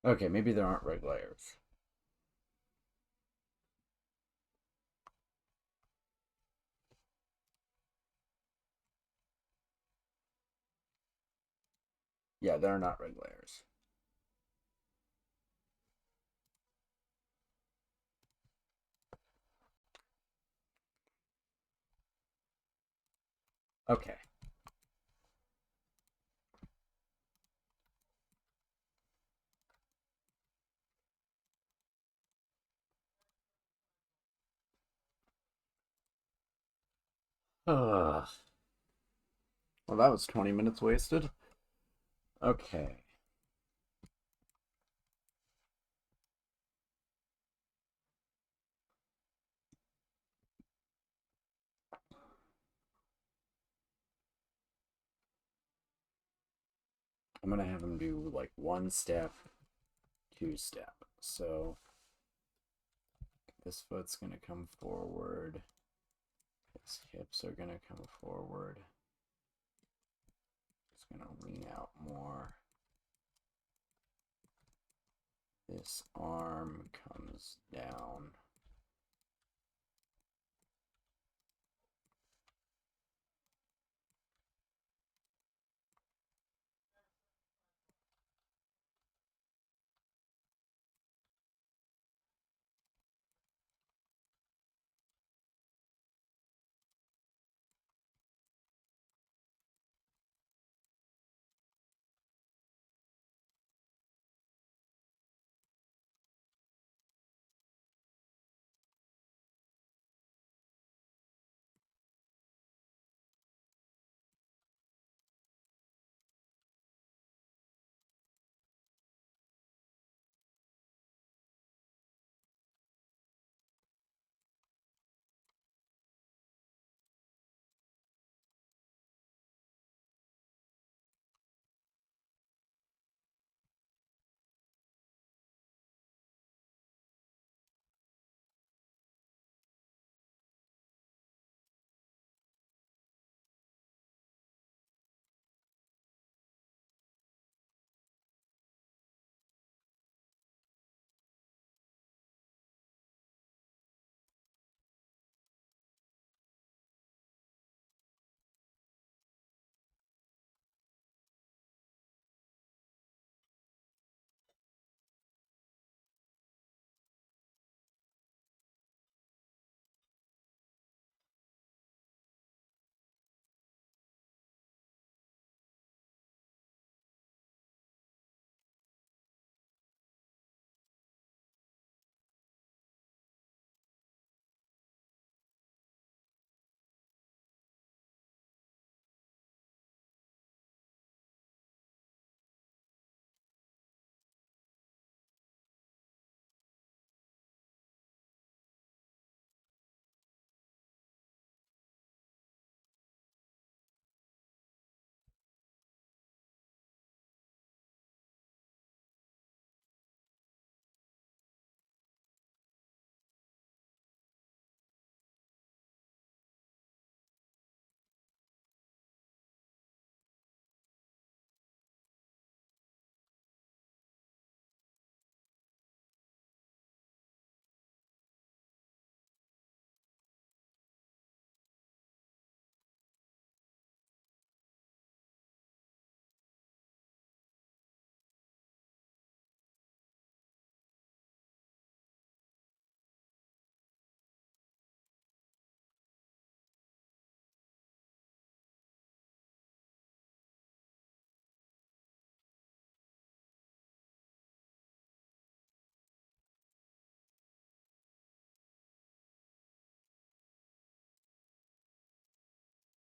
Okay, maybe there aren't rig layers. Yeah, there are not rig layers. Okay. Ugh. Well, that was 20 minutes wasted. Okay. I'm gonna have him do like 1 step, 2 step. So this foot's gonna come forward. His hips are gonna come forward. It's gonna lean out more. This arm comes down.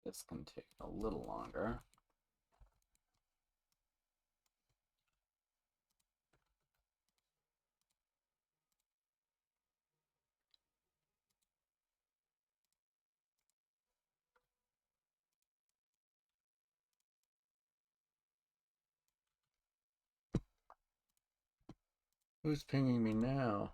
This can take a little longer. Who's pinging me now?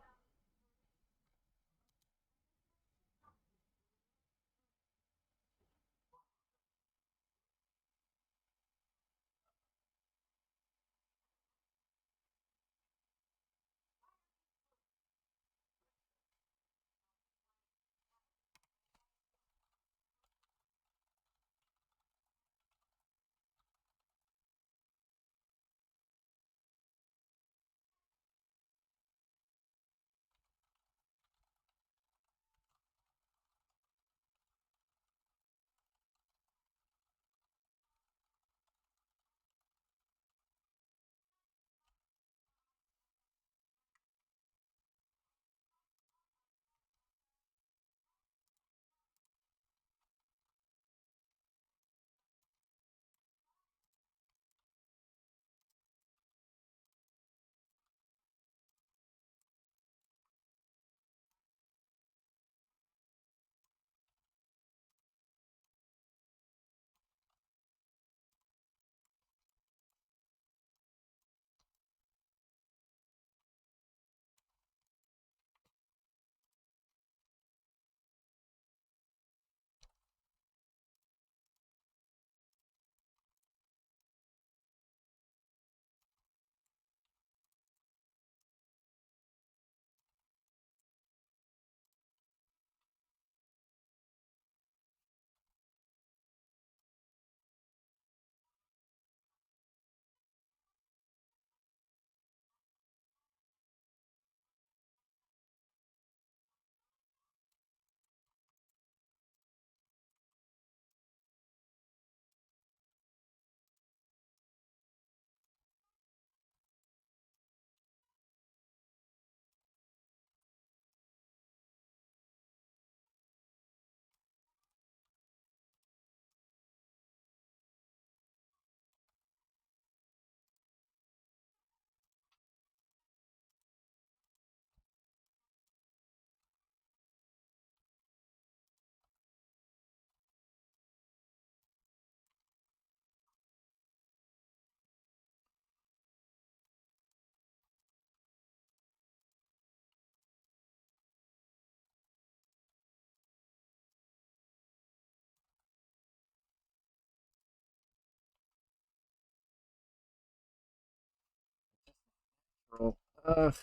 Ugh.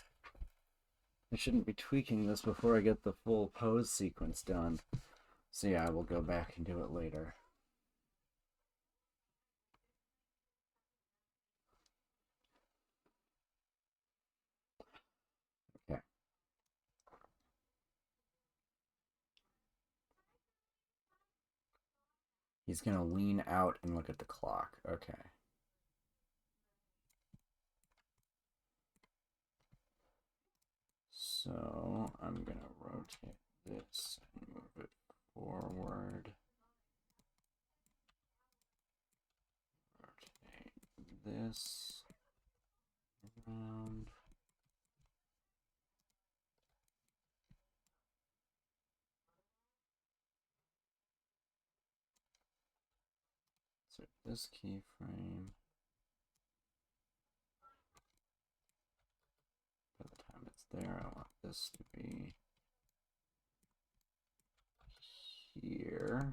I shouldn't be tweaking this before I get the full pose sequence done. So yeah, I will go back and do it later. Okay. He's gonna lean out and look at the clock. Okay. So I'm gonna rotate this and move it forward. Rotate this around. Insert this keyframe. By the time it's there, I want this to be here.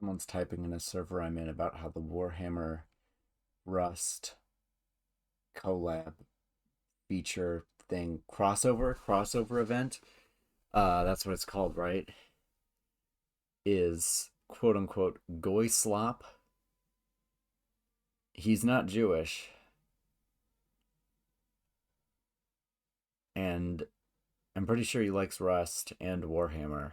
Someone's typing in a server I'm in about how the Warhammer Rust collab feature thing crossover event. That's what it's called, right? Is quote unquote goy slop. He's not Jewish. And I'm pretty sure he likes Rust and Warhammer.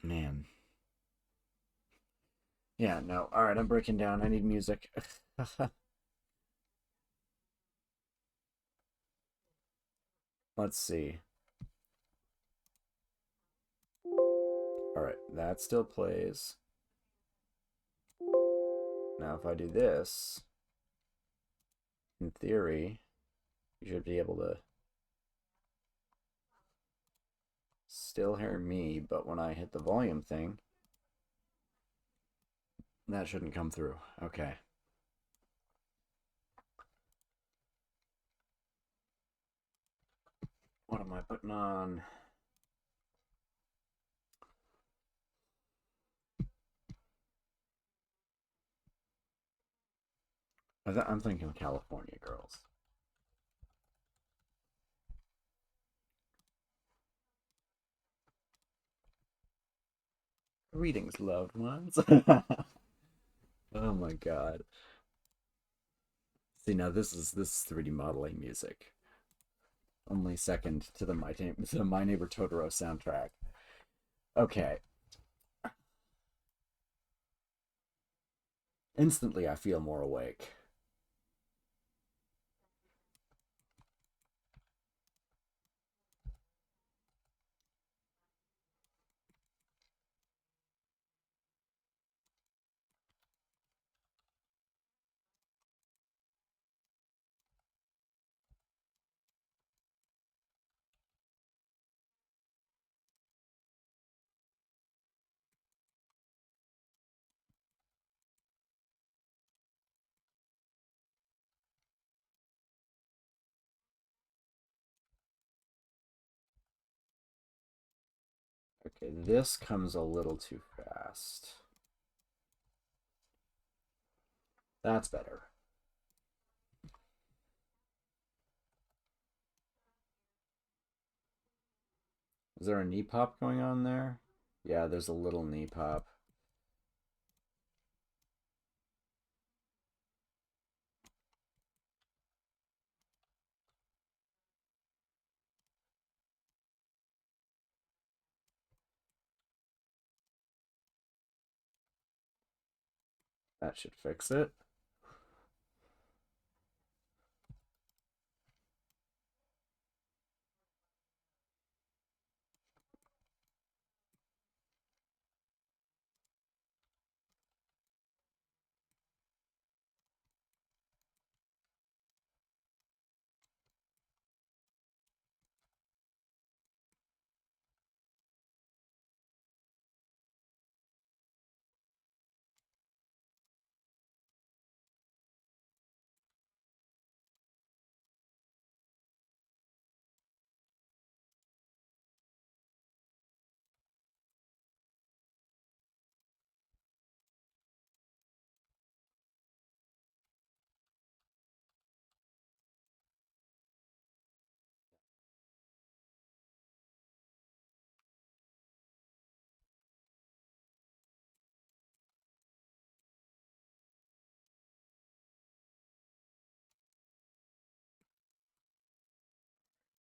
Man. Yeah, no. Alright, I'm breaking down. I need music. Let's see. Alright, that still plays. Now, if I do this, in theory, you should be able to still hear me, but when I hit the volume thing, that shouldn't come through. Okay. What am I putting on? I'm thinking California Girls. Greetings, loved ones. Oh my god. See, now this is 3D modeling music. Only second to the My Neighbor Totoro soundtrack. Okay. Instantly, I feel more awake. Okay, this comes a little too fast. That's better. Is there a knee pop going on there? Yeah, there's a little knee pop. That should fix it.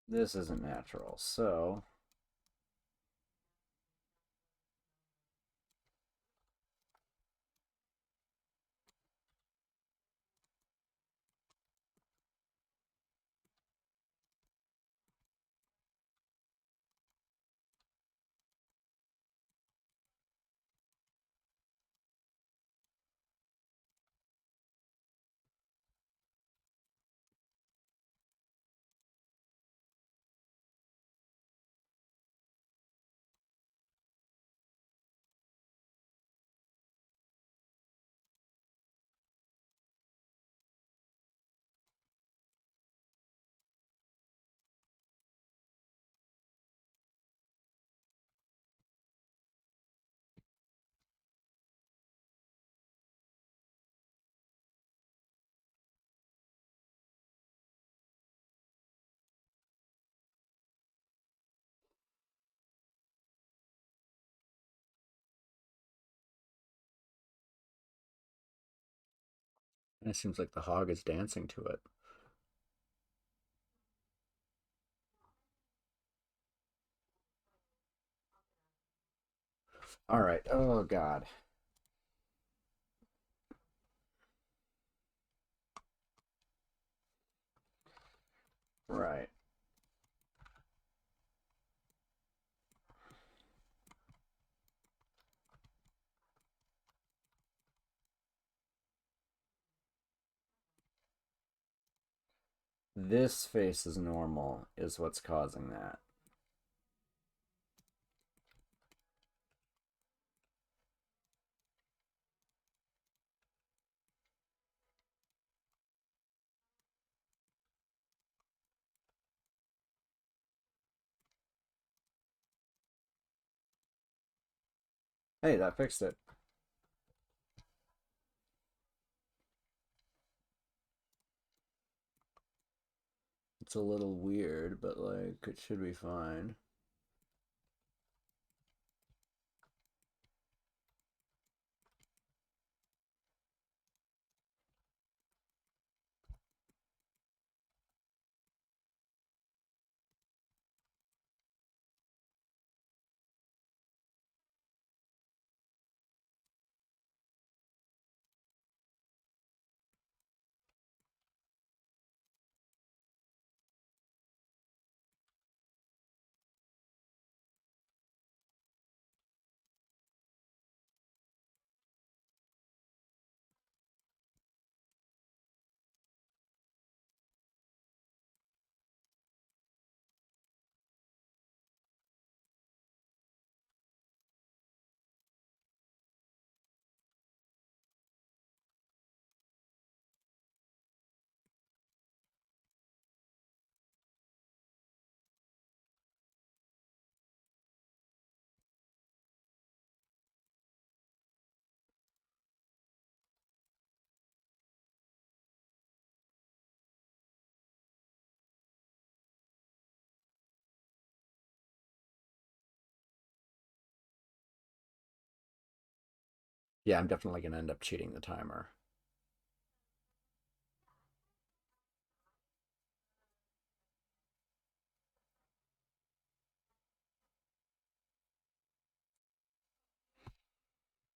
This isn't natural, so It seems like the hog is dancing to it. All right. Oh, God. Right. This face is normal, is what's causing that. Hey, that fixed it. It's a little weird, but like, it should be fine. Yeah, I'm definitely going to end up cheating the timer.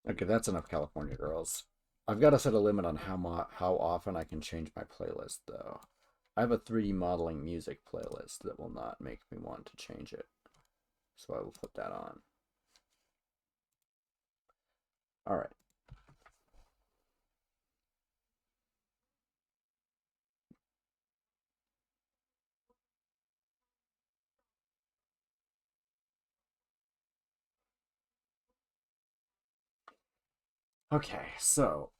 Okay, that's enough California Girls. I've got to set a limit on how often I can change my playlist, though. I have a 3D modeling music playlist that will not make me want to change it. So I will put that on. All right. Okay, so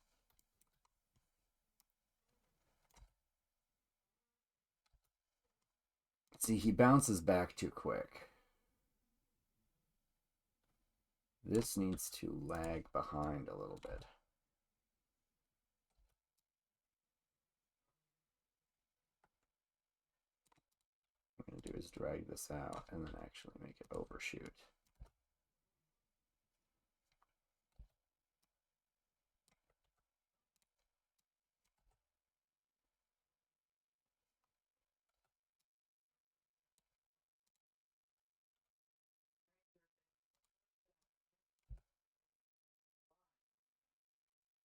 see, he bounces back too quick. This needs to lag behind a little bit. What I'm going to do is drag this out and then actually make it overshoot.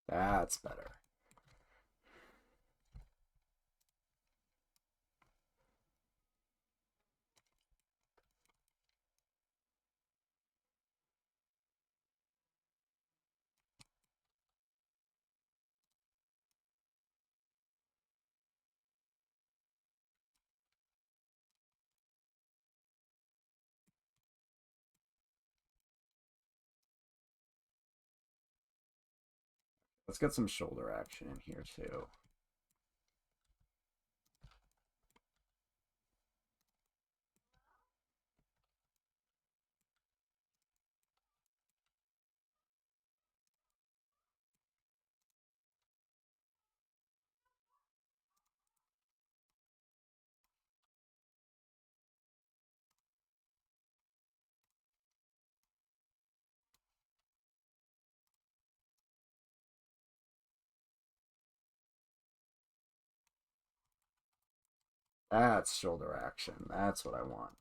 That's better. Let's get some shoulder action in here too. That's shoulder action. That's what I want.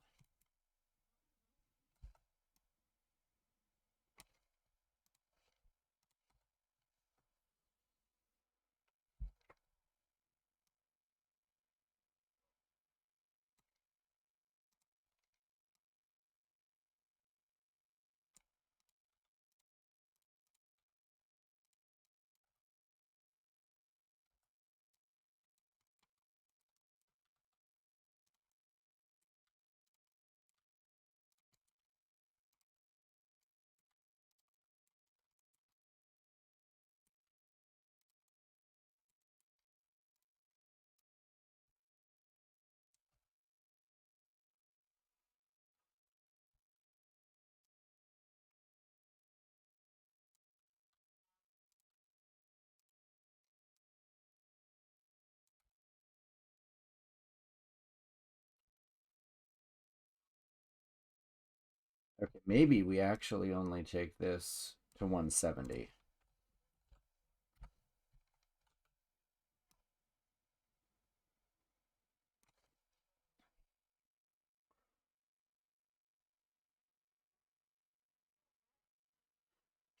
Okay, maybe we actually only take this to 170.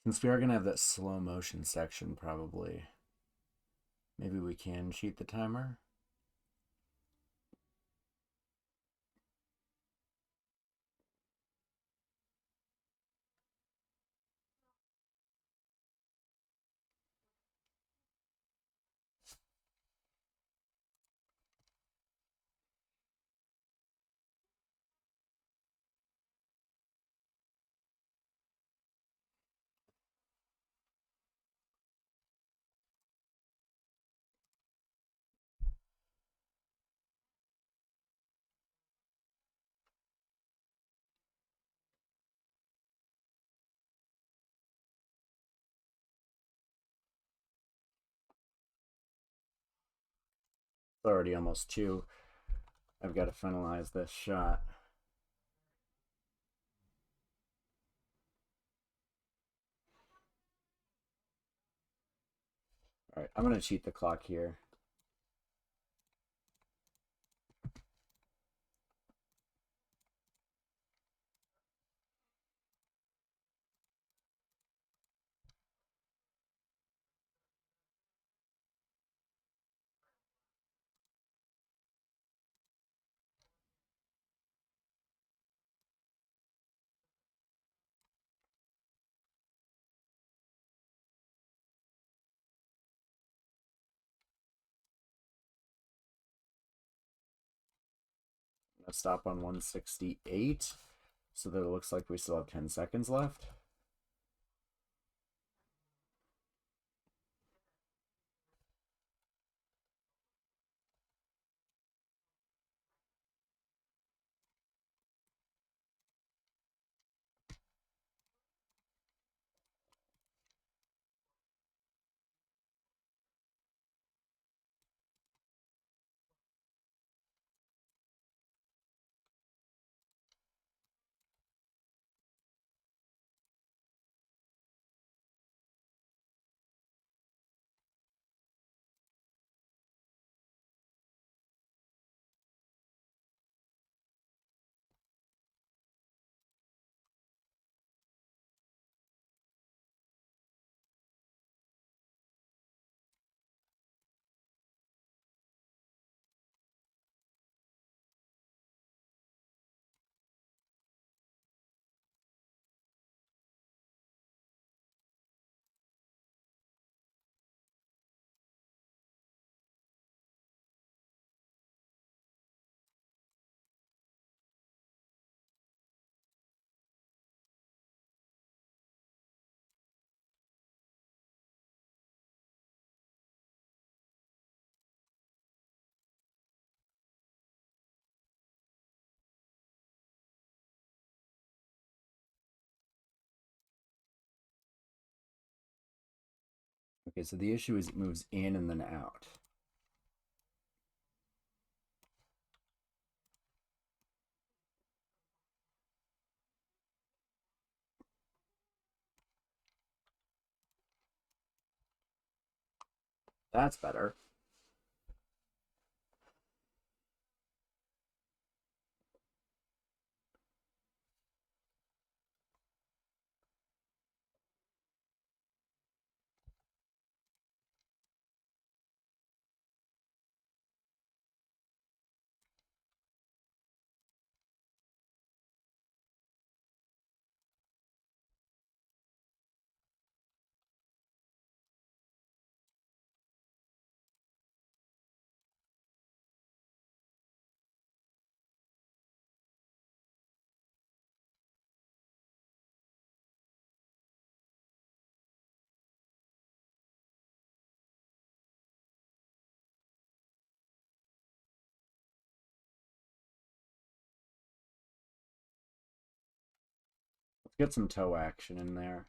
Since we are going to have that slow motion section, probably, maybe we can cheat the timer. It's already almost 2. I've got to finalize this shot. All right, I'm going to cheat the clock here. I'm going to stop on 168 so that it looks like we still have 10 seconds left. Okay, so the issue is it moves in and then out. That's better. Let's get some toe action in there.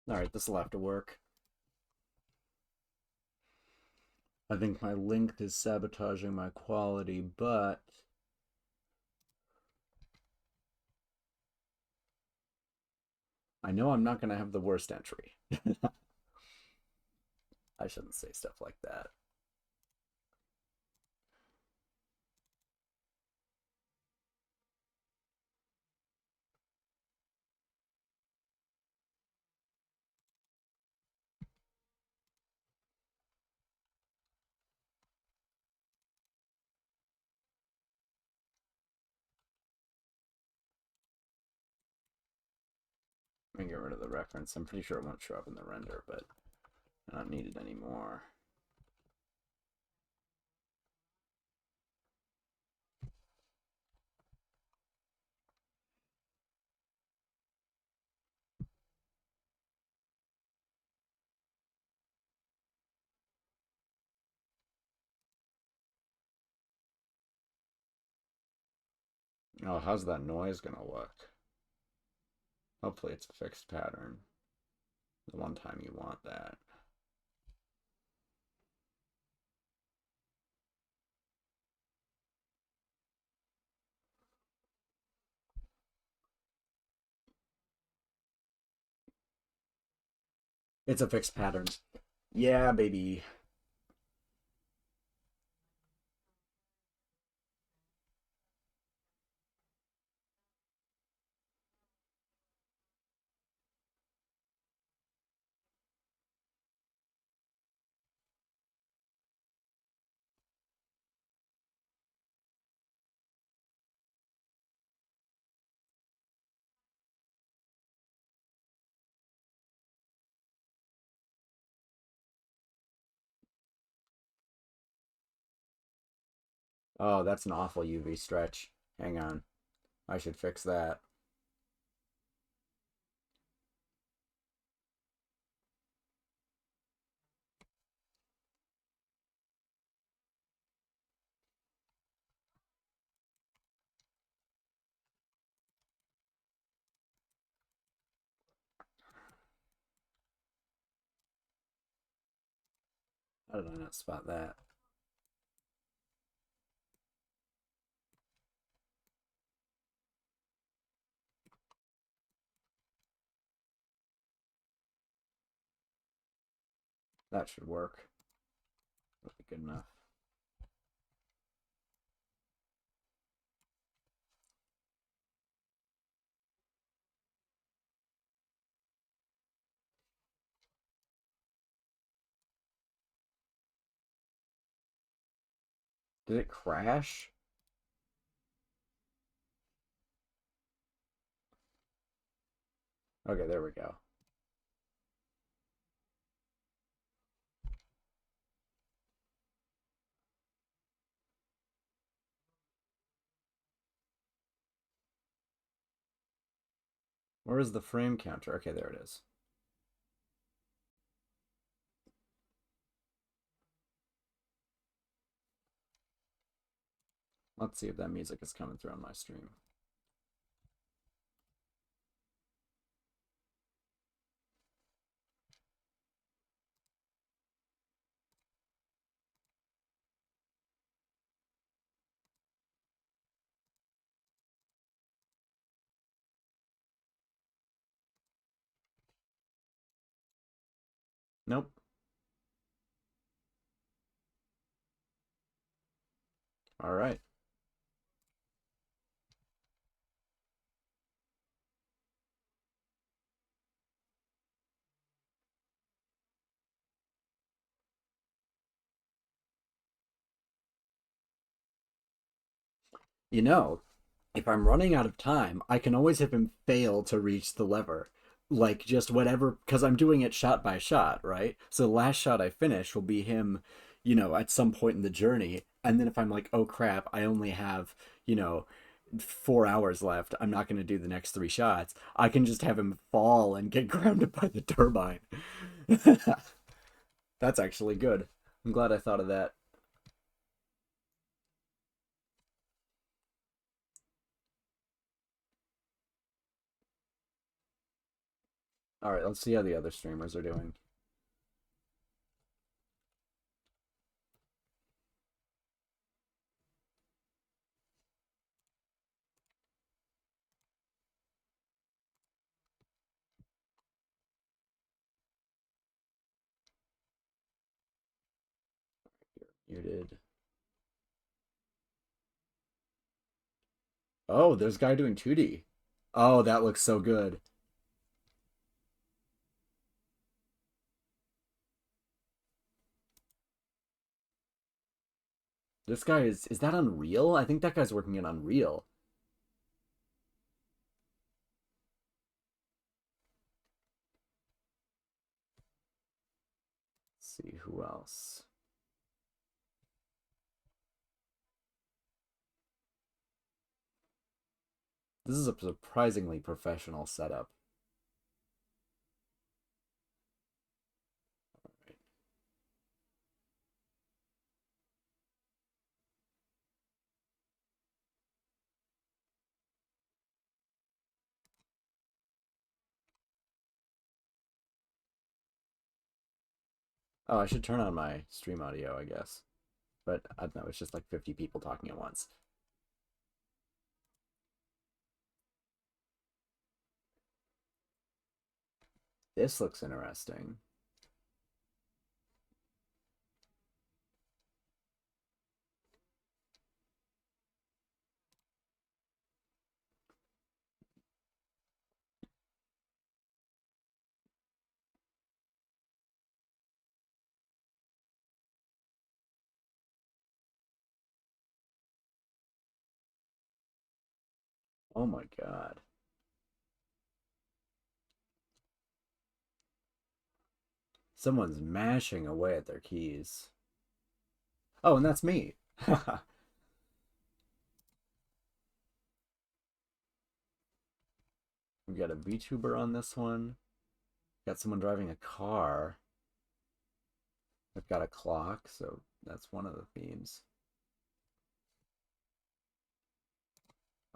Alright, this will have to work. I think my length is sabotaging my quality, but I know I'm not going to have the worst entry. I shouldn't say stuff like that. Let me get rid of the reference. I'm pretty sure it won't show up in the render, but I don't need it anymore. Oh, how's that noise gonna look? Hopefully it's a fixed pattern. The one time you want that. It's a fixed pattern. Yeah, baby. Oh, that's an awful UV stretch. Hang on. I should fix that. How did I not spot that? That should work. Good enough. Did it crash? Okay, there we go. Where is the frame counter? Okay, there it is. Let's see if that music is coming through on my stream. Nope. All right. You know, if I'm running out of time, I can always have him fail to reach the lever. Like, just whatever, because I'm doing it shot by shot, right? So the last shot I finish will be him, at some point in the journey. And then if I'm like, oh crap, I only have, 4 hours left, I'm not going to do the next 3 shots, I can just have him fall and get grounded by the turbine. That's actually good. I'm glad I thought of that. All right, let's see how the other streamers are doing. You're muted. Oh, there's a guy doing 2D. Oh, that looks so good. This guy is that Unreal? I think that guy's working in Unreal. Let's see who else. This is a surprisingly professional setup. Oh, I should turn on my stream audio, I guess. But I don't know, it's just like 50 people talking at once. This looks interesting. Oh my god. Someone's mashing away at their keys. Oh, and that's me. We got a VTuber on this one. Got someone driving a car. I've got a clock, so that's one of the themes.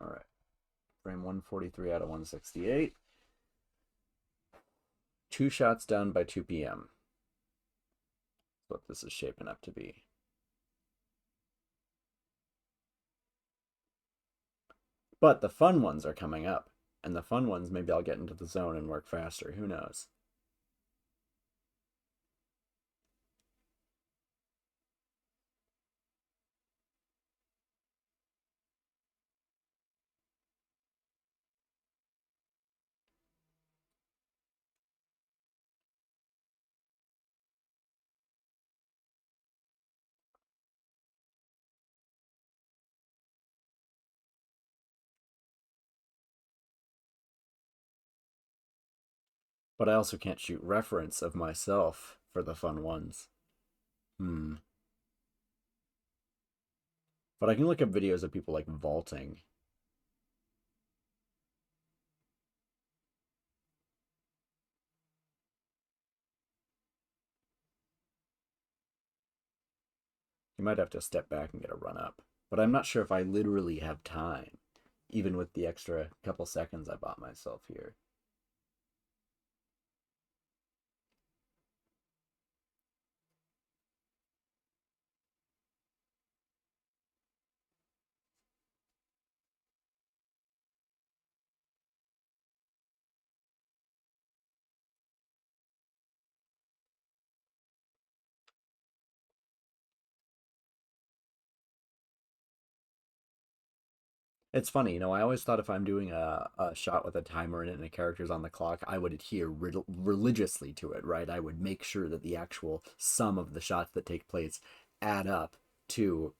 All right. Frame 143 out of 168. 2 shots done by 2 p.m. That's what this is shaping up to be. But the fun ones are coming up. And the fun ones, maybe I'll get into the zone and work faster. Who knows? But I also can't shoot reference of myself for the fun ones. But I can look up videos of people like vaulting. You might have to step back and get a run up. But I'm not sure if I literally have time, even with the extra couple seconds I bought myself here. It's funny, I always thought if I'm doing a shot with a timer in it and a character's on the clock, I would adhere religiously to it, right? I would make sure that the actual sum of the shots that take place add up to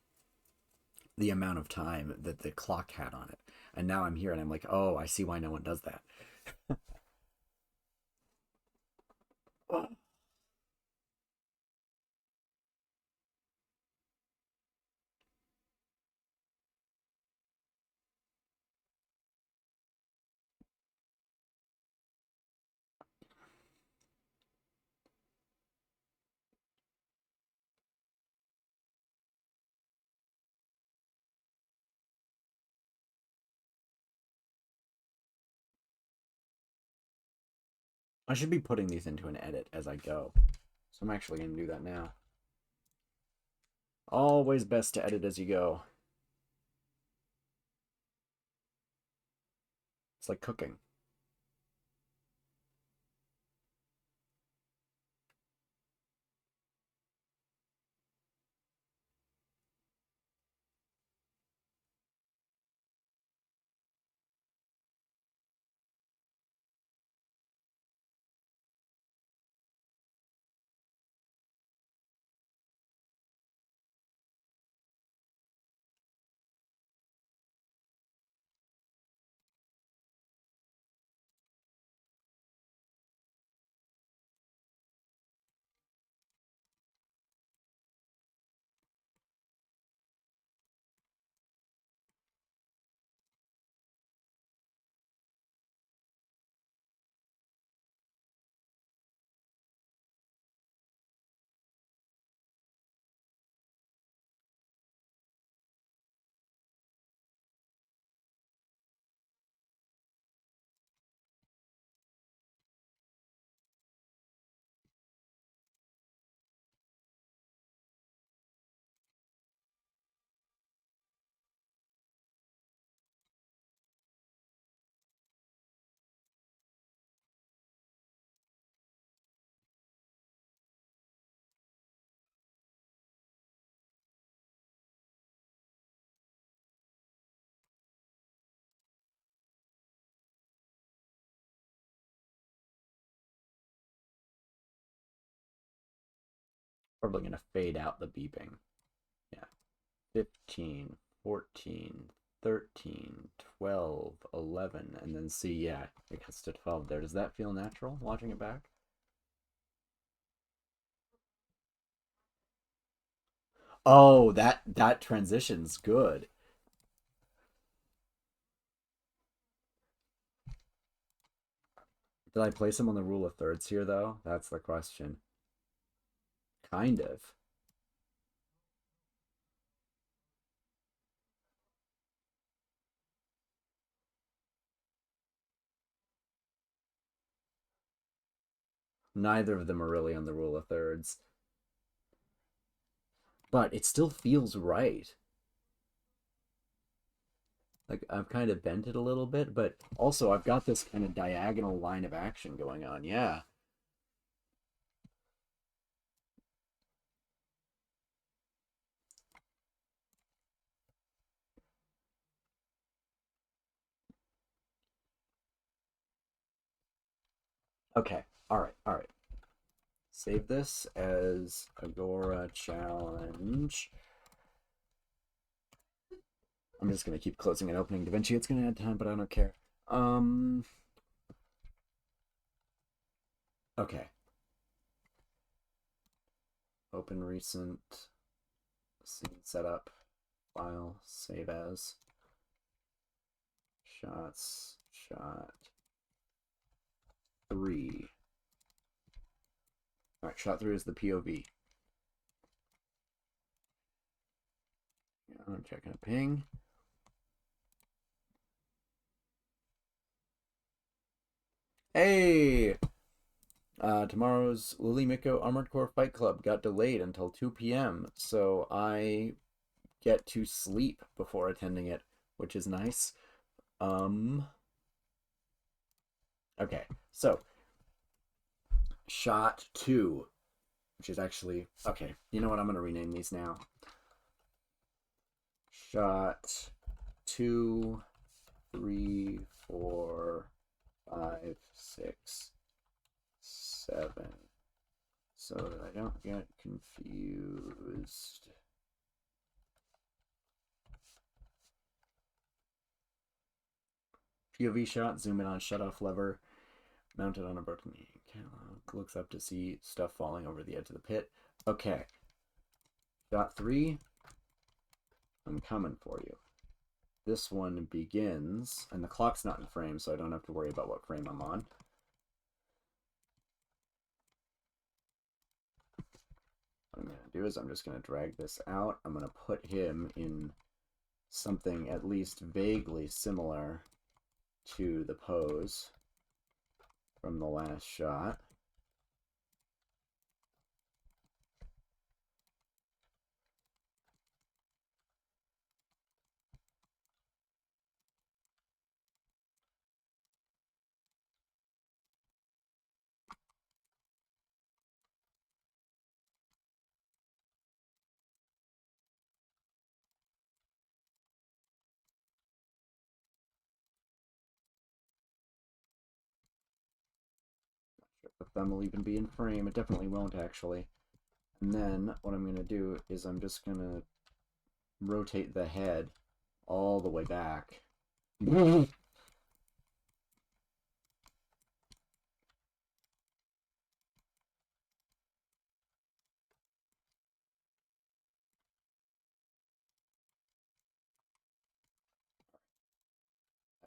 the amount of time that the clock had on it. And now I'm here and I'm like, oh, I see why no one does that. I should be putting these into an edit as I go. So I'm actually going to do that now. Always best to edit as you go. It's like cooking. Probably going to fade out the beeping. Yeah. 15, 14, 13, 12, 11, and then see, yeah, it gets to 12 there. Does that feel natural watching it back? Oh, that transition's good. Did I place him on the rule of thirds here, though? That's the question. Kind of. Neither of them are really on the rule of thirds. But it still feels right. Like, I've kind of bent it a little bit, but also I've got this kind of diagonal line of action going on. Yeah. Okay. All right. Save this as Agora challenge. I'm just going to keep closing and opening DaVinci. It's going to add time, but I don't care. Okay. Open recent scene setup file, save as shots, shot 3. All right, shot 3 is the POV. I'm checking a ping. Hey! Tomorrow's Lily Miko Armored Core Fight Club got delayed until 2 p.m., so I get to sleep before attending it, which is nice. Okay, so shot 2, which is actually, okay, you know what, I'm going to rename these now. Shot 2, 3, 4, 5, 6, 7, so that I don't get confused. POV shot, zoom in on shut-off lever, mounted on a broken catalog, looks up to see stuff falling over the edge of the pit. Okay. Shot 3, I'm coming for you. This one begins, and the clock's not in frame, so I don't have to worry about what frame I'm on. What I'm going to do is I'm just going to drag this out. I'm going to put him in something at least vaguely similar to the pose from the last shot. If them will even be in frame. It definitely won't, actually. And then what I'm going to do is I'm just going to rotate the head all the way back. That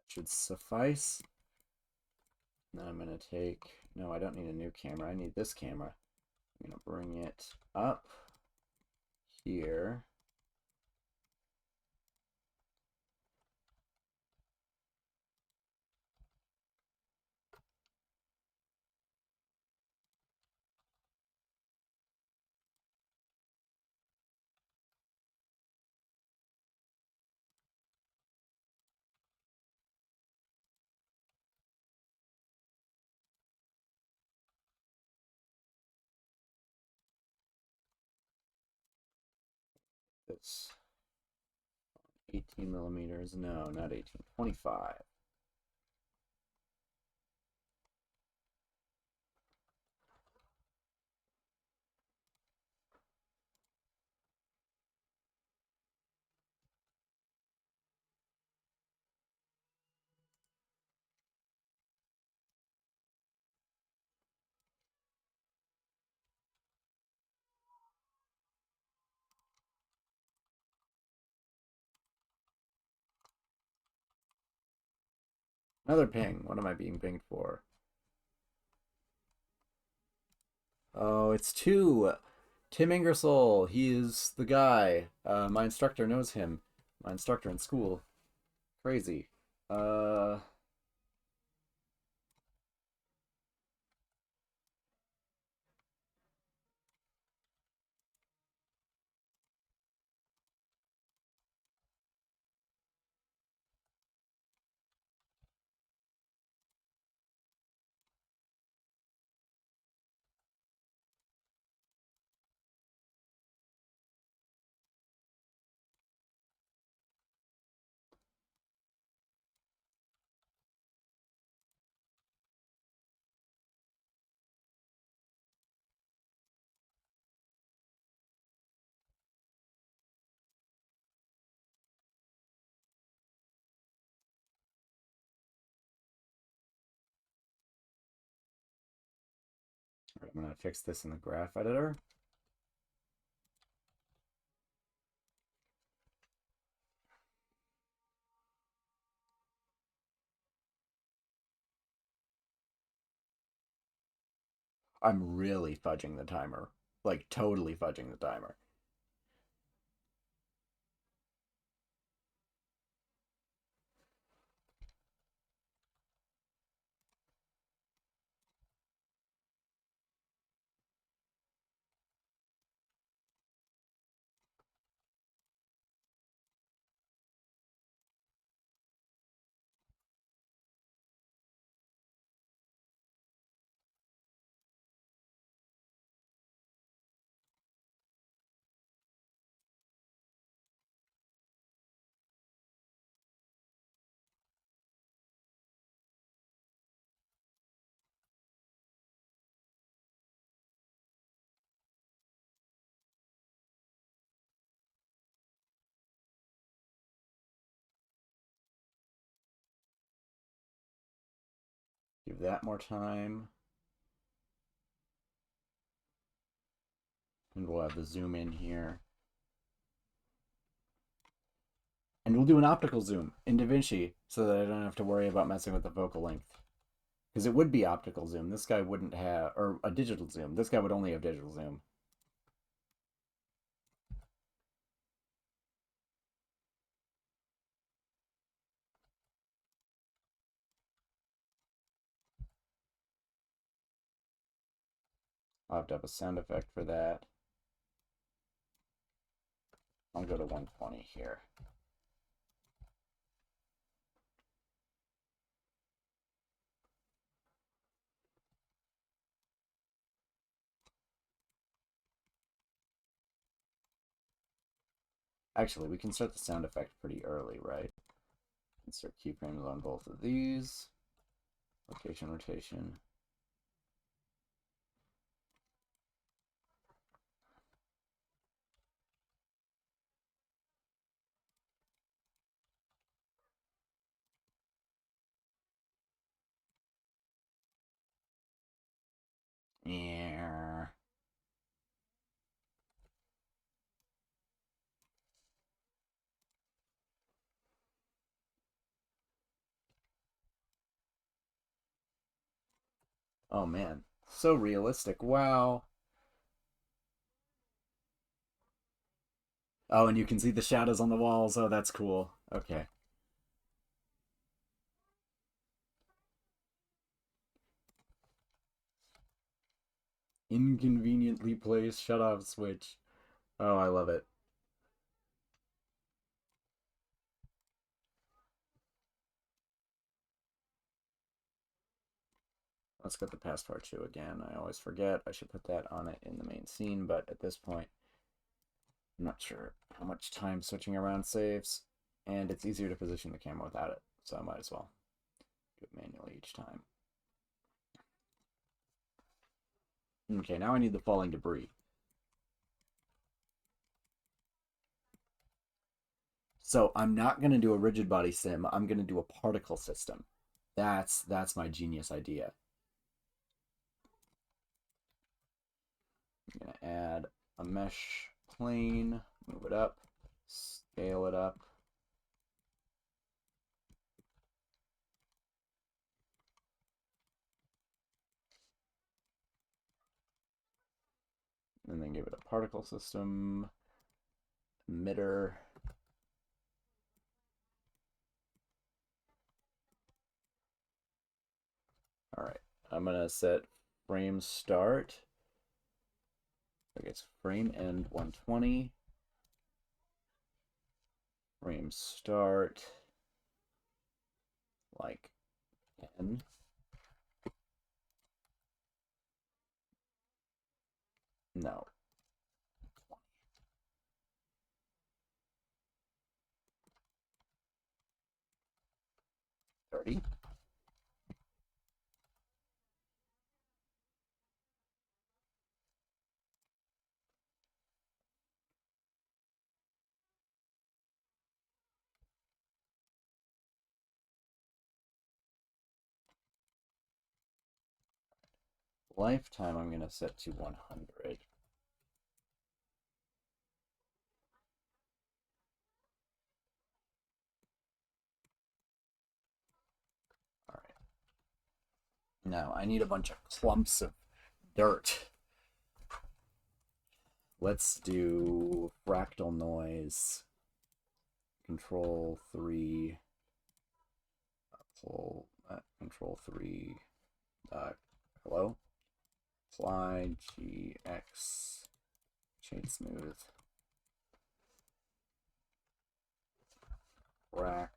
should suffice. Then I'm going to take... No, I don't need a new camera. I need this camera. I'm going to bring it up here. It's 18 millimeters. No, not 18. 25. Another ping. What am I being pinged for? Oh, it's 2. Tim Ingersoll. He is the guy. My instructor knows him. My instructor in school. Crazy. Right, I'm going to fix this in the graph editor. I'm really fudging the timer. Like, totally fudging the timer. Give that more time. And we'll have the zoom in here. And we'll do an optical zoom in DaVinci so that I don't have to worry about messing with the focal length. Because it would be optical zoom. This guy wouldn't have, or a digital zoom. This guy would only have digital zoom. I'll have to have a sound effect for that. I'll go to 120 here. Actually, we can start the sound effect pretty early, right? Insert keyframes on both of these. Location rotation. Yeah. Oh man, so realistic. Wow. Oh, and you can see the shadows on the walls. Oh, that's cool. Okay. Inconveniently placed shut-off switch. Oh, I love it. Let's get the passport 2 again. I always forget. I should put that on it in the main scene, but at this point, I'm not sure how much time switching around saves, and it's easier to position the camera without it, so I might as well do it manually each time. Okay, now I need the falling debris. So I'm not going to do a rigid body sim. I'm going to do a particle system. That's my genius idea. I'm going to add a mesh plane, move it up, scale it up. And then give it a particle system, emitter. All right, I'm gonna set frame start. I guess frame end 120. Frame start like 10. No. 30. Lifetime I'm going to set to 100. All right. Now I need a bunch of clumps of dirt. Let's do fractal noise. Control 3. Pull Control 3. Hello? Apply GX. Shade smooth. Fract.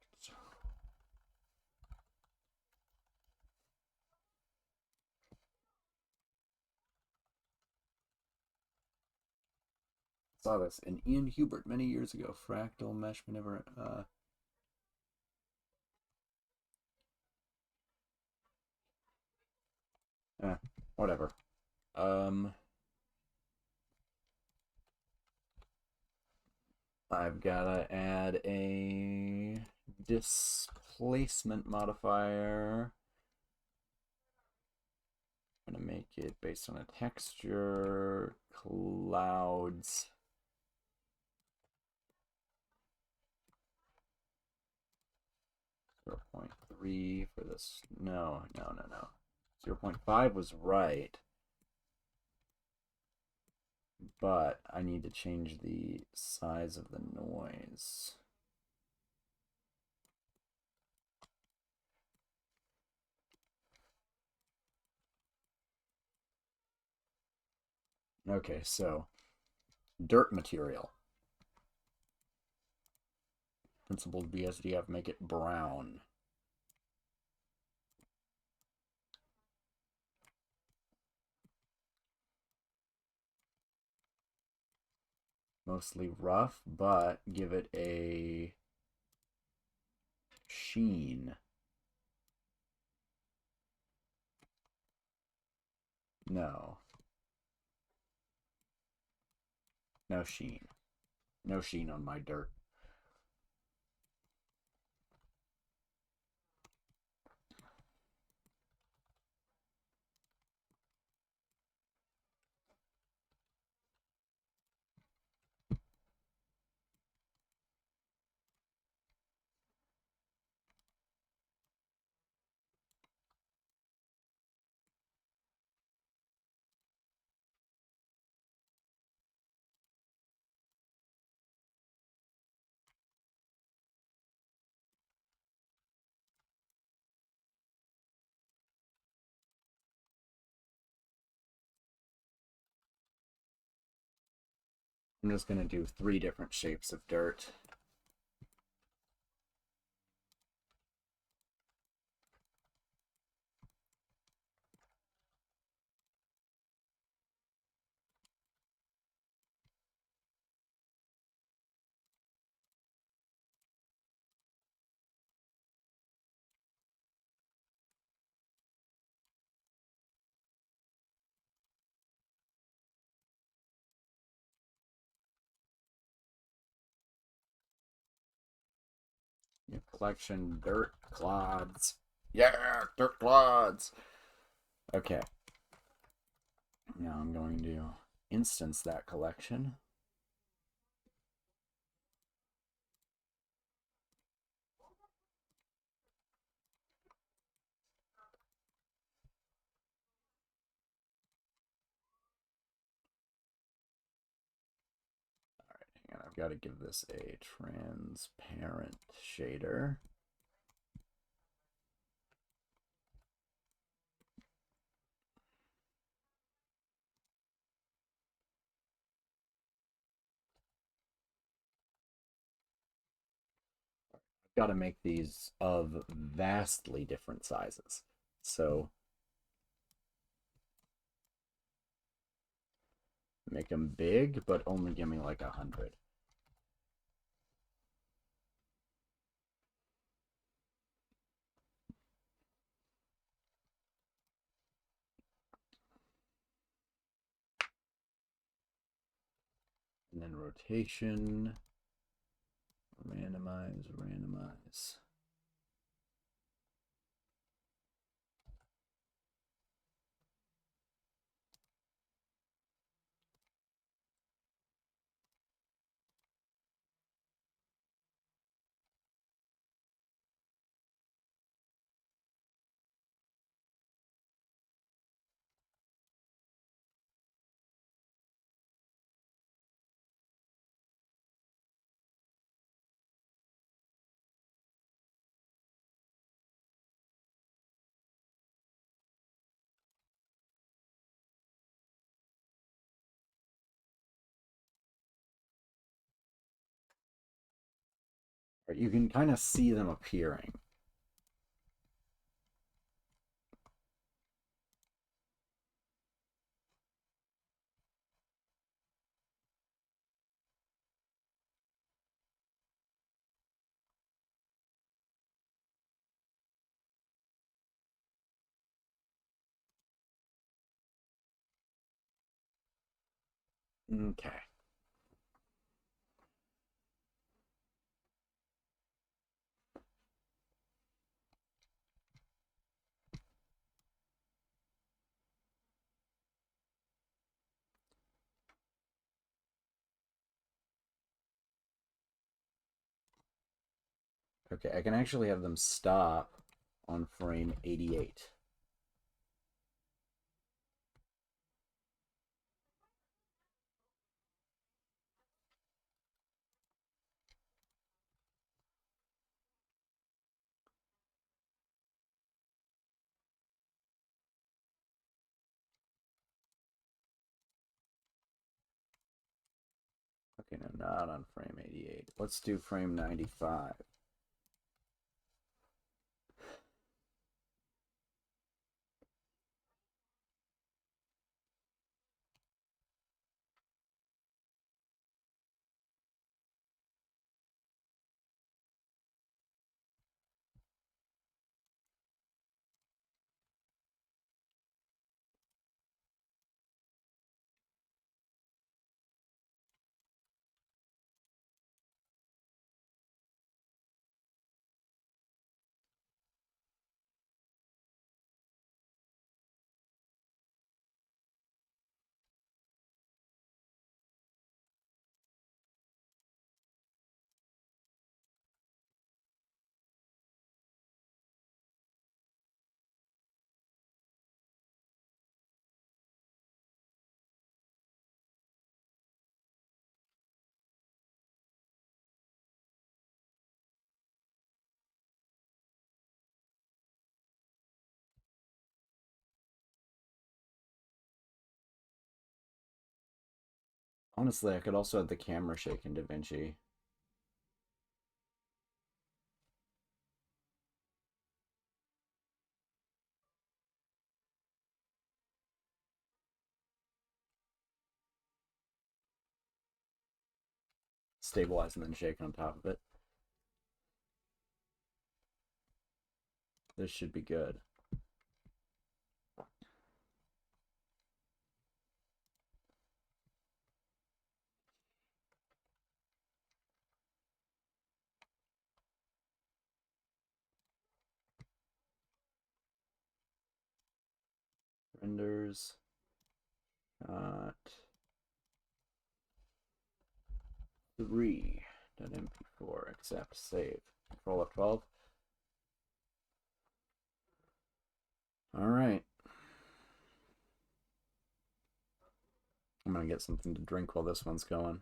Saw this in Ian Hubert many years ago. Fractal mesh whenever whatever. I've gotta add a displacement modifier. I'm gonna make it based on a texture. Clouds. Zero 0.3 for this. No. 0.5 was right. But I need to change the size of the noise. Okay, so dirt material. Principled BSDF, make it brown. Mostly rough, but give it a sheen. No. No sheen. No sheen on my dirt. I'm just going to do 3 different shapes of dirt. New collection, dirt clods. Yeah, dirt clods. Okay. Now I'm going to instance that collection. And I've got to give this a transparent shader. I've got to make these of vastly different sizes. So make them big, but only give me like 100. And then rotation, randomize. You can kind of see them appearing. Okay. Okay, I can actually have them stop on frame 88. Okay, no, not on frame 88. Let's do frame 95. Honestly, I could also have the camera shake in DaVinci. Stabilize and then shake on top of it. This should be good. Renders. Shot 3.mp4. Accept. Save. Control F12. All right. I'm gonna get something to drink while this one's going.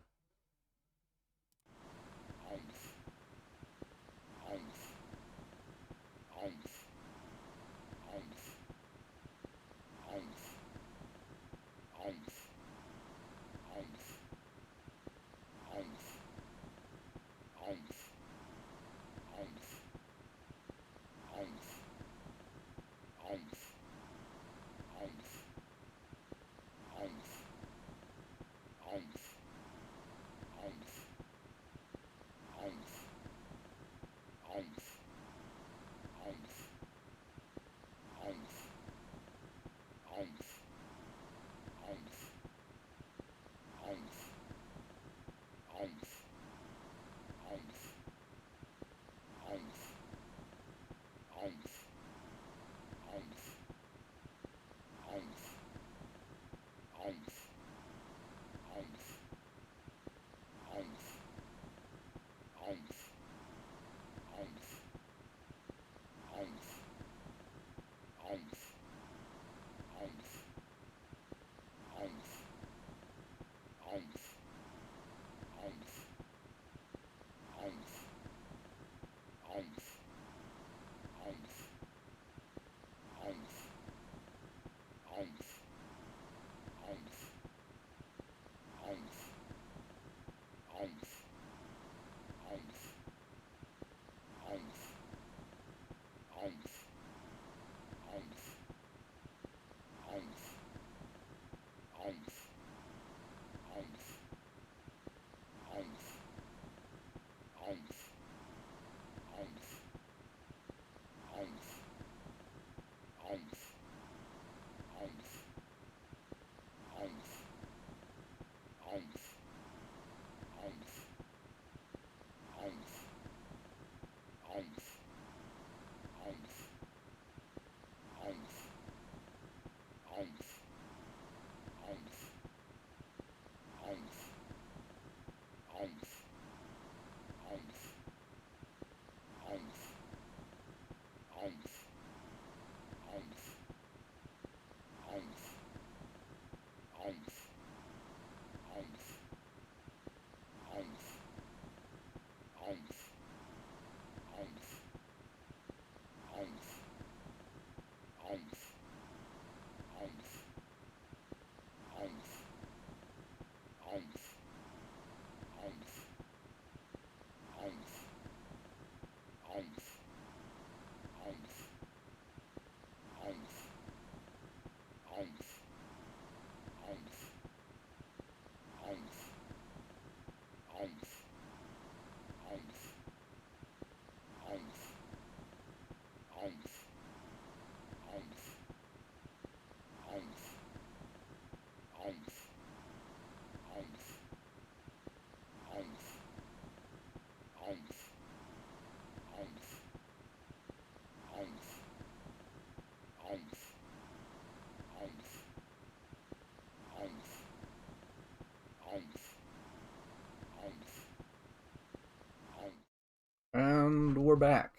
we're back.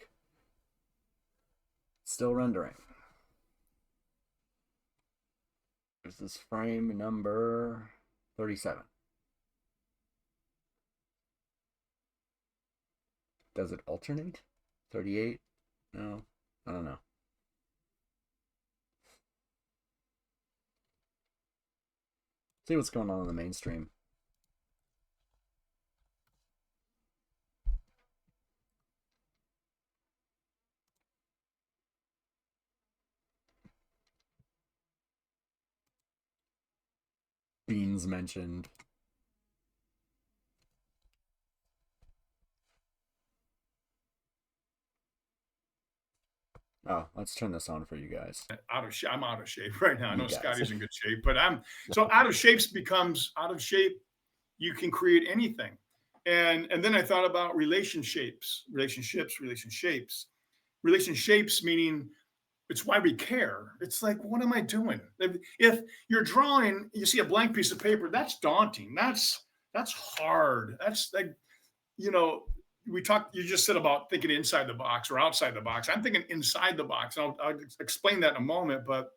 Still rendering. This is frame number 37. Does it alternate? 38? No, I don't know. See what's going on in the mainstream. Beans mentioned. Oh, let's turn this on for you guys. I'm out of shape right now. I You know guys. Scotty's in good shape, but I'm so out of shapes becomes out of shape. You can create anything. And then I thought about relationships, meaning it's why we care. It's like, what am I doing? If you're drawing, you see a blank piece of paper, that's daunting. That's hard. That's like, you know, you just said about thinking inside the box or outside the box. I'm thinking inside the box. I'll explain that in a moment, but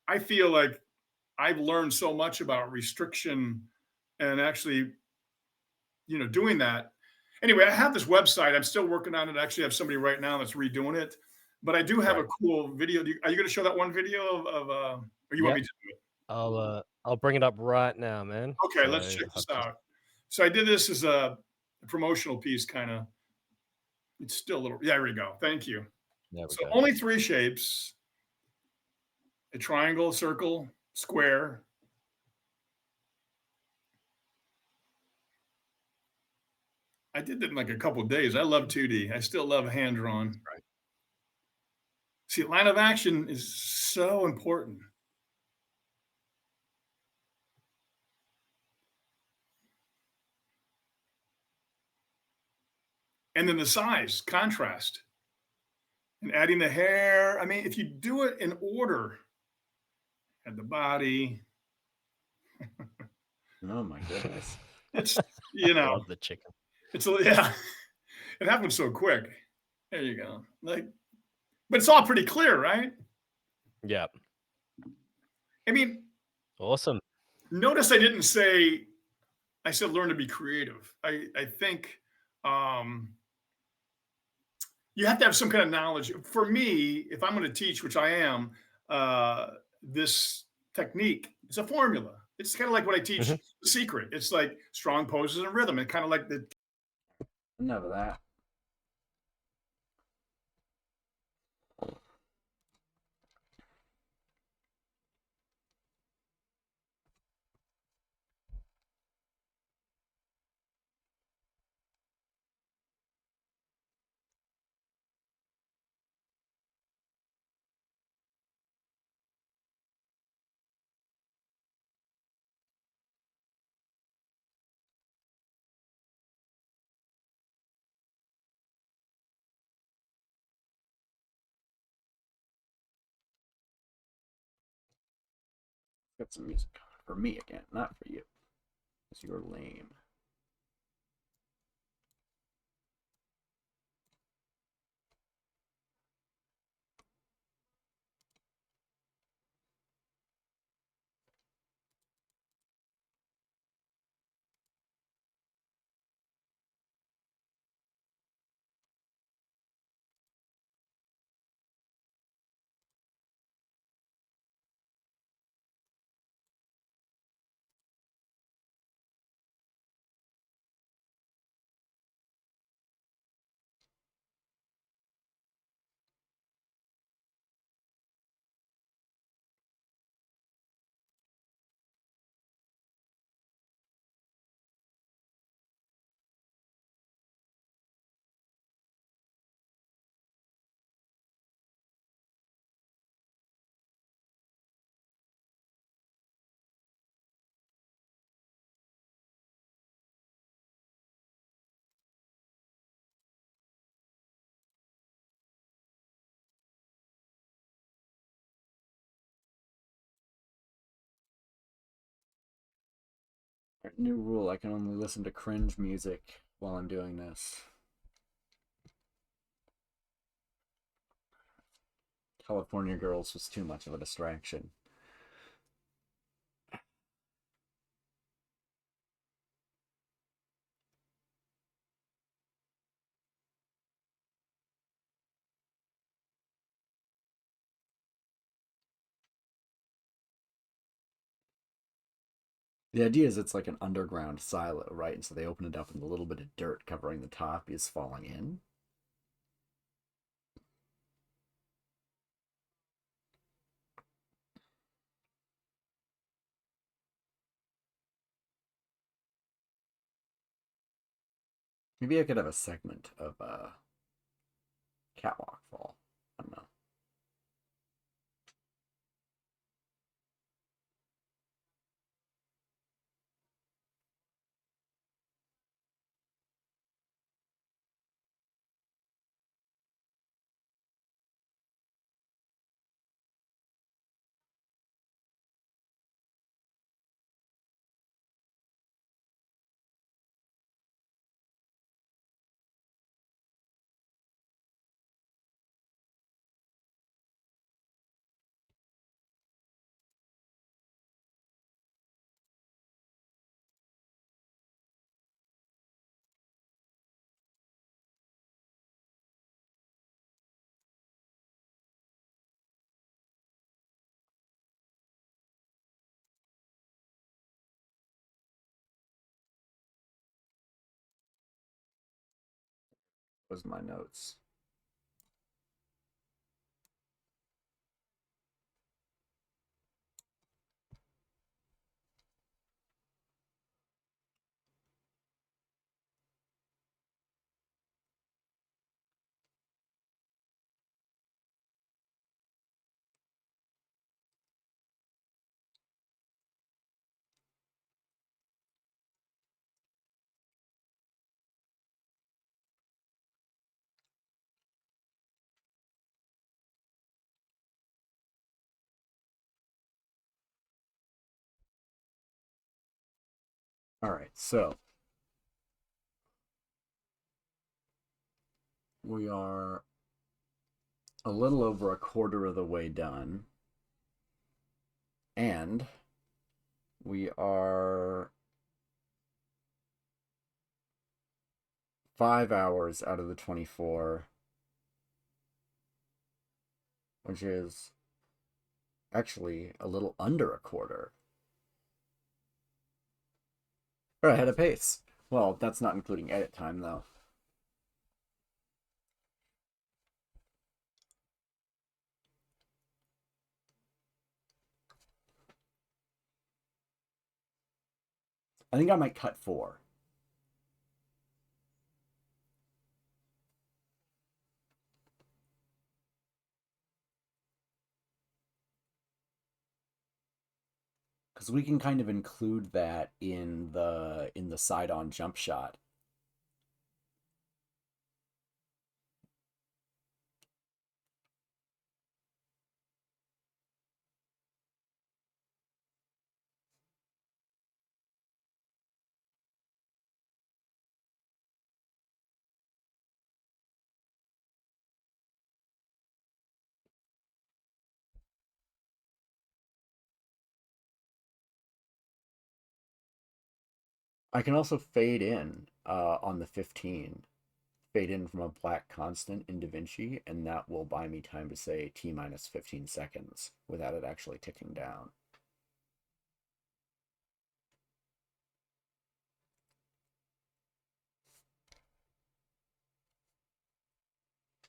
I feel like I've learned so much about restriction and actually, doing that. Anyway, I have this website. I'm still working on it. I actually have somebody right now that's redoing it, but I do have a cool video. Are you going to show that one video or you want me to do it? I'll bring it up right now, man. Okay, let's check this out. So I did this as a promotional piece, kind of. It's still a little. Yeah, there we go. Thank you. So only 3 shapes: a triangle, circle, square. I did that in like a couple of days. I love 2D. I still love hand drawn. Right. See, line of action is so important. And then the size, contrast, and adding the hair. I mean, if you do it in order, add the body. Oh my goodness. It's, I love the chicken. Yeah, it happens so quick. There you go. But it's all pretty clear, right? Yeah. I mean, awesome. Notice I said learn to be creative. I think you have to have some kind of knowledge. For me, if I'm going to teach, which I am, this technique, it's a formula. It's kind of like what I teach, The Secret. It's like strong poses and rhythm. It's kind of like Enough of that. Got some music for me again, not for you. Because you're lame. New rule, I can only listen to cringe music while I'm doing this. California Girls was too much of a distraction. The idea is it's like an underground silo, right? And so they open it up and a little bit of dirt covering the top is falling in. Maybe I could have a segment of catwalk fall. I don't know. Was my notes. All right, so we are a little over a quarter of the way done. And we are 5 hours out of the 24, which is actually a little under a quarter. We're ahead of pace. Well, that's not including edit time, though. I think I might cut 4. Because we can kind of include that in the side-on jump shot. I can also fade in on the 15. Fade in from a black constant in DaVinci, and that will buy me time to say T minus 15 seconds without it actually ticking down.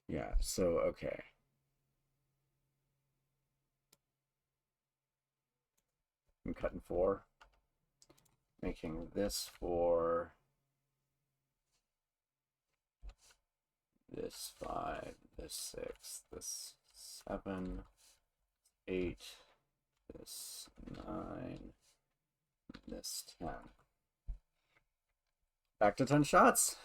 Yeah, so okay. I'm cutting 4. Making this 4. This 5, this 6, this 7, 8, this 9, this 10. Back to 10 shots.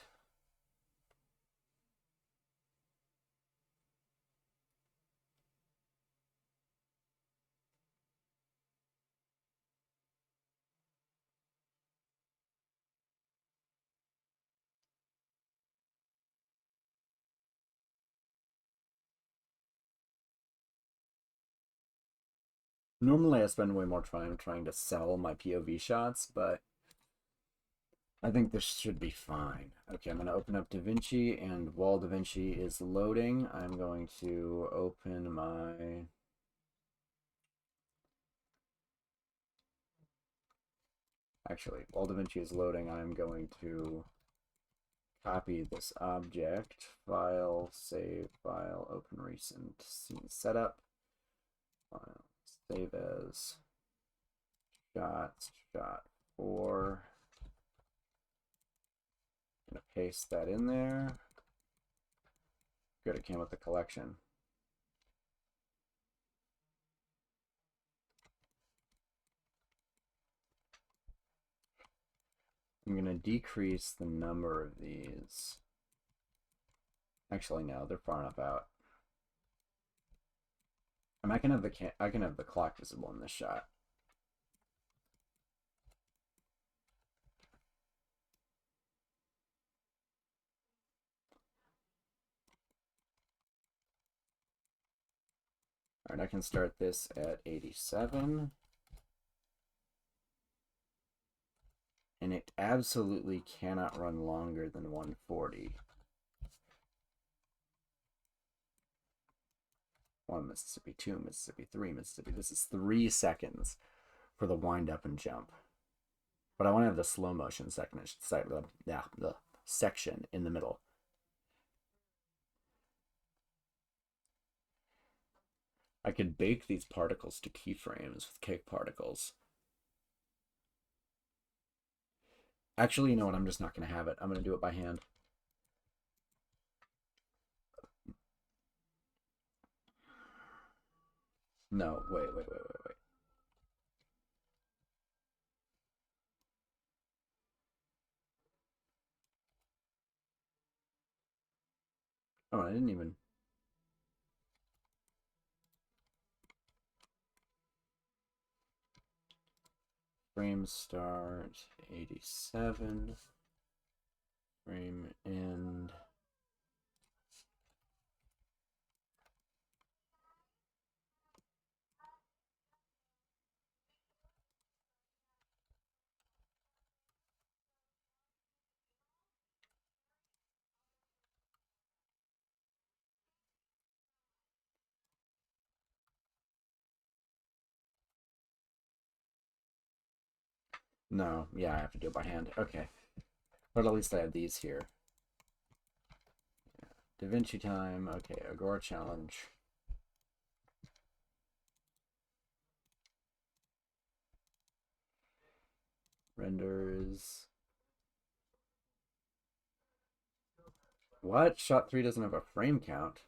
Normally I spend way more time trying to sell my POV shots, but I think this should be fine. Okay, I'm going to open up DaVinci, and while DaVinci is loading, I'm going to open my... Actually, while DaVinci is loading, I'm going to copy this object, file, save file, open recent scene setup, file, save as shots, shot 4. I'm gonna paste that in there. Good, it came with the collection. I'm going to decrease the number of these. Actually, no, they're far enough out. I can have the clock visible in this shot. All right, I can start this at 87. And it absolutely cannot run longer than 140. 1 Mississippi, 2 Mississippi, 3 Mississippi. This is 3 seconds for the wind up and jump. But I want to have the slow motion the section in the middle. I could bake these particles to keyframes with cake particles. Actually, you know what? I'm just not going to have it. I'm going to do it by hand. No, wait. Oh, I didn't even... Frame start 87. Frame end. No, yeah, I have to do it by hand. Okay. But at least I have these here. Yeah. DaVinci time. Okay, Agora challenge. Renders. What? Shot 3 doesn't have a frame count.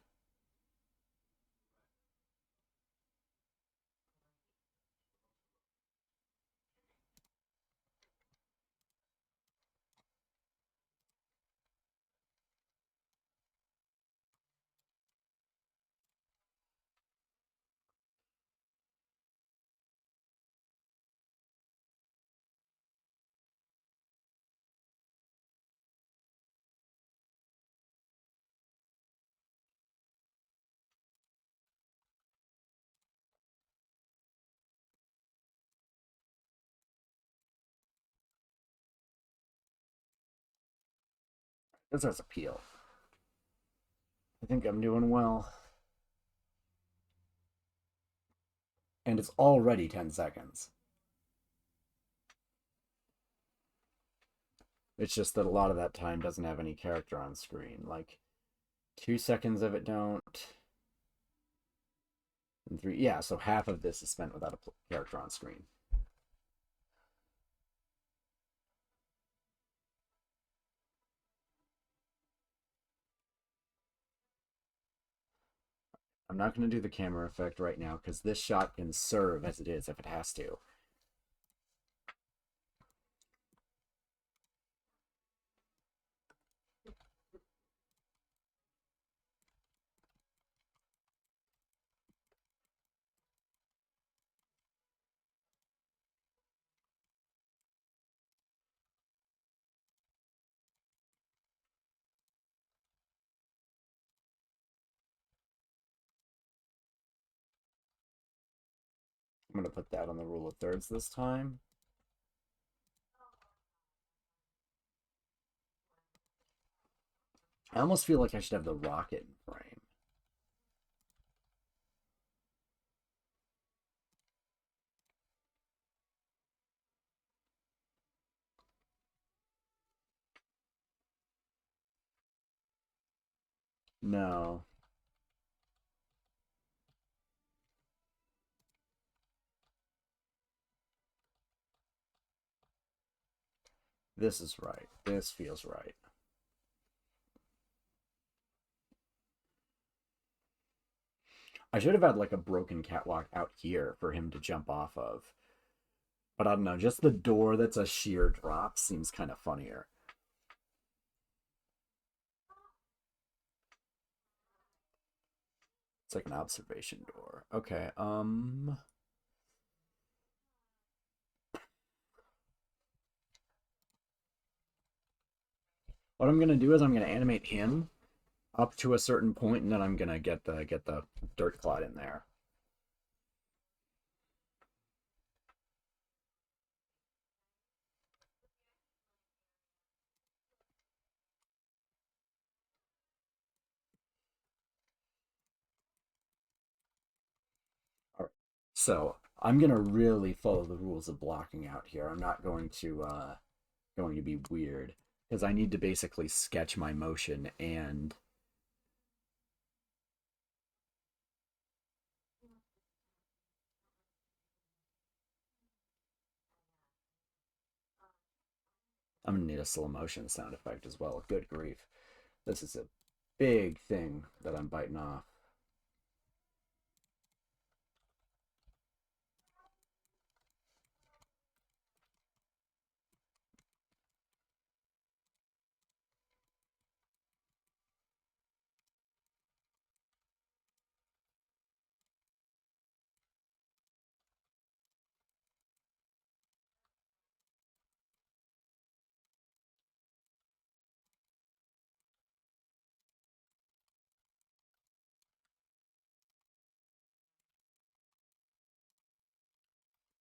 This has appeal. I think I'm doing well. And it's already 10 seconds. It's just that a lot of that time doesn't have any character on screen. Like 2 seconds of it don't. And 3, yeah, so half of this is spent without a character on screen. I'm not going to do the camera effect right now because this shot can serve as it is if it has to. I'm going to put that on the rule of thirds this time. I almost feel like I should have the rocket in frame. No. This is right. This feels right. I should have had like a broken catwalk out here for him to jump off of. But I don't know, just the door that's a sheer drop seems kind of funnier. It's like an observation door. Okay, what I'm gonna do is I'm gonna animate him up to a certain point, and then I'm gonna get the dirt clod in there. All right. So I'm gonna really follow the rules of blocking out here. I'm not going to be weird because I need to basically sketch my motion and I'm gonna need a slow motion sound effect as well. Good grief. This is a big thing that I'm biting off.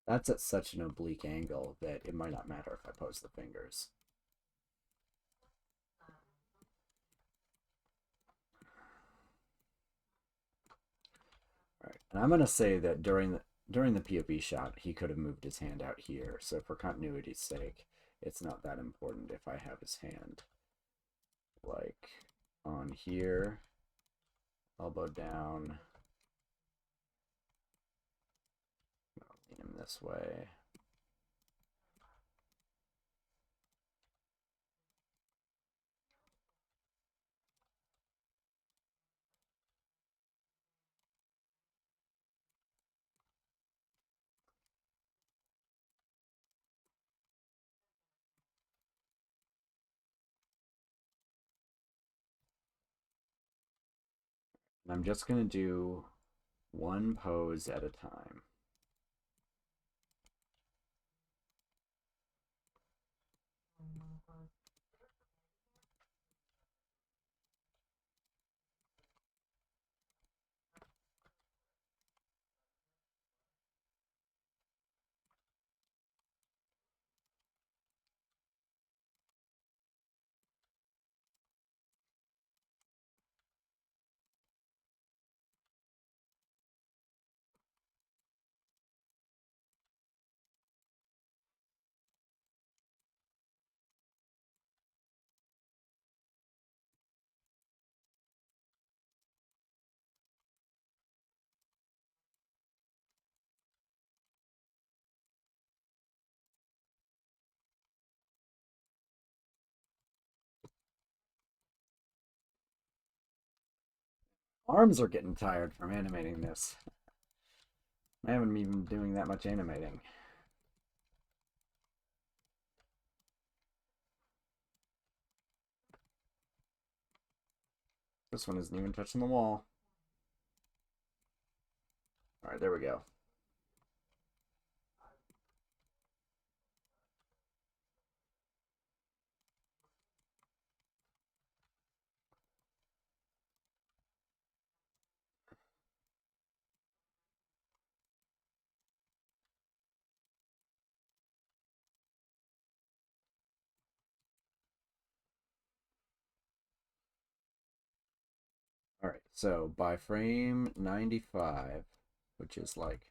That's at such an oblique angle that it might not matter if I pose the fingers. All right, and I'm gonna say that during the POV shot, he could have moved his hand out here. So for continuity's sake, it's not that important if I have his hand like on here, elbow down. Lean him this way. And I'm just going to do one pose at a time. Arms are getting tired from animating this. I haven't even been doing that much animating. This one isn't even touching the wall. All right, there we go. All right, so by frame 95, which is like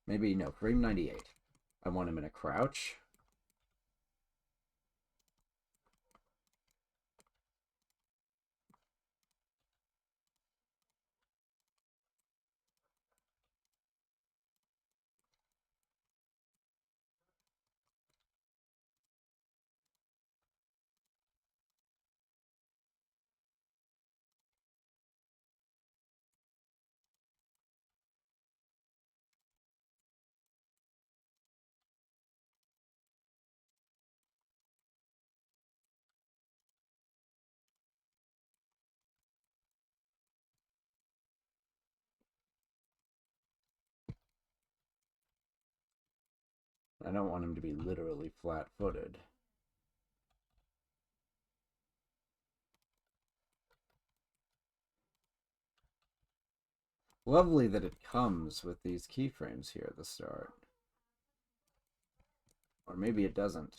maybe no, frame 98, I want him in a crouch. I don't want him to be literally flat-footed. Lovely that it comes with these keyframes here at the start. Or maybe it doesn't.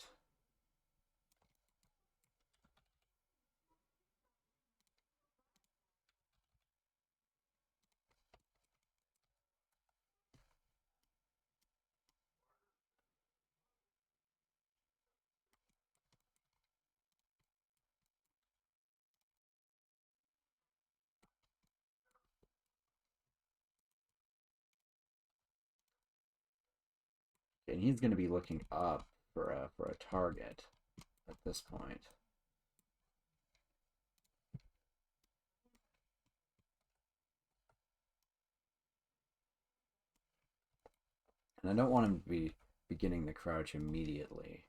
And he's going to be looking up for a target at this point. And I don't want him to be beginning the crouch immediately.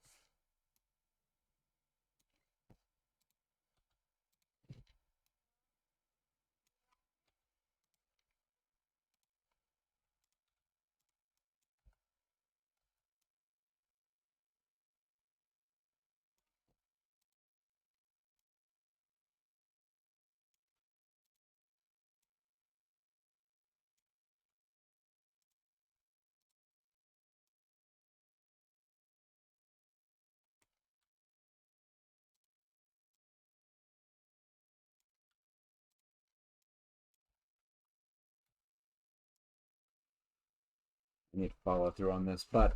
I need to follow through on this, but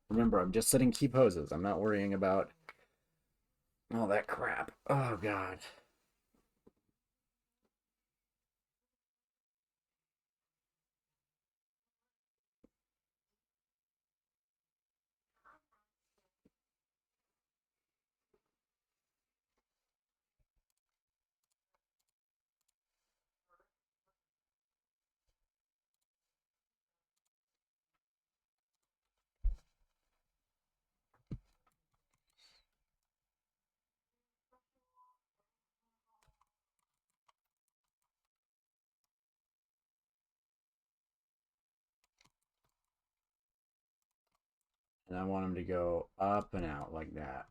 remember, I'm just setting key poses. I'm not worrying about all that crap. Oh, God. And I want him to go up and out like that.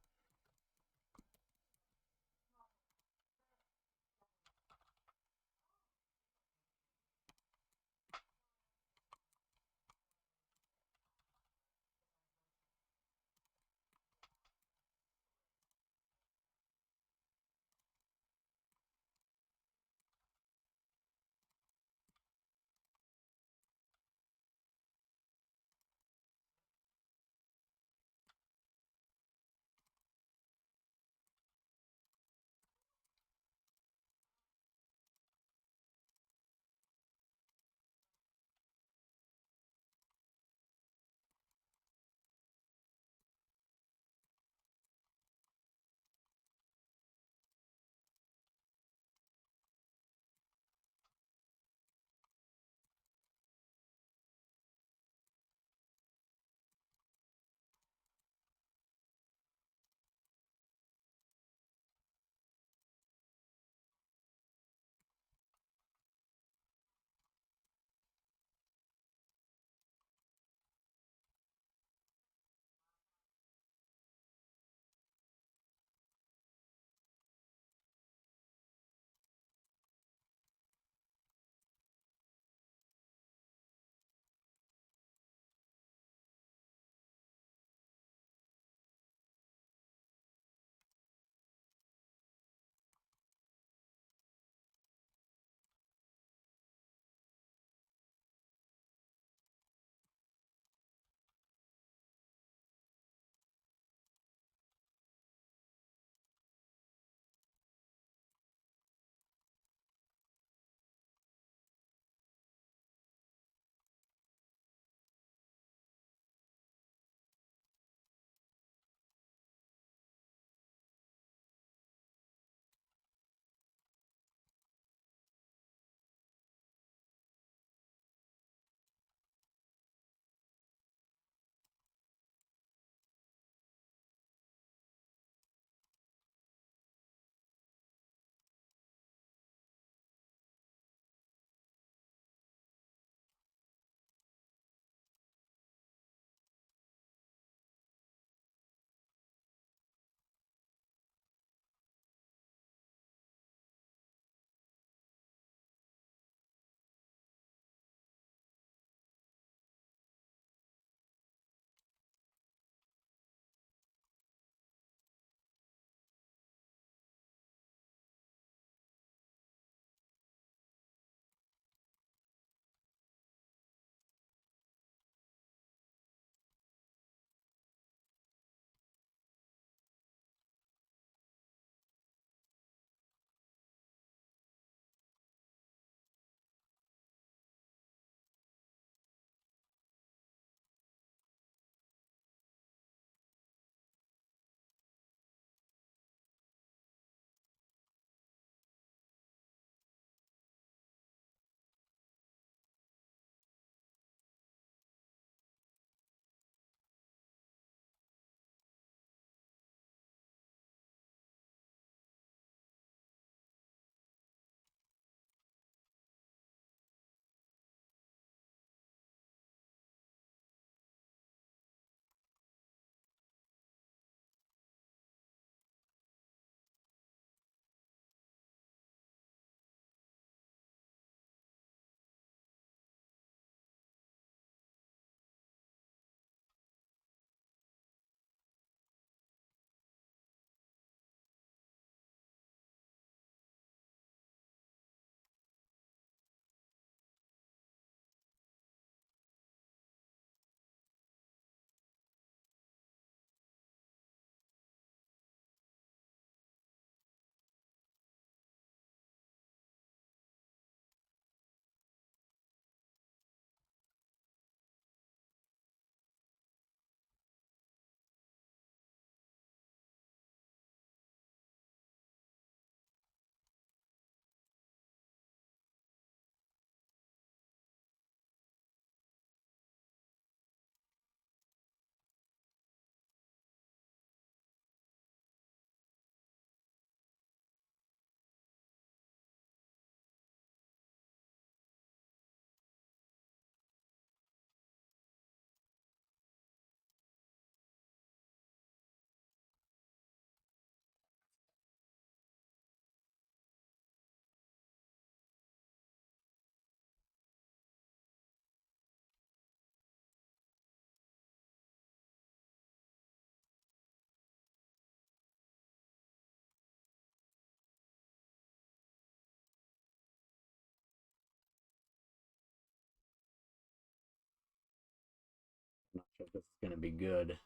this is gonna be good.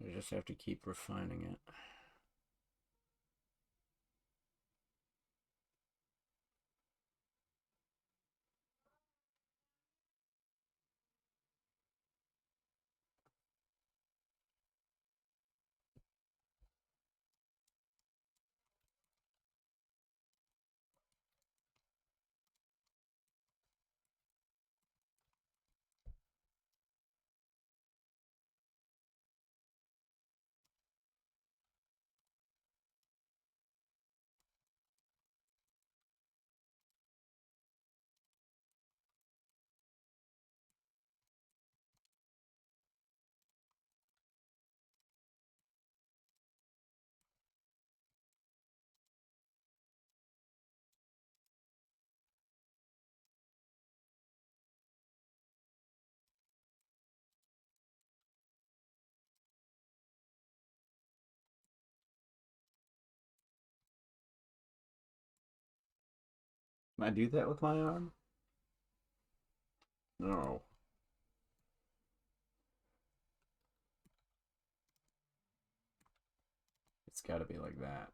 I just have to keep refining it. Can I do that with my arm? No. It's got to be like that.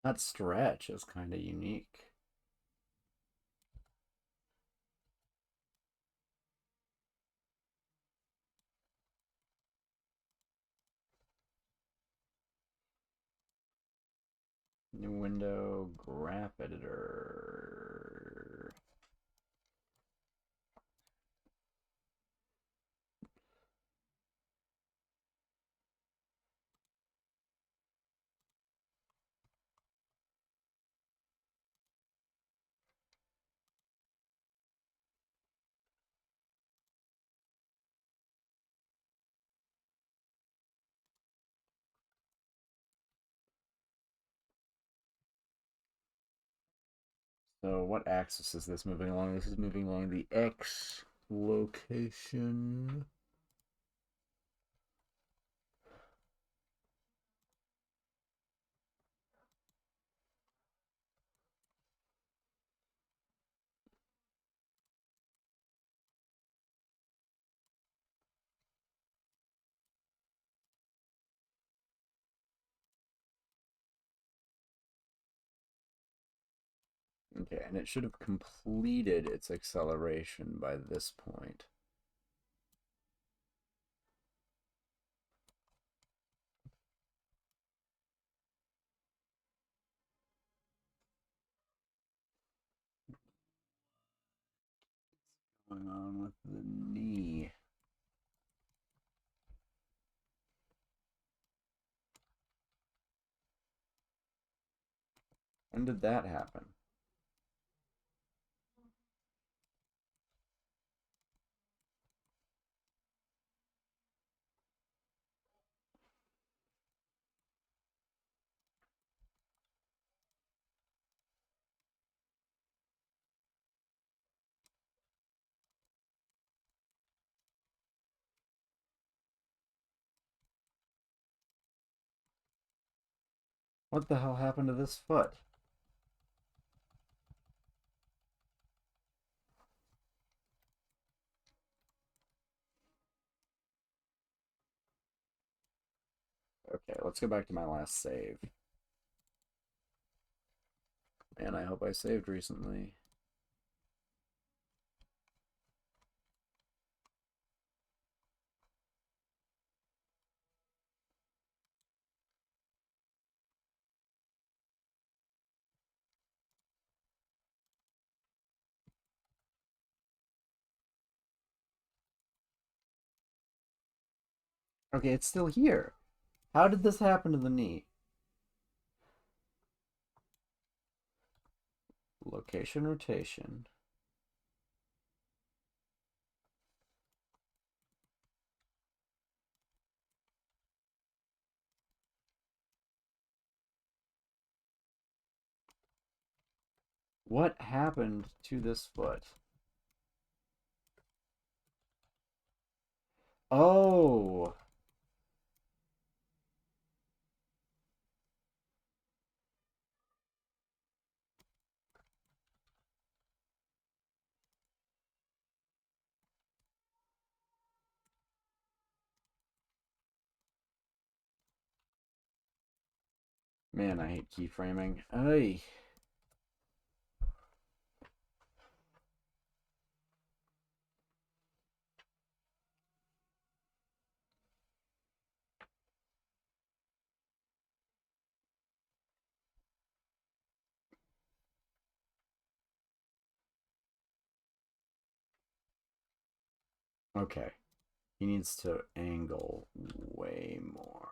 That stretch is kind of unique. New window, graph editor. So what axis is this moving along? This is moving along the X location. Okay, and it should have completed its acceleration by this point. What's going on with the knee? When did that happen? What the hell happened to this foot? Okay, let's go back to my last save. Man, I hope I saved recently. Okay, it's still here. How did this happen to the knee? Location rotation. What happened to this foot? Oh. Man, I hate keyframing. Ay. Okay. He needs to angle way more.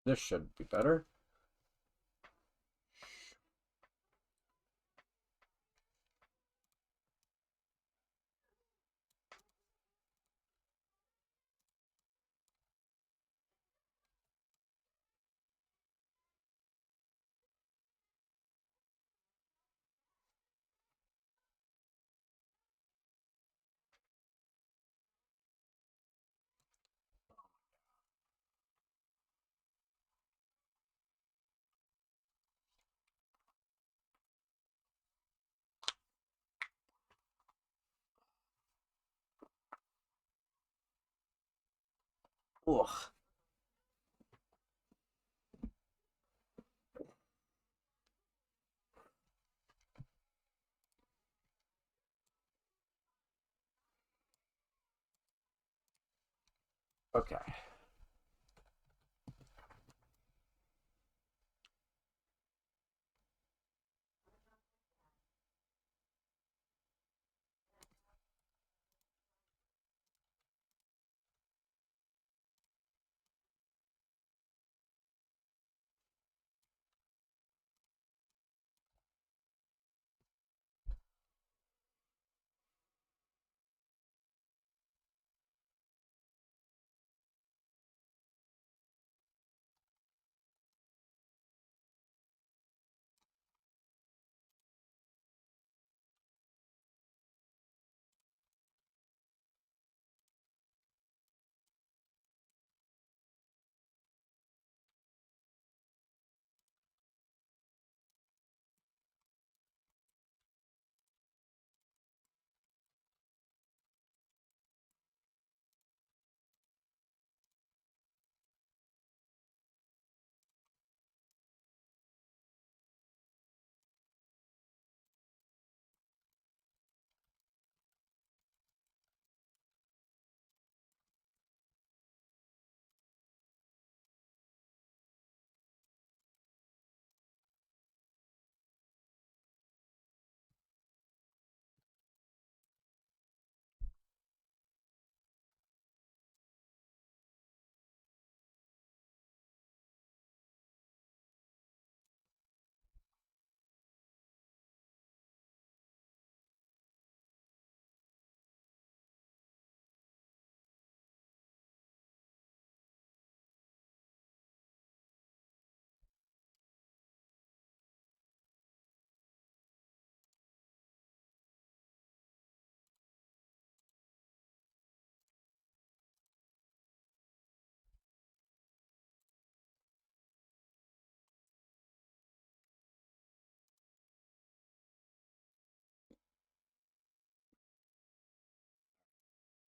This should be better. Ugh. Okay.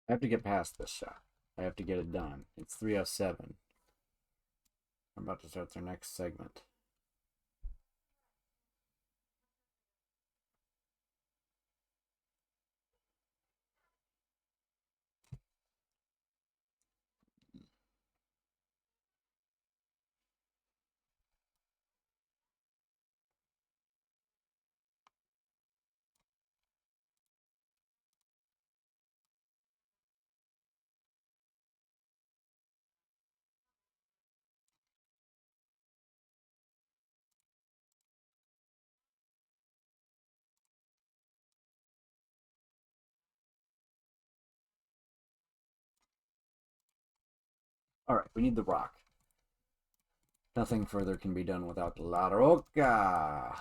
I have to get past this shot. I have to get it done. It's 3:07. I'm about to start their next segment. Alright, we need the rock. Nothing further can be done without La Roca.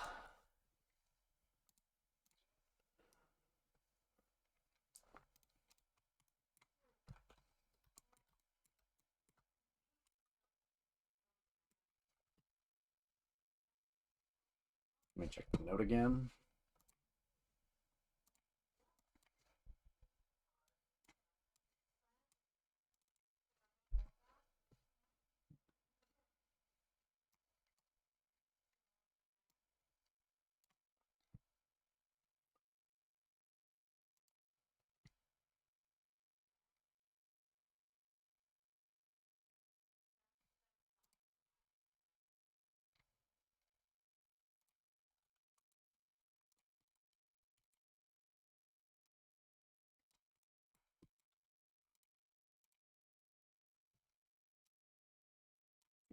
Let me check the note again.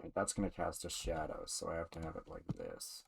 Right, that's going to cast a shadow, so I have to have it like this.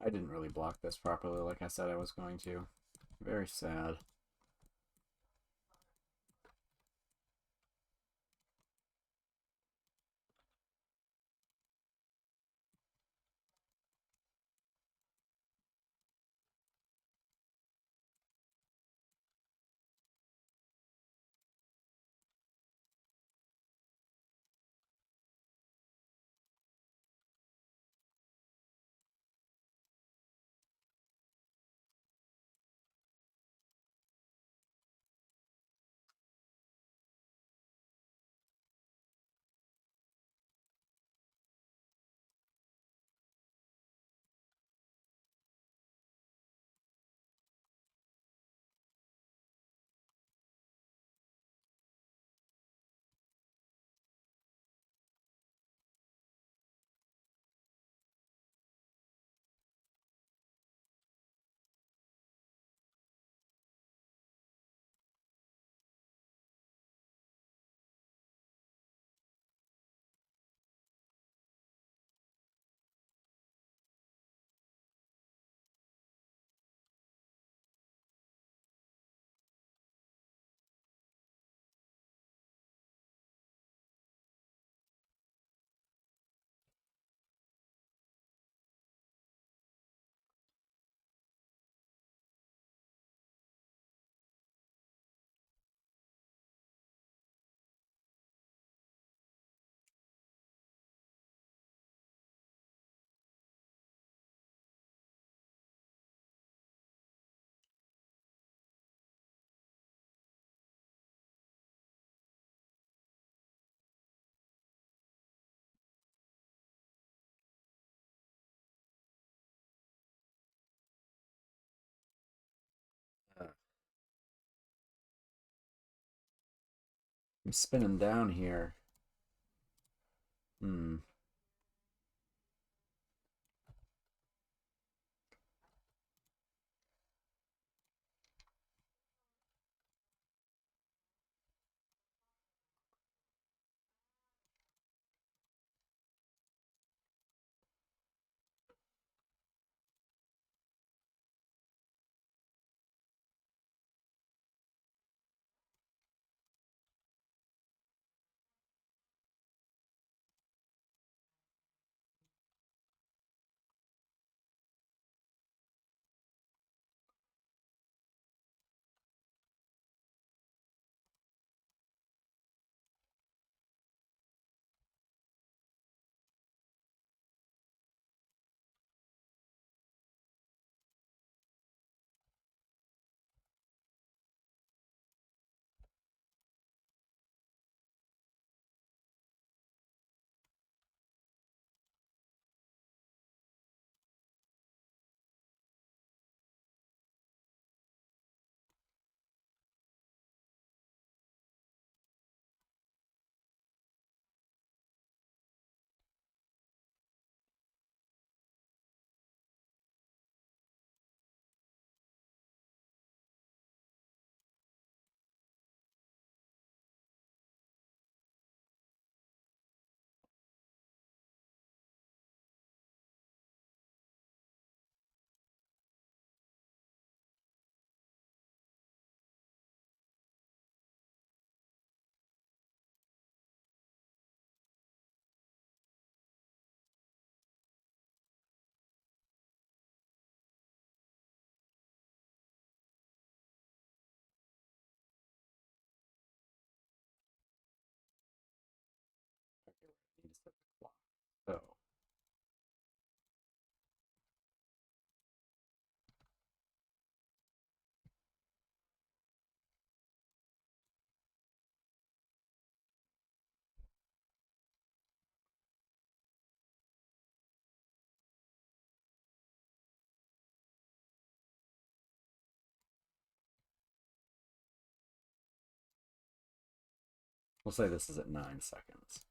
I didn't really block this properly like I said I was going to. Very sad. I'm spinning down here. need to set the clock. So. We'll say this is at 9 seconds.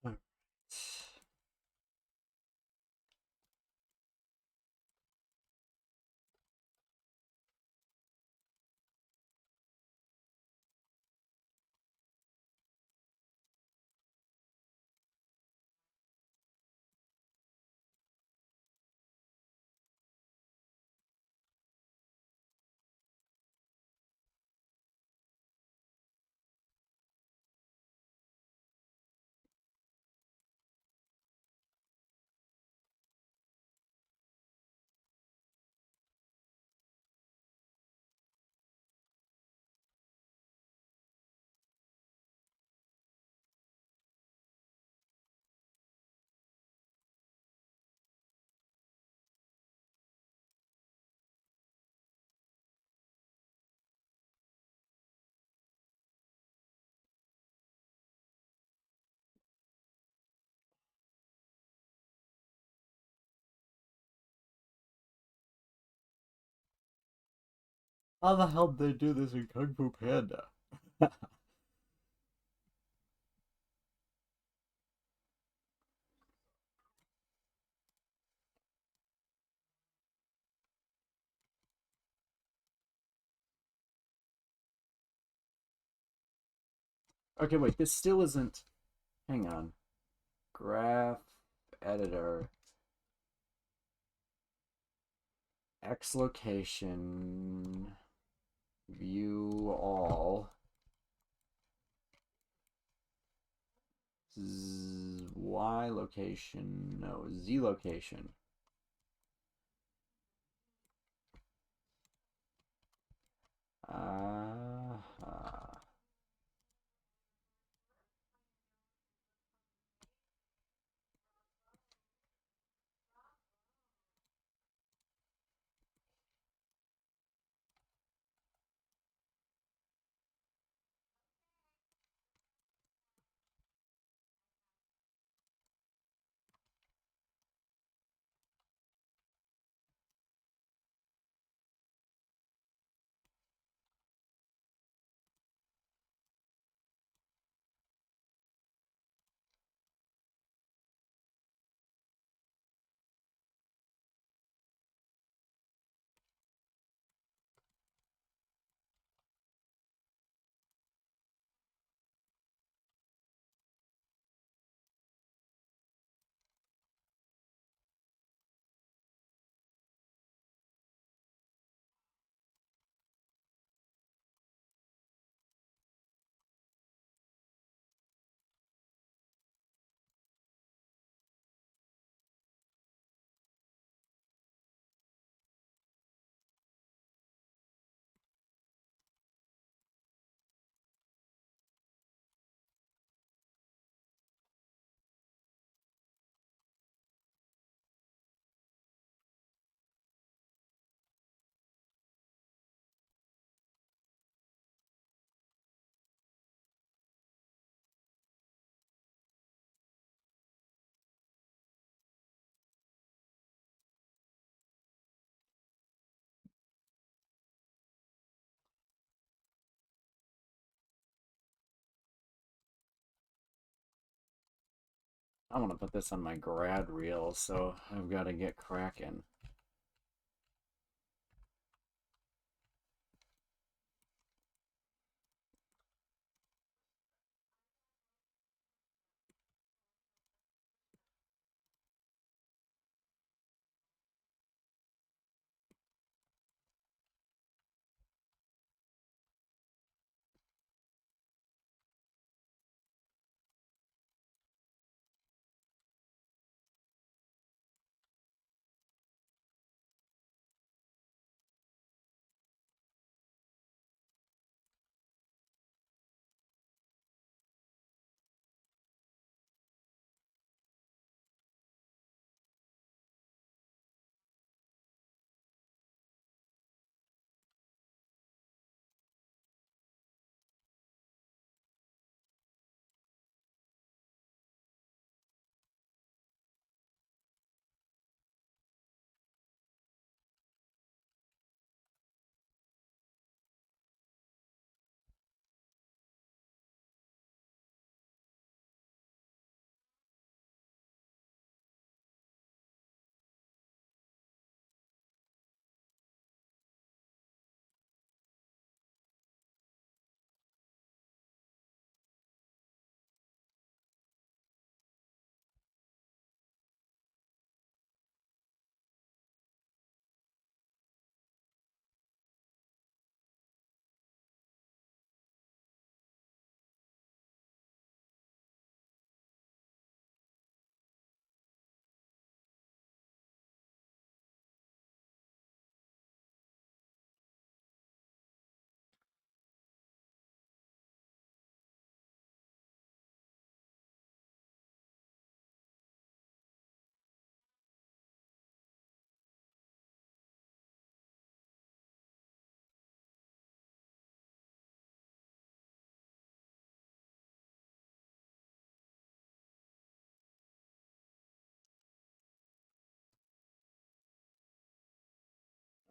All right. How the hell did they do this in Kung Fu Panda? Okay, wait, this still isn't. Hang on. Graph editor. X location. View all. Y location. No, Z location. I want to put this on my grad reel, so I've got to get cracking.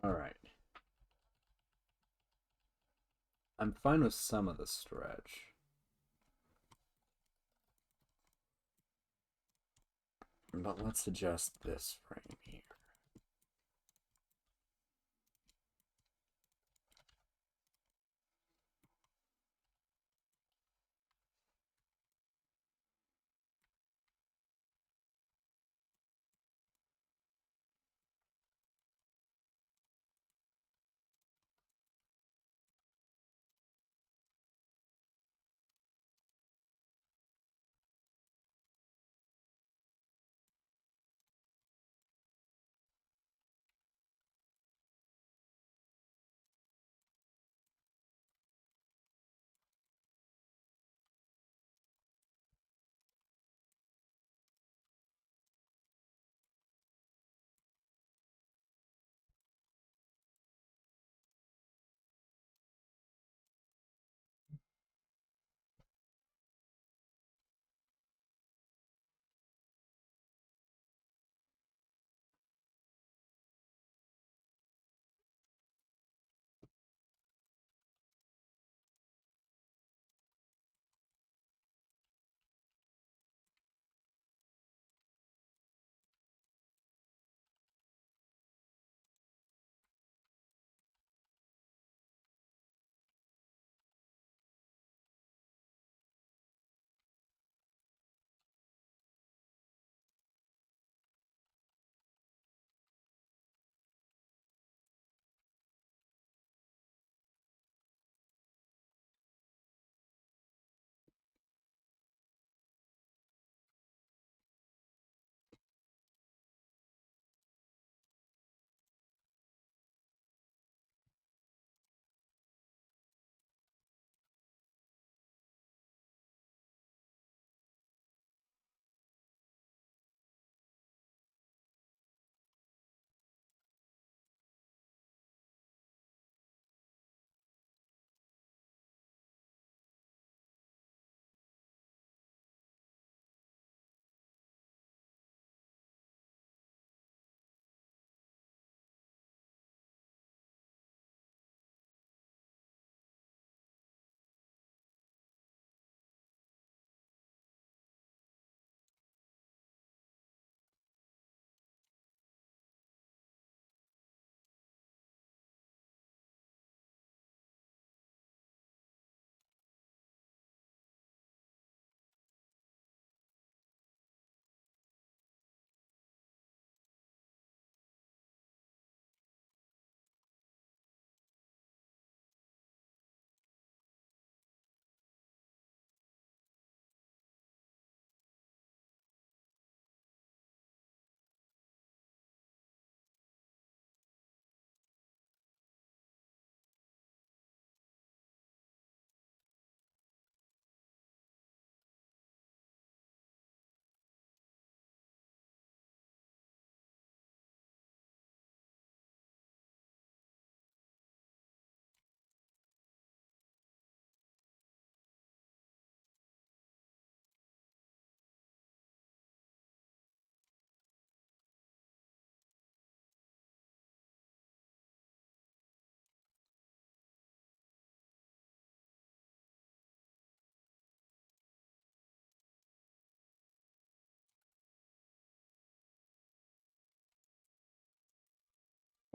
All right. I'm fine with some of the stretch. But let's adjust this frame here.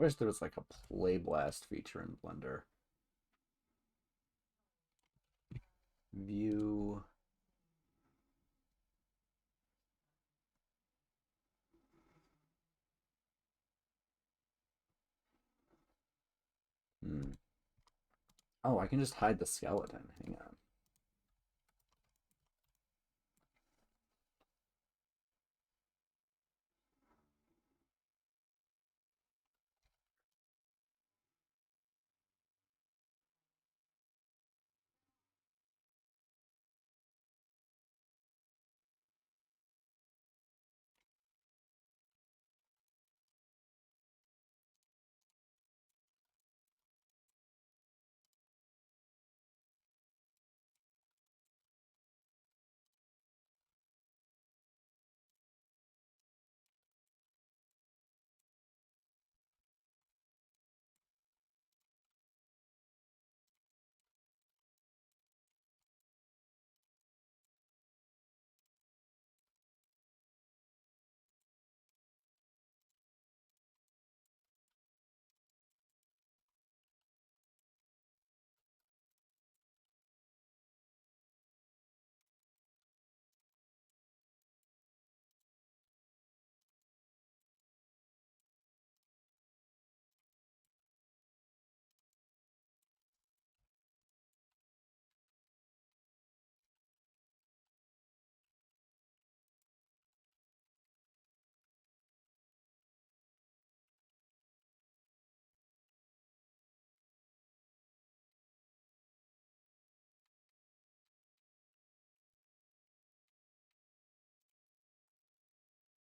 wish there was like a play blast feature in Blender. View. Oh, I can just hide the skeleton. Hang on.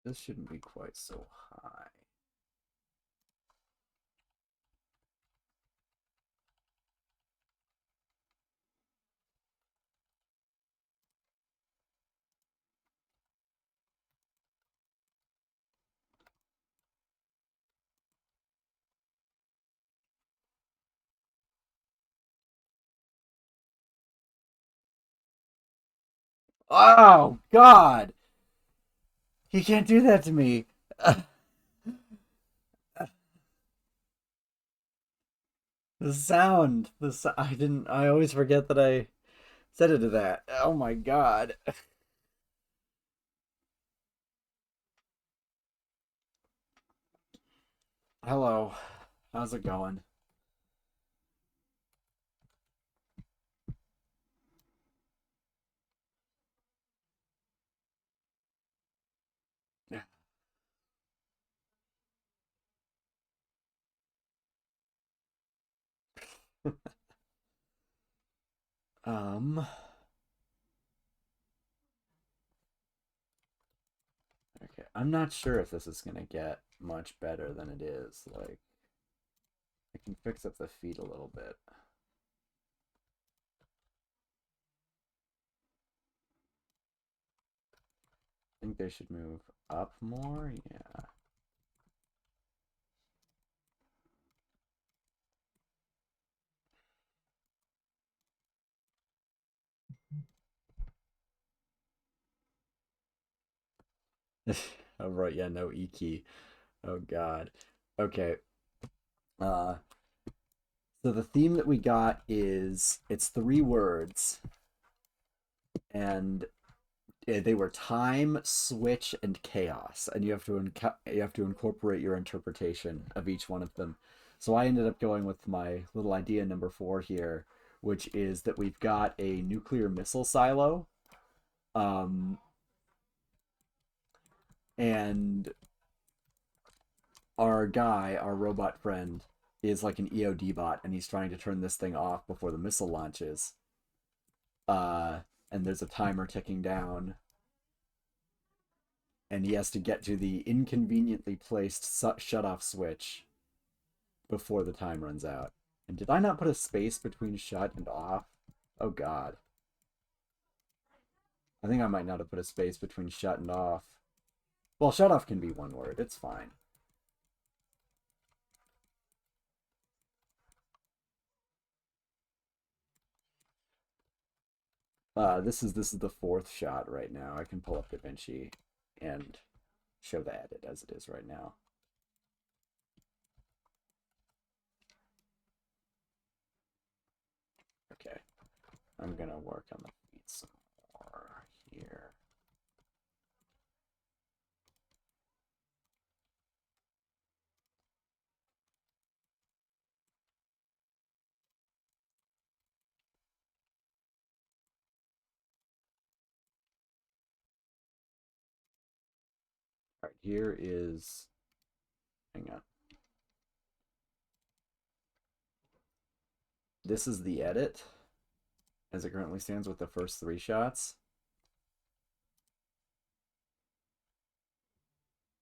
This shouldn't be quite so high. Oh, God! He can't do that to me! The sound! I always forget that I set it to that. Oh my God. Hello. How's it going? Um. Okay, I'm not sure if this is gonna get much better than it is. Like, I can fix up the feet a little bit. I think they should move up more. Yeah. Oh, right. Yeah. No E key. Oh God. Okay. Uh. So the theme that we got is it's 3 words, and they were time, switch, and chaos, and you have to incorporate your interpretation of each one of them. So I ended up going with my little idea number 4 here, which is that we've got a nuclear missile silo, and our robot friend, is like an EOD bot, and he's trying to turn this thing off before the missile launches. And there's a timer ticking down, and he has to get to the inconveniently placed shut-off switch before the time runs out. And did I not put a space between shut and off? Oh God. I think I might not have put a space between shut and off. Well, shut off can be 1 word. It's fine. This is the 4th shot right now. I can pull up DaVinci and show the edit as it is right now. I'm gonna work on the feet some more here. All right, here is, hang on. This is the edit as it currently stands with the first 3 shots.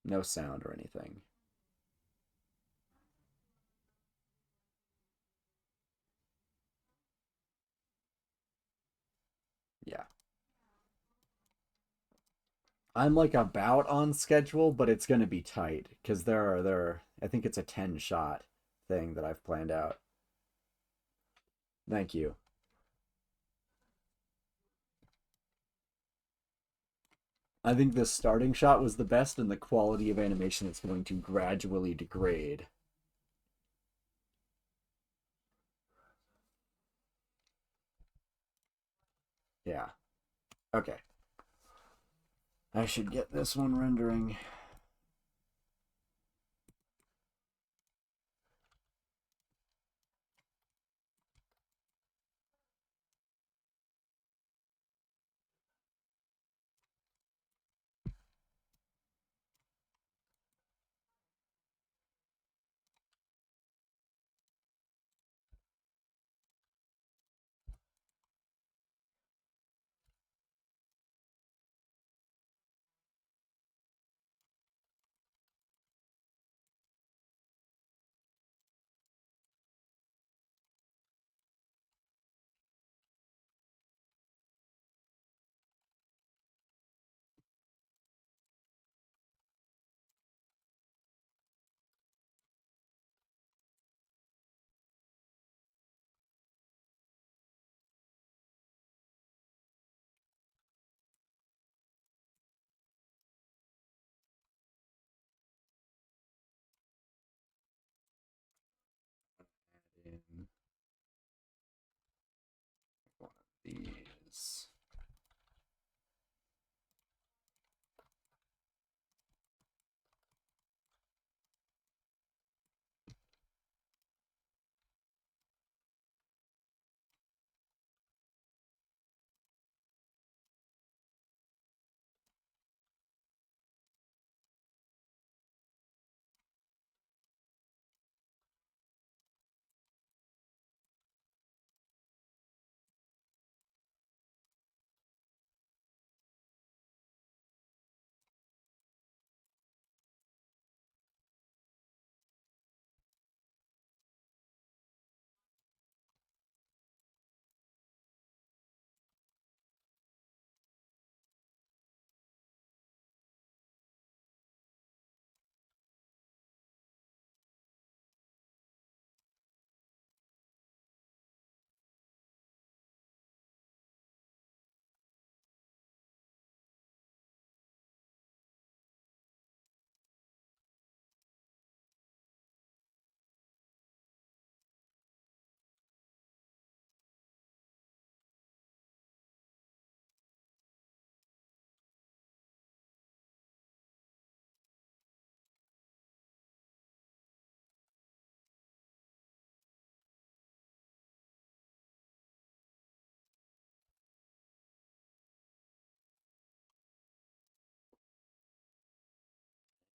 No sound or anything. Yeah. I'm like about on schedule, but it's going to be tight because I think it's a 10 shot thing that I've planned out. Thank you. I think the starting shot was the best, and the quality of animation is going to gradually degrade. Yeah. Okay. I should get this one rendering. In one of these.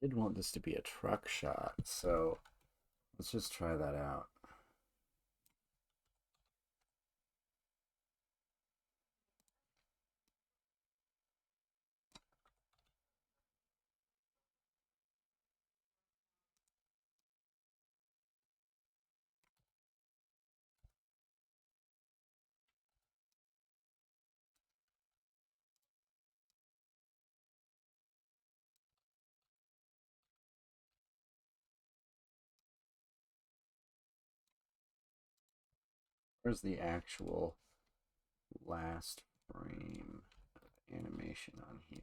I did want this to be a truck shot, so let's just try that out. Where's the actual last frame of animation on here?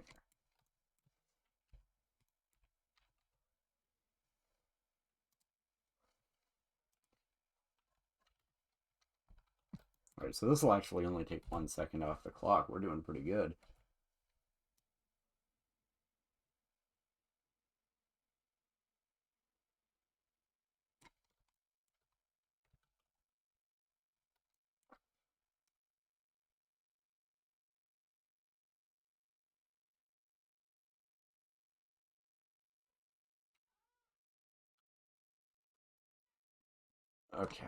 Alright, so this will actually only take 1 second off the clock. We're doing pretty good. Okay.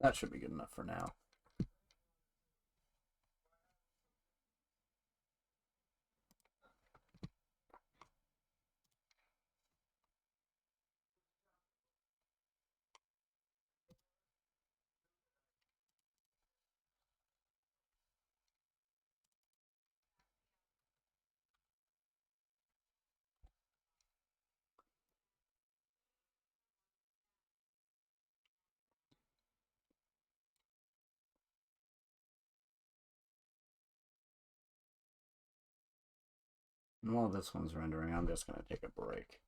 That should be good enough for now. And while this one's rendering, I'm just going to take a break.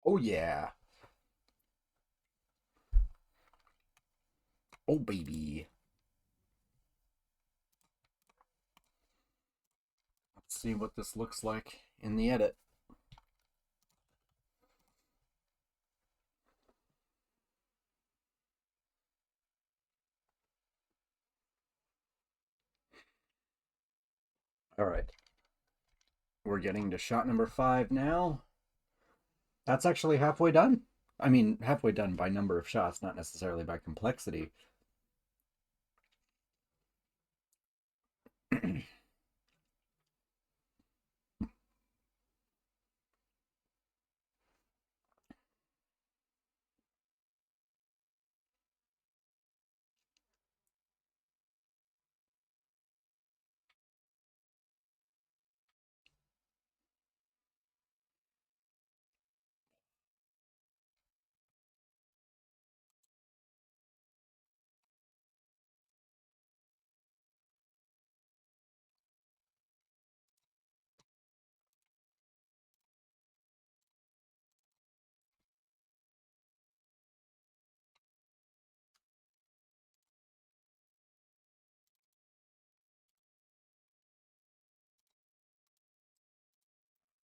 Oh yeah. Oh baby. Let's see what this looks like in the edit. All right. We're getting to shot number 5 now. That's actually halfway done. I mean, halfway done by number of shots, not necessarily by complexity.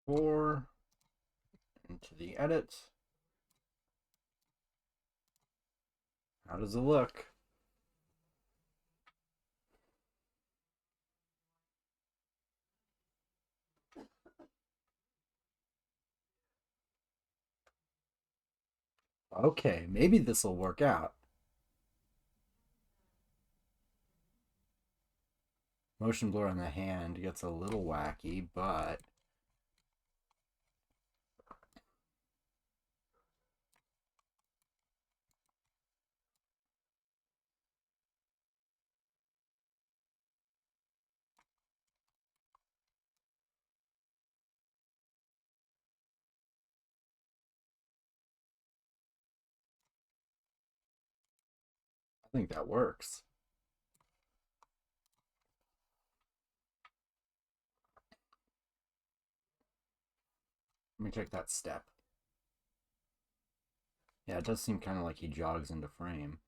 Four into the edit. How does it look? Okay, maybe this will work out. Motion blur on the hand gets a little wacky, but I think that works. Let me check that step. Yeah, it does seem kind of like he jogs into frame.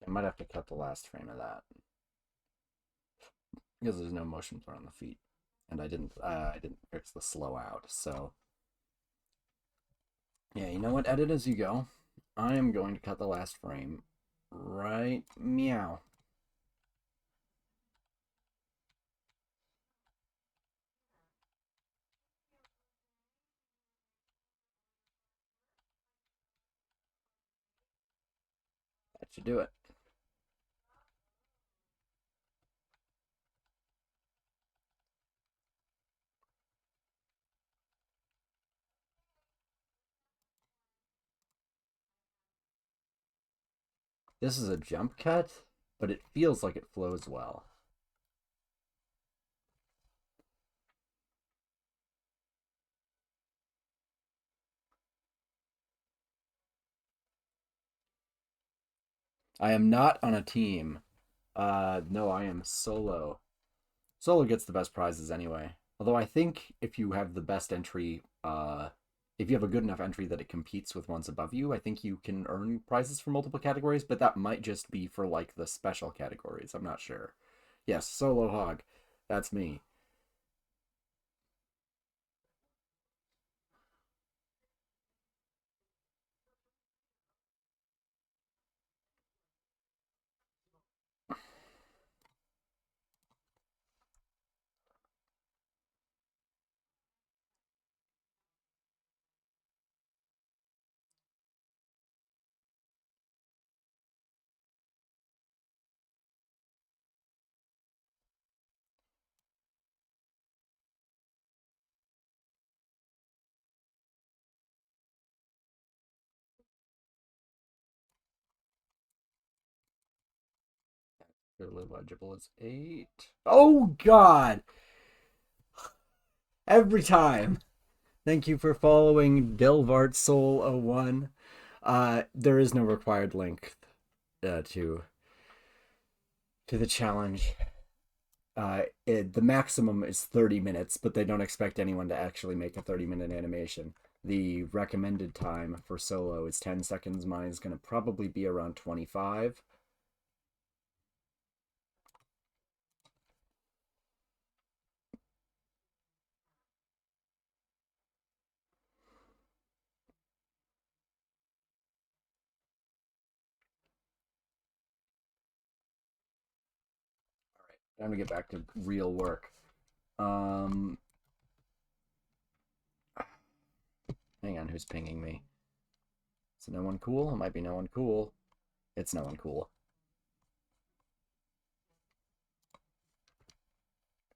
I might have to cut the last frame of that because there's no motion blur on the feet, and I didn't fix the slow out. So yeah, you know what? Edit as you go. I am going to cut the last frame right meow. That should do it. This is a jump cut, but it feels like it flows well. I am not on a team. No, I am solo. Solo gets the best prizes anyway. Although I think if you have the best entry, if you have a good enough entry that it competes with ones above you, I think you can earn prizes for multiple categories, but that might just be for like the special categories. I'm not sure. Yes, solo hog. That's me. Legible is 8. Oh God! Every time. Thank you for following Delvart Soul 01. There is no required link to the challenge. The maximum is 30 minutes, but they don't expect anyone to actually make a 30-minute animation. The recommended time for solo is 10 seconds. Mine is going to probably be around 25. Time to get back to real work. Hang on, who's pinging me? Is it no one cool? It might be no one cool. It's no one cool.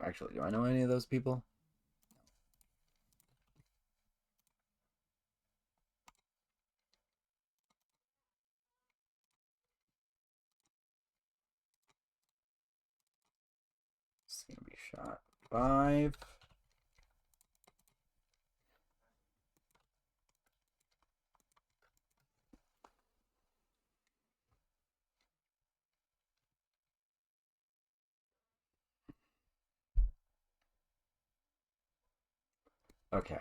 Actually, do I know any of those people? It's gonna be shot 5. Okay,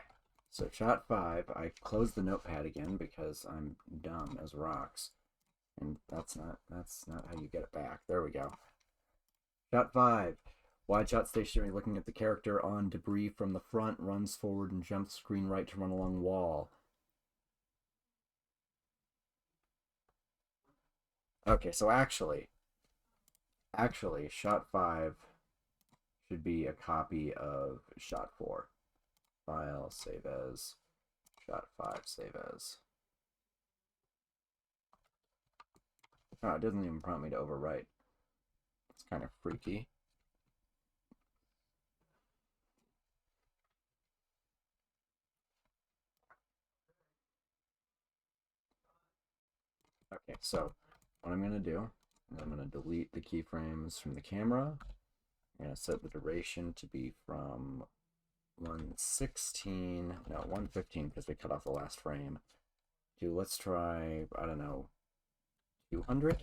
so shot 5. I closed the notepad again because I'm dumb as rocks, and that's not how you get it back. There we go. Shot 5. Wide shot stationary, looking at the character on debris from the front, runs forward and jumps screen right to run along wall. Okay, so actually, shot 5 should be a copy of shot 4. File, save as, shot 5, save as. Oh, it doesn't even prompt me to overwrite. It's kind of freaky. Okay, so what I'm going to do is I'm going to delete the keyframes from the camera. I'm going to set the duration to be from 116, no, 115 because we cut off the last frame, to let's try, I don't know, 200?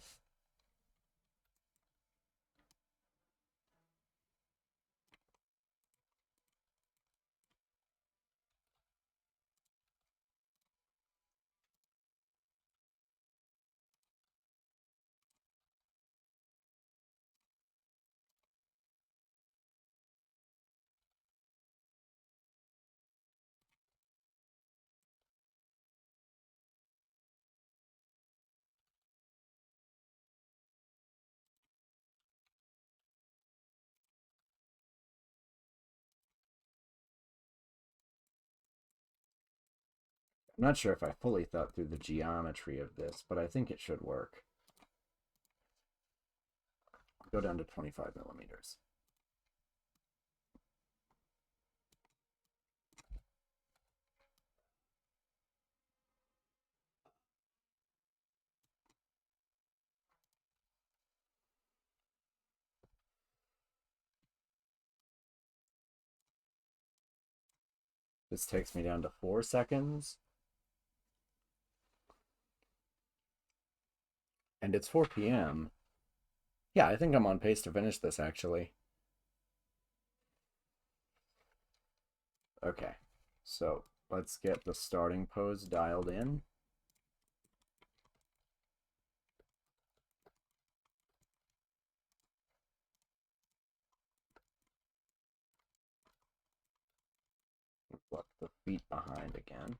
I'm not sure if I fully thought through the geometry of this, but I think it should work. Go down to 25 millimeters. This takes me down to 4 seconds. And it's 4 p.m. Yeah, I think I'm on pace to finish this, actually. Okay, so let's get the starting pose dialed in. Flip the feet behind again.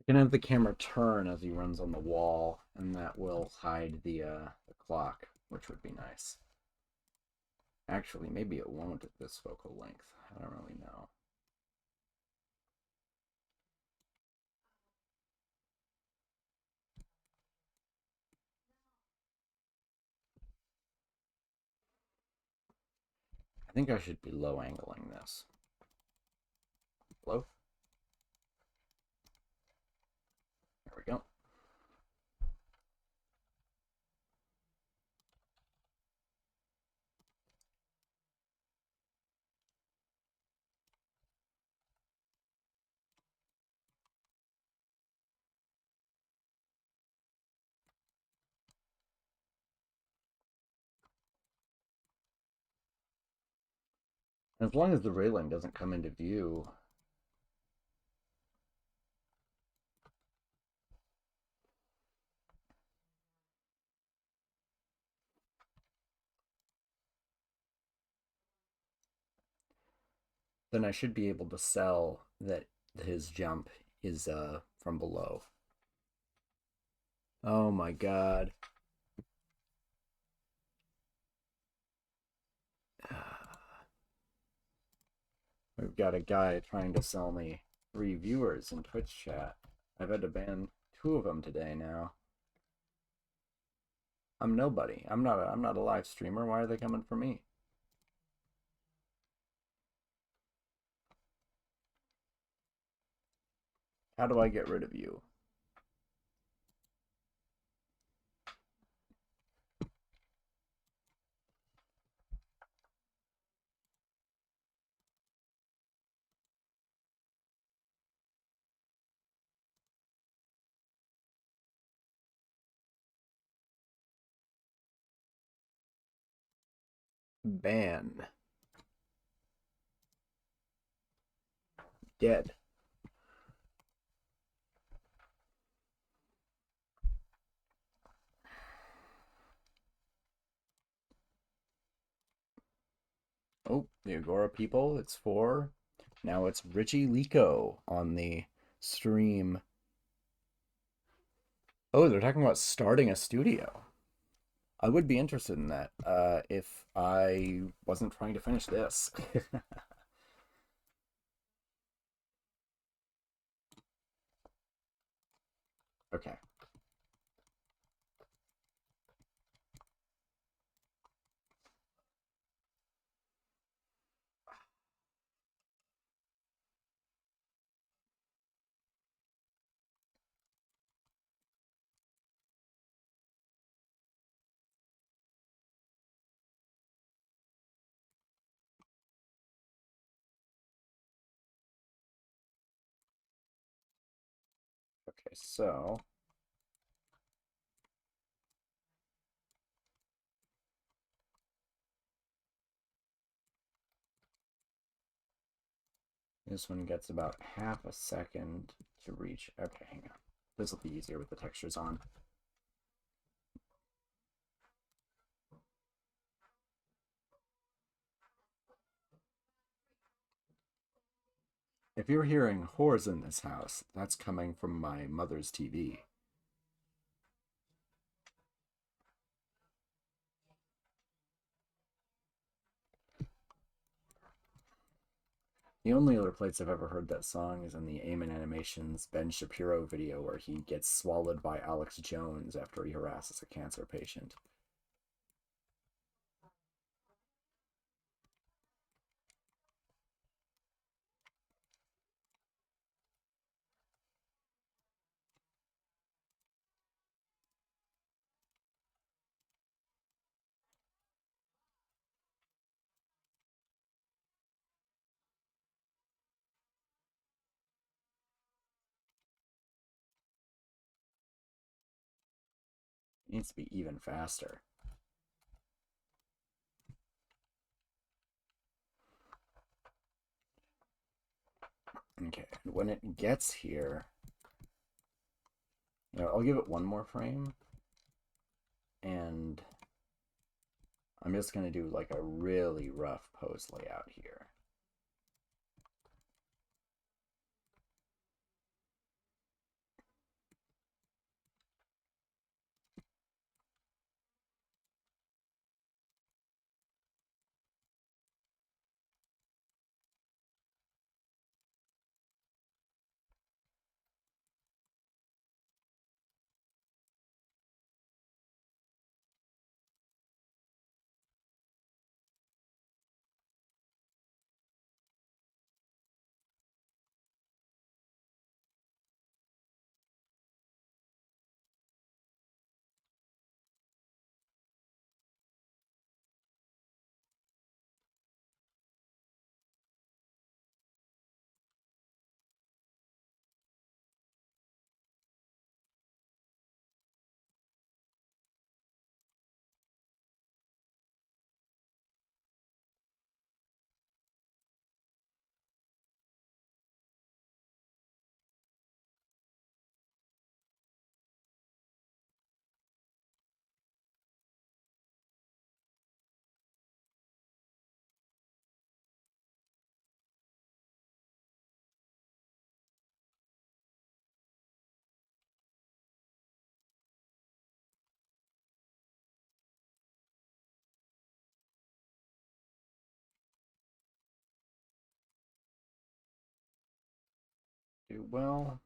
You can have the camera turn as he runs on the wall, and that will hide the clock, which would be nice. Actually, maybe it won't at this focal length. I don't really know. I think I should be low angling this. Hello? There we go. As long as the railing doesn't come into view. Then I should be able to sell that his jump is from below. Oh my god. We've got a guy trying to sell me 3 viewers in Twitch chat. I've had to ban 2 of them today now. I'm nobody. I'm not a live streamer. Why are they coming for me? How do I get rid of you? Ban. Dead. Oh, the Agora people, it's for... Now it's Richie Lico on the stream. Oh, they're talking about starting a studio. I would be interested in that if I wasn't trying to finish this. Okay. Okay, so this one gets about half a second to reach. Okay, hang on. This will be easier with the textures on. If you're hearing whores in this house, that's coming from my mother's TV. The only other place I've ever heard that song is in the Eamon Animations Ben Shapiro video where he gets swallowed by Alex Jones after he harasses a cancer patient. It needs to be even faster. Okay, and when it gets here, I'll give it one more frame, and I'm just going to do like a really rough pose layout here. do well.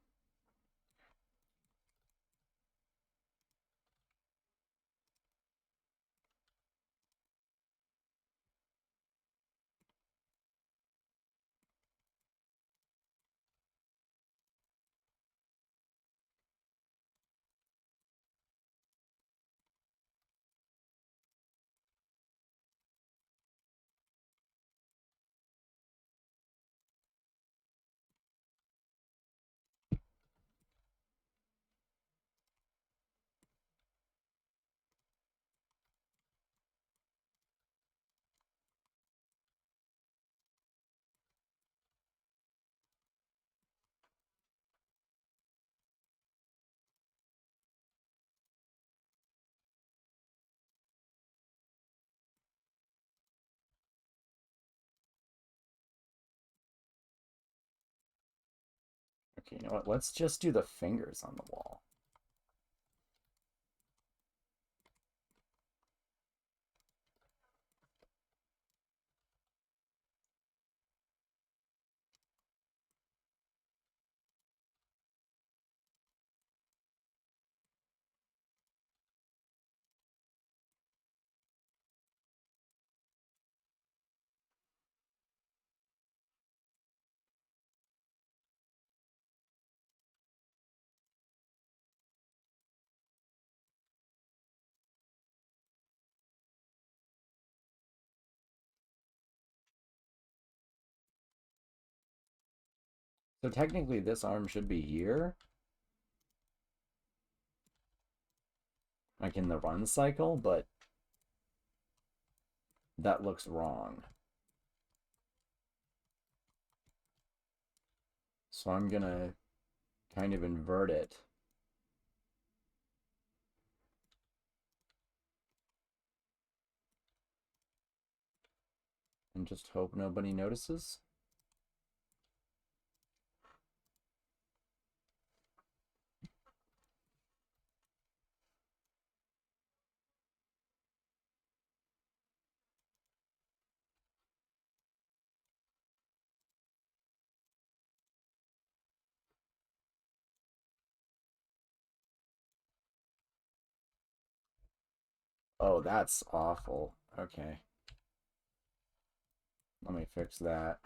Okay, you know what? Let's just do the fingers on the wall. So technically this arm should be here. Like in the run cycle, but that looks wrong. So I'm gonna kind of invert it. And just hope nobody notices. Oh, that's awful. Okay. Let me fix that.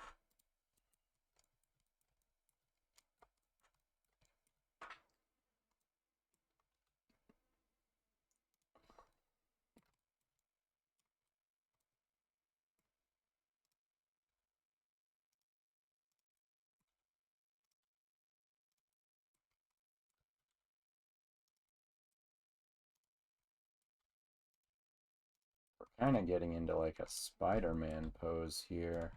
We're kind of getting into like a Spider-Man pose here.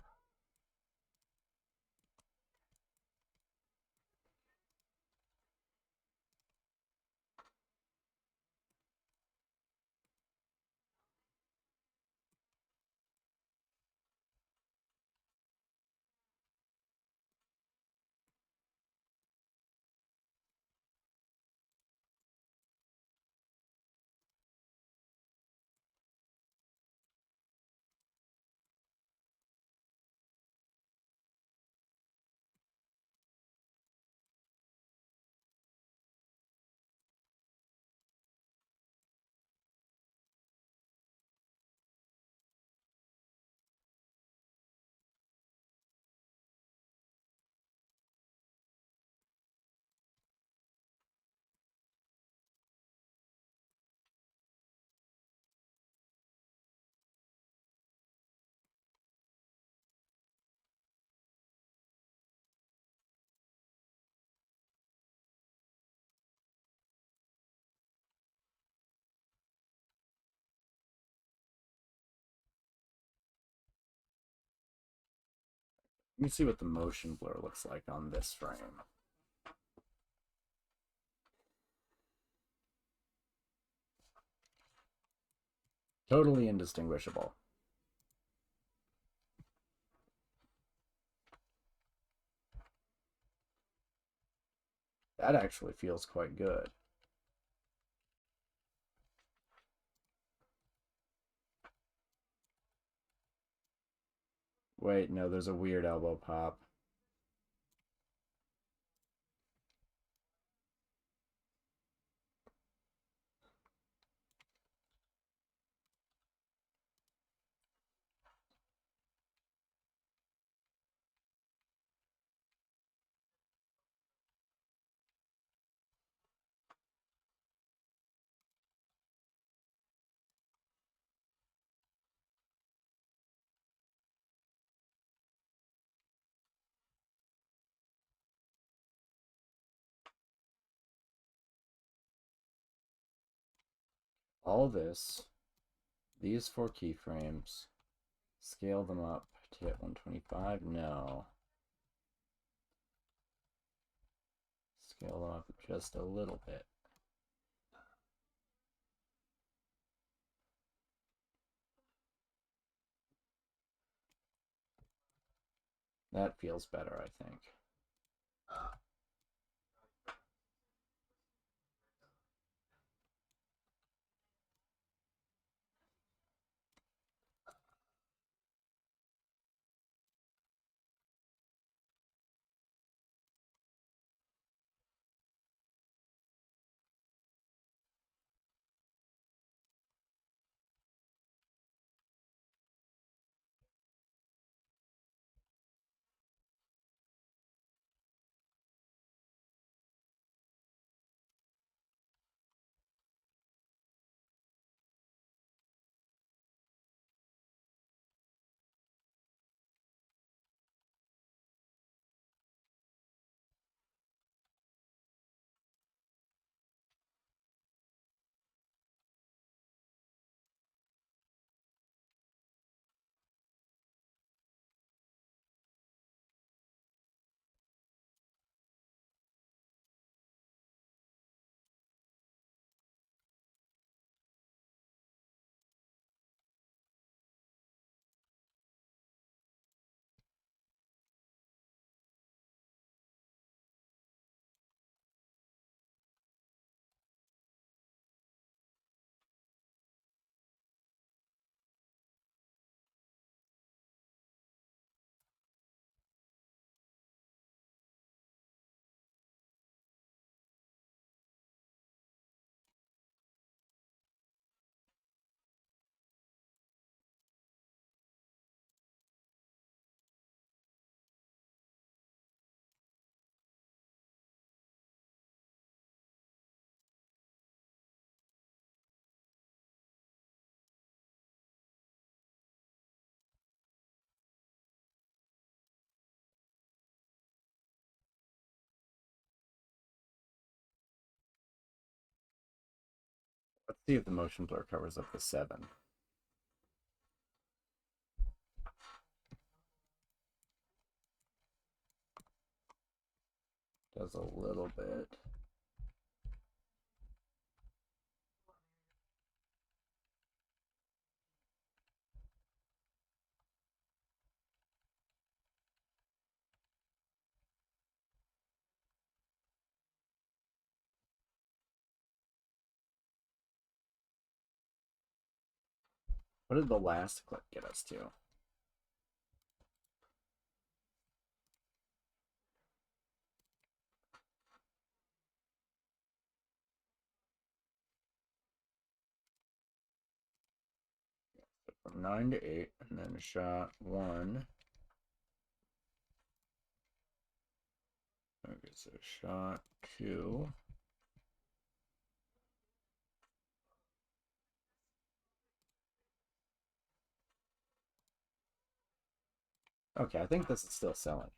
Let me see what the motion blur looks like on this frame. Totally indistinguishable. That actually feels quite good. Wait, no, there's a weird elbow pop. all this, these 4 keyframes, scale them up to hit 125. No. Scale them up just a little bit. That feels better, I think. Let's see if the motion blur covers up the 7. Does a little bit. What did the last clip get us to? From 9 to 8, and then shot 1. Okay, so shot 2. Okay, I think this is still selling.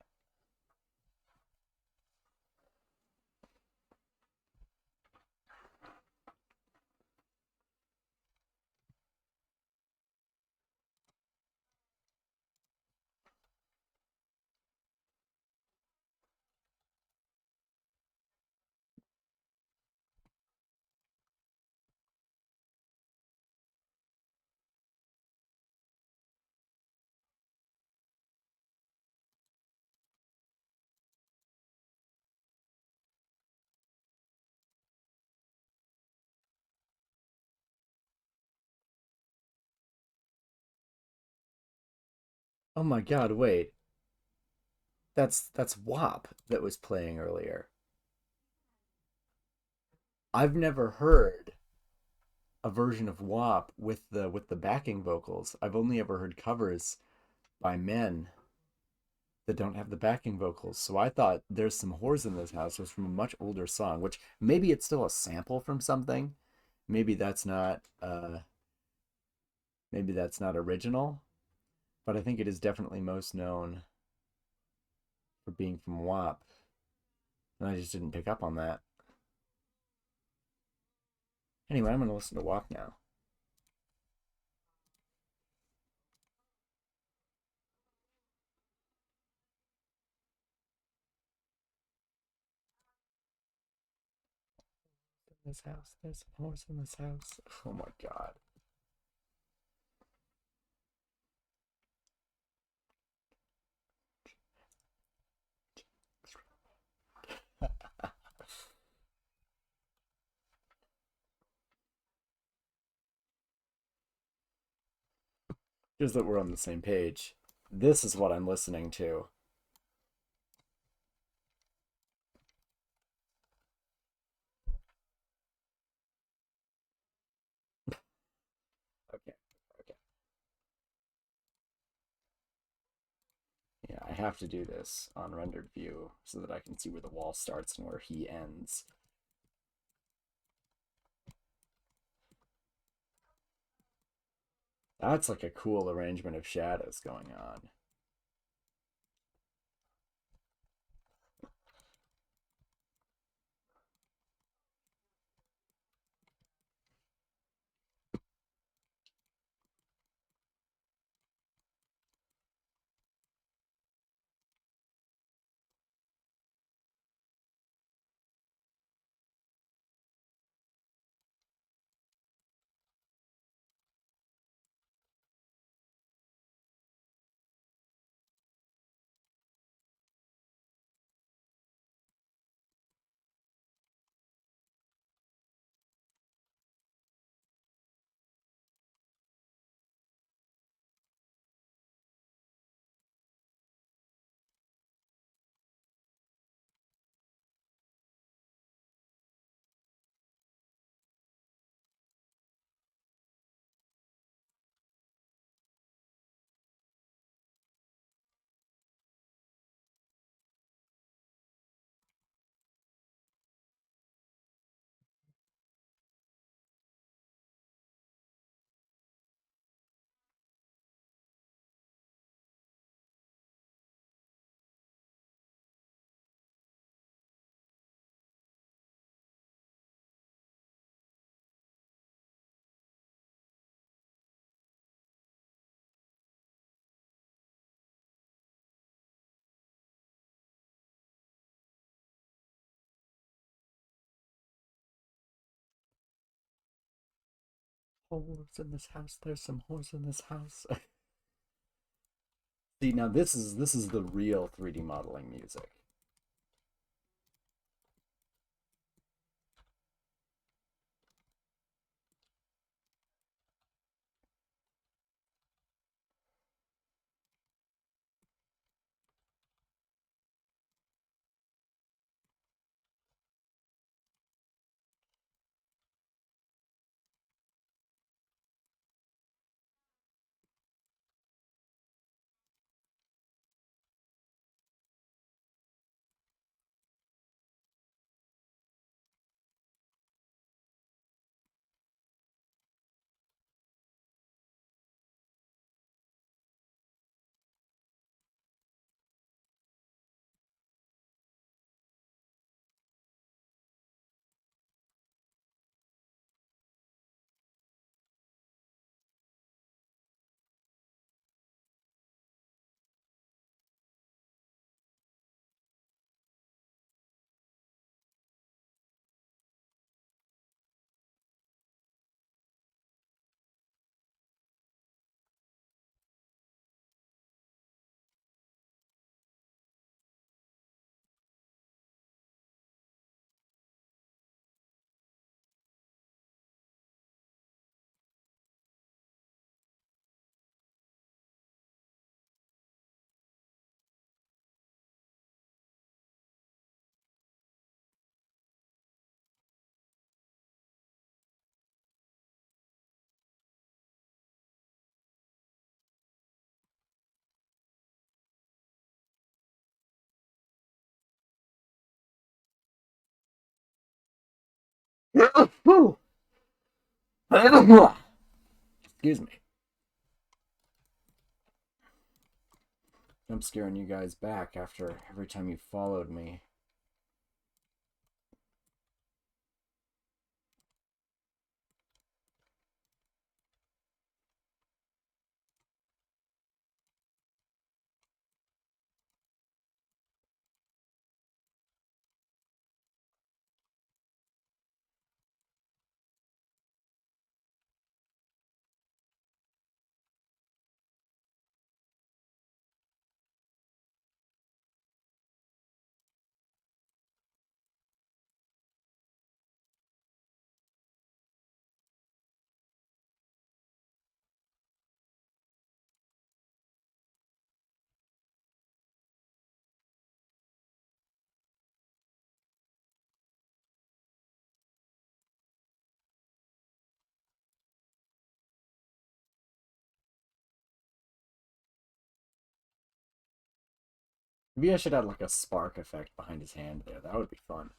Oh my god, wait. That's WAP that was playing earlier. I've never heard a version of WAP with the backing vocals. I've only ever heard covers by men that don't have the backing vocals. So I thought There's Some Whores in This House was from a much older song, which maybe it's still a sample from something. Maybe that's not original, but I think it is definitely most known for being from WAP. And I just didn't pick up on that. Anyway, I'm gonna listen to Walk now. In this house, there's a horse in this house. Oh my god. Just that we're on the same page. This is what I'm listening to. Okay. Yeah, I have to do this on rendered view so that I can see where the wall starts and where he ends. That's like a cool arrangement of shadows going on. Horse in this house, there's some horse in this house. See, now this is the real 3D modeling music. Excuse me. I'm scaring you guys back after every time you followed me. Maybe I should add like a spark effect behind his hand there. That would be fun.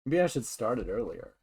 Maybe I should start it earlier.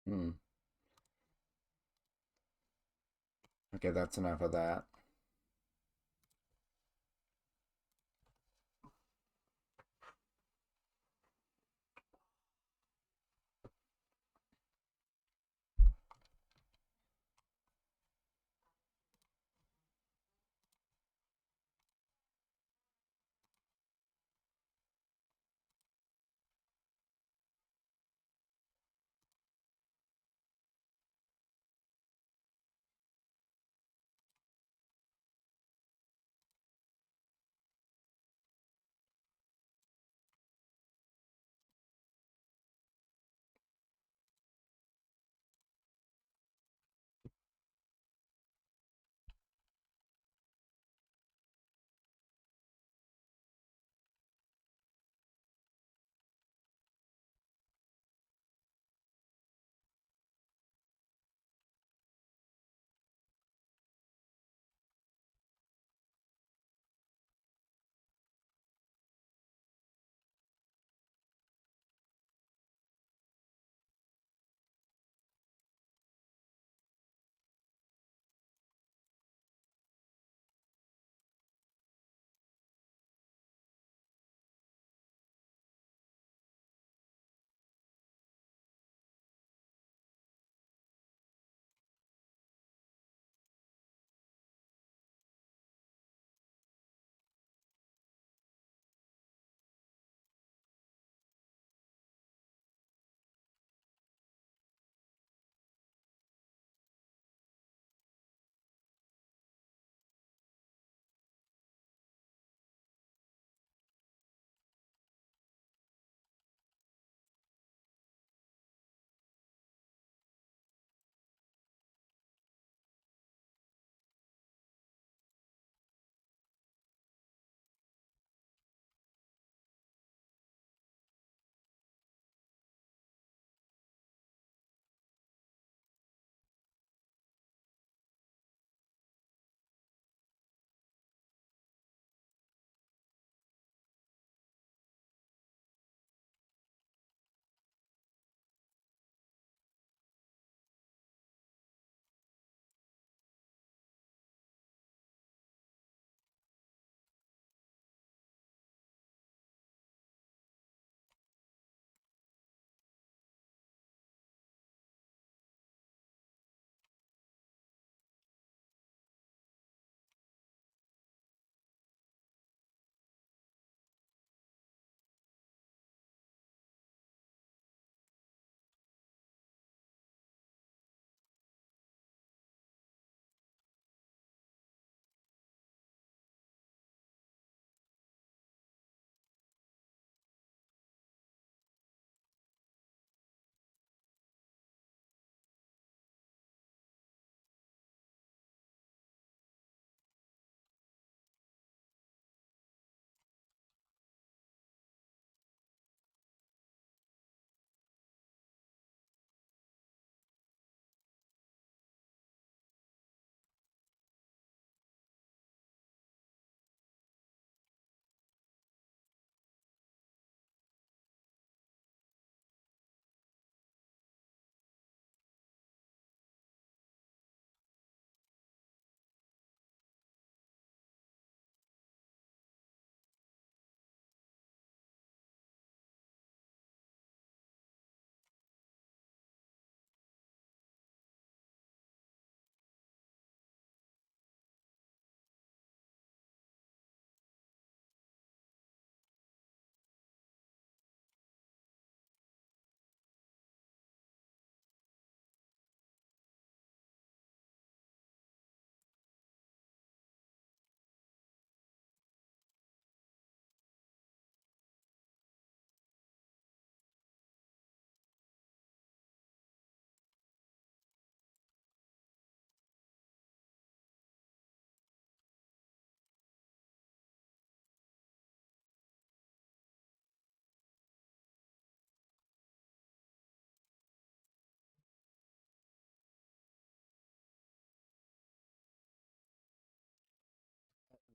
Hmm. Okay, that's enough of that.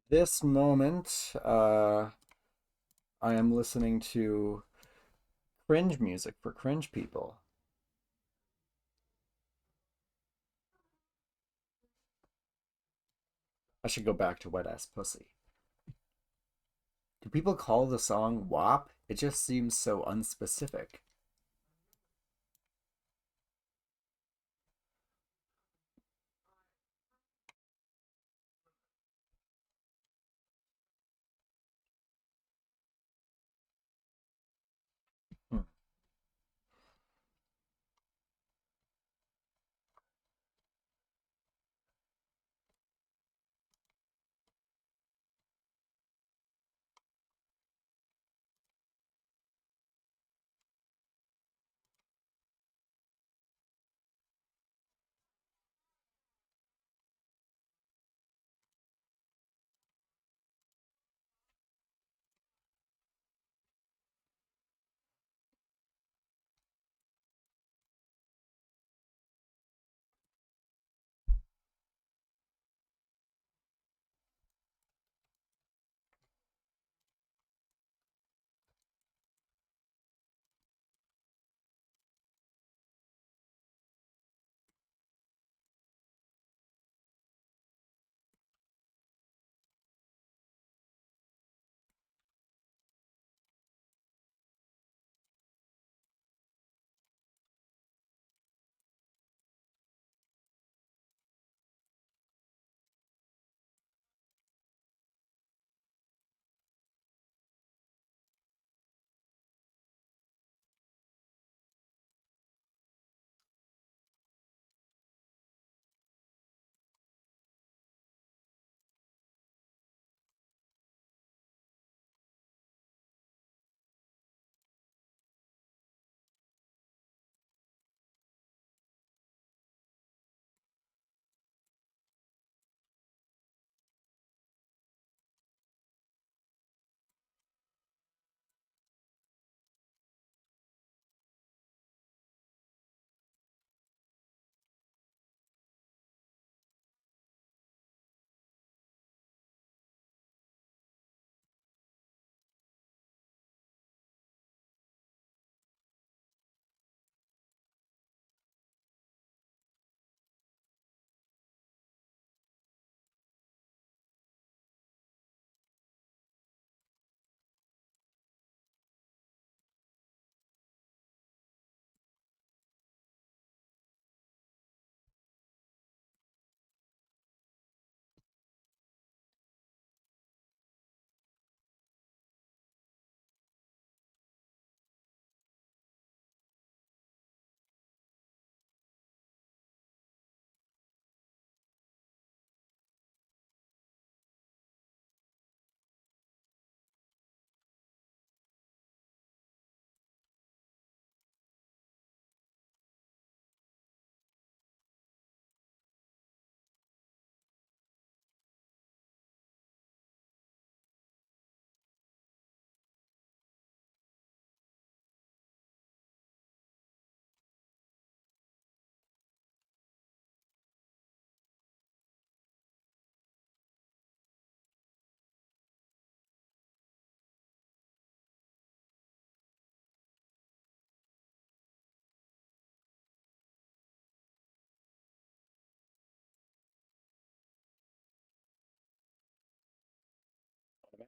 this moment, I am listening to cringe music for cringe people. I should go back to Wet Ass Pussy. Do people call the song WAP? It just seems so unspecific. Hmm.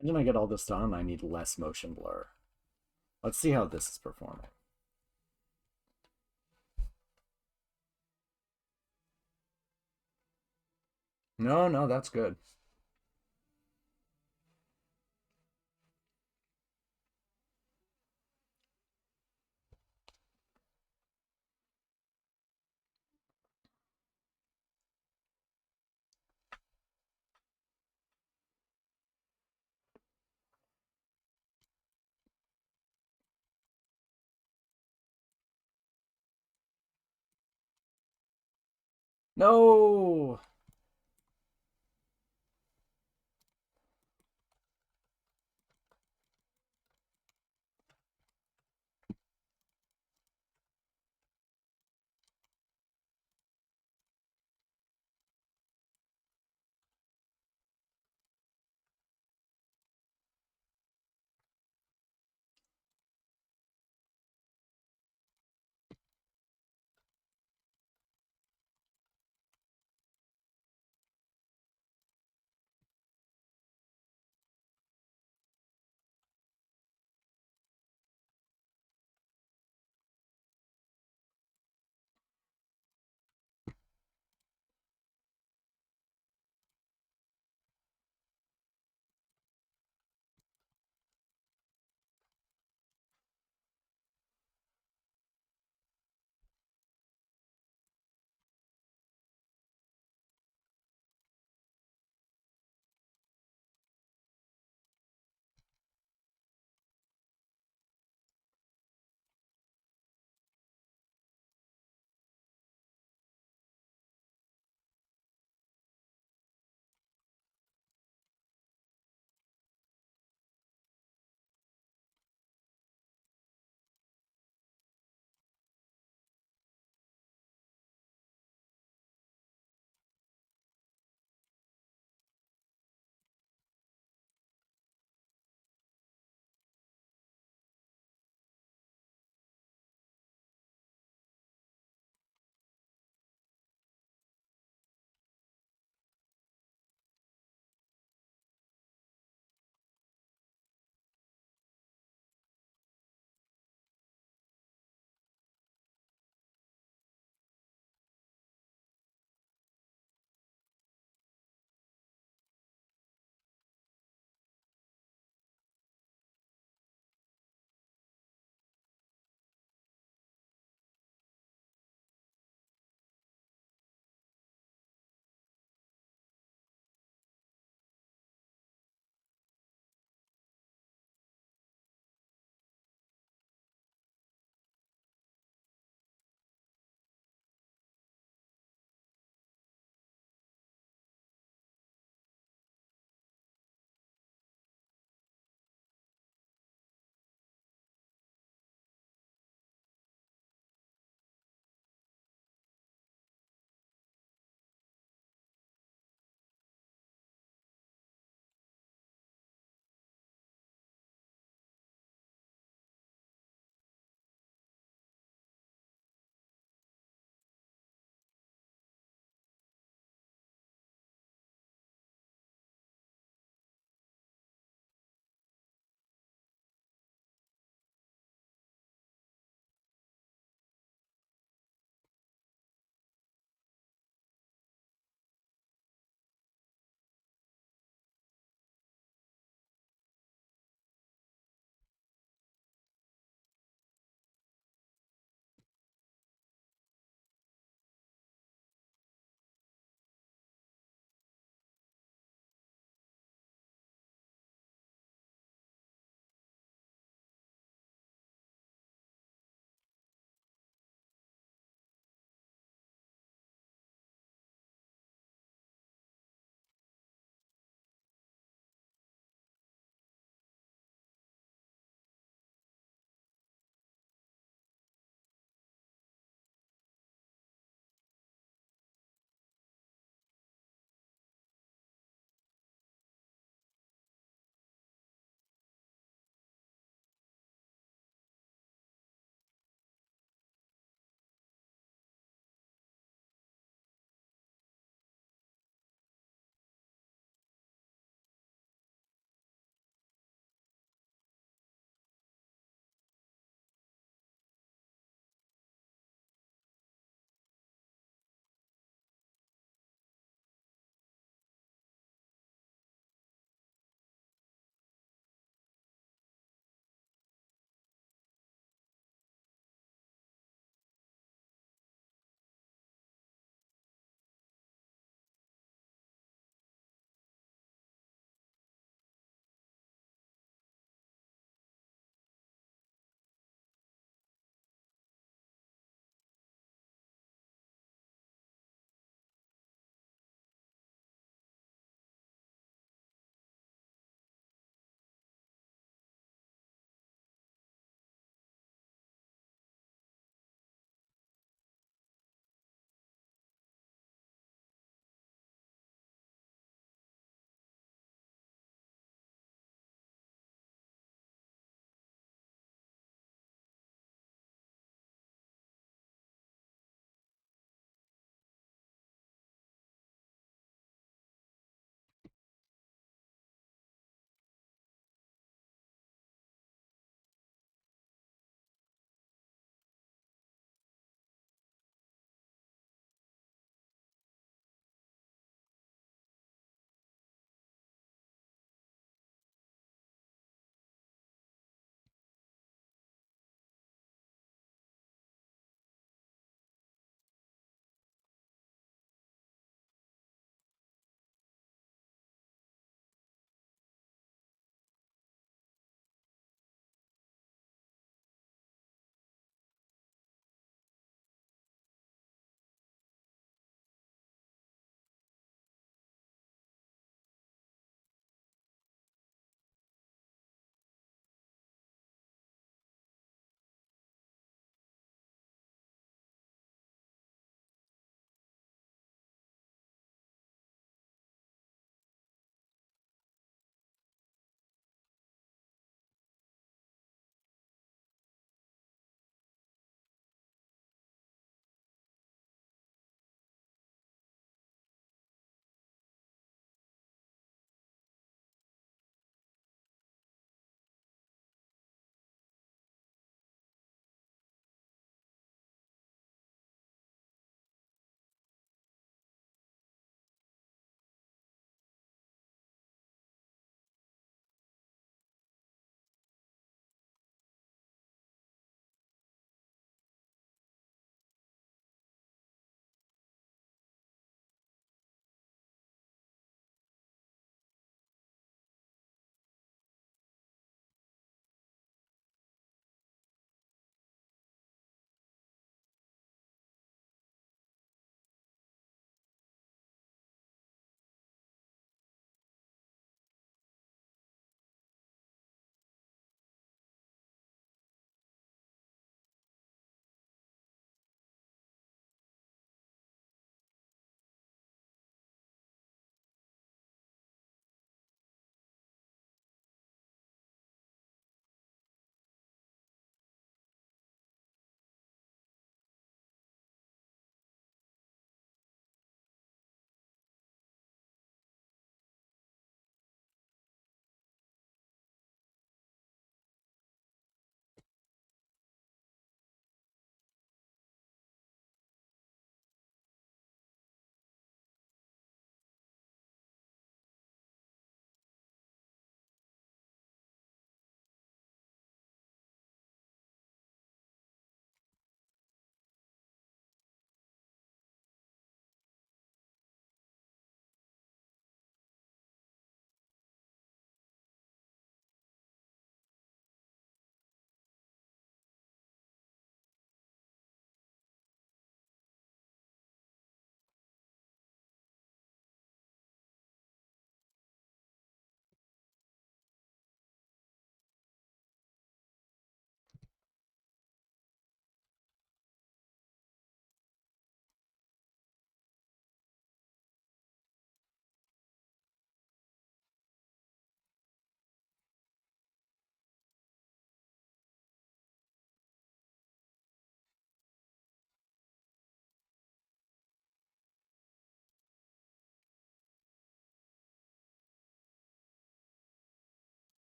Imagine I get all this done and I need less motion blur. Let's see how this is performing. No, no, that's good. No!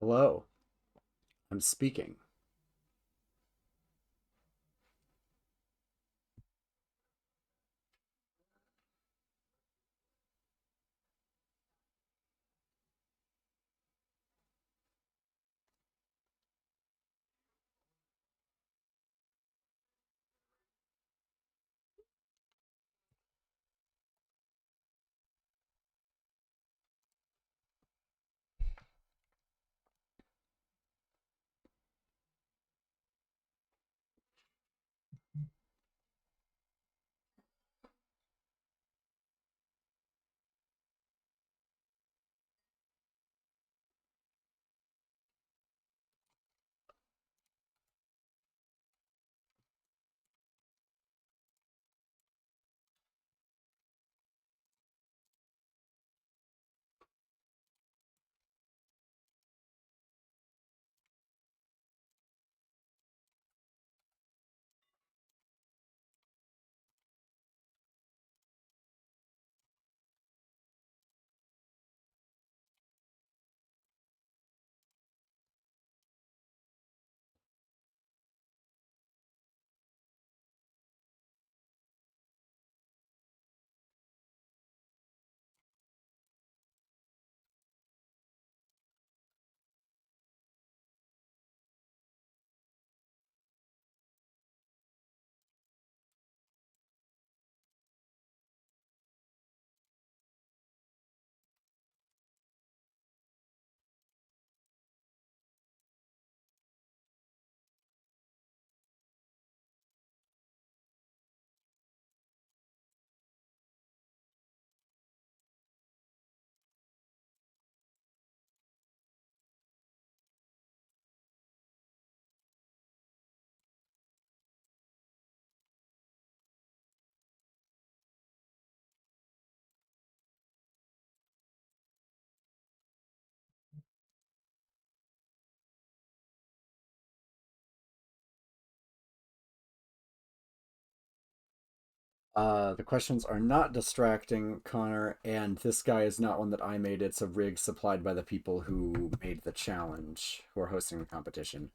Hello. I'm speaking. The questions are not distracting, Connor, and this guy is not one that I made. It's a rig supplied by the people who made the challenge, who are hosting the competition.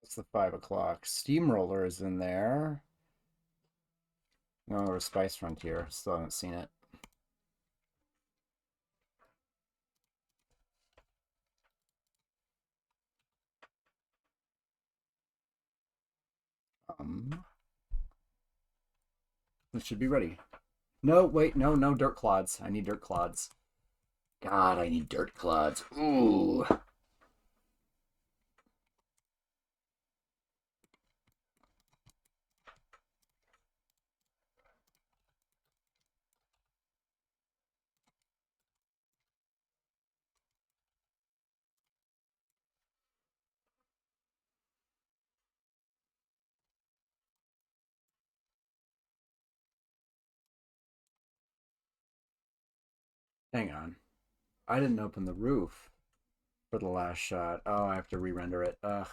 It's the 5 o'clock. Steamroller is in there. No, or Spice Frontier. Still haven't seen it. It should be ready. No, wait, no dirt clods. I need dirt clods. God, I need dirt clods. Ooh. Hang on. I didn't open the roof for the last shot. Oh, I have to re-render it. Ugh.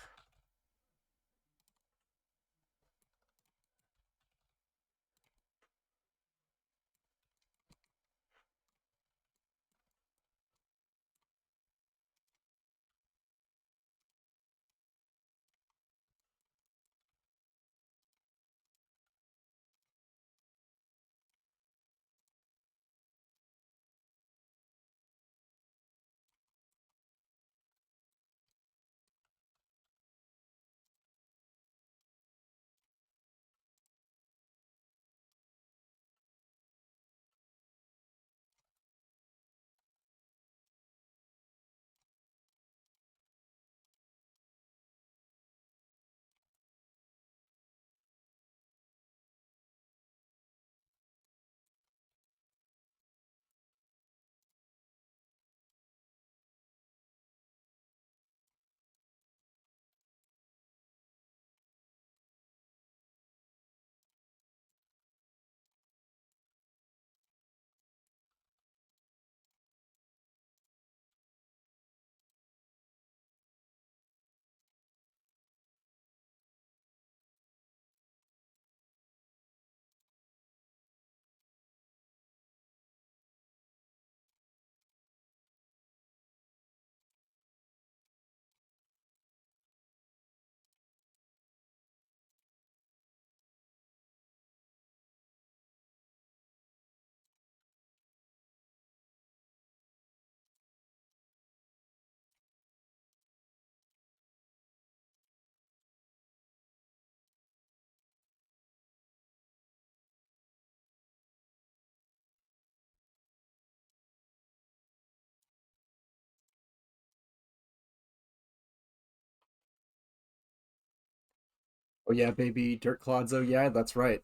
Oh yeah, baby, dirt clods. Oh yeah, that's right.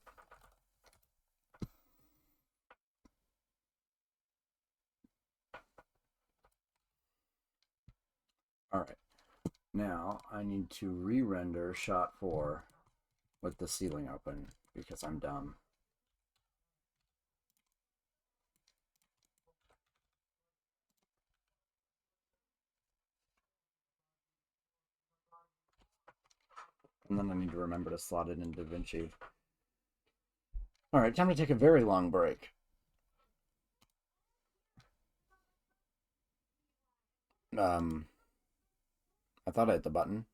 All right. Now I need to re-render shot 4 with the ceiling open because I'm dumb. And then I need to remember to slot it in DaVinci. All right, time to take a very long break. I thought I hit the button.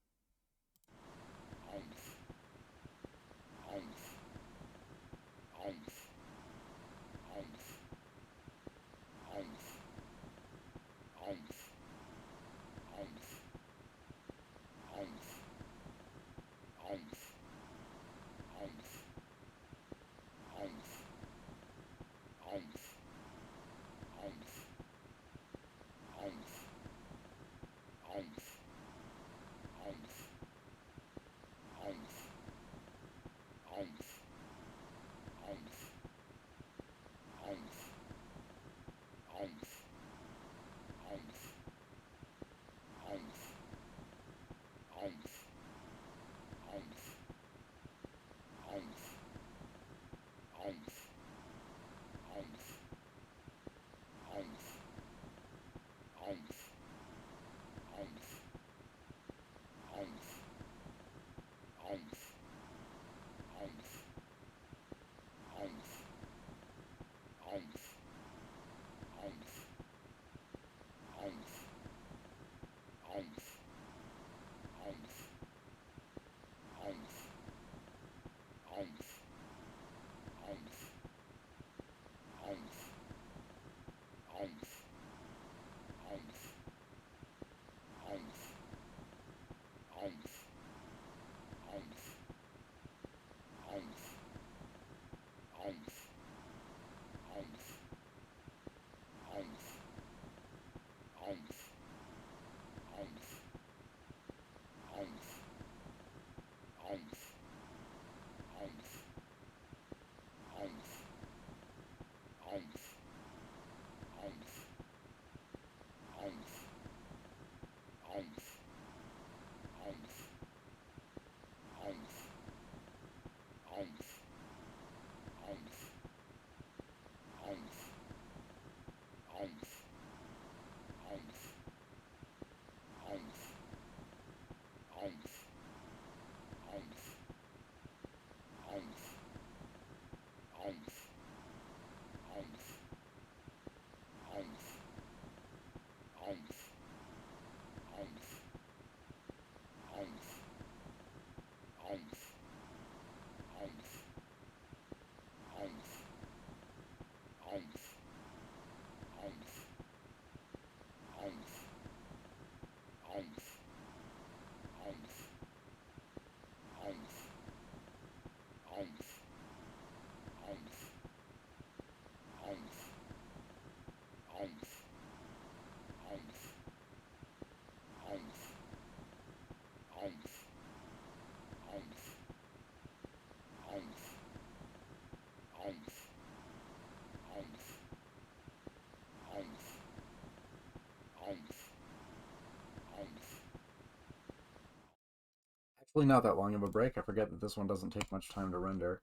Really not that long of a break. I forget that this one doesn't take much time to render.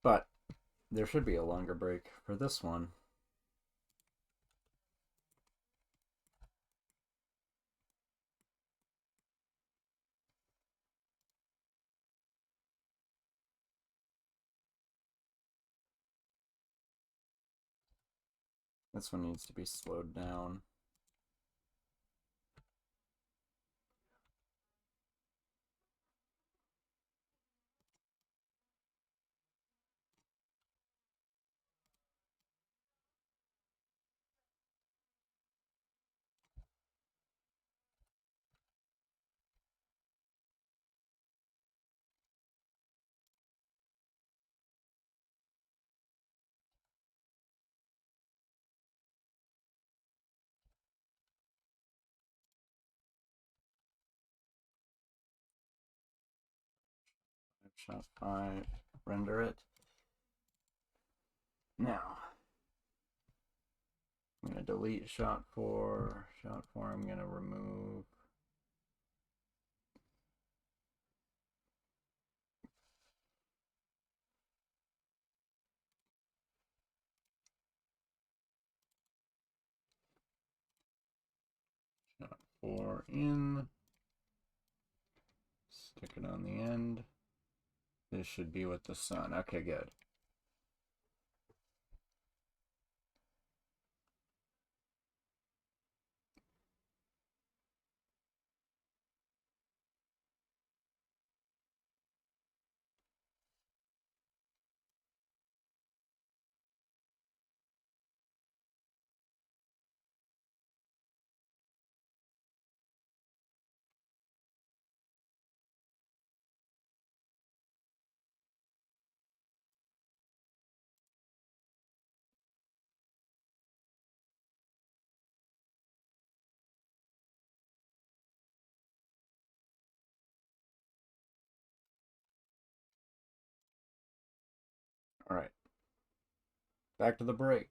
But there should be a longer break for this one. This one needs to be slowed down. Shot 5, render it. Now, I'm going to delete shot 4. Shot 4 I'm going to remove. Shot 4 in. Stick it on the end. This should be with the sun. Okay, good. All right. Back to the break.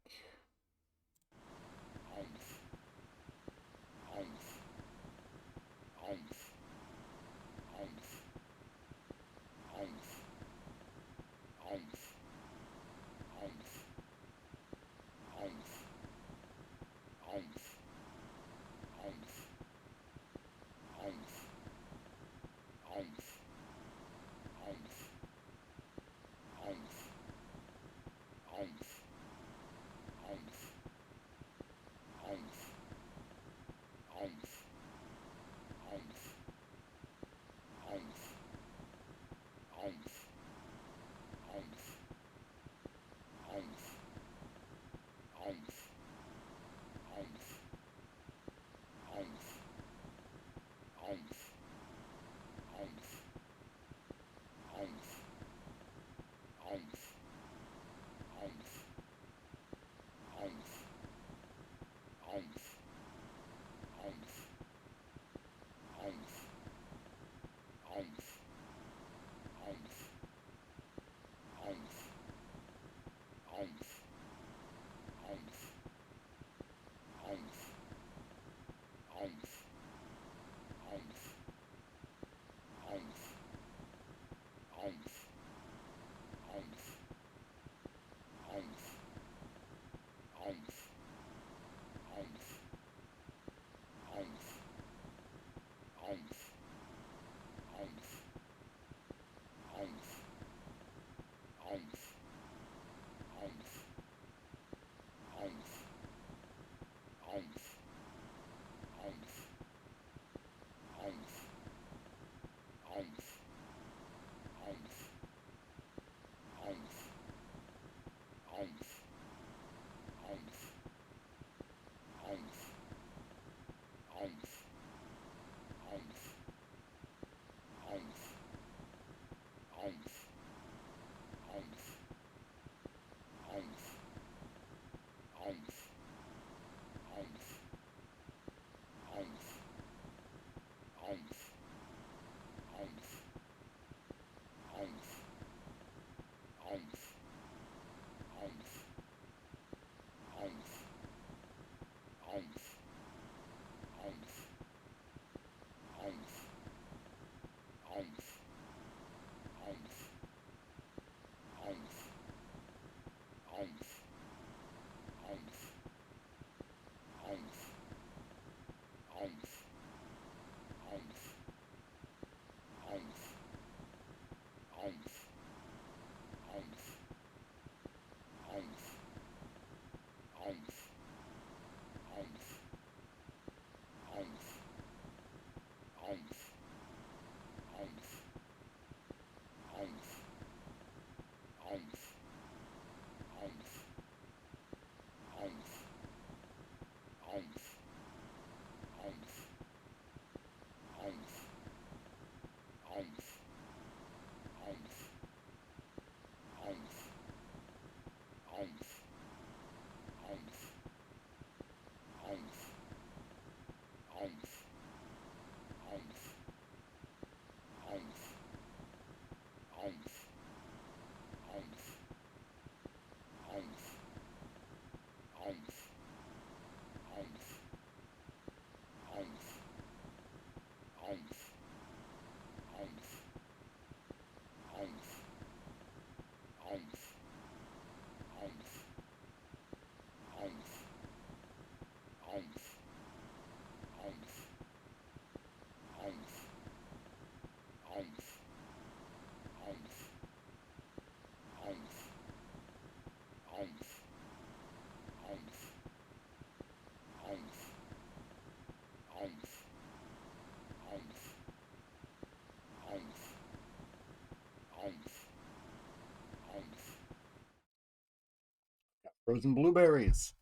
Frozen blueberries.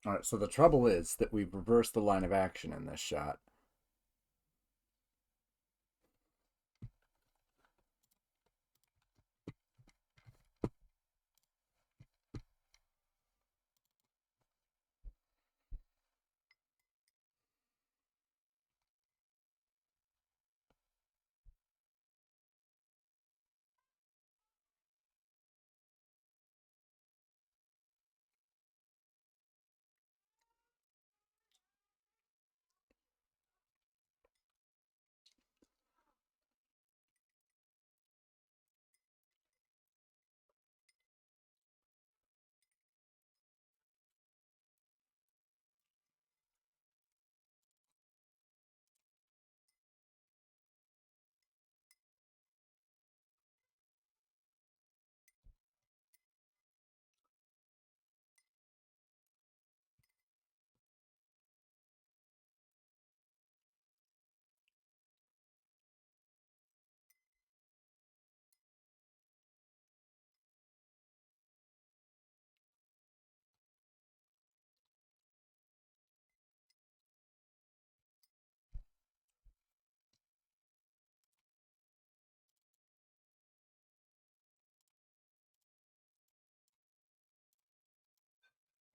All right, so the trouble is that we've reversed the line of action in this shot.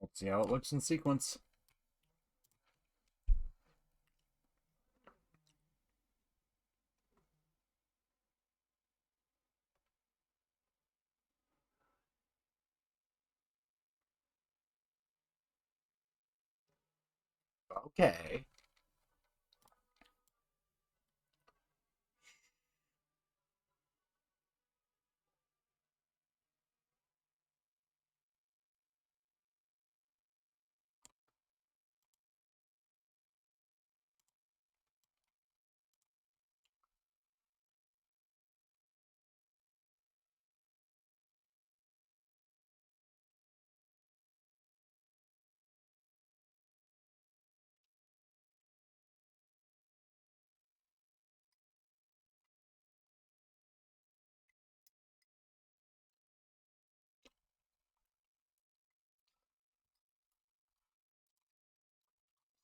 Let's see how it looks in sequence. Okay.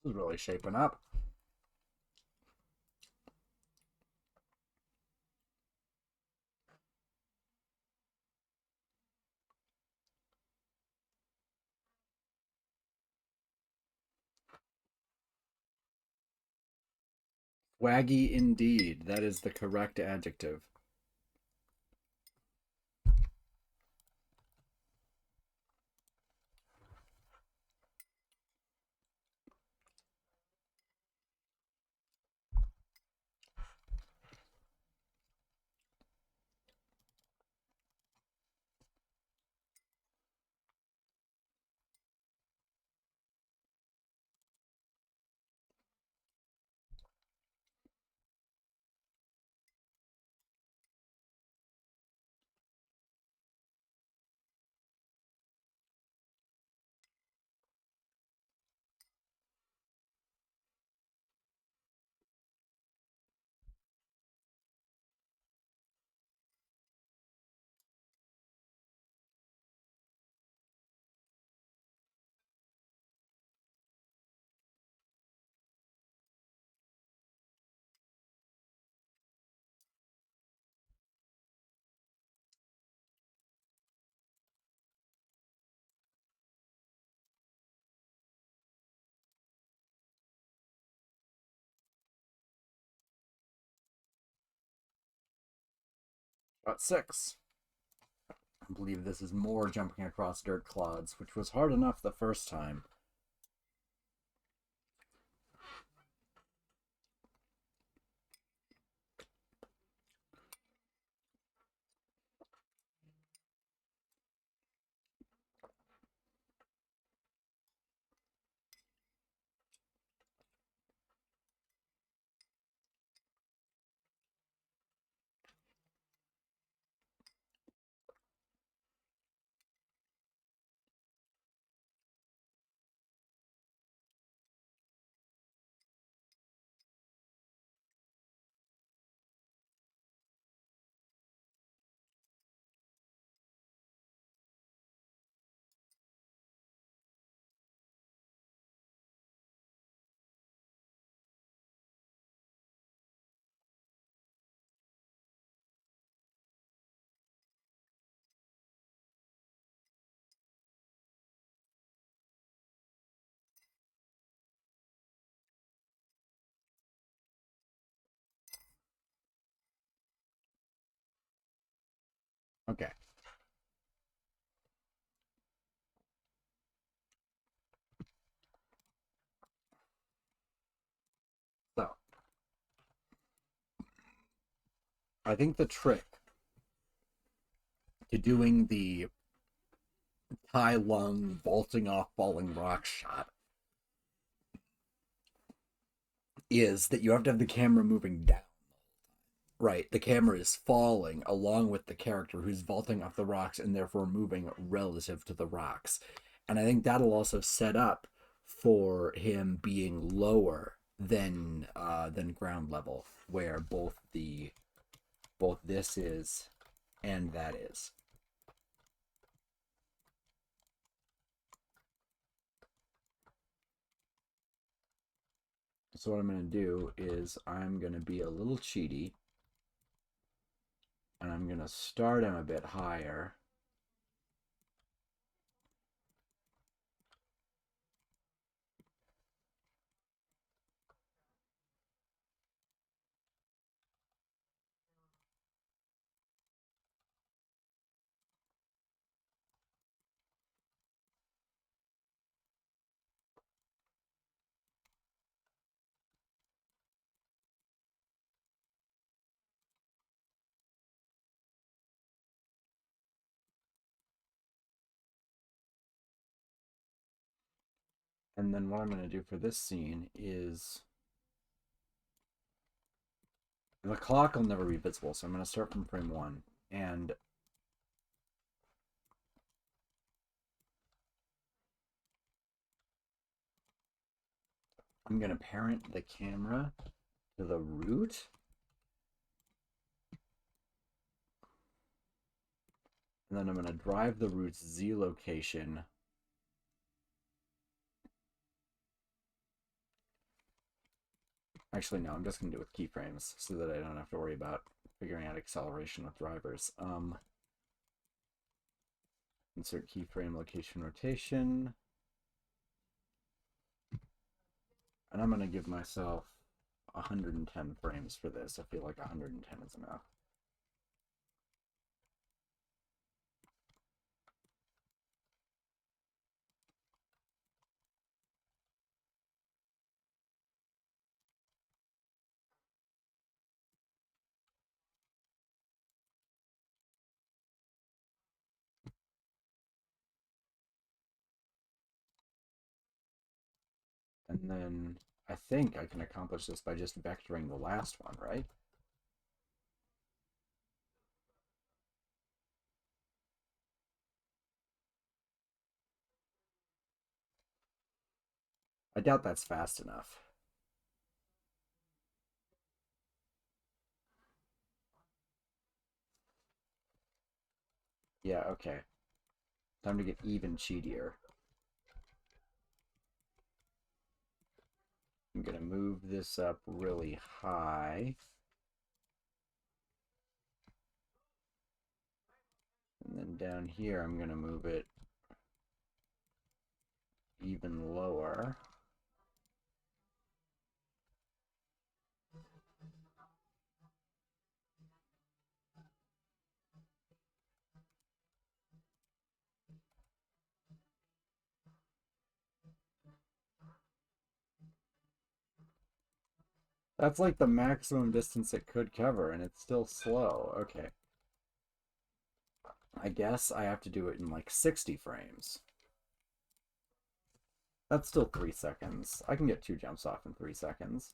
This is really shaping up. Swaggy indeed. That is the correct adjective. Shot 6. I believe this is more jumping across dirt clods, which was hard enough the first time. Okay. So, I think the trick to doing the high lung vaulting off falling rock shot is that you have to have the camera moving down. Right, the camera is falling along with the character who's vaulting off the rocks and therefore moving relative to the rocks. And I think that'll also set up for him being lower than ground level, where both this is and that is. So what I'm going to do is I'm going to be a little cheaty, and I'm going to start him a bit higher. And then what I'm going to do for this scene is the clock will never be visible, so I'm going to start from frame 1. And I'm going to parent the camera to the root. And then I'm going to drive the root's Z location Actually, no, I'm just going to do it with keyframes so that I don't have to worry about figuring out acceleration with drivers. Insert keyframe location rotation. And I'm going to give myself 110 frames for this. I feel like 110 is enough. And then I think I can accomplish this by just vectoring the last one, right? I doubt that's fast enough. Yeah, okay. Time to get even cheatier. I'm going to move this up really high. And then down here, I'm going to move it even lower. That's like the maximum distance it could cover, and it's still slow. Okay. I guess I have to do it in like 60 frames. That's still 3 seconds. I can get 2 jumps off in 3 seconds.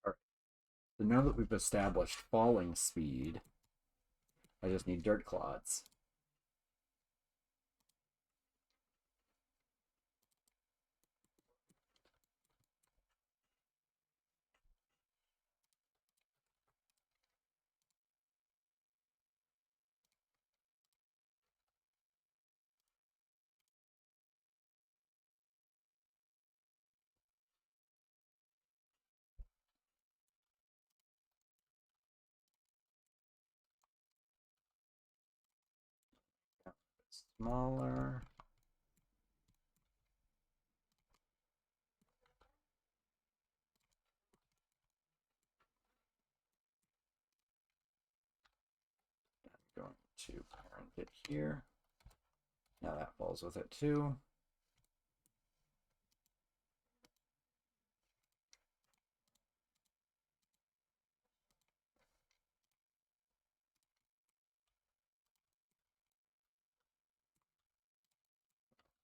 Alright. So now that we've established falling speed, I just need dirt clods. Smaller. I'm going to parent it here. Now that falls with it too.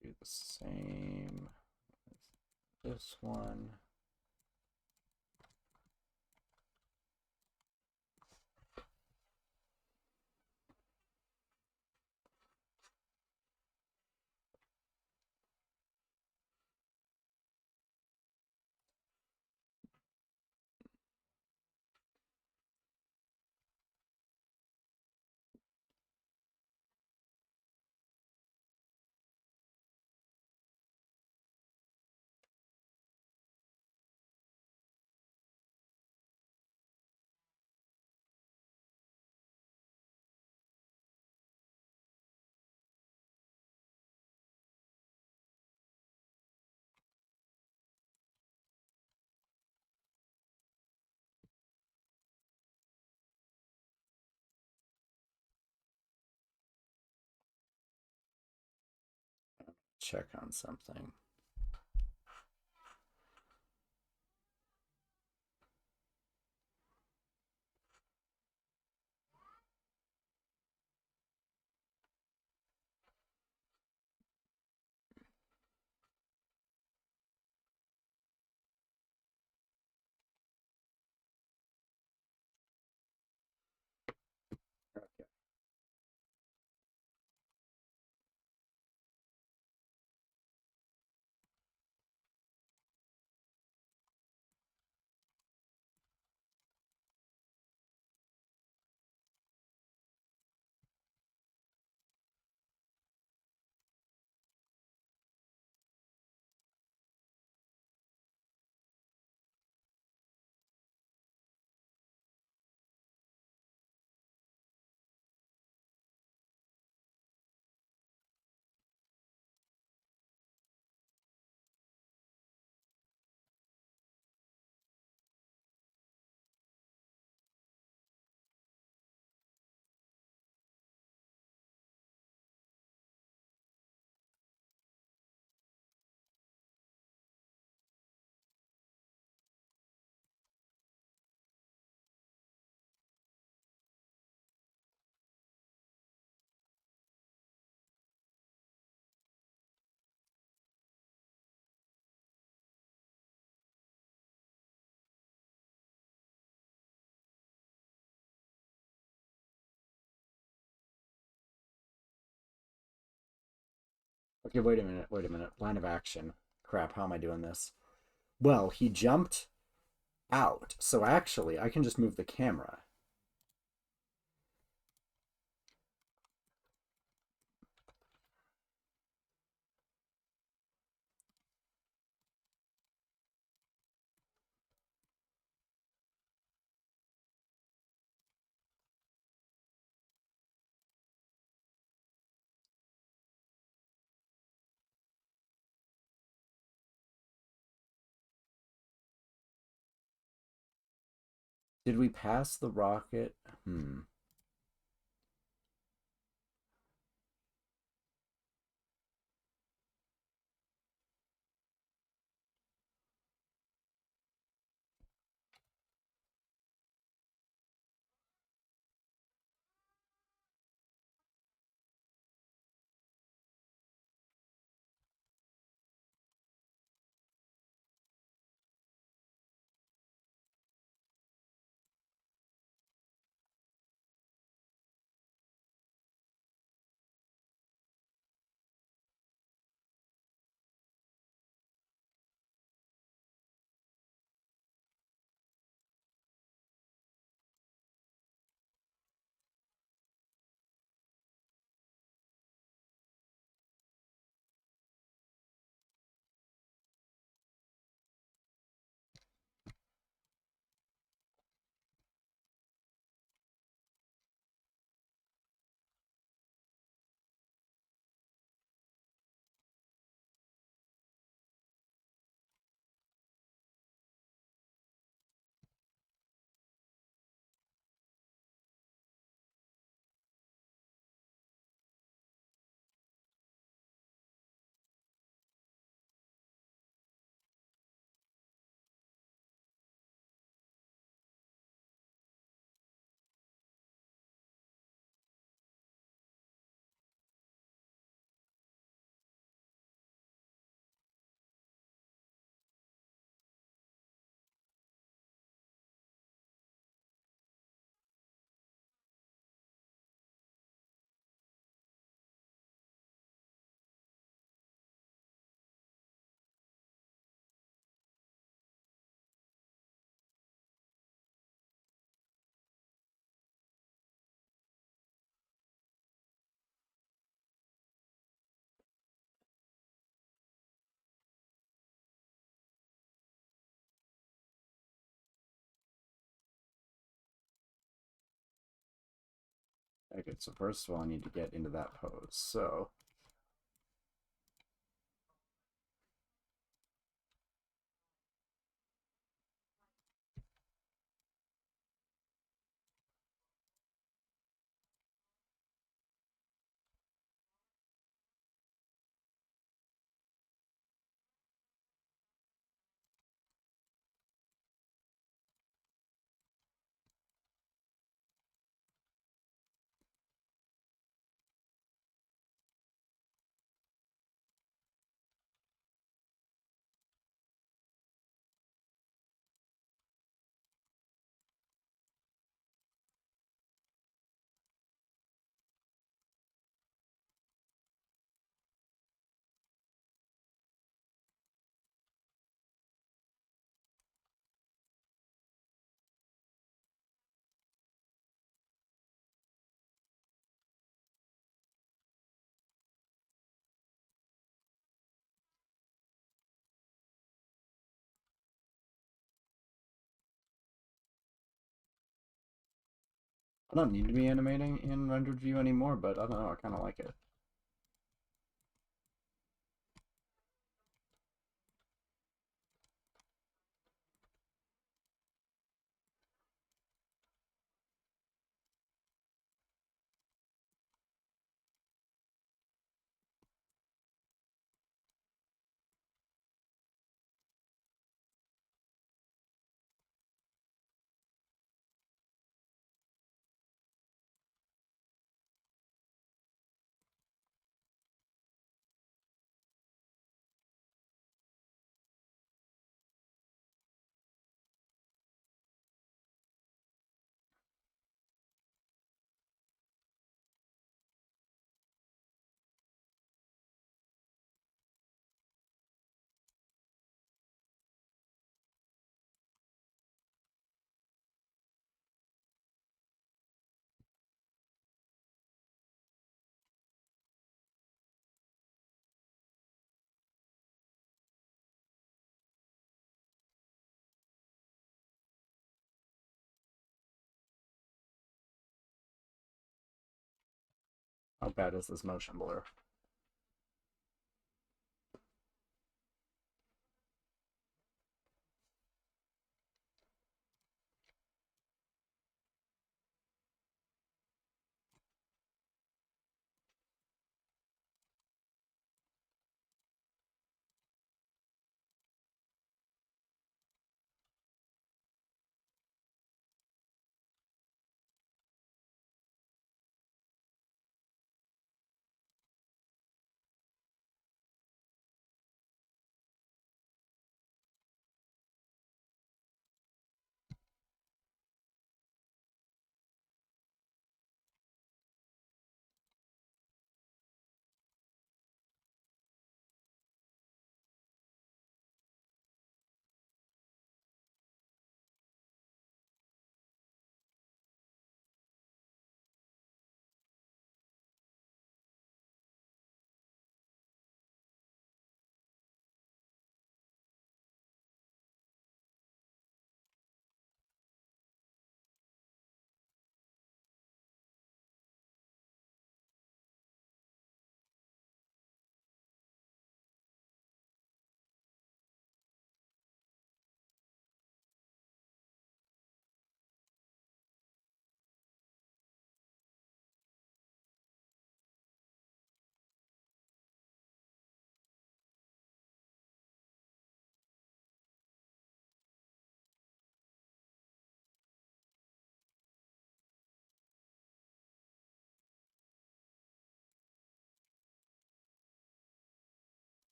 Do the same as this one. Check on something. Okay. Okay, wait a minute. Line of action. Crap, how am I doing this? Well, he jumped out, so actually I can just move the camera. Did we pass the rocket? Alright, so first of all, I need to get into that pose. So I don't need to be animating in rendered view anymore, but I don't know, I kind of like it. How bad is this motion blur?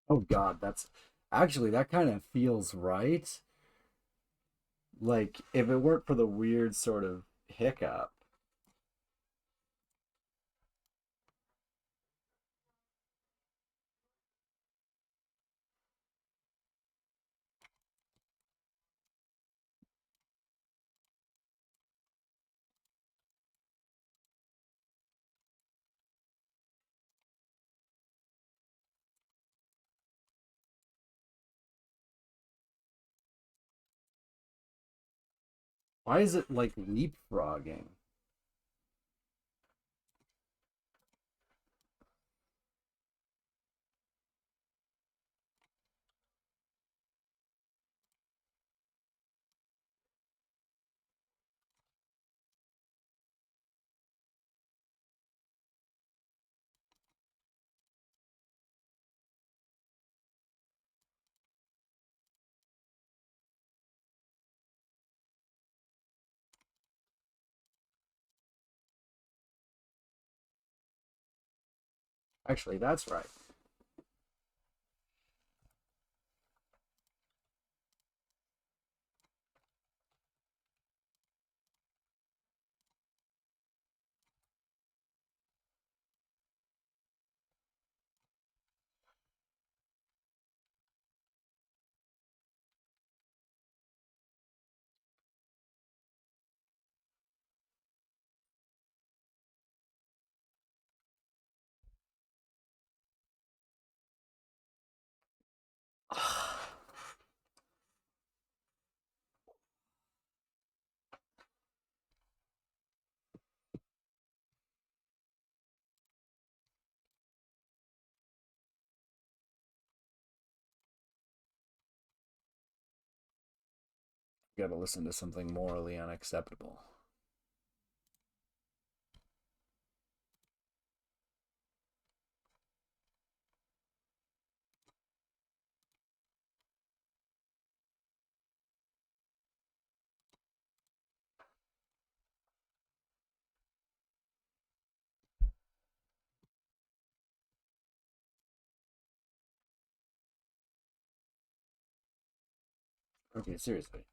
Oh God, that's actually that kind of feels right. Like if it weren't for the weird sort of hiccup. Why is it like leapfrogging? Actually, that's right. Gotta listen to something morally unacceptable. Okay, seriously.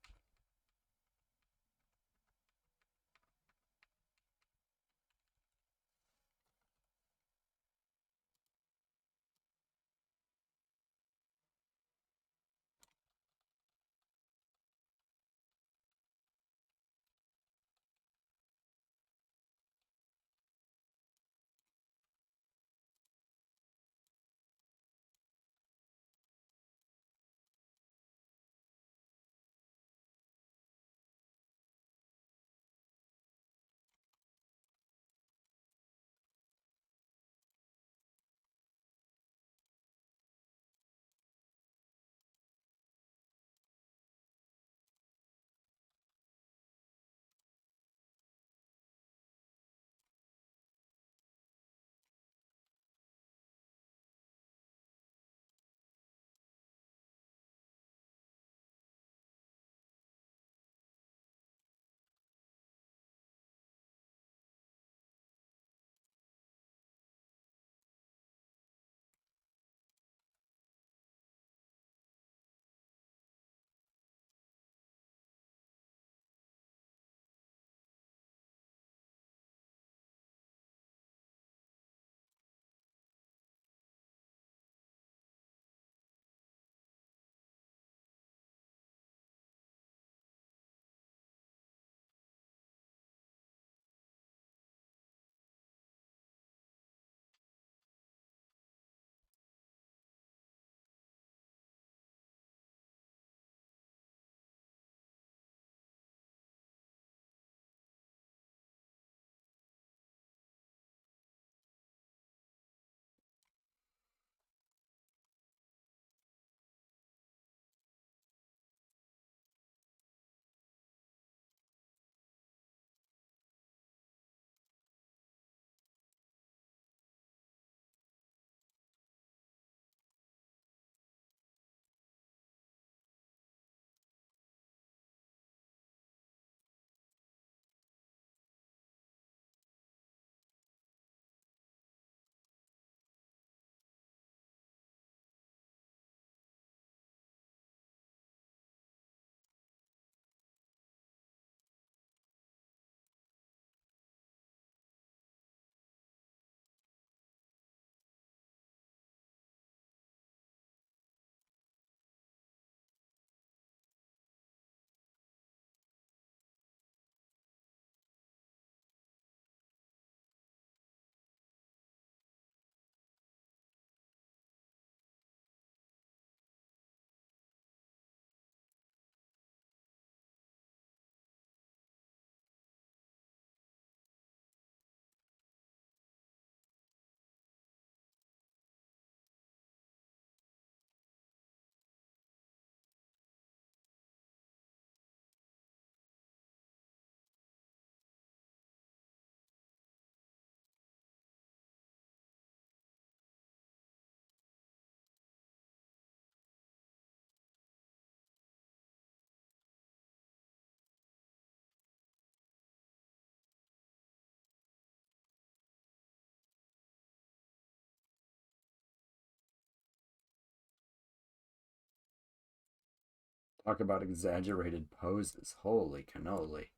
Talk about exaggerated poses. Holy cannoli.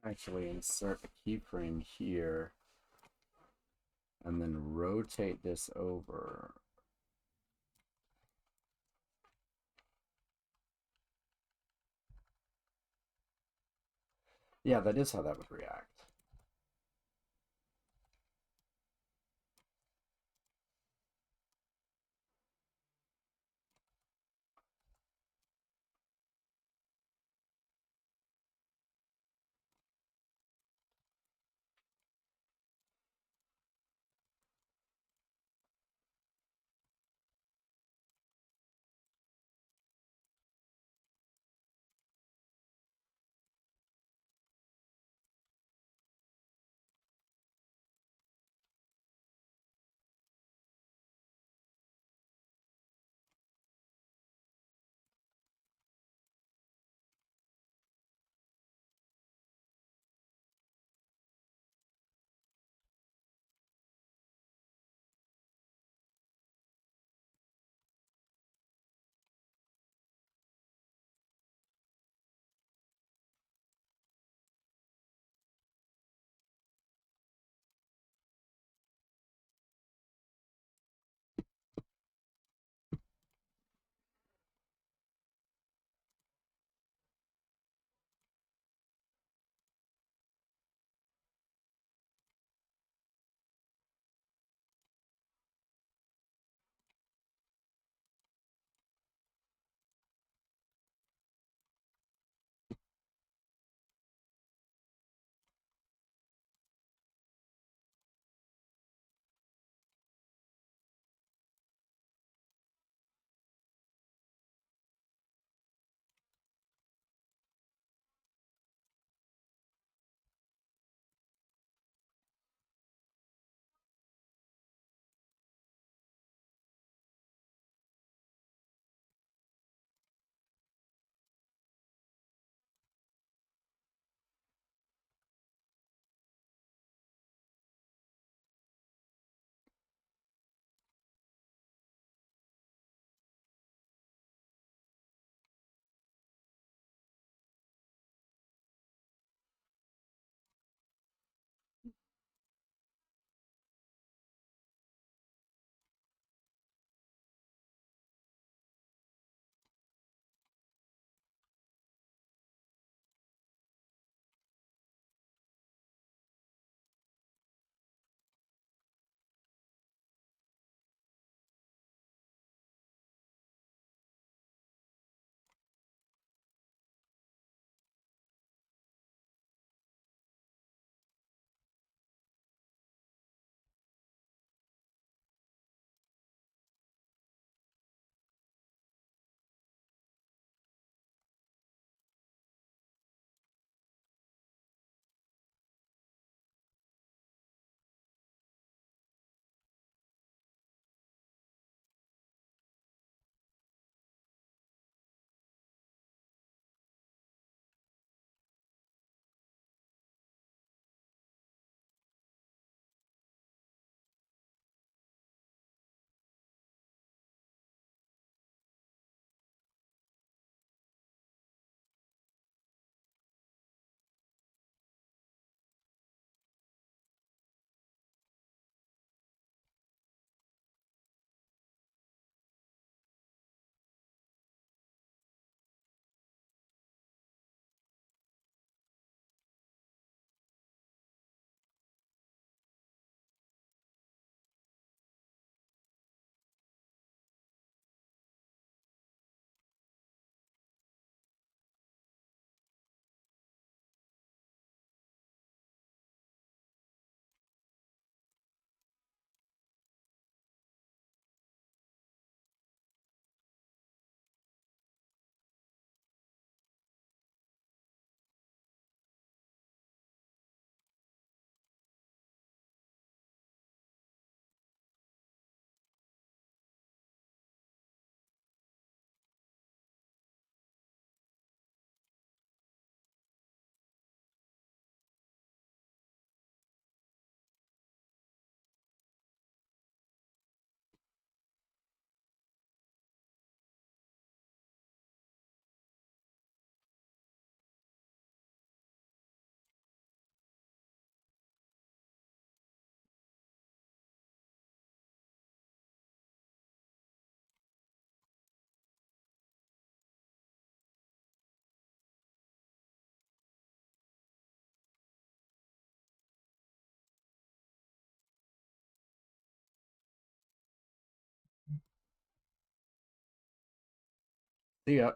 Actually insert a keyframe here and then rotate this over. Yeah, that is how that would react. See ya.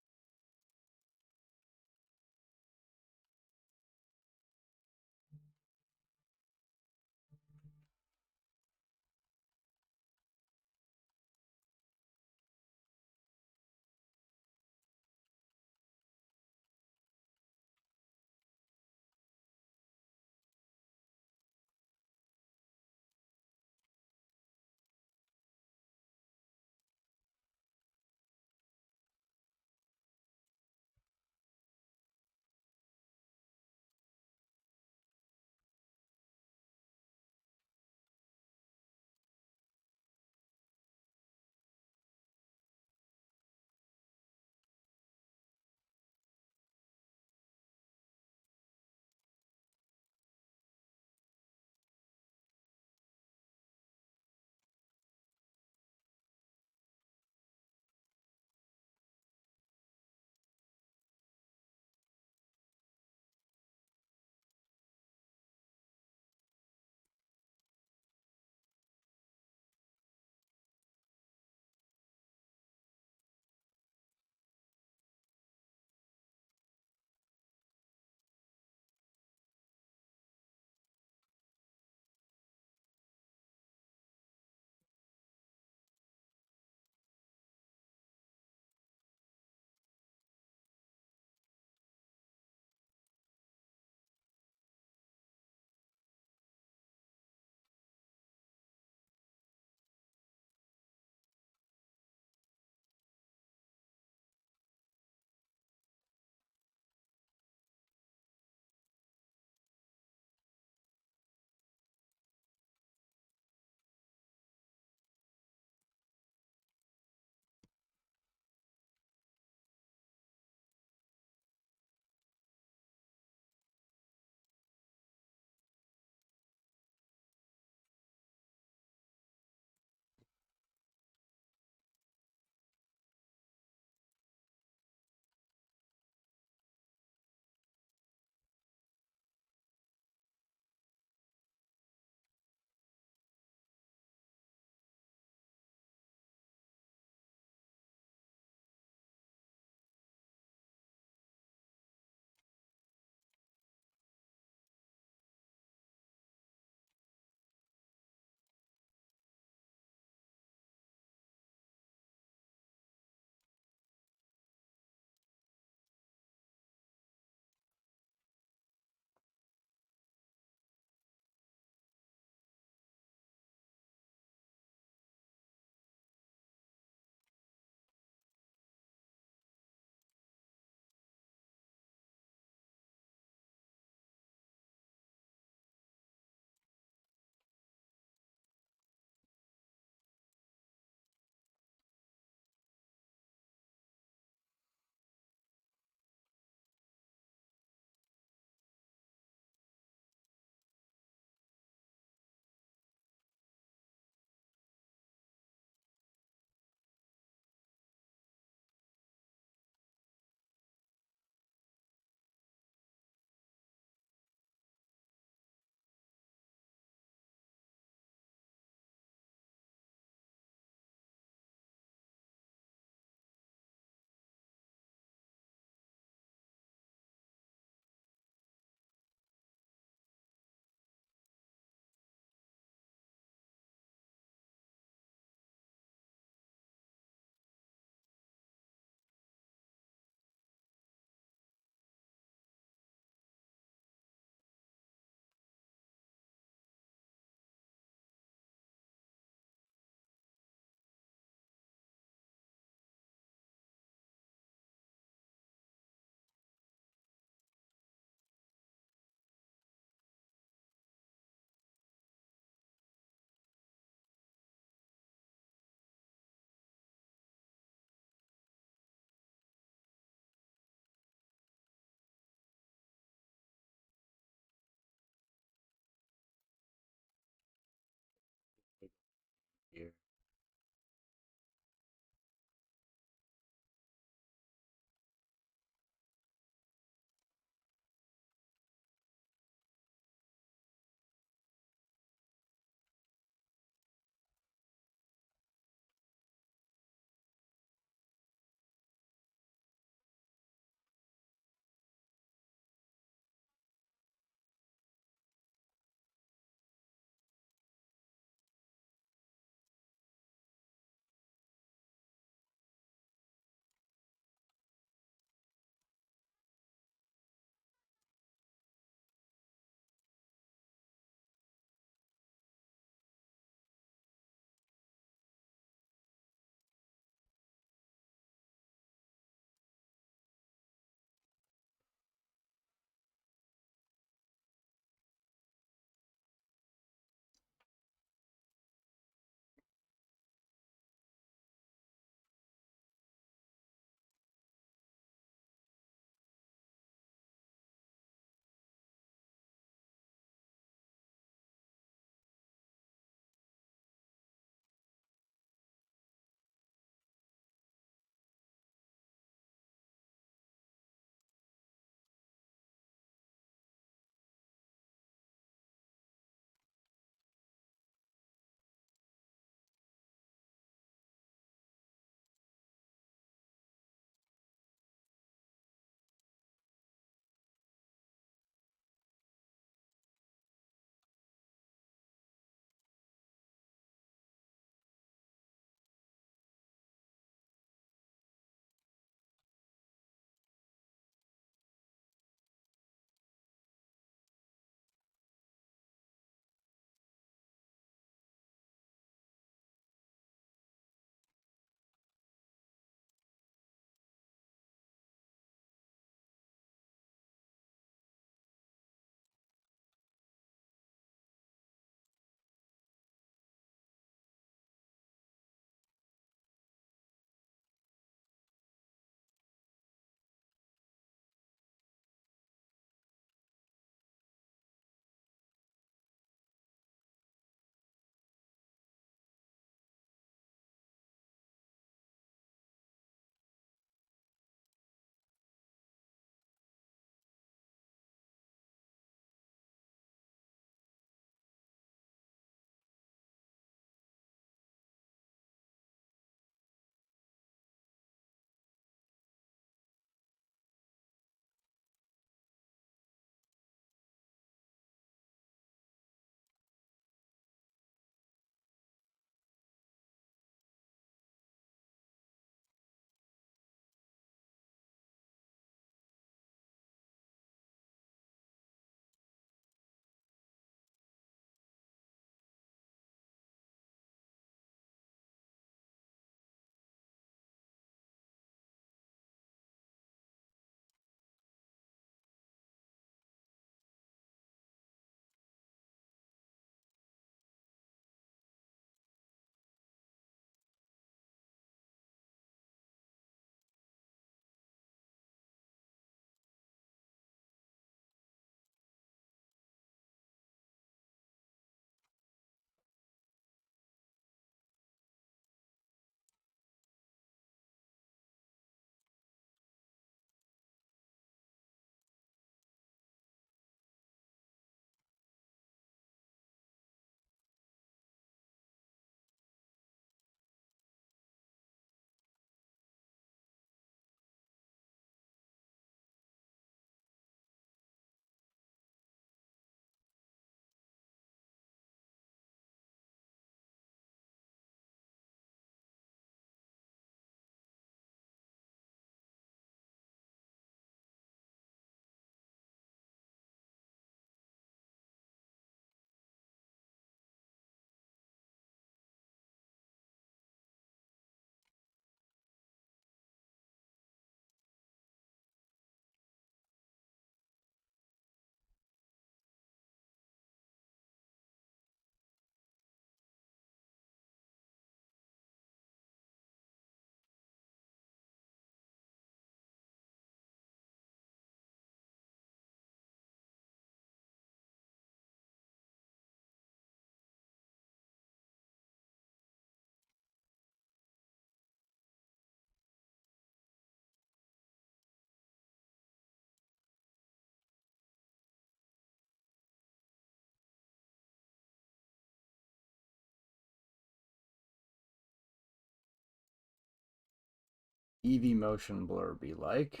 EV motion blur be like?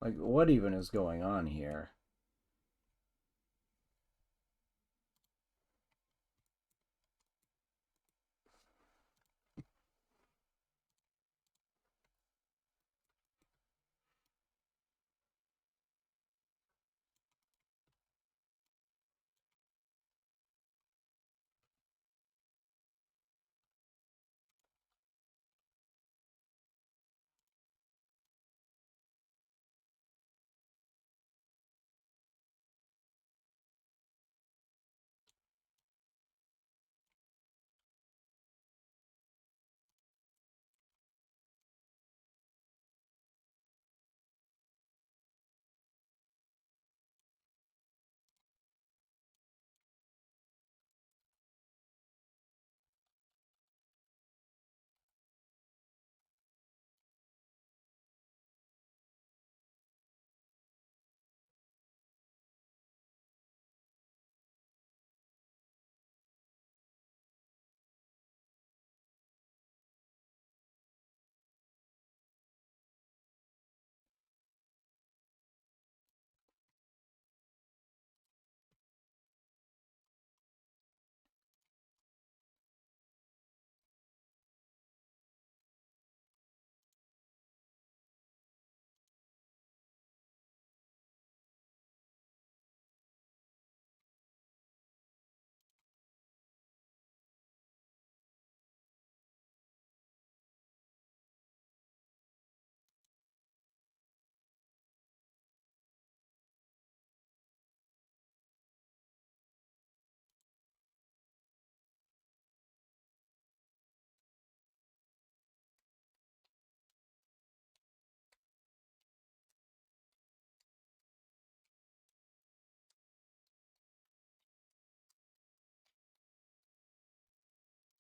Like, what even is going on here?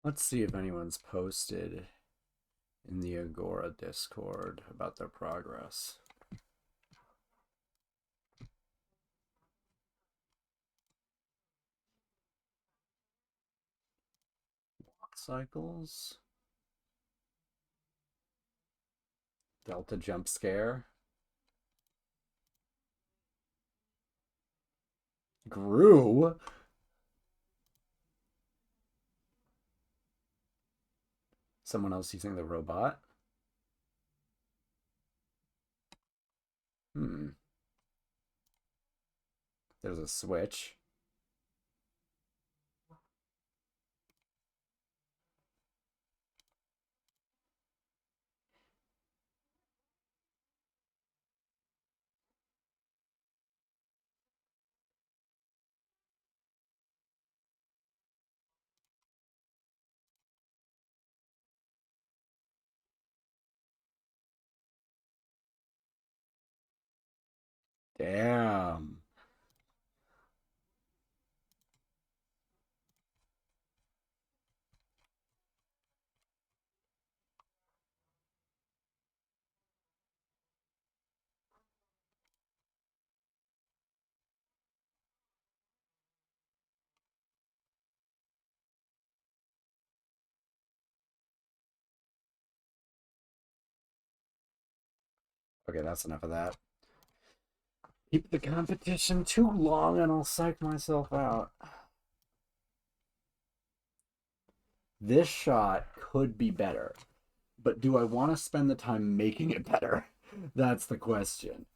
Let's see if anyone's posted in the Agora Discord about their progress. Walk cycles. Delta jump scare. Grew. Someone else using the robot. There's a switch. Damn. Okay, that's enough of that. Keep the competition too long and I'll psych myself out. This shot could be better, but do I want to spend the time making it better? That's the question.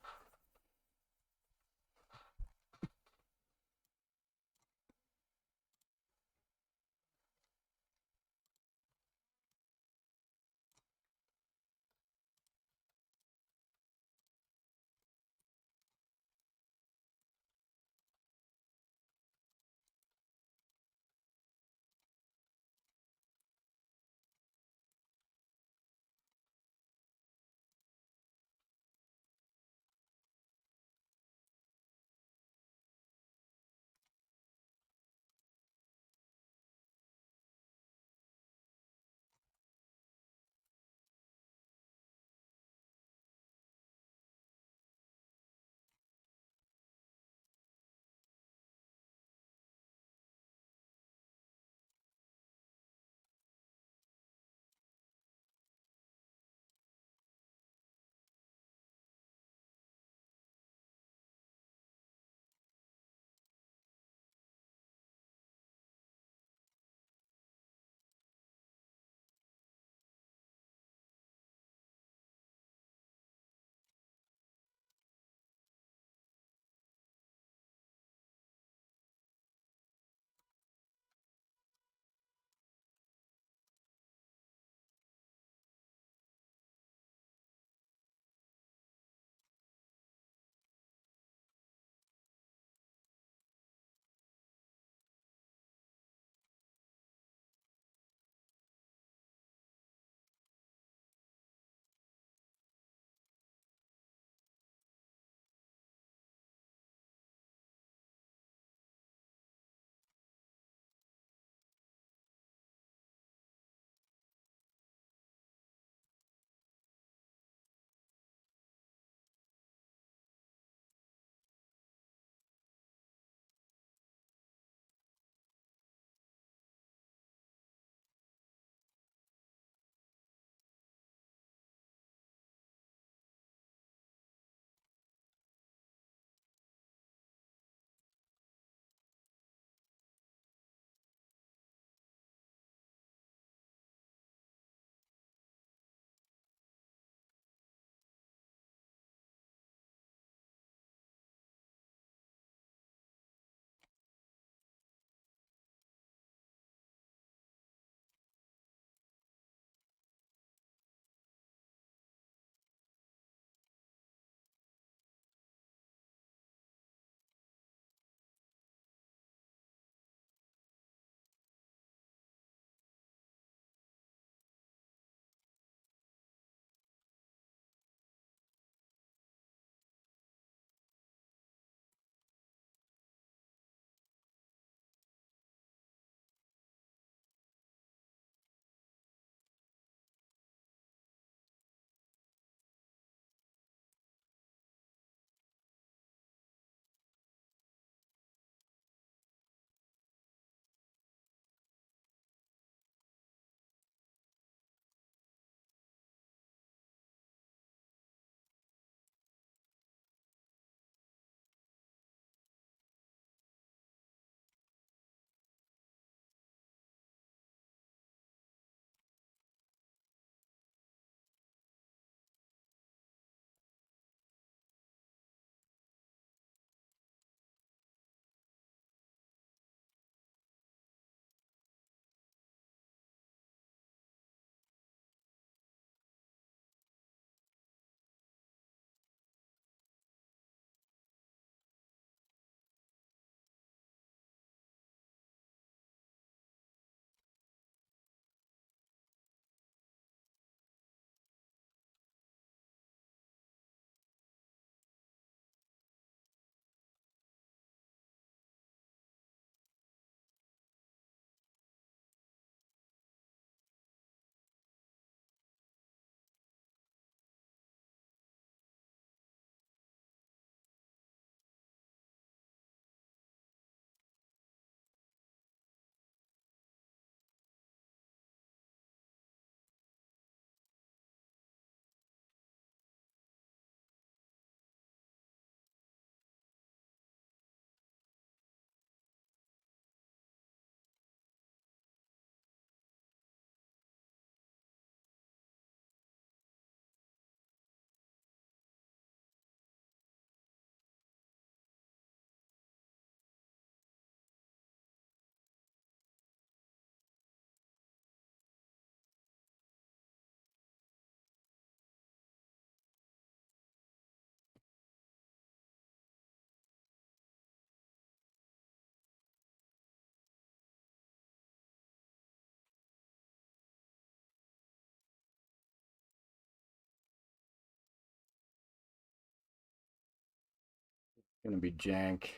Gonna be jank.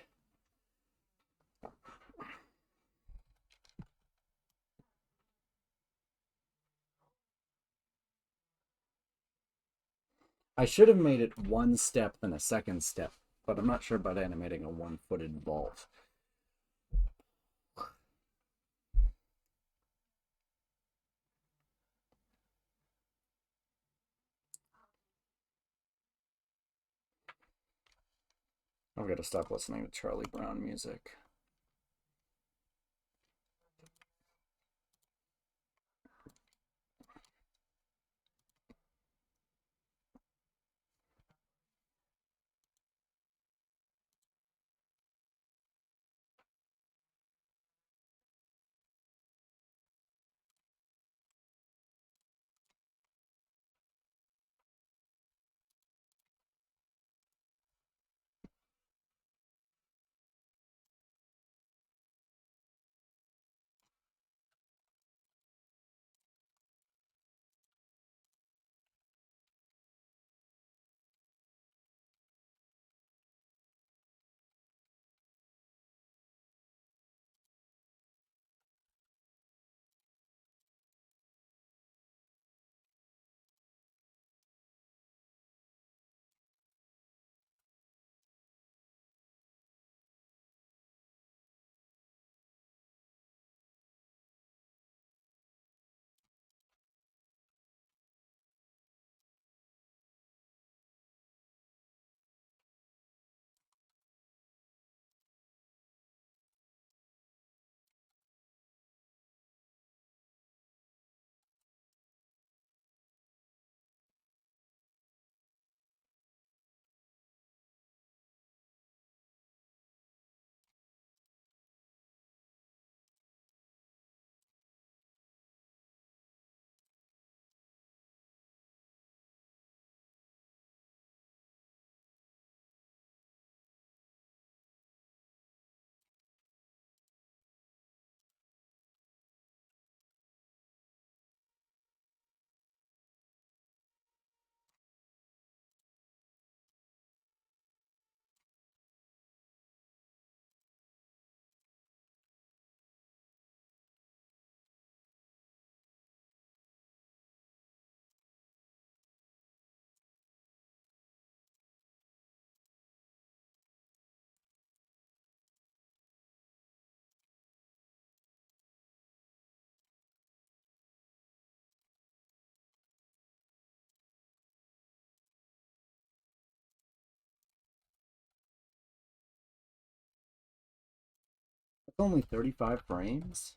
I should have made it one step then a second step, but I'm not sure about animating a one-footed vault. I've got to stop listening to Charlie Brown music. It's only 35 frames?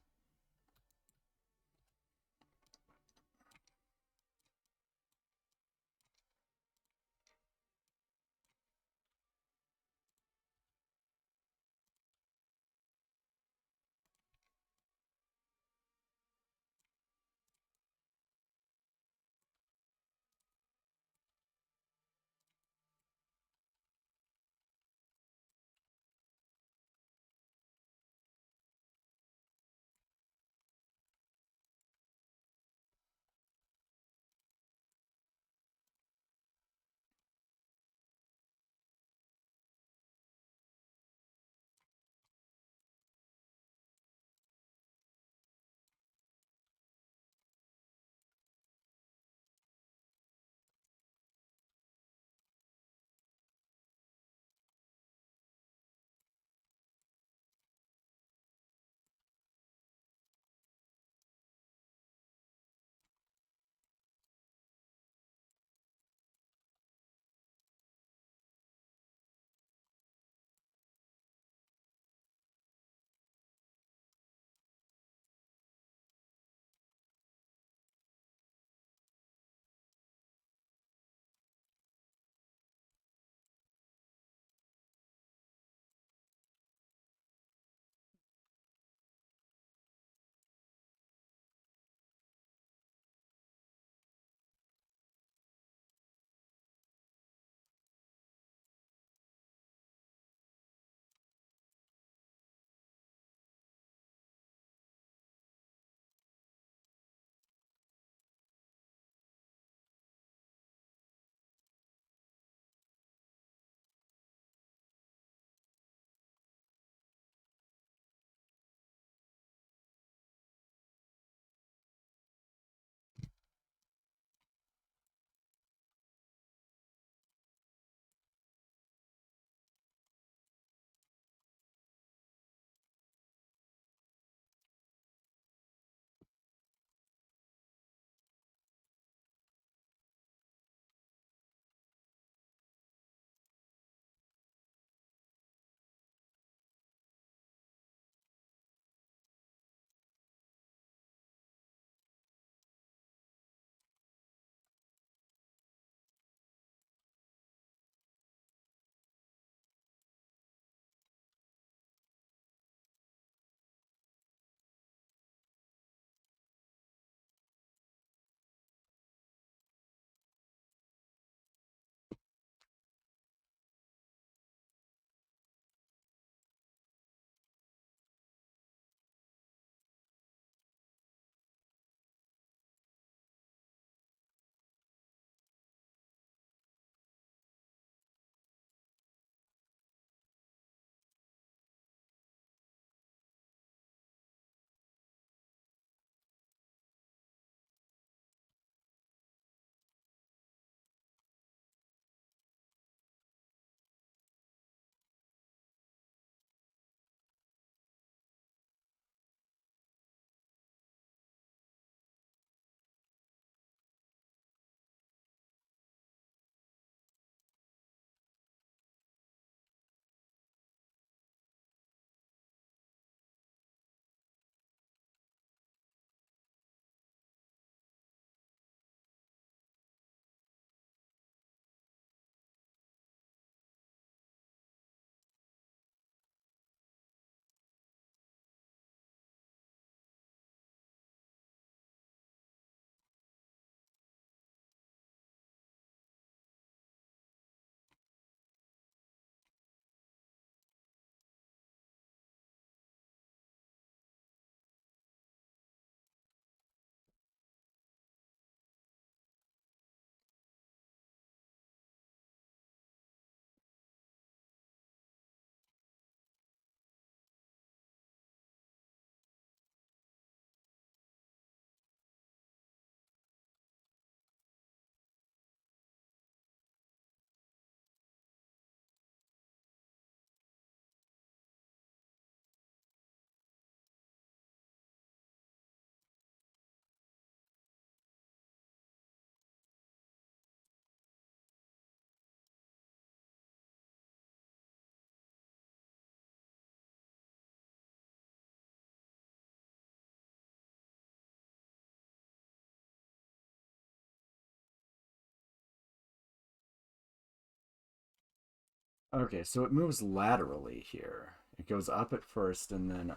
Okay, so it moves laterally here. It goes up at first and then...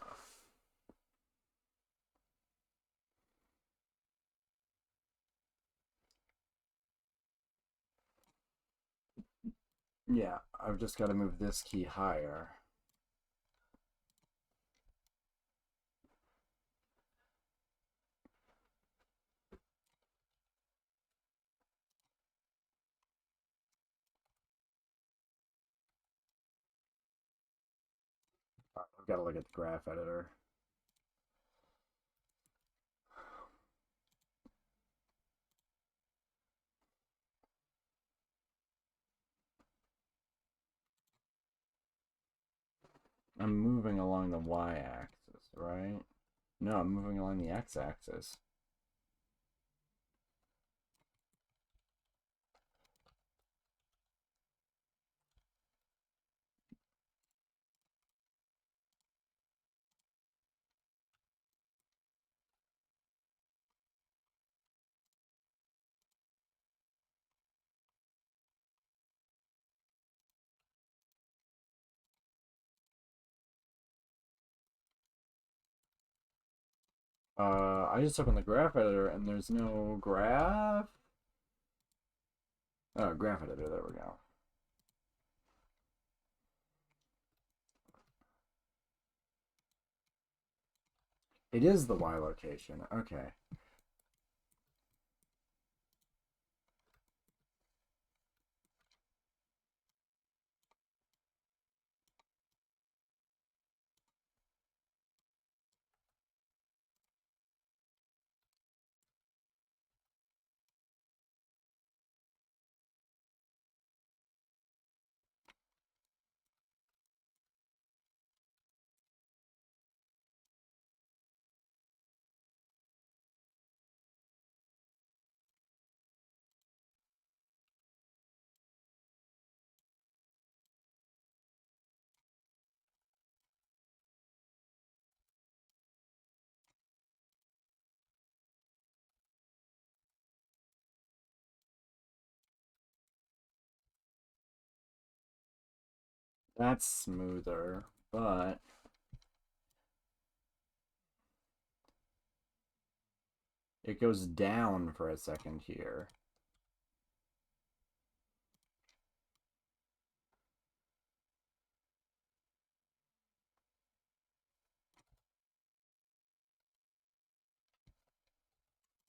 Yeah, I've just got to move this key higher. I've got to look at the graph editor. I'm moving along the y-axis, right? No, I'm moving along the x-axis. I just opened the graph editor and there's no graph. Oh, graph editor, there we go. It is the Y location, okay. That's smoother, but it goes down for a second here.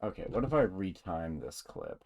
Okay, what if I retime this clip?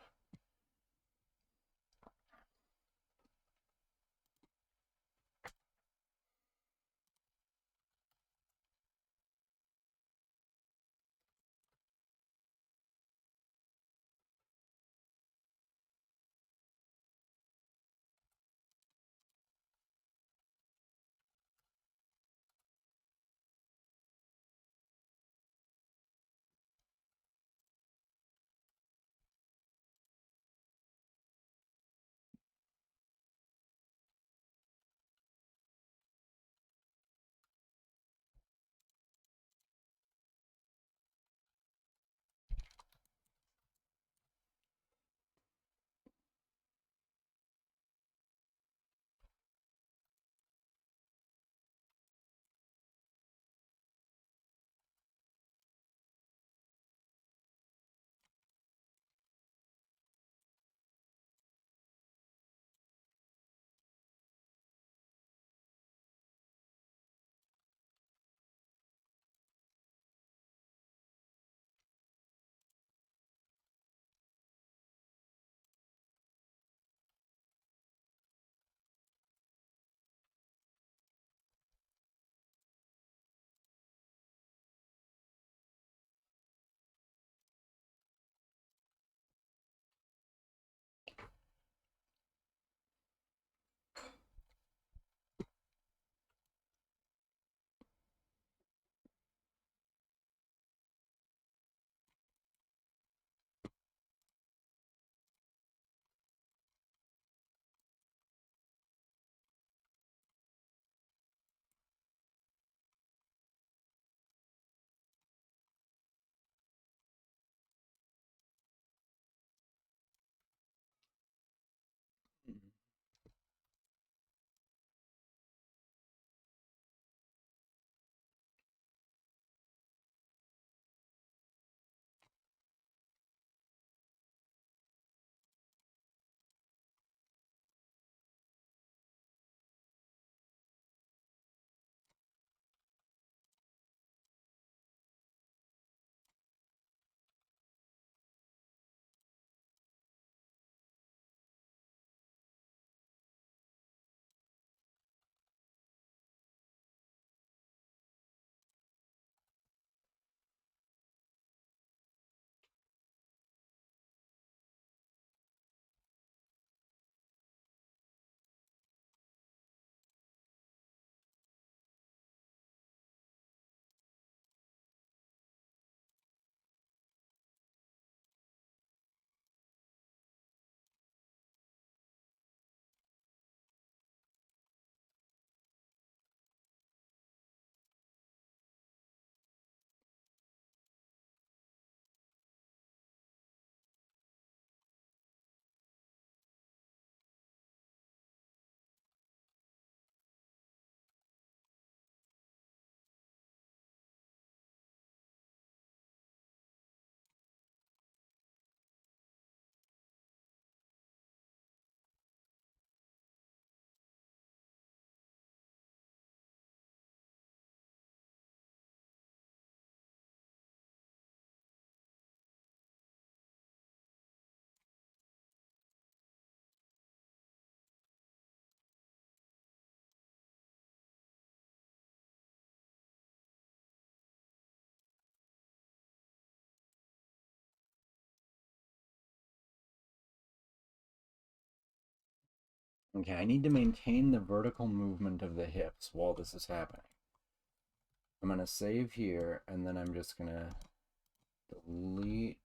Okay, I need to maintain the vertical movement of the hips while this is happening. I'm gonna save here, and then I'm just gonna delete.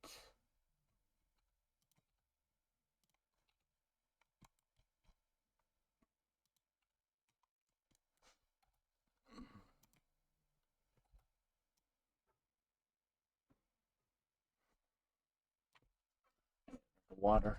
Water.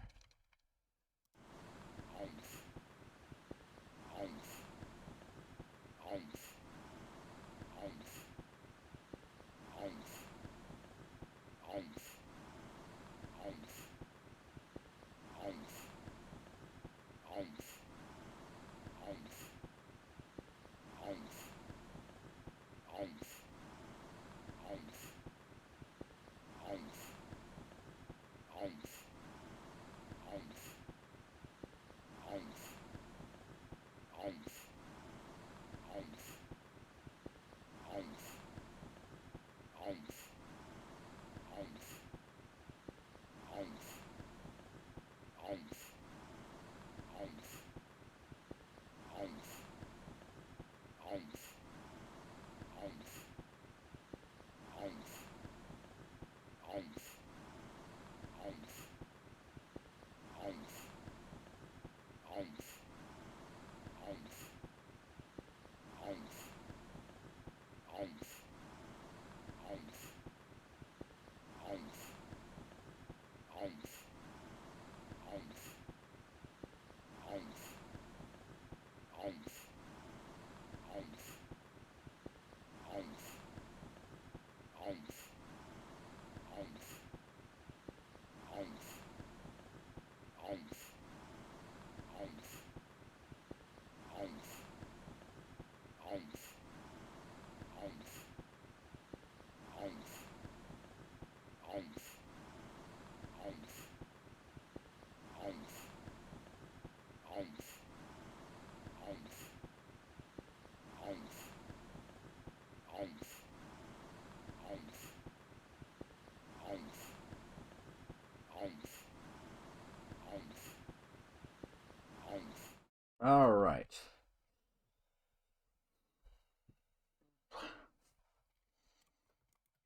All right.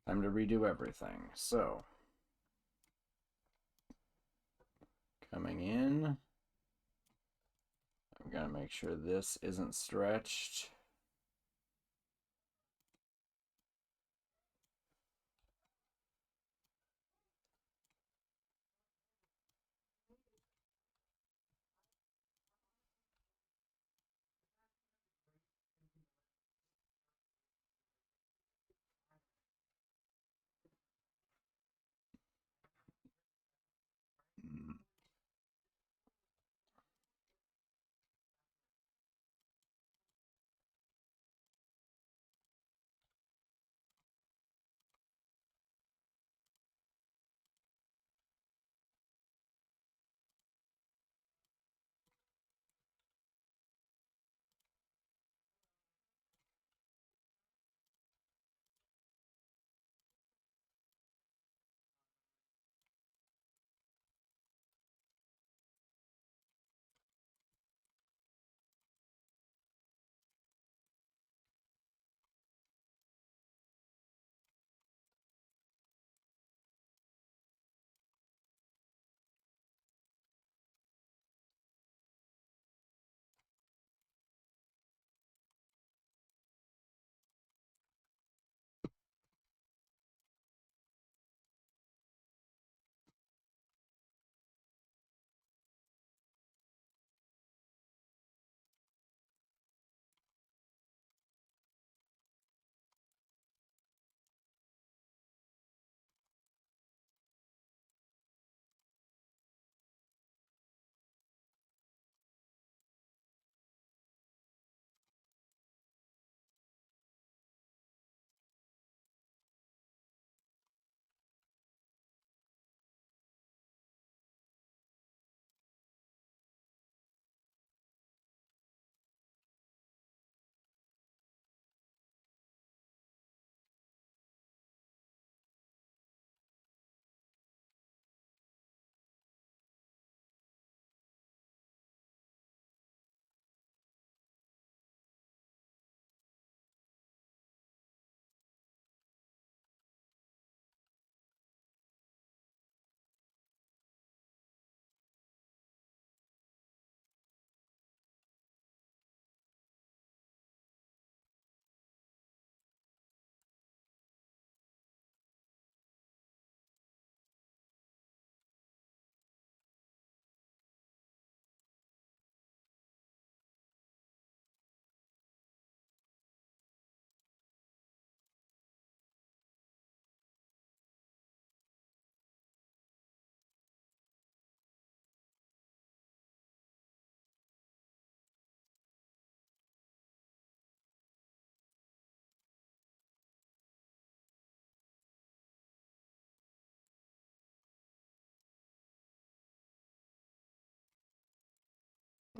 Time to redo everything. So, coming in, I'm gonna make sure this isn't stretched.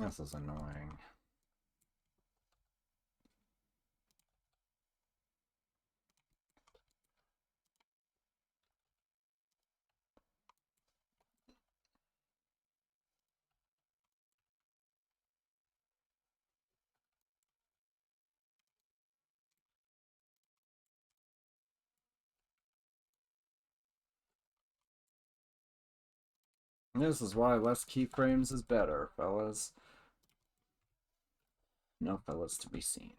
This is annoying. This is why less keyframes is better, fellas. No fellas to be seen.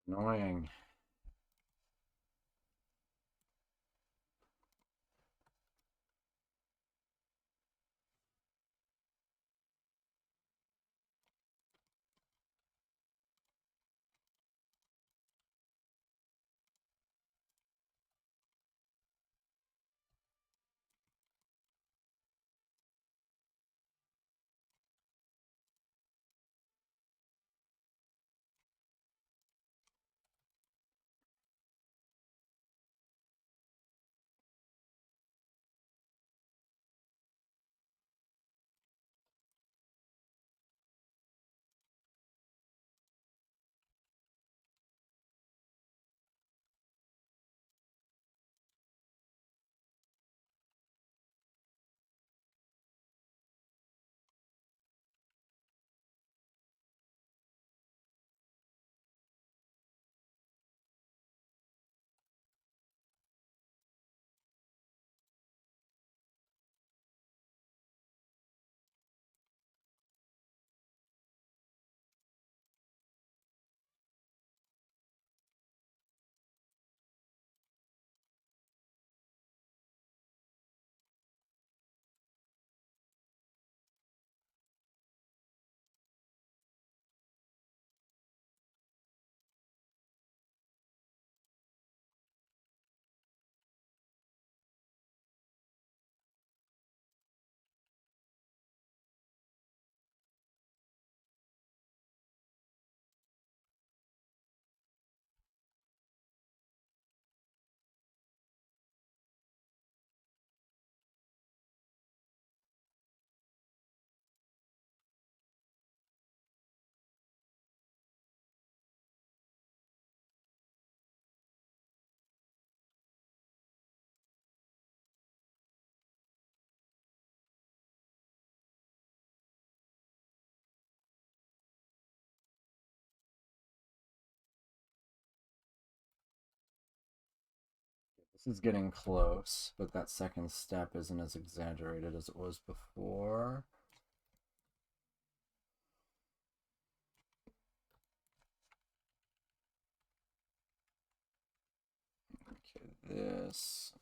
Annoying. is getting close, but that second step isn't as exaggerated as it was before. Okay, this.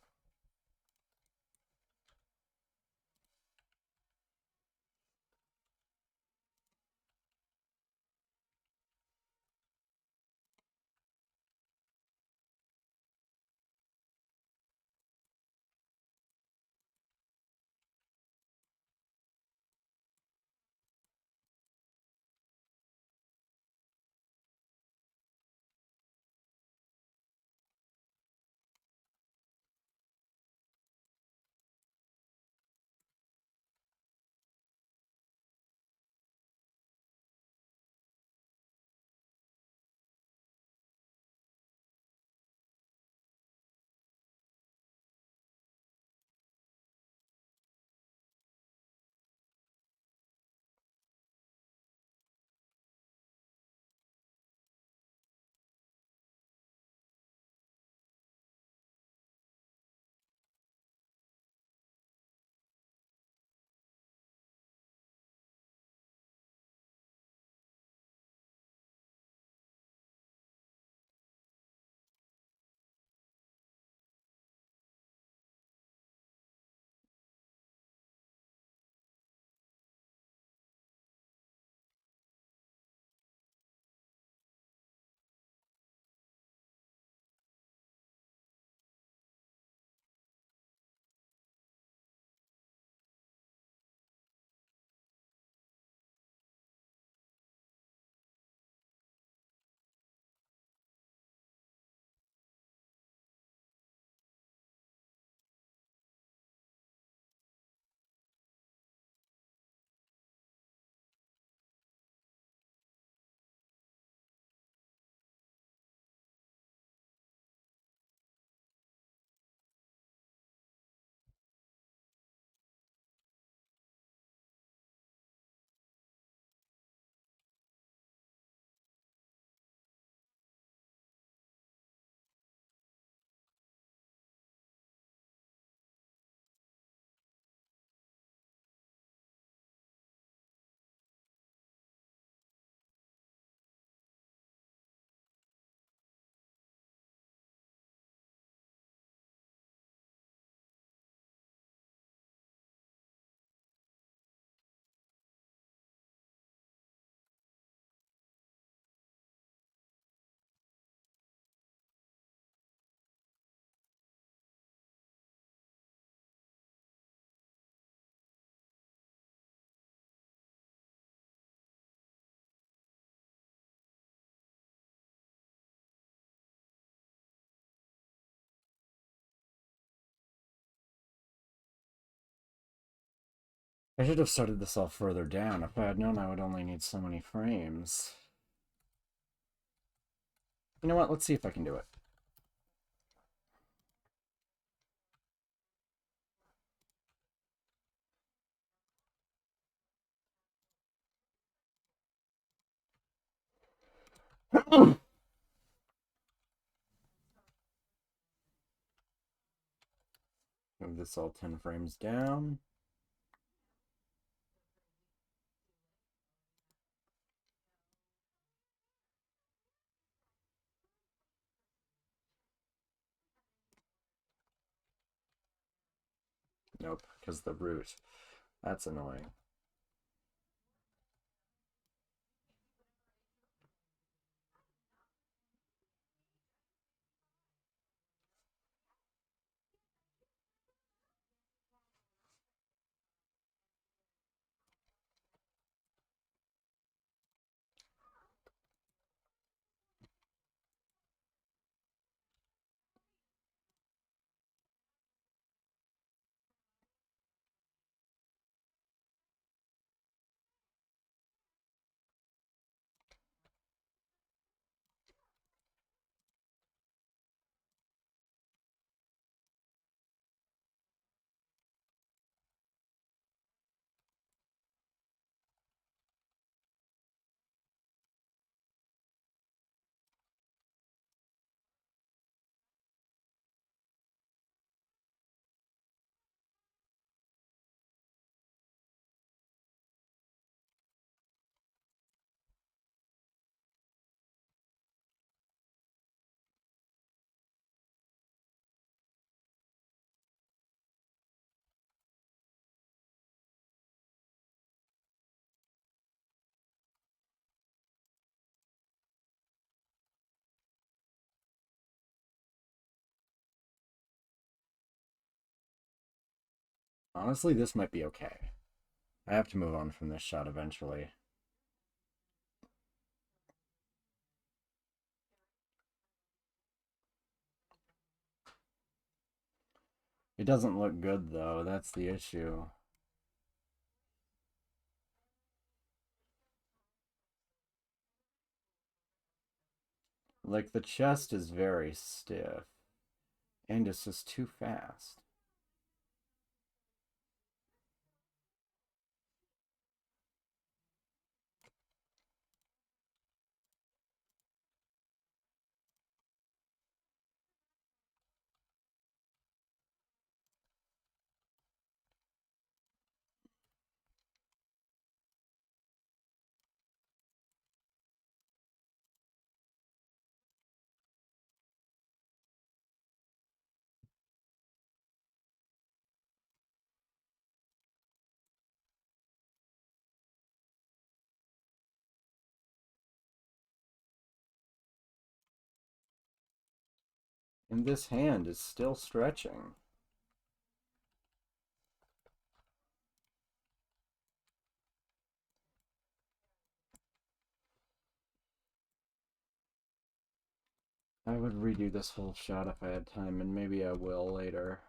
I should have started this off further down. If I had known I would only need so many frames. You know what? Let's see if I can do it. Move this all 10 frames down. Nope, because the root. That's annoying. Honestly, this might be okay. I have to move on from this shot eventually. It doesn't look good, though. That's the issue. Like, the chest is very stiff. And it's just too fast. And this hand is still stretching. I would redo this whole shot if I had time, and maybe I will later.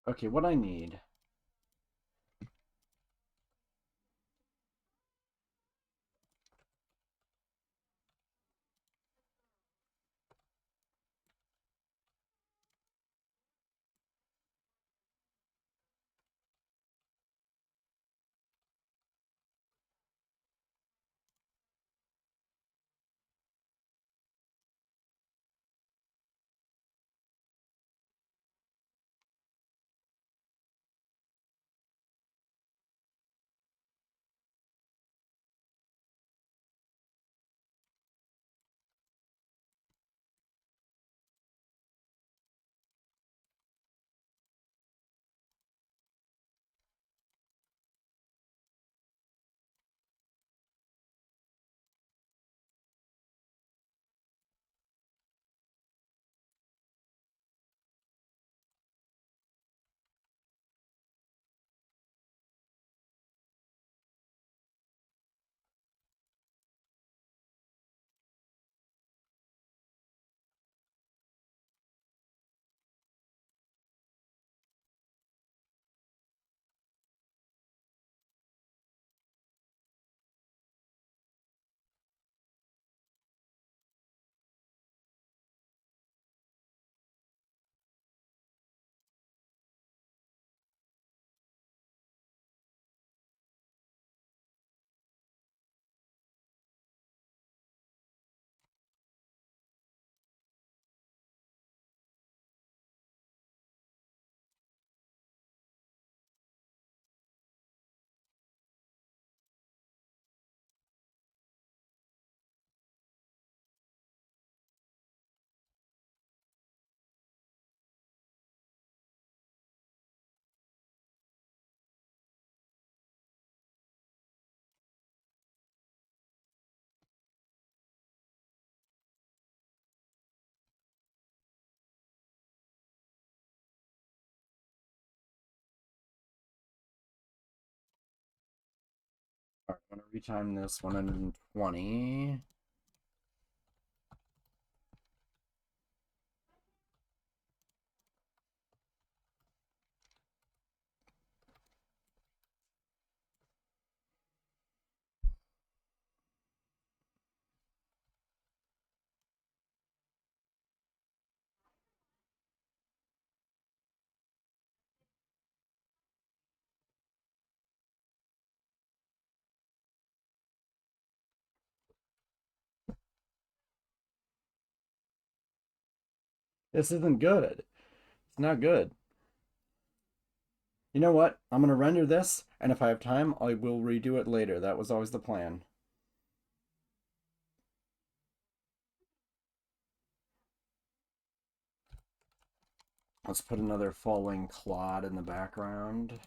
Okay, what I need... Alright, I'm gonna retime this 120. This isn't good. It's not good. You know what? I'm gonna render this, and if I have time, I will redo it later. That was always the plan. Let's put another falling clod in the background.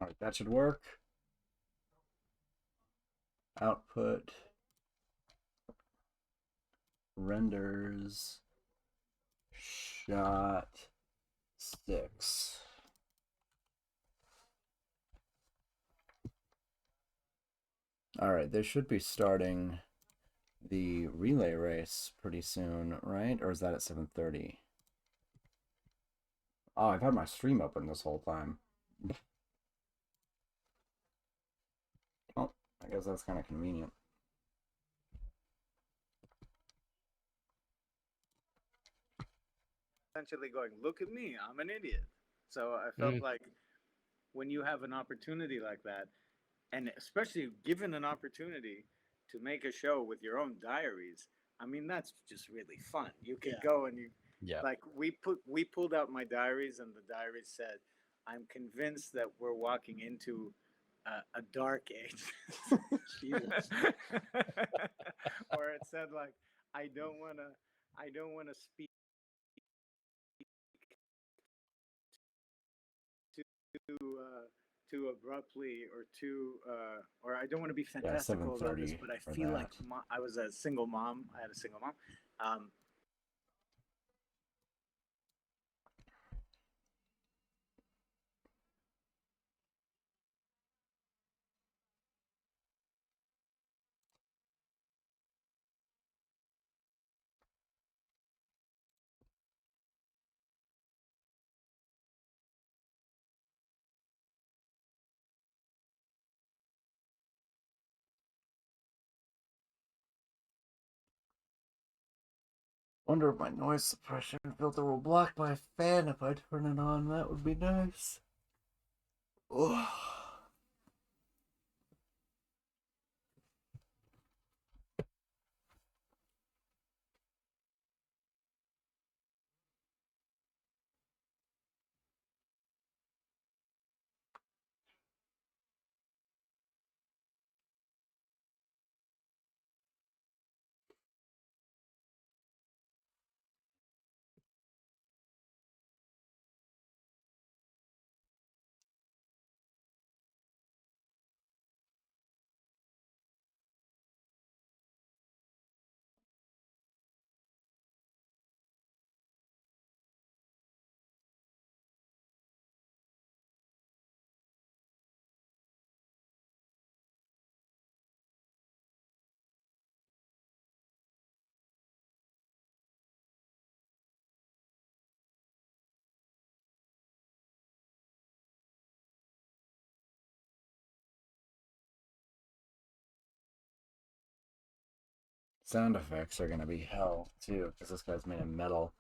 All right, that should work. Output renders shot 6. All right, they should be starting the relay race pretty soon, right? Or is that at 7:30? Oh, I've had my stream open this whole time. Well, I guess that's kind of convenient. Essentially going, look at me, I'm an idiot. So I felt like when you have an opportunity like that, and especially given an opportunity to make a show with your own diaries, I mean that's just really fun. You can go and you like we pulled out my diaries and the diaries said, I'm convinced that we're walking into a dark age. Jesus. Or it said like I don't wanna speak too abruptly or too or I don't want to be fantastical about this, but I feel like I was a single mom. I had a single mom. Wonder if my noise suppression filter will block my fan if I turn it on. That would be nice. Ugh. Sound effects are gonna be hell too, because this guy's made of metal.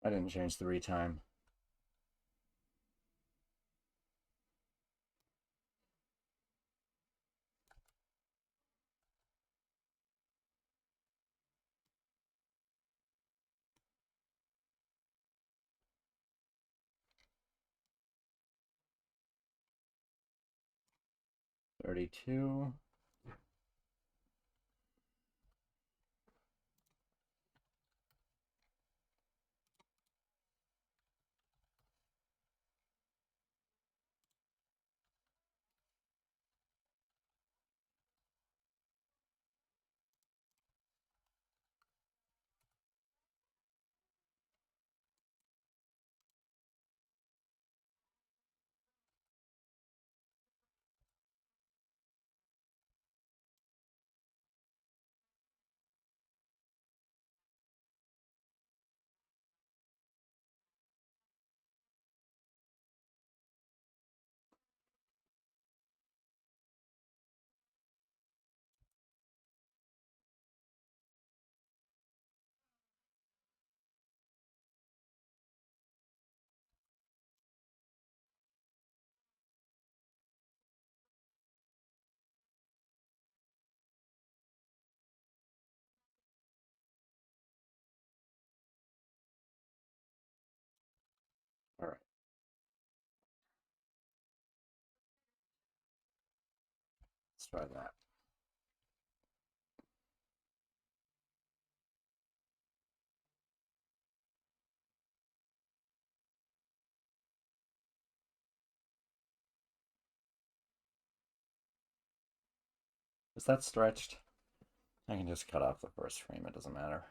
I didn't change the retime. $32. All right. Let's try that. Is that stretched? I can just cut off the first frame, it doesn't matter.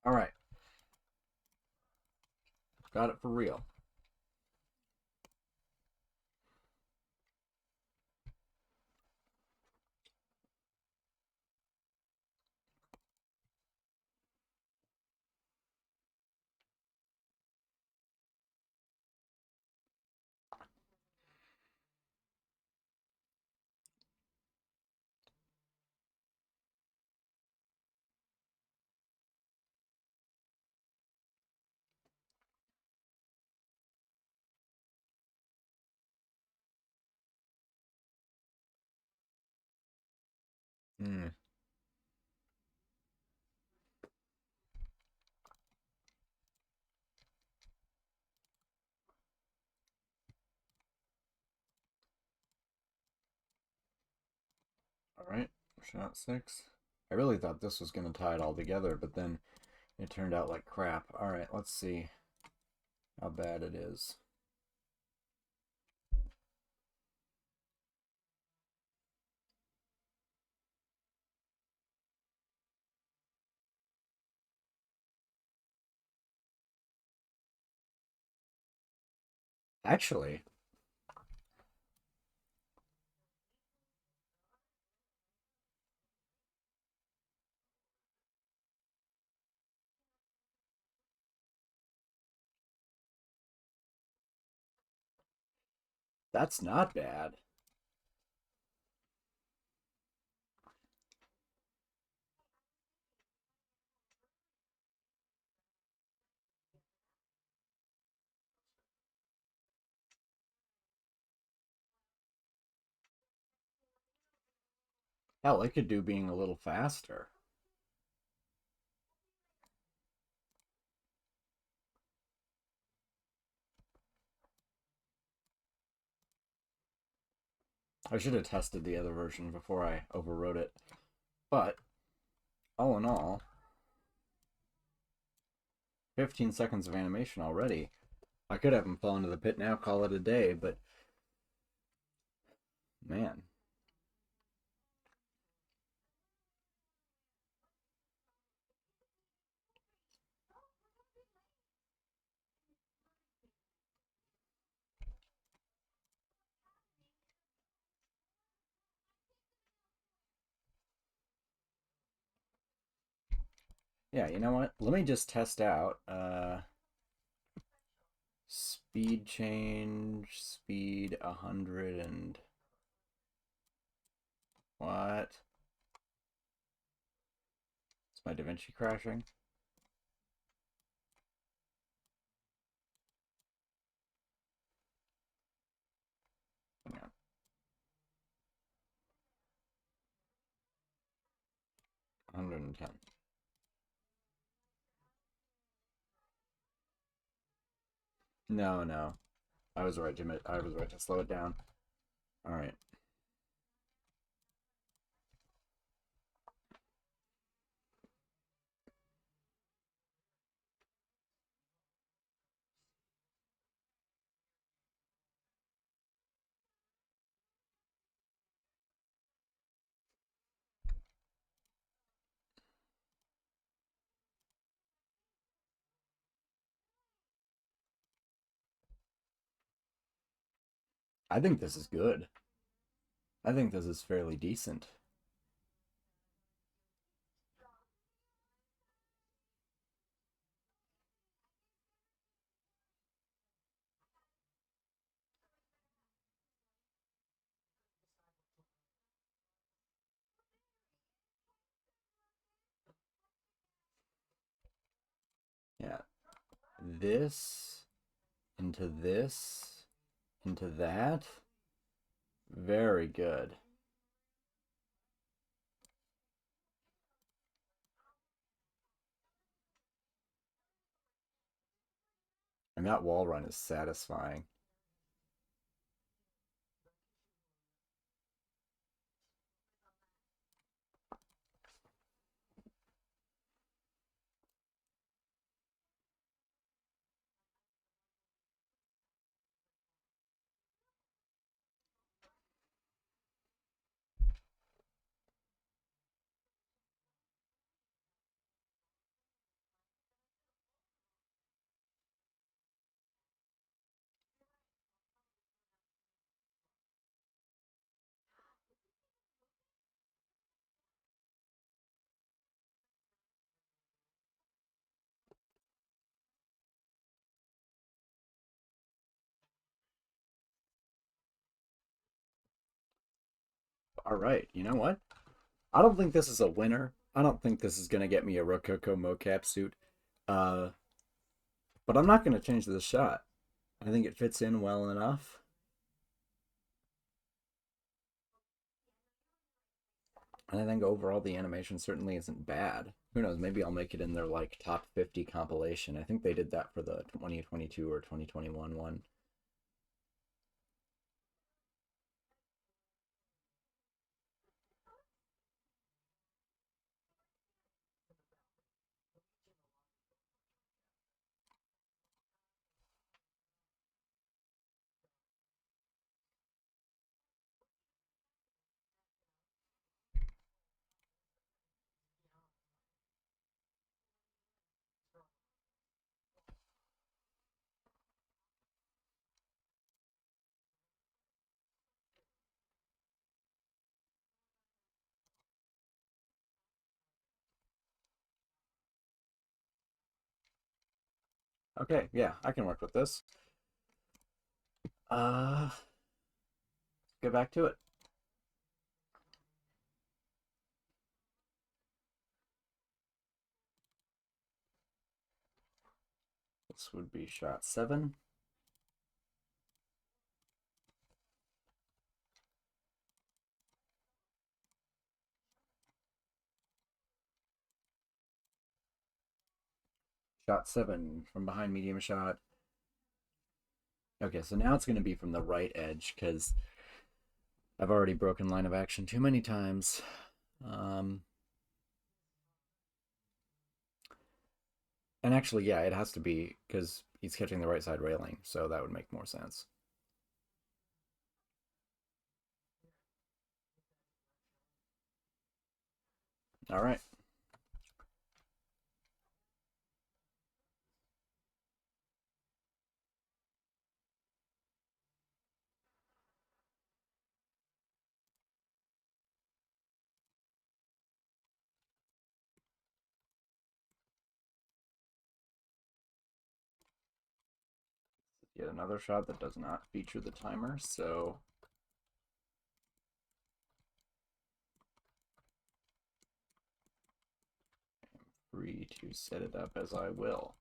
All right. Got it for real. Hmm. All right, shot 6. I really thought this was going to tie it all together, but then it turned out like crap. All right, let's see how bad it is. Actually, that's not bad. Hell, it could do being a little faster. I should have tested the other version before I overwrote it. But, all in all, 15 seconds of animation already. I could have him fall into the pit now, call it a day, but man. Yeah, you know what? Let me just test out speed change, speed 100 and what? Is my DaVinci crashing? Hang on. 110. No, no. I was right to slow it down. All right. I think this is good. I think this is fairly decent. Yeah. This into this into that. Very good. And that wall run is satisfying. All right, you know what? I don't think this is a winner. I don't think this is gonna get me a Rococo mocap suit. Uh, but I'm not gonna change this shot. I think it fits in well enough. And I think overall the animation certainly isn't bad. Who knows, maybe I'll make it in their like top 50 compilation. I think they did that for the 2022 or 2021 one. Okay, yeah, I can work with this. Get back to it. This would be shot 7. Shot 7 from behind medium shot. Okay, so now it's going to be from the right edge because I've already broken line of action too many times. And actually, yeah, it has to be because he's catching the right side railing, so that would make more sense. All right. Yet another shot that does not feature the timer, so I'm free to set it up as I will.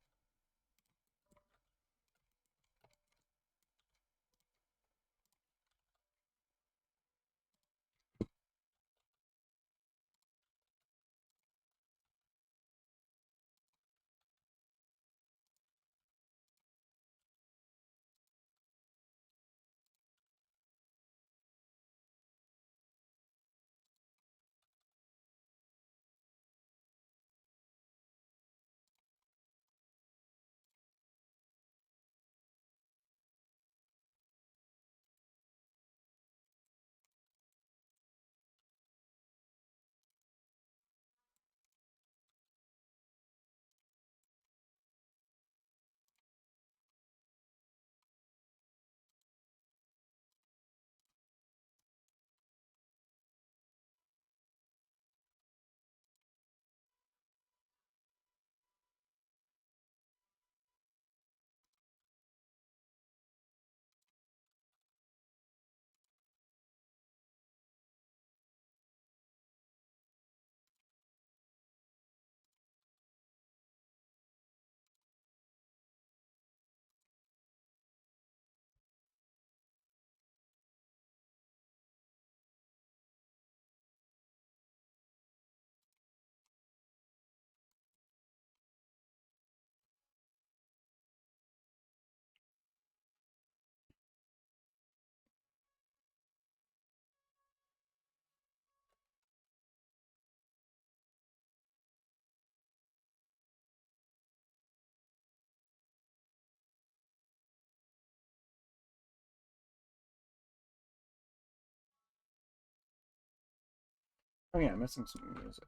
Oh yeah, I'm missing some music.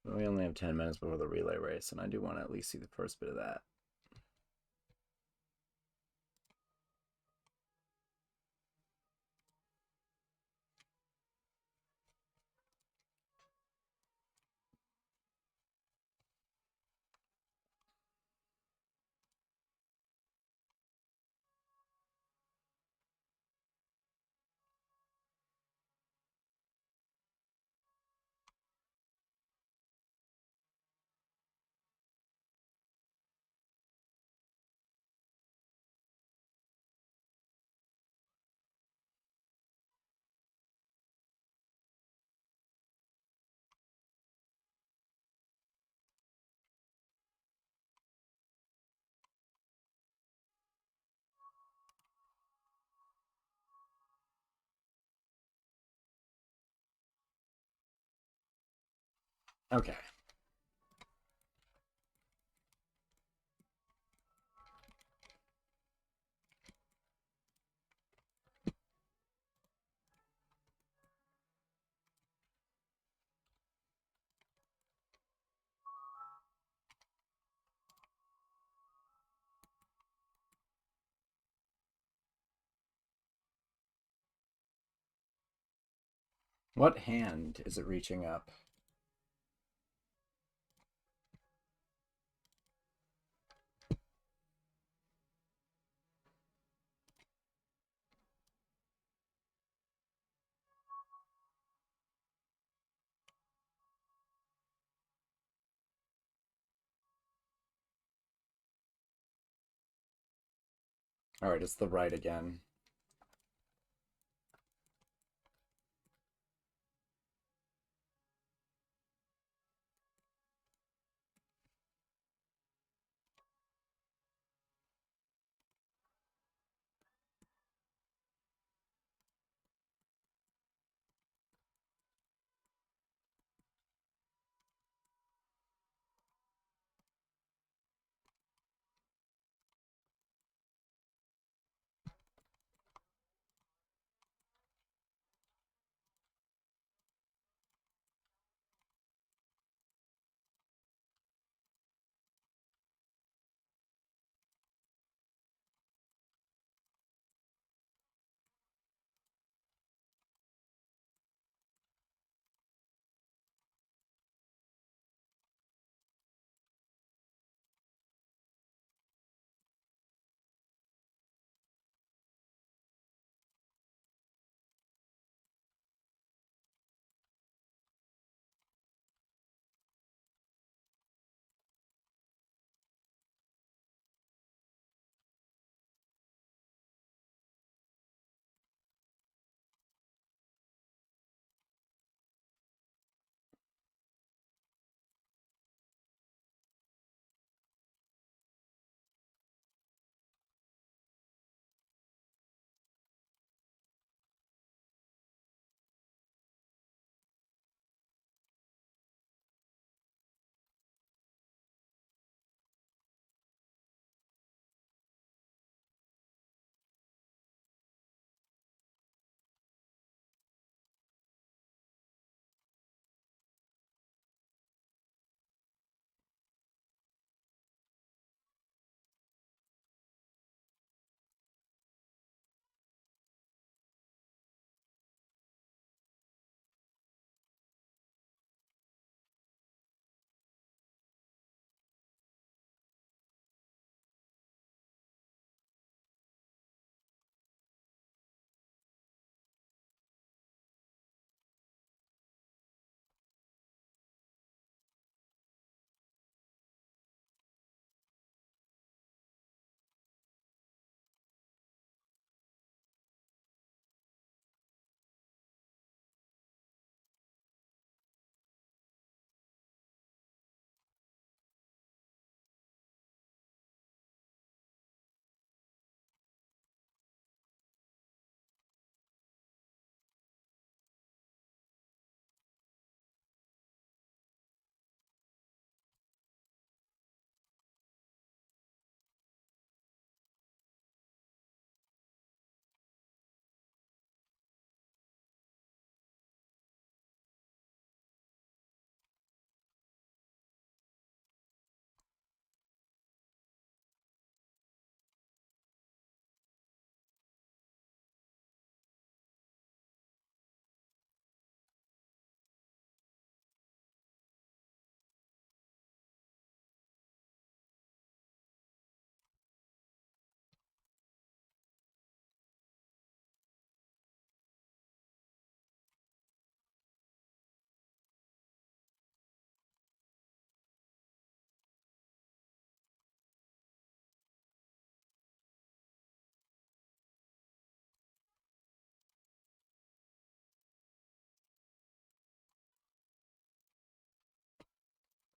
We only have 10 minutes before the relay race, and I do want to at least see the first bit of that. Okay. What hand is it reaching up? Alright, it's the right again.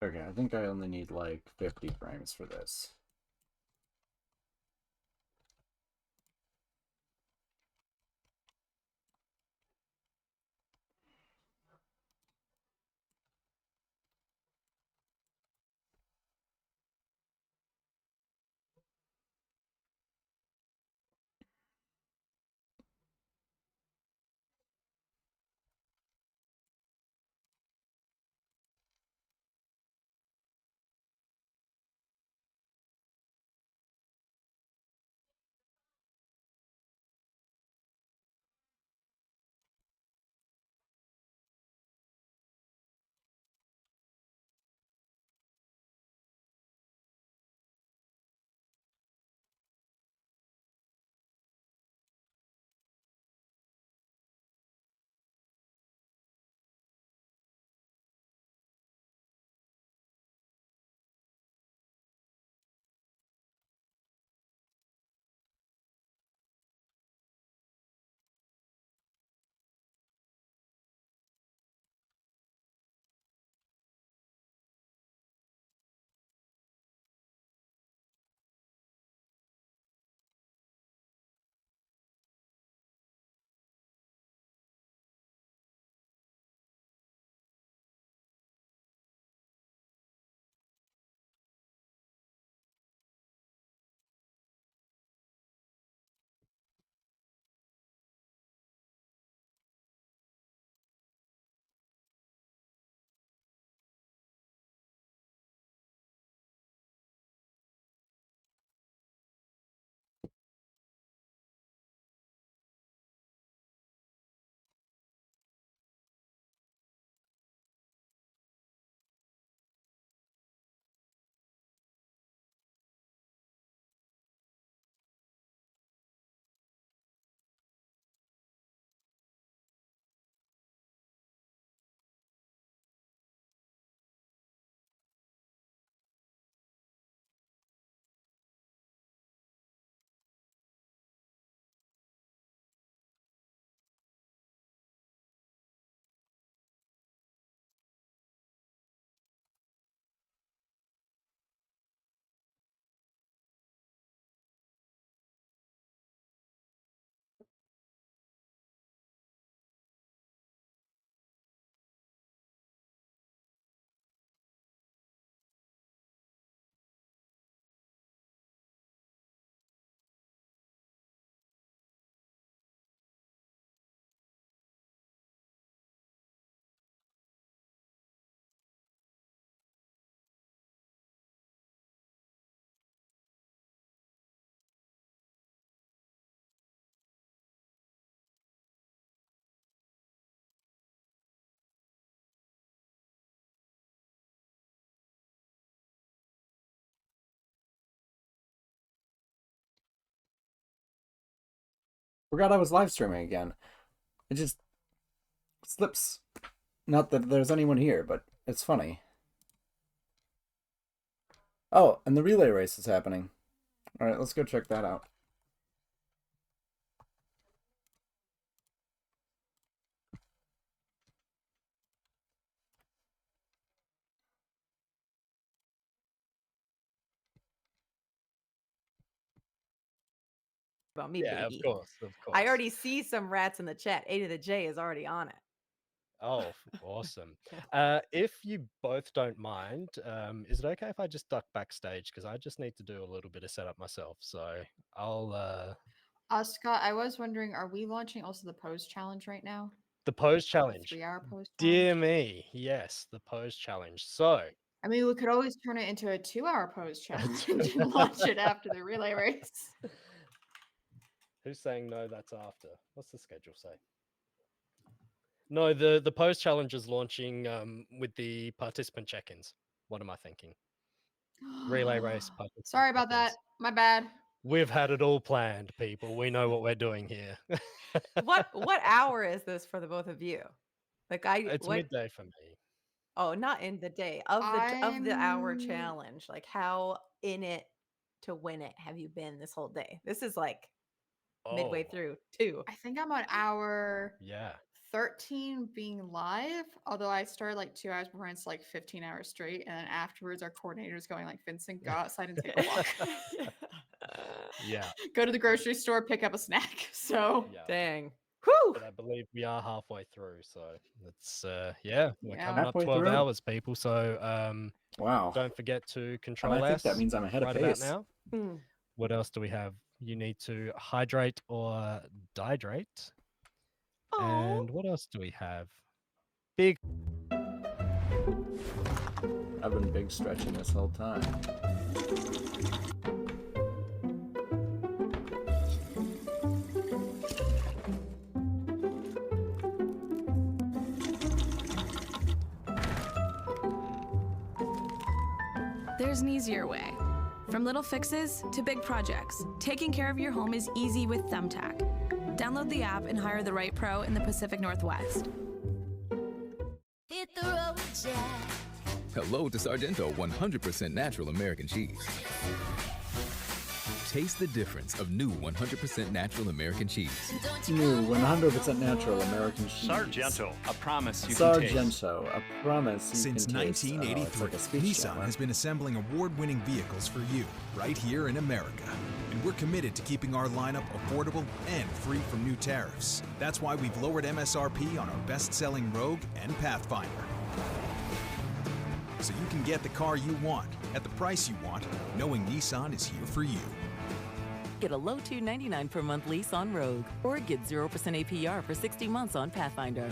Okay, I think I only need like 50 frames for this. Forgot I was live streaming again. It just slips. Not that there's anyone here, but it's funny. Oh, and the relay race is happening. All right, let's go check that out. About me, Yeah, baby. of course, of course. I already see some rats in the chat. A to the J is already on it. Oh, awesome. If you both don't mind, is it okay if I just duck backstage? Because I just need to do a little bit of setup myself. So I'll Scott, I was wondering, are we launching also the pose challenge right now? the pose challenge. 3-hour pose Dear challenge? me, yes, the pose challenge. So I mean, we could always turn it into a 2-hour pose challenge and launch it after the relay race. who's saying no? That's after. What's the schedule say? No, the pose challenge is launching with the participant check-ins. What am I thinking? Relay race. Sorry about that. My bad. We've had it all planned, people. We know what we're doing here. What hour is this for the both of you? Like It's midday for me. Oh, not in the day of the hour I'm- challenge. Like how in it to win it have you been this whole day? This is like midway Oh. through too. I think I'm on hour Yeah. 13 being live, although I started like 2 hours before, and it's like 15 hours straight. And then afterwards, our coordinator's going like, Vincent, go outside and take a walk. Yeah. Go to the grocery store, pick up a snack. So, Yeah. Dang. Whew. But I believe we are halfway through, so it's we're Yeah. coming up Halfway 12 through? hours, people. So Wow. don't forget to And control I think that S means I'm ahead of right about pace. now. Mm. What else do we have? You need to hydrate or dihydrate. Aw. And what else do we have? Big. I've been big stretching this whole time. There's an easier way. From little fixes to big projects, taking care of your home is easy with Thumbtack. Download the app and hire the right pro in the Pacific Northwest. Hit the road, Jack. Hello to Sargento 100% natural American cheese. Taste the difference of new 100% natural American cheese. New 100% natural American cheese. Sargento, a promise you can taste. Sargento, a promise you Since can taste. 1983, it's like a speech Nissan channel. has been assembling award-winning vehicles for you, right here in America. And we're committed to keeping our lineup affordable and free from new tariffs. That's why we've lowered MSRP on our best-selling Rogue and Pathfinder. So you can get the car you want, at the price you want, knowing Nissan is here for you. Get a low $299 per month lease on Rogue, or get 0% APR for 60 months on Pathfinder.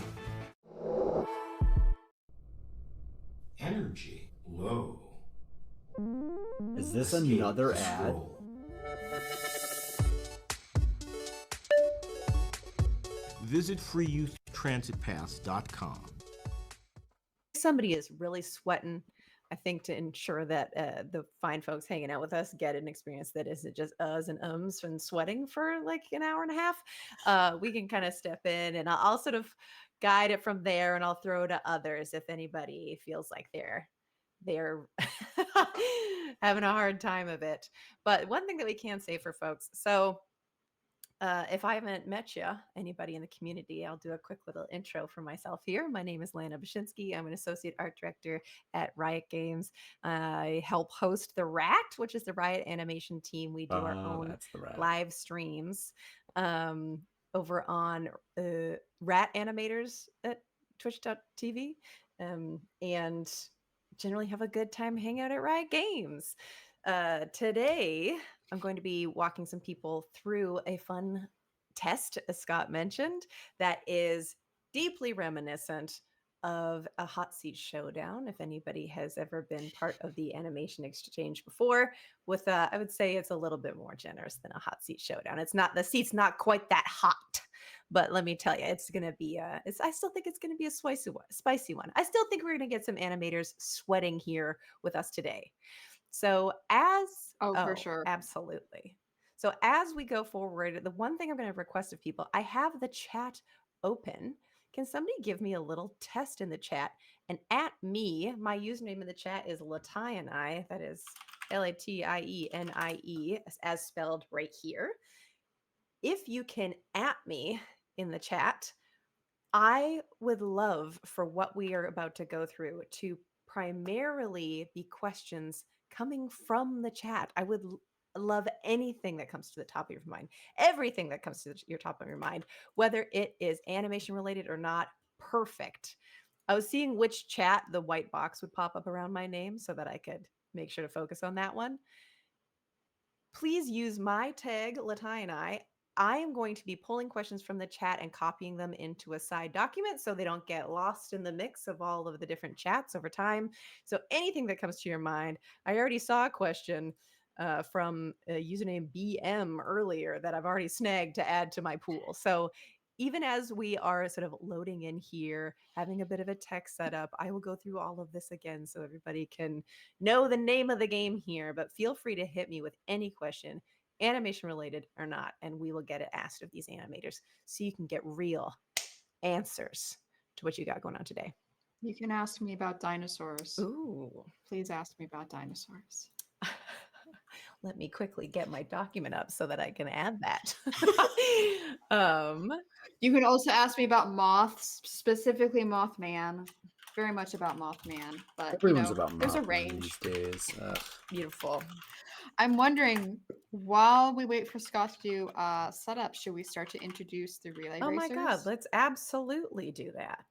Energy low. Is this Escape another the ad? scroll. Visit freeyouthtransitpass.com. Somebody is really sweating, I think, to ensure that the fine folks hanging out with us get an experience that isn't just uhs and ums and sweating for like an hour and a half. We can kind of step in, and I'll sort of guide it from there, and I'll throw to others if anybody feels like they're having a hard time of it. But one thing that we can say for folks, so if I haven't met you, anybody in the community, I'll do a quick little intro for myself here. My name is Lana Bashinsky. I'm an associate art director at Riot Games. I help host the RAT, which is the Riot Animation team. We do our own That's the rat. live streams over on Rat Animators at twitch.tv and generally have a good time hanging out at Riot Games. Today, I'm going to be walking some people through a fun test, as Scott mentioned, that is deeply reminiscent of a hot seat showdown. If anybody has ever been part of the animation exchange before, with I would say it's a little bit more generous than a hot seat showdown. It's not, the seat's not quite that hot, but let me tell you, it's gonna be I still think it's gonna be a spicy one. I still think we're gonna get some animators sweating here with us today. So for sure. Absolutely. So as we go forward, the one thing I'm going to request of people, I have the chat open. Can somebody give me a little test in the chat? And at me, my username in the chat is Latieni. That is Latienie, as spelled right here. If you can at me in the chat, I would love for what we are about to go through to primarily be questions coming from the chat. I would love anything that comes to the top of your mind, everything that comes to your top of your mind, whether it is animation related or not. Perfect. I was seeing which chat the white box would pop up around my name so that I could make sure to focus on that one. Please use my tag, Latieni. I am going to be pulling questions from the chat and copying them into a side document so they don't get lost in the mix of all of the different chats over time. So anything that comes to your mind, I already saw a question from a username BM earlier that I've already snagged to add to my pool. So even as we are sort of loading in here, having a bit of a tech setup, I will go through all of this again so everybody can know the name of the game here, but feel free to hit me with any question, animation related or not, and we will get it asked of these animators so you can get real answers to what you got going on today. You can ask me about dinosaurs. Ooh. Please ask me about dinosaurs. Let me quickly get my document up so that I can add that. You can also ask me about moths, specifically Mothman. Very much about Mothman, but Everyone's about there's a Mothman range. these days. Beautiful. I'm wondering, while we wait for Scott to do setup, should we start to introduce the relay Oh racers? my God, let's absolutely do that.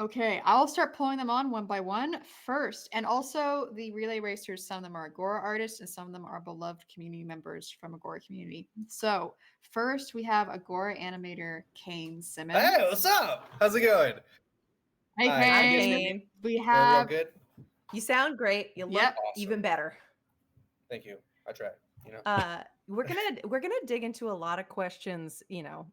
Okay, I'll start pulling them on one by one first. And also the relay racers, some of them are Agora artists and some of them are beloved community members from Agora community. So first we have Agora animator Kane Simmons. Hey, what's up? How's it going? Hey, Hi, Hi, can you guys hear Kane. me? We Real have good. You sound great. You look Yep. even better. Thank you. I try. You know. We're gonna dig into a lot of questions,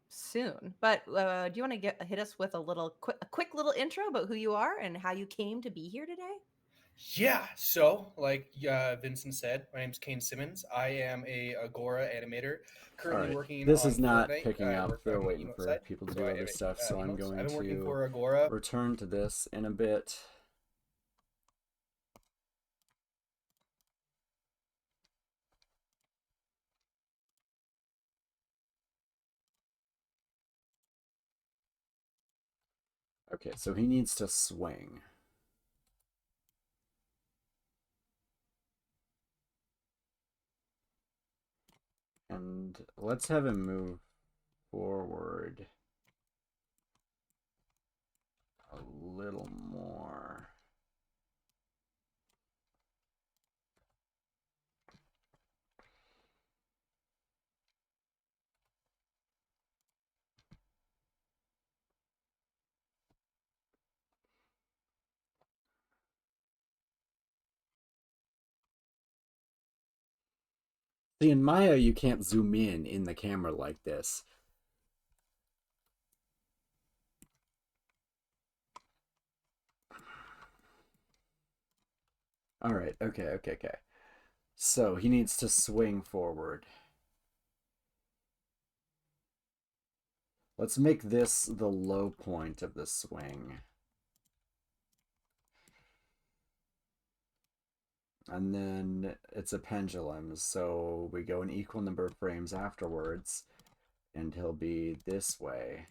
soon. But do you want to hit us with a quick little intro about who you are and how you came to be here today? Yeah. So, like Vincent said, my name's Kane Simmons. I am a Agora animator, currently Alright, working this on is not Fortnite. picking I up. work They're on the waiting emote for side, people to so do I other animate stuff, so I'm emotes. going I've been working to for Agora. return to this in a bit. Okay, so he needs to swing. And let's have him move forward a little more. See, in Maya, you can't zoom in the camera like this. Alright, okay. So, he needs to swing forward. Let's make this the low point of the swing. And then it's a pendulum, so we go an equal number of frames afterwards, and he'll be this way.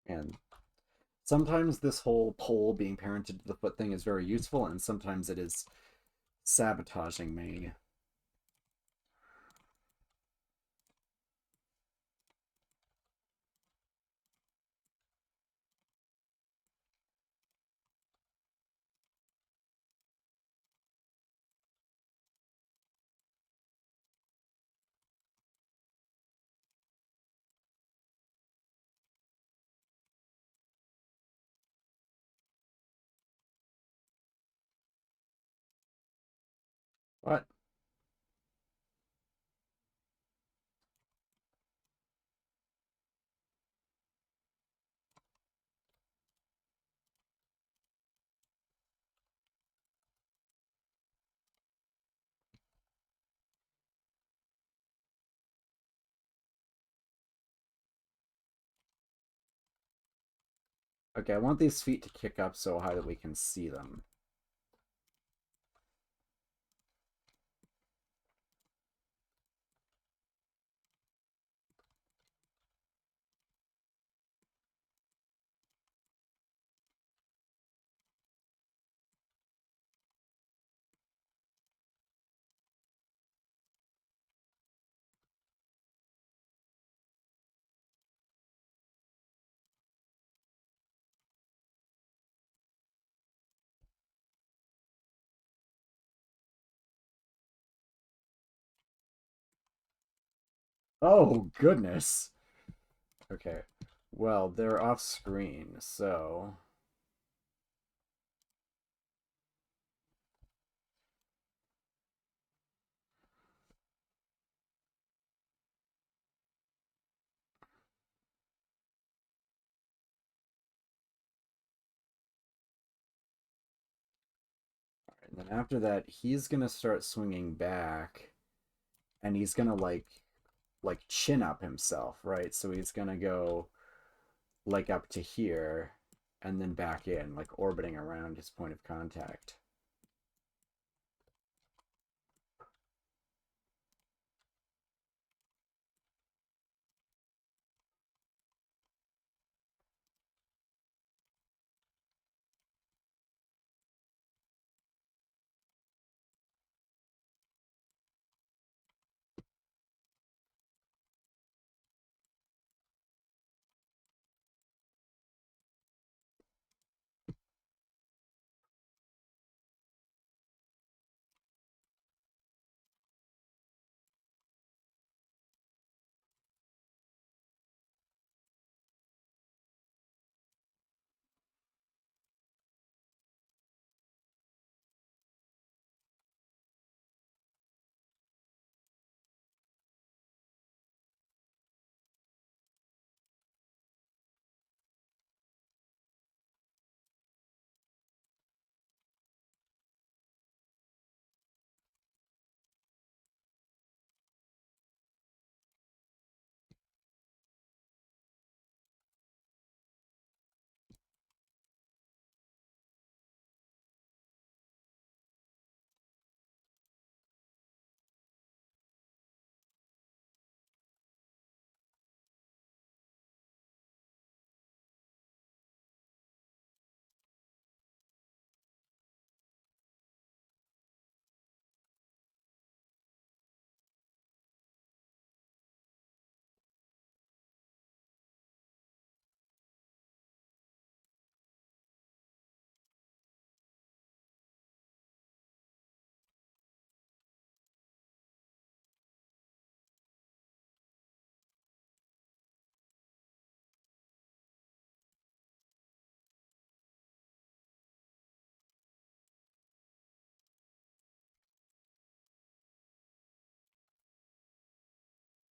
And sometimes this whole pole being parented to the foot thing is very useful, and sometimes it is sabotaging me. What? Okay, I want these feet to kick up so high that we can see them. Oh, goodness. Okay. Well, they're off screen, so... then after that, he's gonna start swinging back, and he's gonna like chin up himself, right? So he's gonna go like up to here, and then back in, like orbiting around his point of contact.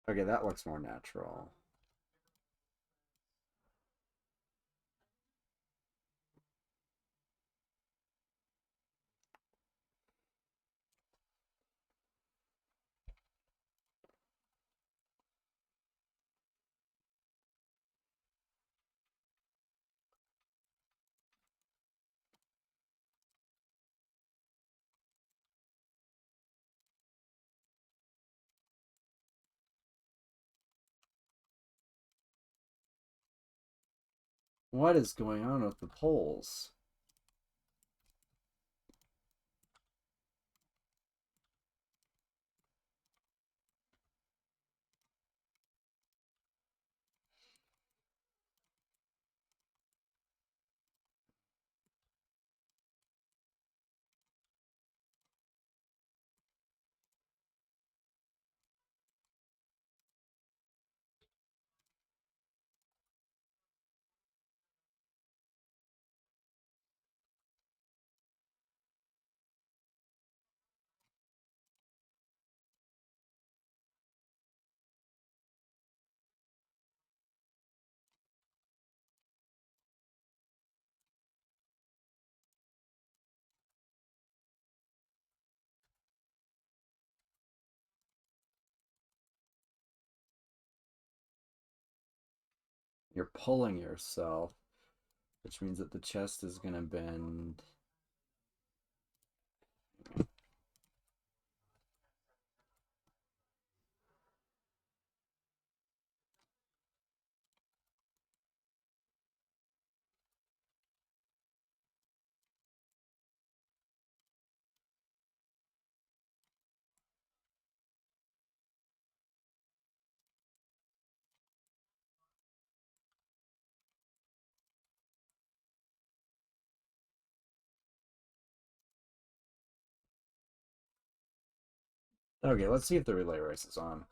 Okay, that looks more natural. What is going on with the polls? You're pulling yourself, which means that the chest is gonna bend. Okay, let's see if the relay race is on.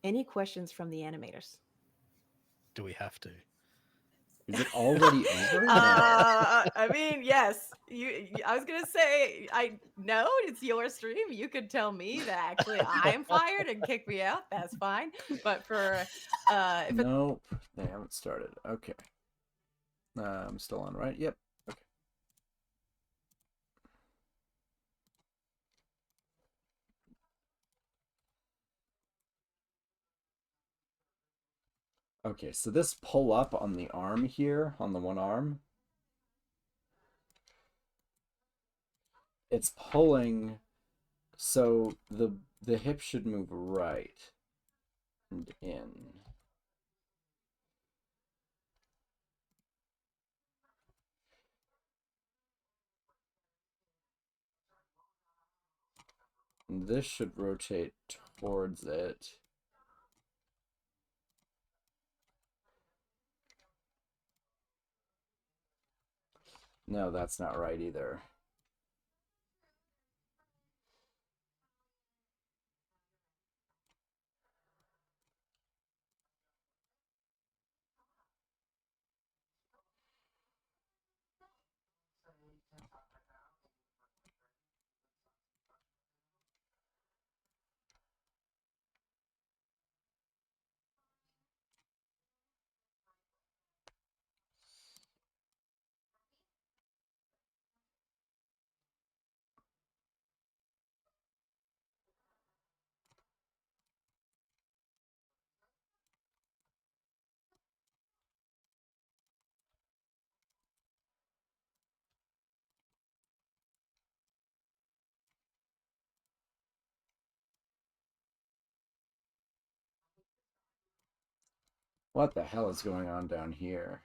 Any questions from the animators? Do we have to? Is it already over? I mean, yes. I was gonna say, I know it's your stream. You could tell me that actually I am fired and kick me out. That's fine. But for if it's Nope, they haven't started. Okay. I'm still on, right? Yep. Okay. Okay, so this pull up on the arm here, on the one arm, it's pulling, so the hip should move right and in. And this should rotate towards it. No, that's not right either. What the hell is going on down here?